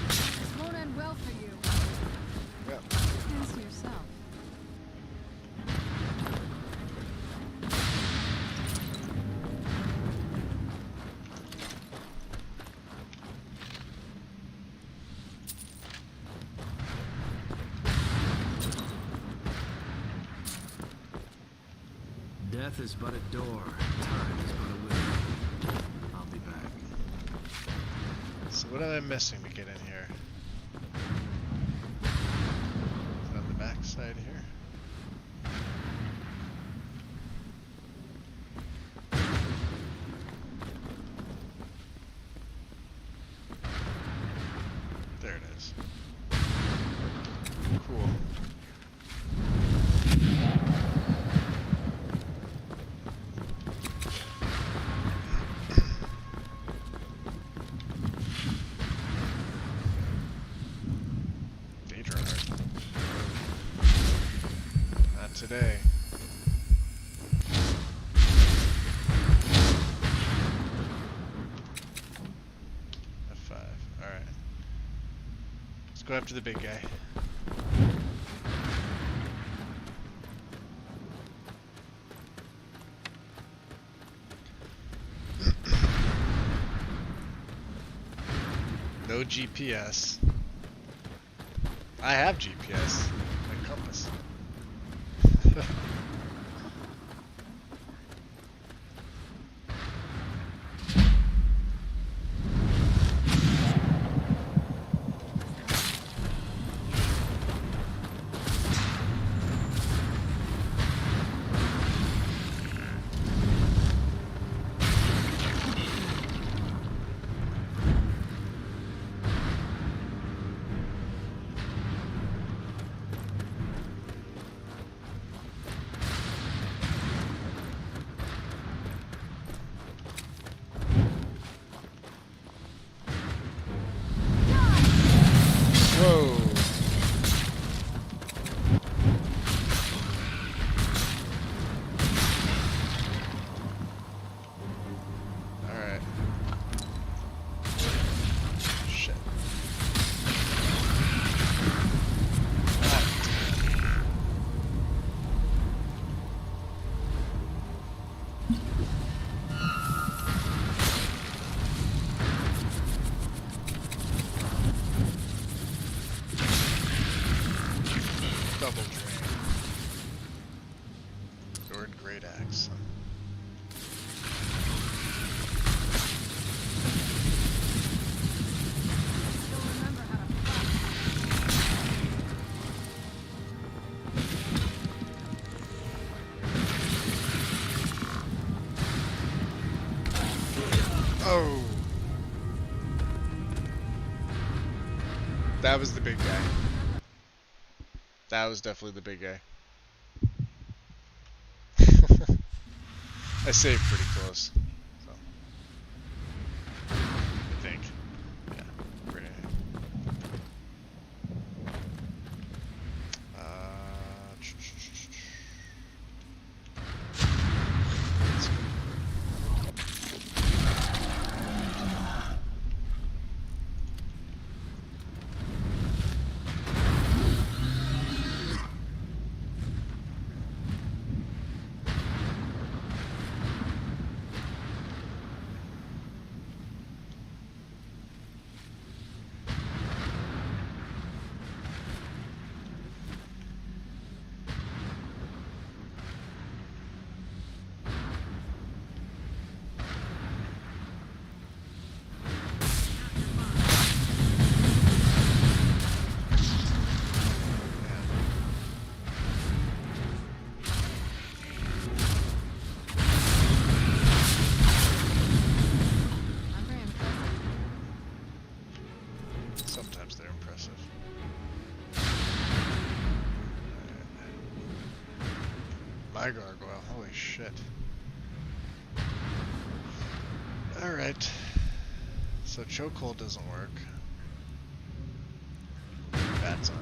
This won't end well for you. Yep. Hands to yourself. Death is but a door. Time is but a window. I'll be back. So what am I missing to get in here? Is it on the back side here? There it is. Cool. Not today. F5. Alright. Let's go after the big guy. No GPS. I have GPS. My compass. Whoa. Alright. Shit. Double drain. Sword and great axe. Oh. That was the big guy. That was definitely the big guy. I saved pretty close. So. I think. Yeah. Pretty. Sometimes they're impressive. My gargoyle, holy shit. Alright. So chokehold doesn't work. Bats on.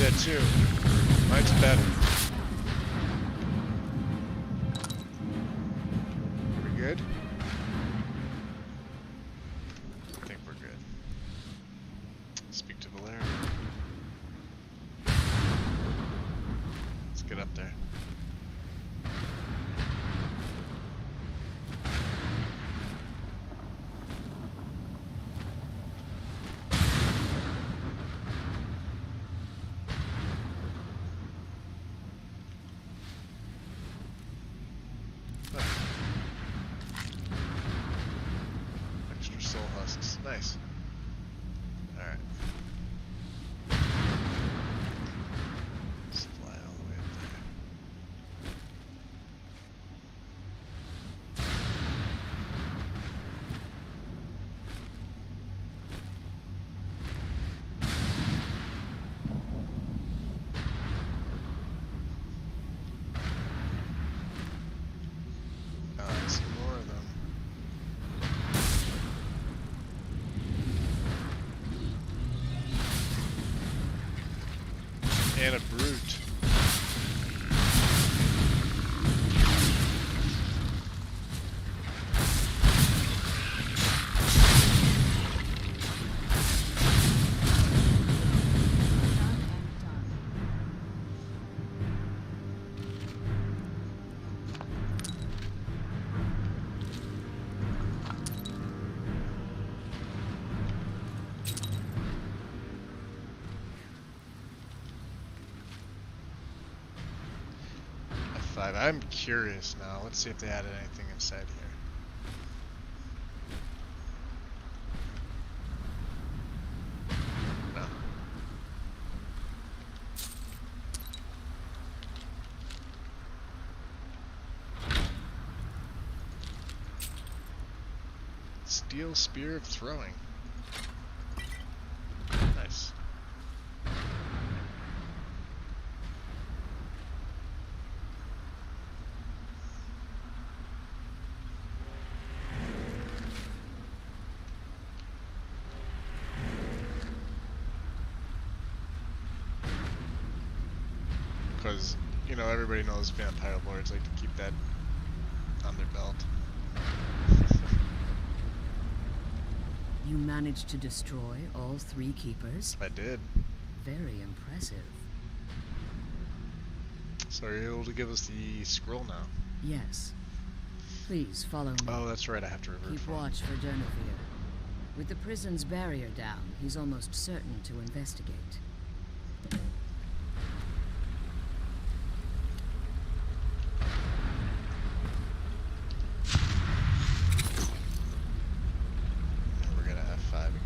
that too. Mine's better. We good? I think we're good. Speak to Valeria. Let's get up there. Extra soul husks. Nice. Alright. Let's fly all the way up there. I see more of them. And a brute. F5. I'm curious now. Let's see if they added anything inside here. No. Steel Spear of Throwing. Nice. Because, you know, everybody knows vampire lords like to keep that on their belt. You managed to destroy all 3 keepers? I did. Very impressive. So are you able to give us the scroll now? Yes. Please follow me. Oh, that's right, I have to revert Keep from. watch for Durnafir. With the prison's barrier down, he's almost certain to investigate. And we're gonna have 5 again.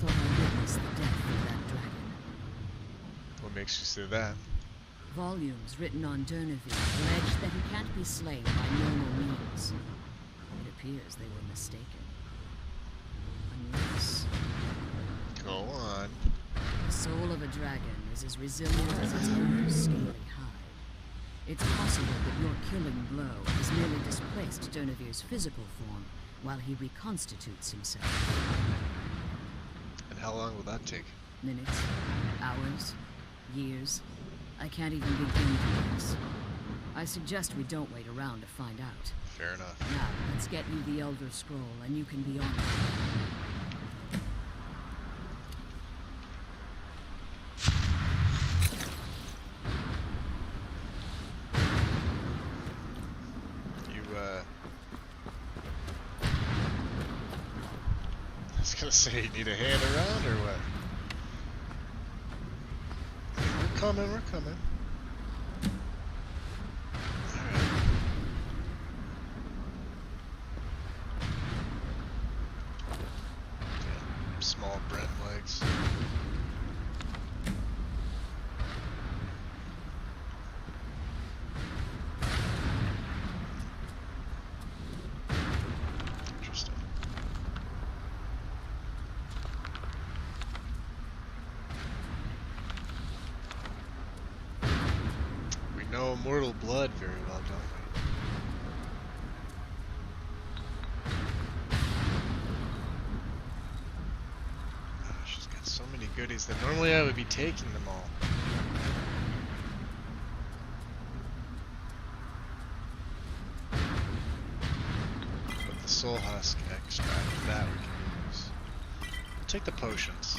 thought I witnessed the death of that dragon. What makes you say that? Volumes written on Durneville allege that he can't be slain by normal means. It appears they were mistaken. Unless... Go on. The soul of a dragon is as resilient as its owner's scaly hide. It's possible that your killing blow has merely displaced Durnevir's physical form while he reconstitutes himself. And how long will that take? Minutes, hours, years. I can't even begin to guess. I suggest we don't wait around to find out. Fair enough. Now, let's get you the Elder Scroll, and you can be on it. I was gonna say, you need a hand around, or what? We're coming, we're coming. Alright. Yeah, small Brent legs. Interesting. Know mortal blood very well, don't we? Oh, she's got so many goodies that normally I would be taking them all. But the soul husk extract, that we can use. I'll take the potions.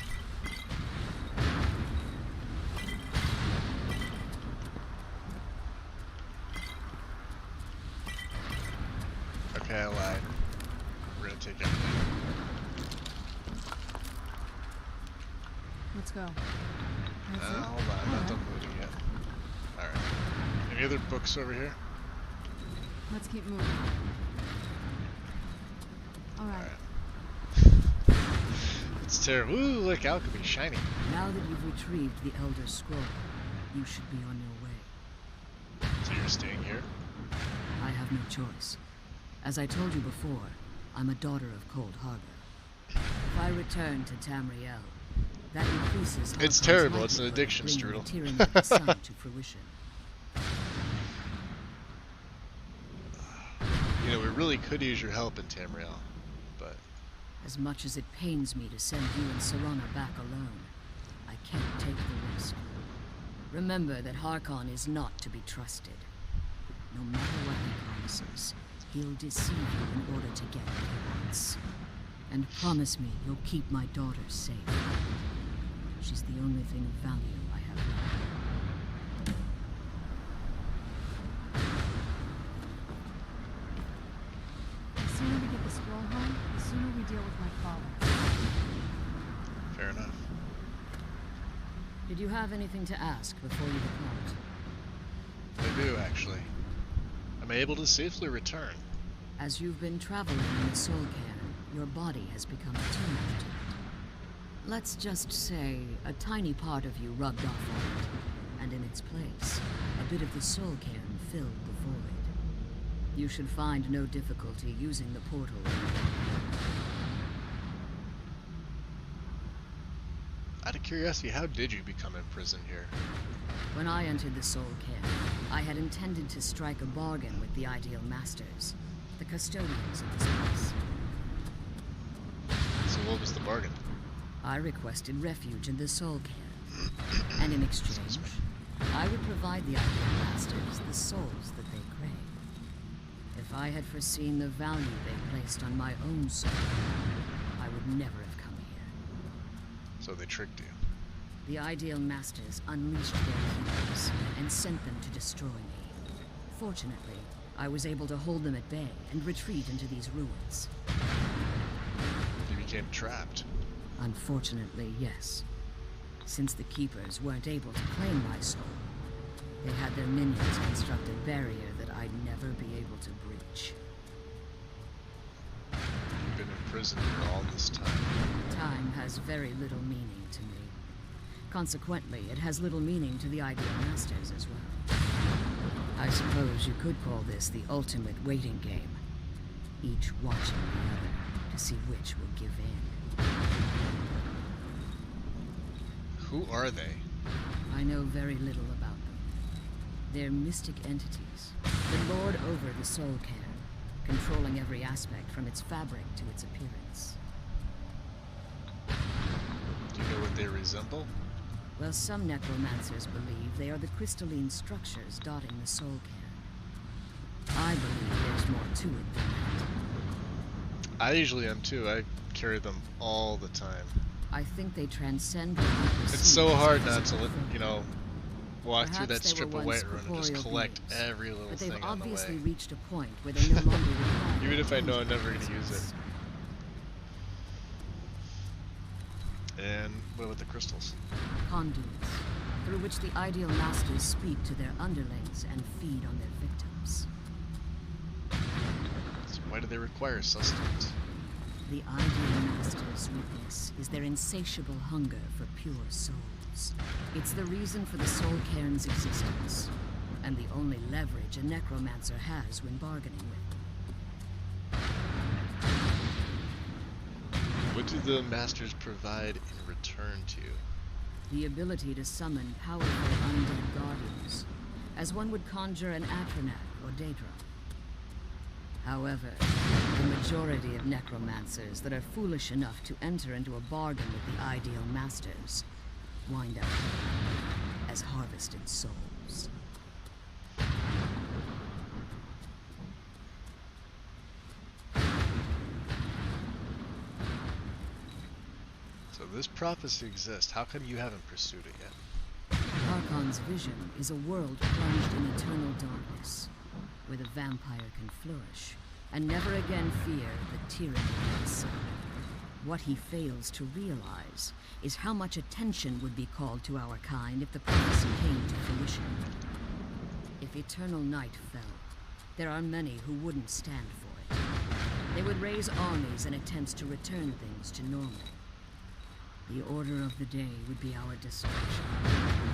Okay, I lied. We're gonna take everything. Let's go. Hold on, I'm not done looting yet. Alright. Any other books over here? Let's keep moving. Alright. It's terrible. Ooh, look, alchemy, shiny. Now that you've retrieved the Elder Scroll, you should be on your way. So you're staying here? I have no choice. As I told you before, I'm a daughter of Cold Harbor. If I return to Tamriel, that increases It's terrible, it's an addiction, Strudel. To fruition. You know, we really could use your help in Tamriel, but... As much as it pains me to send you and Serana back alone, I can't take the risk. Remember that Harkon is not to be trusted. No matter what he promises, he'll deceive you in order to get what he wants. And promise me you'll keep my daughter safe. She's the only thing of value I have left. The sooner we get the scroll home, the sooner we deal with my father. Fair enough. Did you have anything to ask before you depart? I do, actually. Am I able to safely return? As you've been traveling in the Soul Cairn, your body has become attuned to it. Let's just say a tiny part of you rubbed off on it, and in its place, a bit of the Soul Cairn filled the void. You should find no difficulty using the portal. Out of curiosity, how did you become imprisoned here? When I entered the Soul Cairn, I had intended to strike a bargain with the Ideal Masters, the custodians of this place. So what was the bargain? I requested refuge in the Soul Cairn, and in exchange, I would provide the Ideal Masters the souls that they crave. If I had foreseen the value they placed on my own soul, I would never have come here. So they tricked you. The Ideal Masters unleashed their heroes and sent them to destroy me. Fortunately, I was able to hold them at bay and retreat into these ruins. You became trapped. Unfortunately, yes. Since the Keepers weren't able to claim my soul, they had their minions construct a barrier that I'd never be able to breach. You've been imprisoned here all this time? Time has very little meaning to me. Consequently, it has little meaning to the Ideal Masters as well. I suppose you could call this the ultimate waiting game. Each watching the other to see which will give in. Who are they? I know very little about them. They're mystic entities, the lord over the soul cairn, controlling every aspect from its fabric to its appearance. Do you know what they resemble? Well, some necromancers believe they are the crystalline structures dotting the soul cairn. I believe there's more to it than that. I usually am too. I carry them all the time. I think they transcend what we perceive. It's so hard not to, you know, walk Perhaps through that they strip were of once Whiterun and just corporeal collect beings, every little but they've thing on the obviously way. reached a point where they no longer require Even if I know I'm never going to use it. And what about the crystals? Conduits, through which the Ideal Masters speak to their underlings and feed on their victims. So why do they require sustenance? The Ideal Masters' weakness is their insatiable hunger for pure souls. It's the reason for the soul cairn's existence, and the only leverage a necromancer has when bargaining with them. What do the masters provide in return to you? The ability to summon powerful undead guardians, as one would conjure an Atronak or Daedra. However, the majority of necromancers that are foolish enough to enter into a bargain with the Ideal Masters wind up as harvested souls. So this prophecy exists. How come you haven't pursued it yet? Harkon's vision is a world plunged in eternal darkness, where the vampire can flourish, and never again fear the tyranny of the sun. What he fails to realize is how much attention would be called to our kind if the prophecy came to fruition. If eternal night fell, there are many who wouldn't stand for it. They would raise armies in attempts to return things to normal. The order of the day would be our destruction,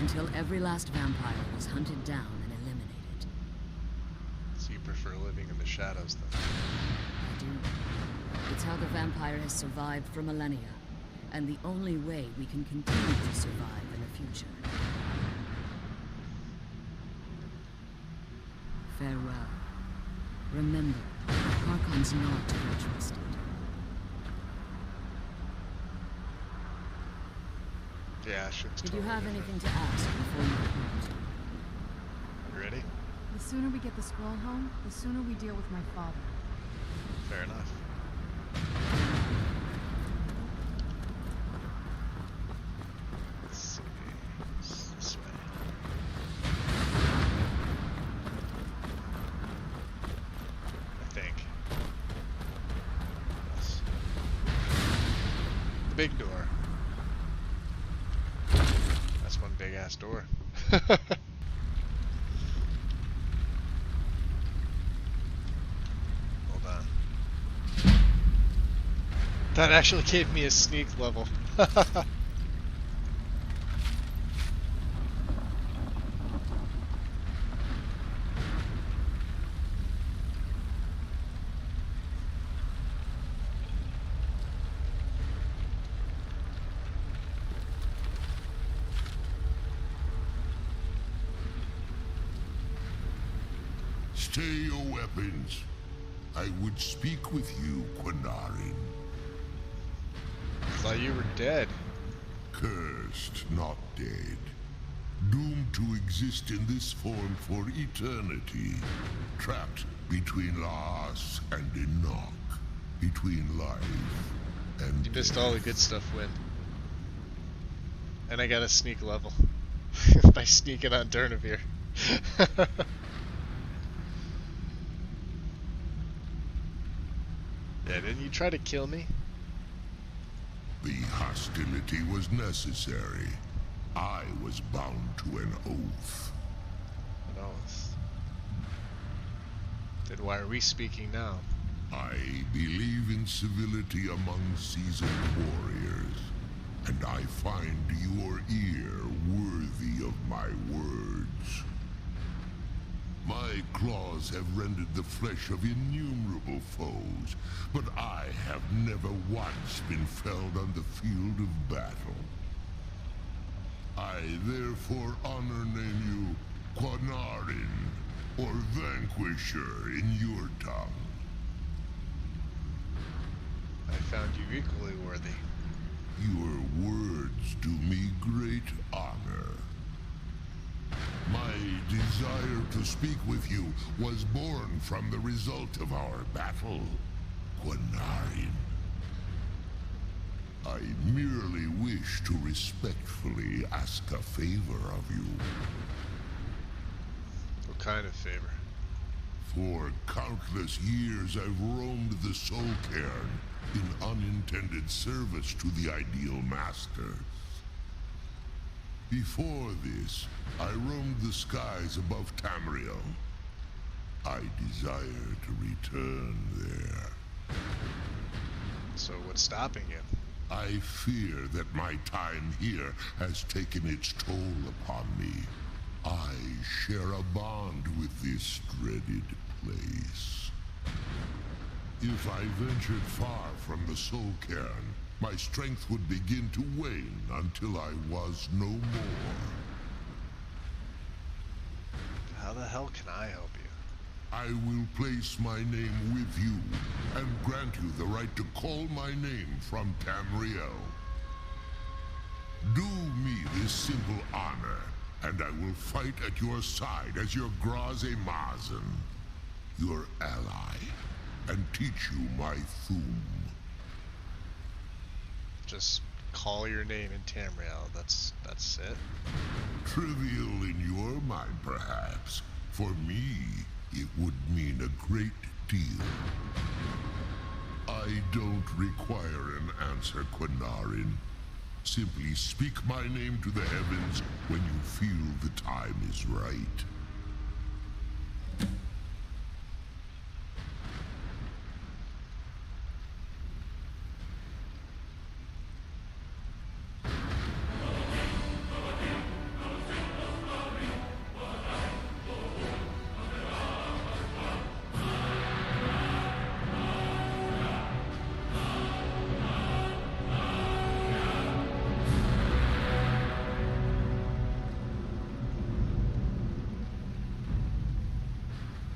until every last vampire was hunted down and eliminated. So you prefer living in the shadows then? I do. It's how the vampire has survived for millennia, and the only way we can continue to survive in the future. Farewell. Remember, Harkon's not to be trusted. Yeah, sure. Did you have anything to ask before you depart? You ready? The sooner we get the scroll home, the sooner we deal with my father. Fair enough. Let's see. This way. I think. Yes. The big door. That's one big ass door. Hold on. That actually gave me a sneak level. Stay your weapons. I would speak with you, Quinarin. Thought you were dead. Cursed, not dead. Doomed to exist in this form for eternity. Trapped between Laas and Enoch. Between life and You missed all the good stuff, Win. And I got a sneak level. By sneaking on Durnavir. Yeah, didn't you try to kill me? The hostility was necessary. I was bound to an oath. An oath. Then why are we speaking now? I believe in civility among seasoned warriors, and I find your ear worthy of my words. My claws have rended the flesh of innumerable foes, but I have never once been felled on the field of battle. I therefore honor name you Quanarin, or Vanquisher in your tongue. I found you equally worthy. Your words do me great honor. My desire to speak with you was born from the result of our battle, Quanarin. I merely wish to respectfully ask a favor of you. What kind of favor? For countless years I've roamed the Soul Cairn in unintended service to the Ideal Masters. Before this, I roamed the skies above Tamriel. I desire to return there. So what's stopping you? I fear that my time here has taken its toll upon me. I share a bond with this dreaded place. If I ventured far from the Soul Cairn, my strength would begin to wane until I was no more. How the hell can I help you? I will place my name with you and grant you the right to call my name from Tamriel. Do me this simple honor, and I will fight at your side as your AMAZIng, your ally, and teach you my Thum. Just call your name in Tamriel, that's it? Trivial in your mind, perhaps. For me, it would mean a great deal. I don't require an answer, Quanarin. Simply speak my name to the heavens when you feel the time is right.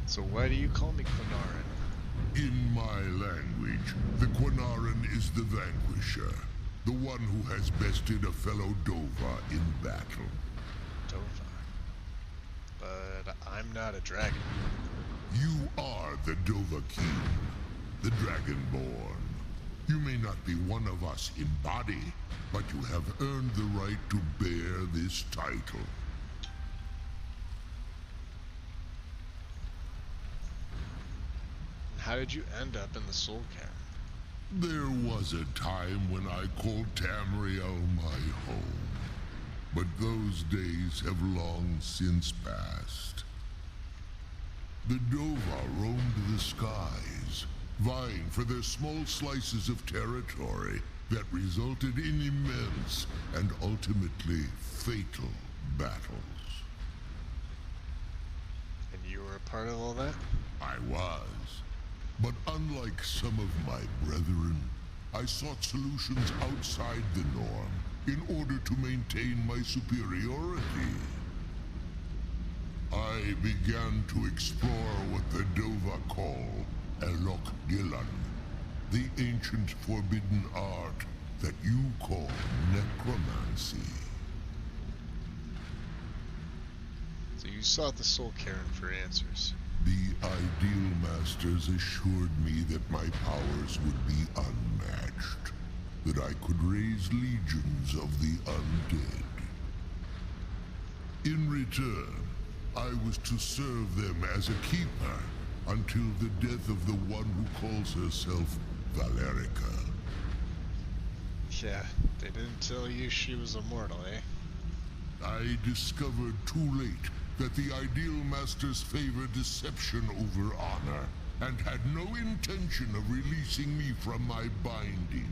So why do you call me Quanarin? In my language, the Quanarin is the Vanquisher, the one who has bested a fellow Dova in battle. Dova? But I'm not a dragon. You are the Dova King, the Dragonborn. You may not be one of us in body, but you have earned the right to bear this title. How did you end up in the Soul Cairn? There was a time when I called Tamriel my home, but those days have long since passed. The Dova roamed the skies, vying for their small slices of territory that resulted in immense and ultimately fatal battles. And you were a part of all that? I was. But unlike some of my brethren, I sought solutions outside the norm in order to maintain my superiority. I began to explore what the Dova call Elok Gillan, the ancient forbidden art that you call necromancy. So you sought the Soul Cairn for answers. The Ideal Masters assured me that my powers would be unmatched, that I could raise legions of the undead. In return, I was to serve them as a keeper until the death of the one who calls herself Valerica. Yeah, they didn't tell you she was immortal, eh? I discovered too late that the Ideal Masters favor deception over honor, and had no intention of releasing me from my binding.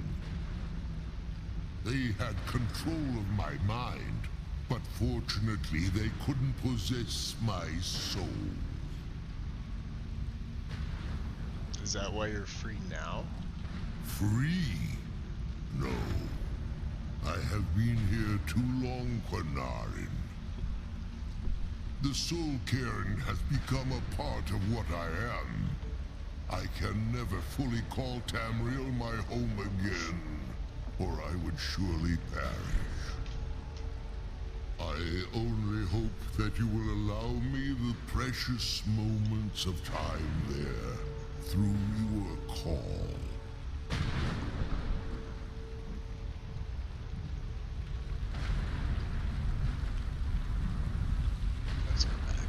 They had control of my mind, but fortunately they couldn't possess my soul. Is that why you're free now? Free? No. I have been here too long, Quanarin. The Soul Cairn has become a part of what I am. I can never fully call Tamriel my home again, or I would surely perish. I only hope that you will allow me the precious moments of time there, through your call. Let's go back.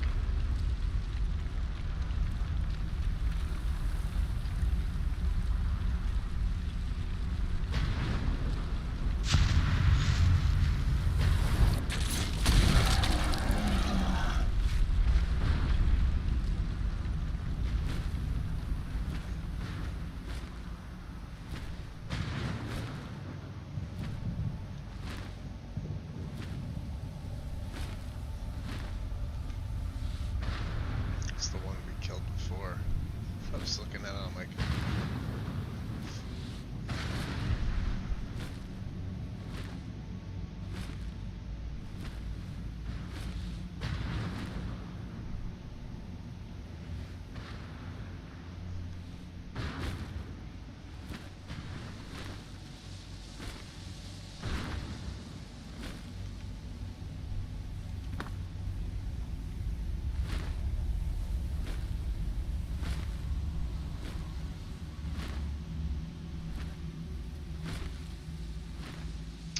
It's the one we killed before. I was looking at it, I'm like,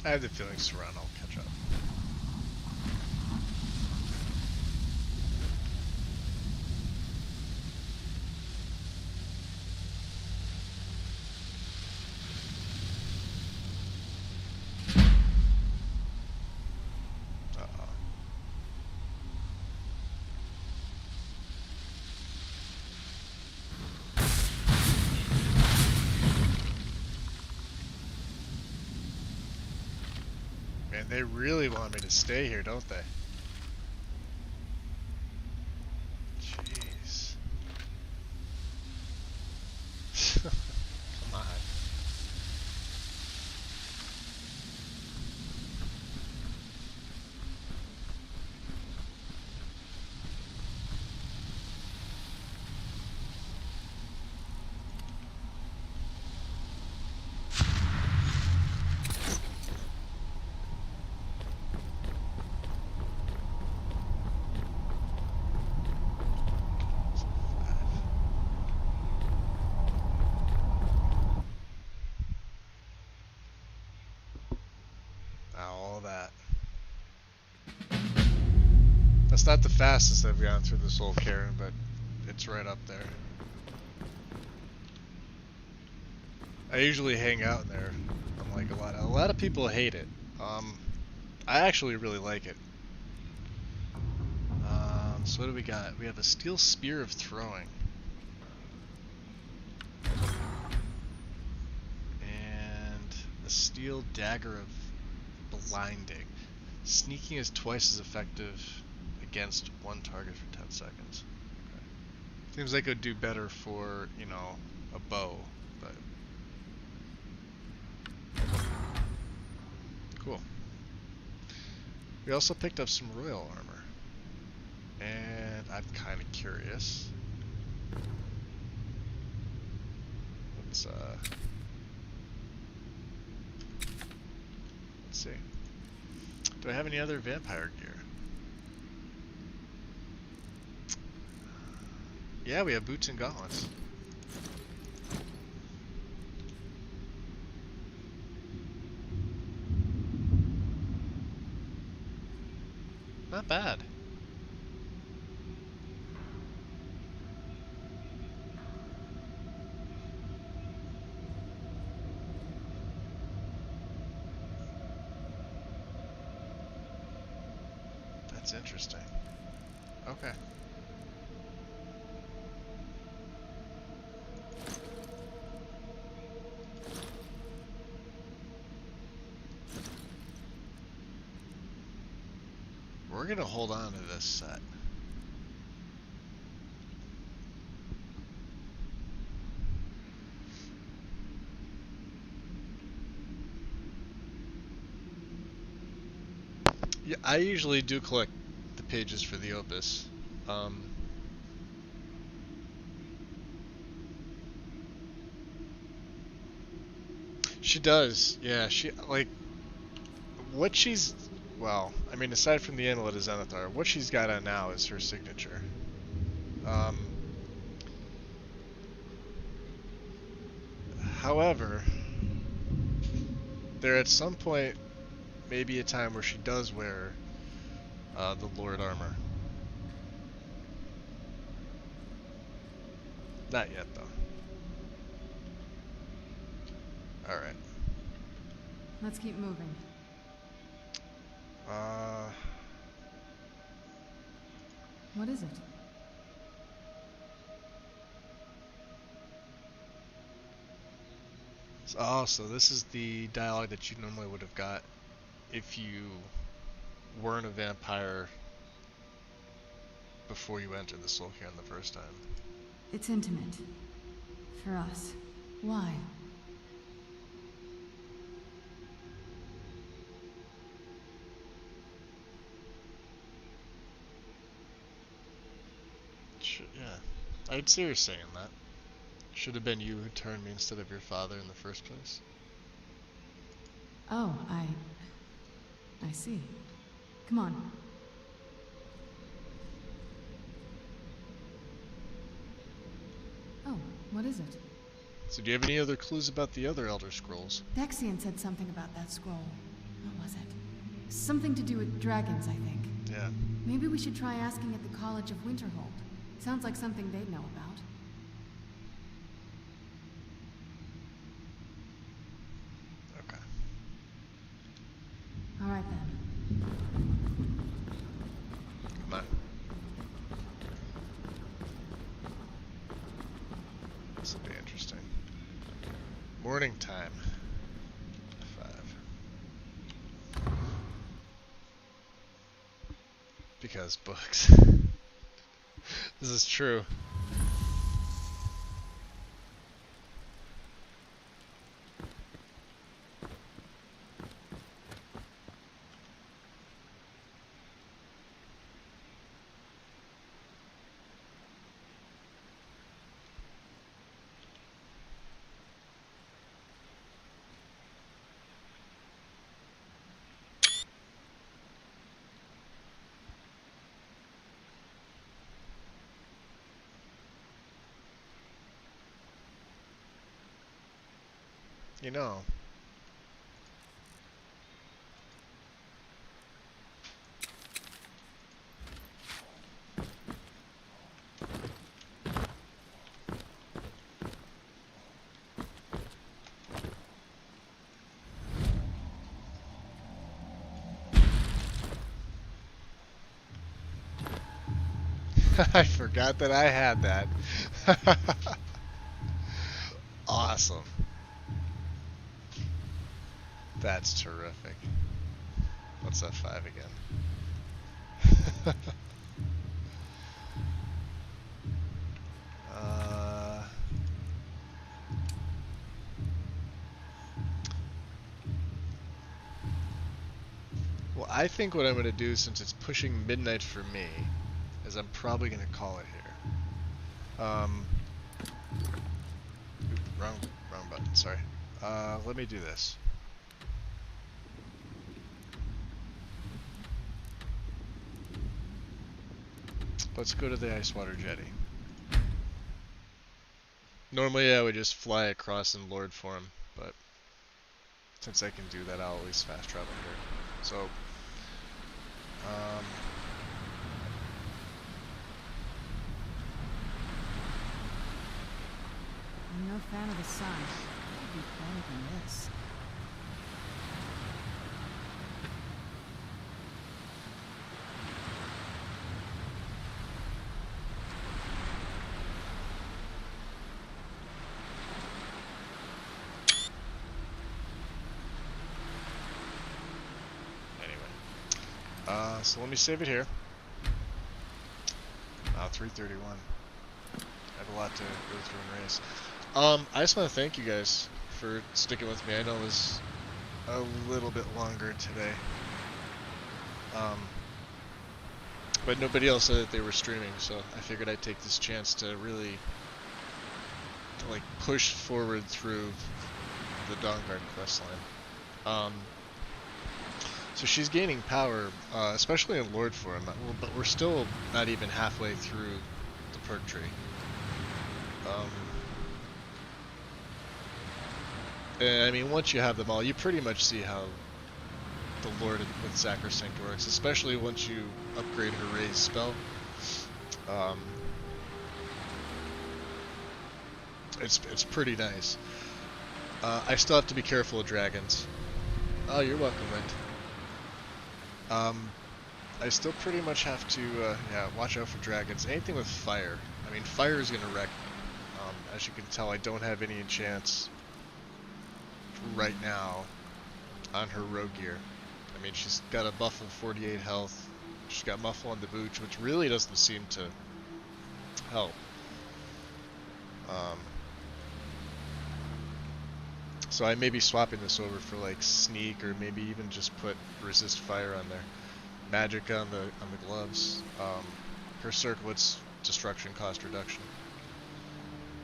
I have the feeling Saran will catch up. Man, they really want me to stay here, don't they? Jeez. Come on. All that. That's not the fastest I've gone through the Soul Cairn, but it's right up there. I usually hang out in there. I'm like a lot of people hate it. I actually really like it. So what do we got? We have a steel spear of throwing. And a steel dagger of blinding. Sneaking is twice as effective against one target for 10 seconds. Okay. Seems like it would do better for, you know, a bow, but cool. We also picked up some royal armor. And I'm kind of curious. Let's see. Do I have any other vampire gear? Yeah, we have boots and gauntlets. Not bad. That's interesting. Okay. We're gonna hold on to this set. Yeah, I usually do collect the pages for the Opus. She does, yeah. She like what she's well. I mean, aside from the Amulet of Zenithar, what she's got on now is her signature. However, there at some point may be a time where she does wear the Lord armor. Not yet, though. Alright. Let's keep moving. What is it? So this is the dialogue that you normally would have got if you weren't a vampire before you entered the Soul Cairn the first time. It's intimate. For us. Why? Yeah, I'd see her saying that. Should have been you who turned me instead of your father in the first place. Oh, I see. Come on. Oh, what is it? So do you have any other clues about the other Elder Scrolls? Dexian said something about that scroll. What was it? Something to do with dragons, I think. Yeah. Maybe we should try asking at the College of Winterhold. Sounds like something they'd know about. Okay. All right then. Come on. This will be interesting. Morning time. 5. Because books. This is true. You know. I forgot that I had that. Awesome. That's terrific. What's that 5 again? Well, I think what I'm going to do, since it's pushing midnight for me, is I'm probably going to call it here. Wrong button, sorry. Let me do this. Let's go to the Icewater Jetty. Normally I would just fly across in Lord form, but since I can do that, I'll at least fast travel here. So, I'm no fan of the sun. It would be better than this. So let me save it here. 3:31. I have a lot to go through and race. I just want to thank you guys for sticking with me. I know it was a little bit longer today. But nobody else said that they were streaming, so I figured I'd take this chance to really like push forward through the Dawnguard questline. So she's gaining power, especially in Lord form, but we're still not even halfway through the perk tree. And I mean, once you have them all, you pretty much see how the Lord with Sacrosanct works, especially once you upgrade her raise spell. It's pretty nice. I still have to be careful of dragons. Oh, you're welcome, Wind. I still pretty much have to yeah, watch out for dragons. Anything with fire. I mean, fire is gonna wreck me. As you can tell, I don't have any enchants right now on her rogue gear. I mean, she's got a buff of 48 health. She's got muffle on the boots, which really doesn't seem to help. So I may be swapping this over for like sneak, or maybe even just put resist fire on there. Magic on the gloves. Her circlet's destruction cost reduction.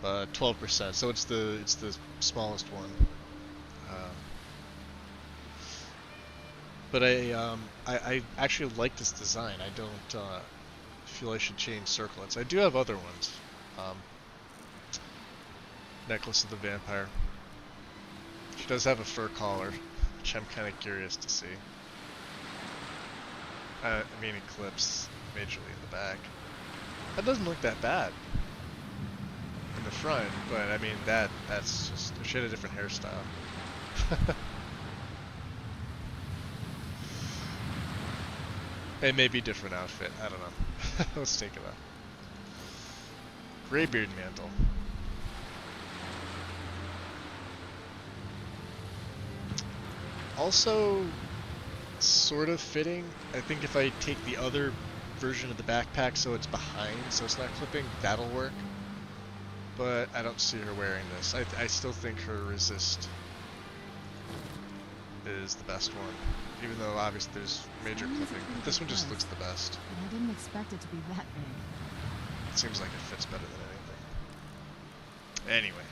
12%. So it's the smallest one. But I actually like this design. I don't feel I should change circlets. I do have other ones. Necklace of the Vampire. She does have a fur collar, which I'm kind of curious to see. I mean, Eclipse majorly in the back. That doesn't look that bad in the front, but I mean that's just, she had a different hairstyle. It may be a different outfit, I don't know. Let's take it up. Greybeard mantle. Also sort of fitting. I think if I take the other version of the backpack so it's behind, so it's not clipping, that'll work. But I don't see her wearing this. I still think her resist is the best one. Even though obviously there's major clipping. But this one just looks the best. I didn't expect it to be that big. It seems like it fits better than anything. Anyway.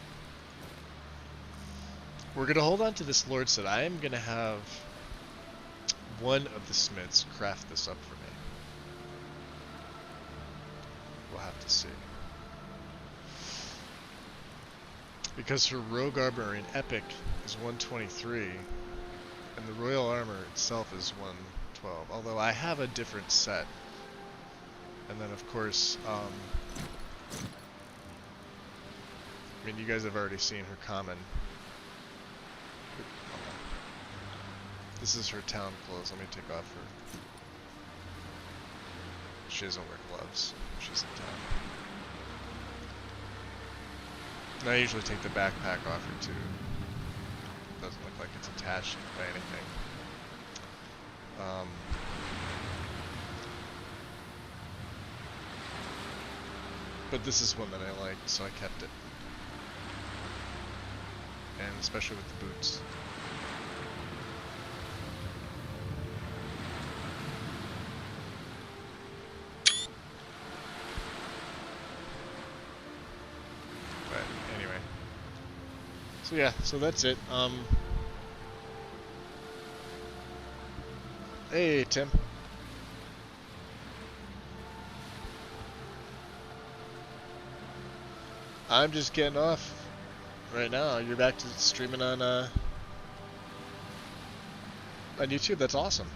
We're going to hold on to this Lord set. I am going to have one of the smiths craft this up for me. We'll have to see. Because her rogue armor in Epic is 123, and the royal armor itself is 112. Although I have a different set. And then of course, I mean, you guys have already seen her common. This is her town clothes. Let me take off her. She doesn't wear gloves. She's in town. And I usually take the backpack off her too. Doesn't look like it's attached by anything. But this is one that I liked, so I kept it. And especially with the boots. So yeah, so that's it. Hey, Tim. I'm just getting off right now. You're back to streaming on YouTube. That's awesome.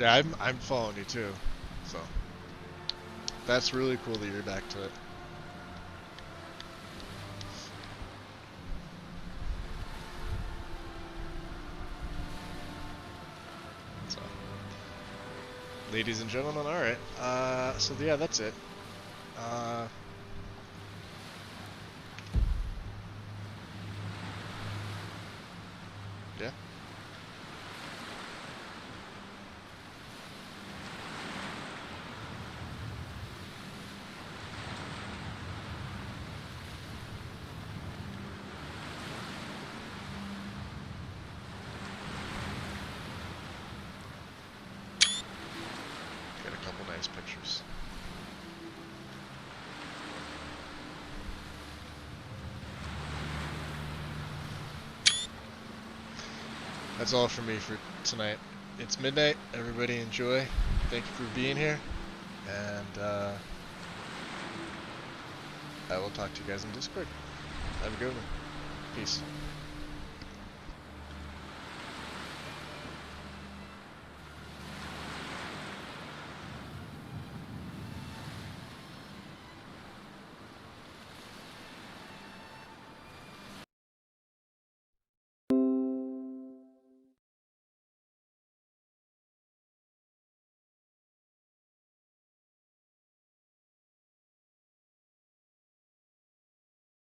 Yeah, I'm following you too, so that's really cool that you're back to it. So, ladies and gentlemen, all right. So yeah, that's it. Yeah. Got a couple nice pictures. That's all for me for tonight. It's midnight. Everybody enjoy. Thank you for being here. And I will talk to you guys in Discord. Have a good one. Peace.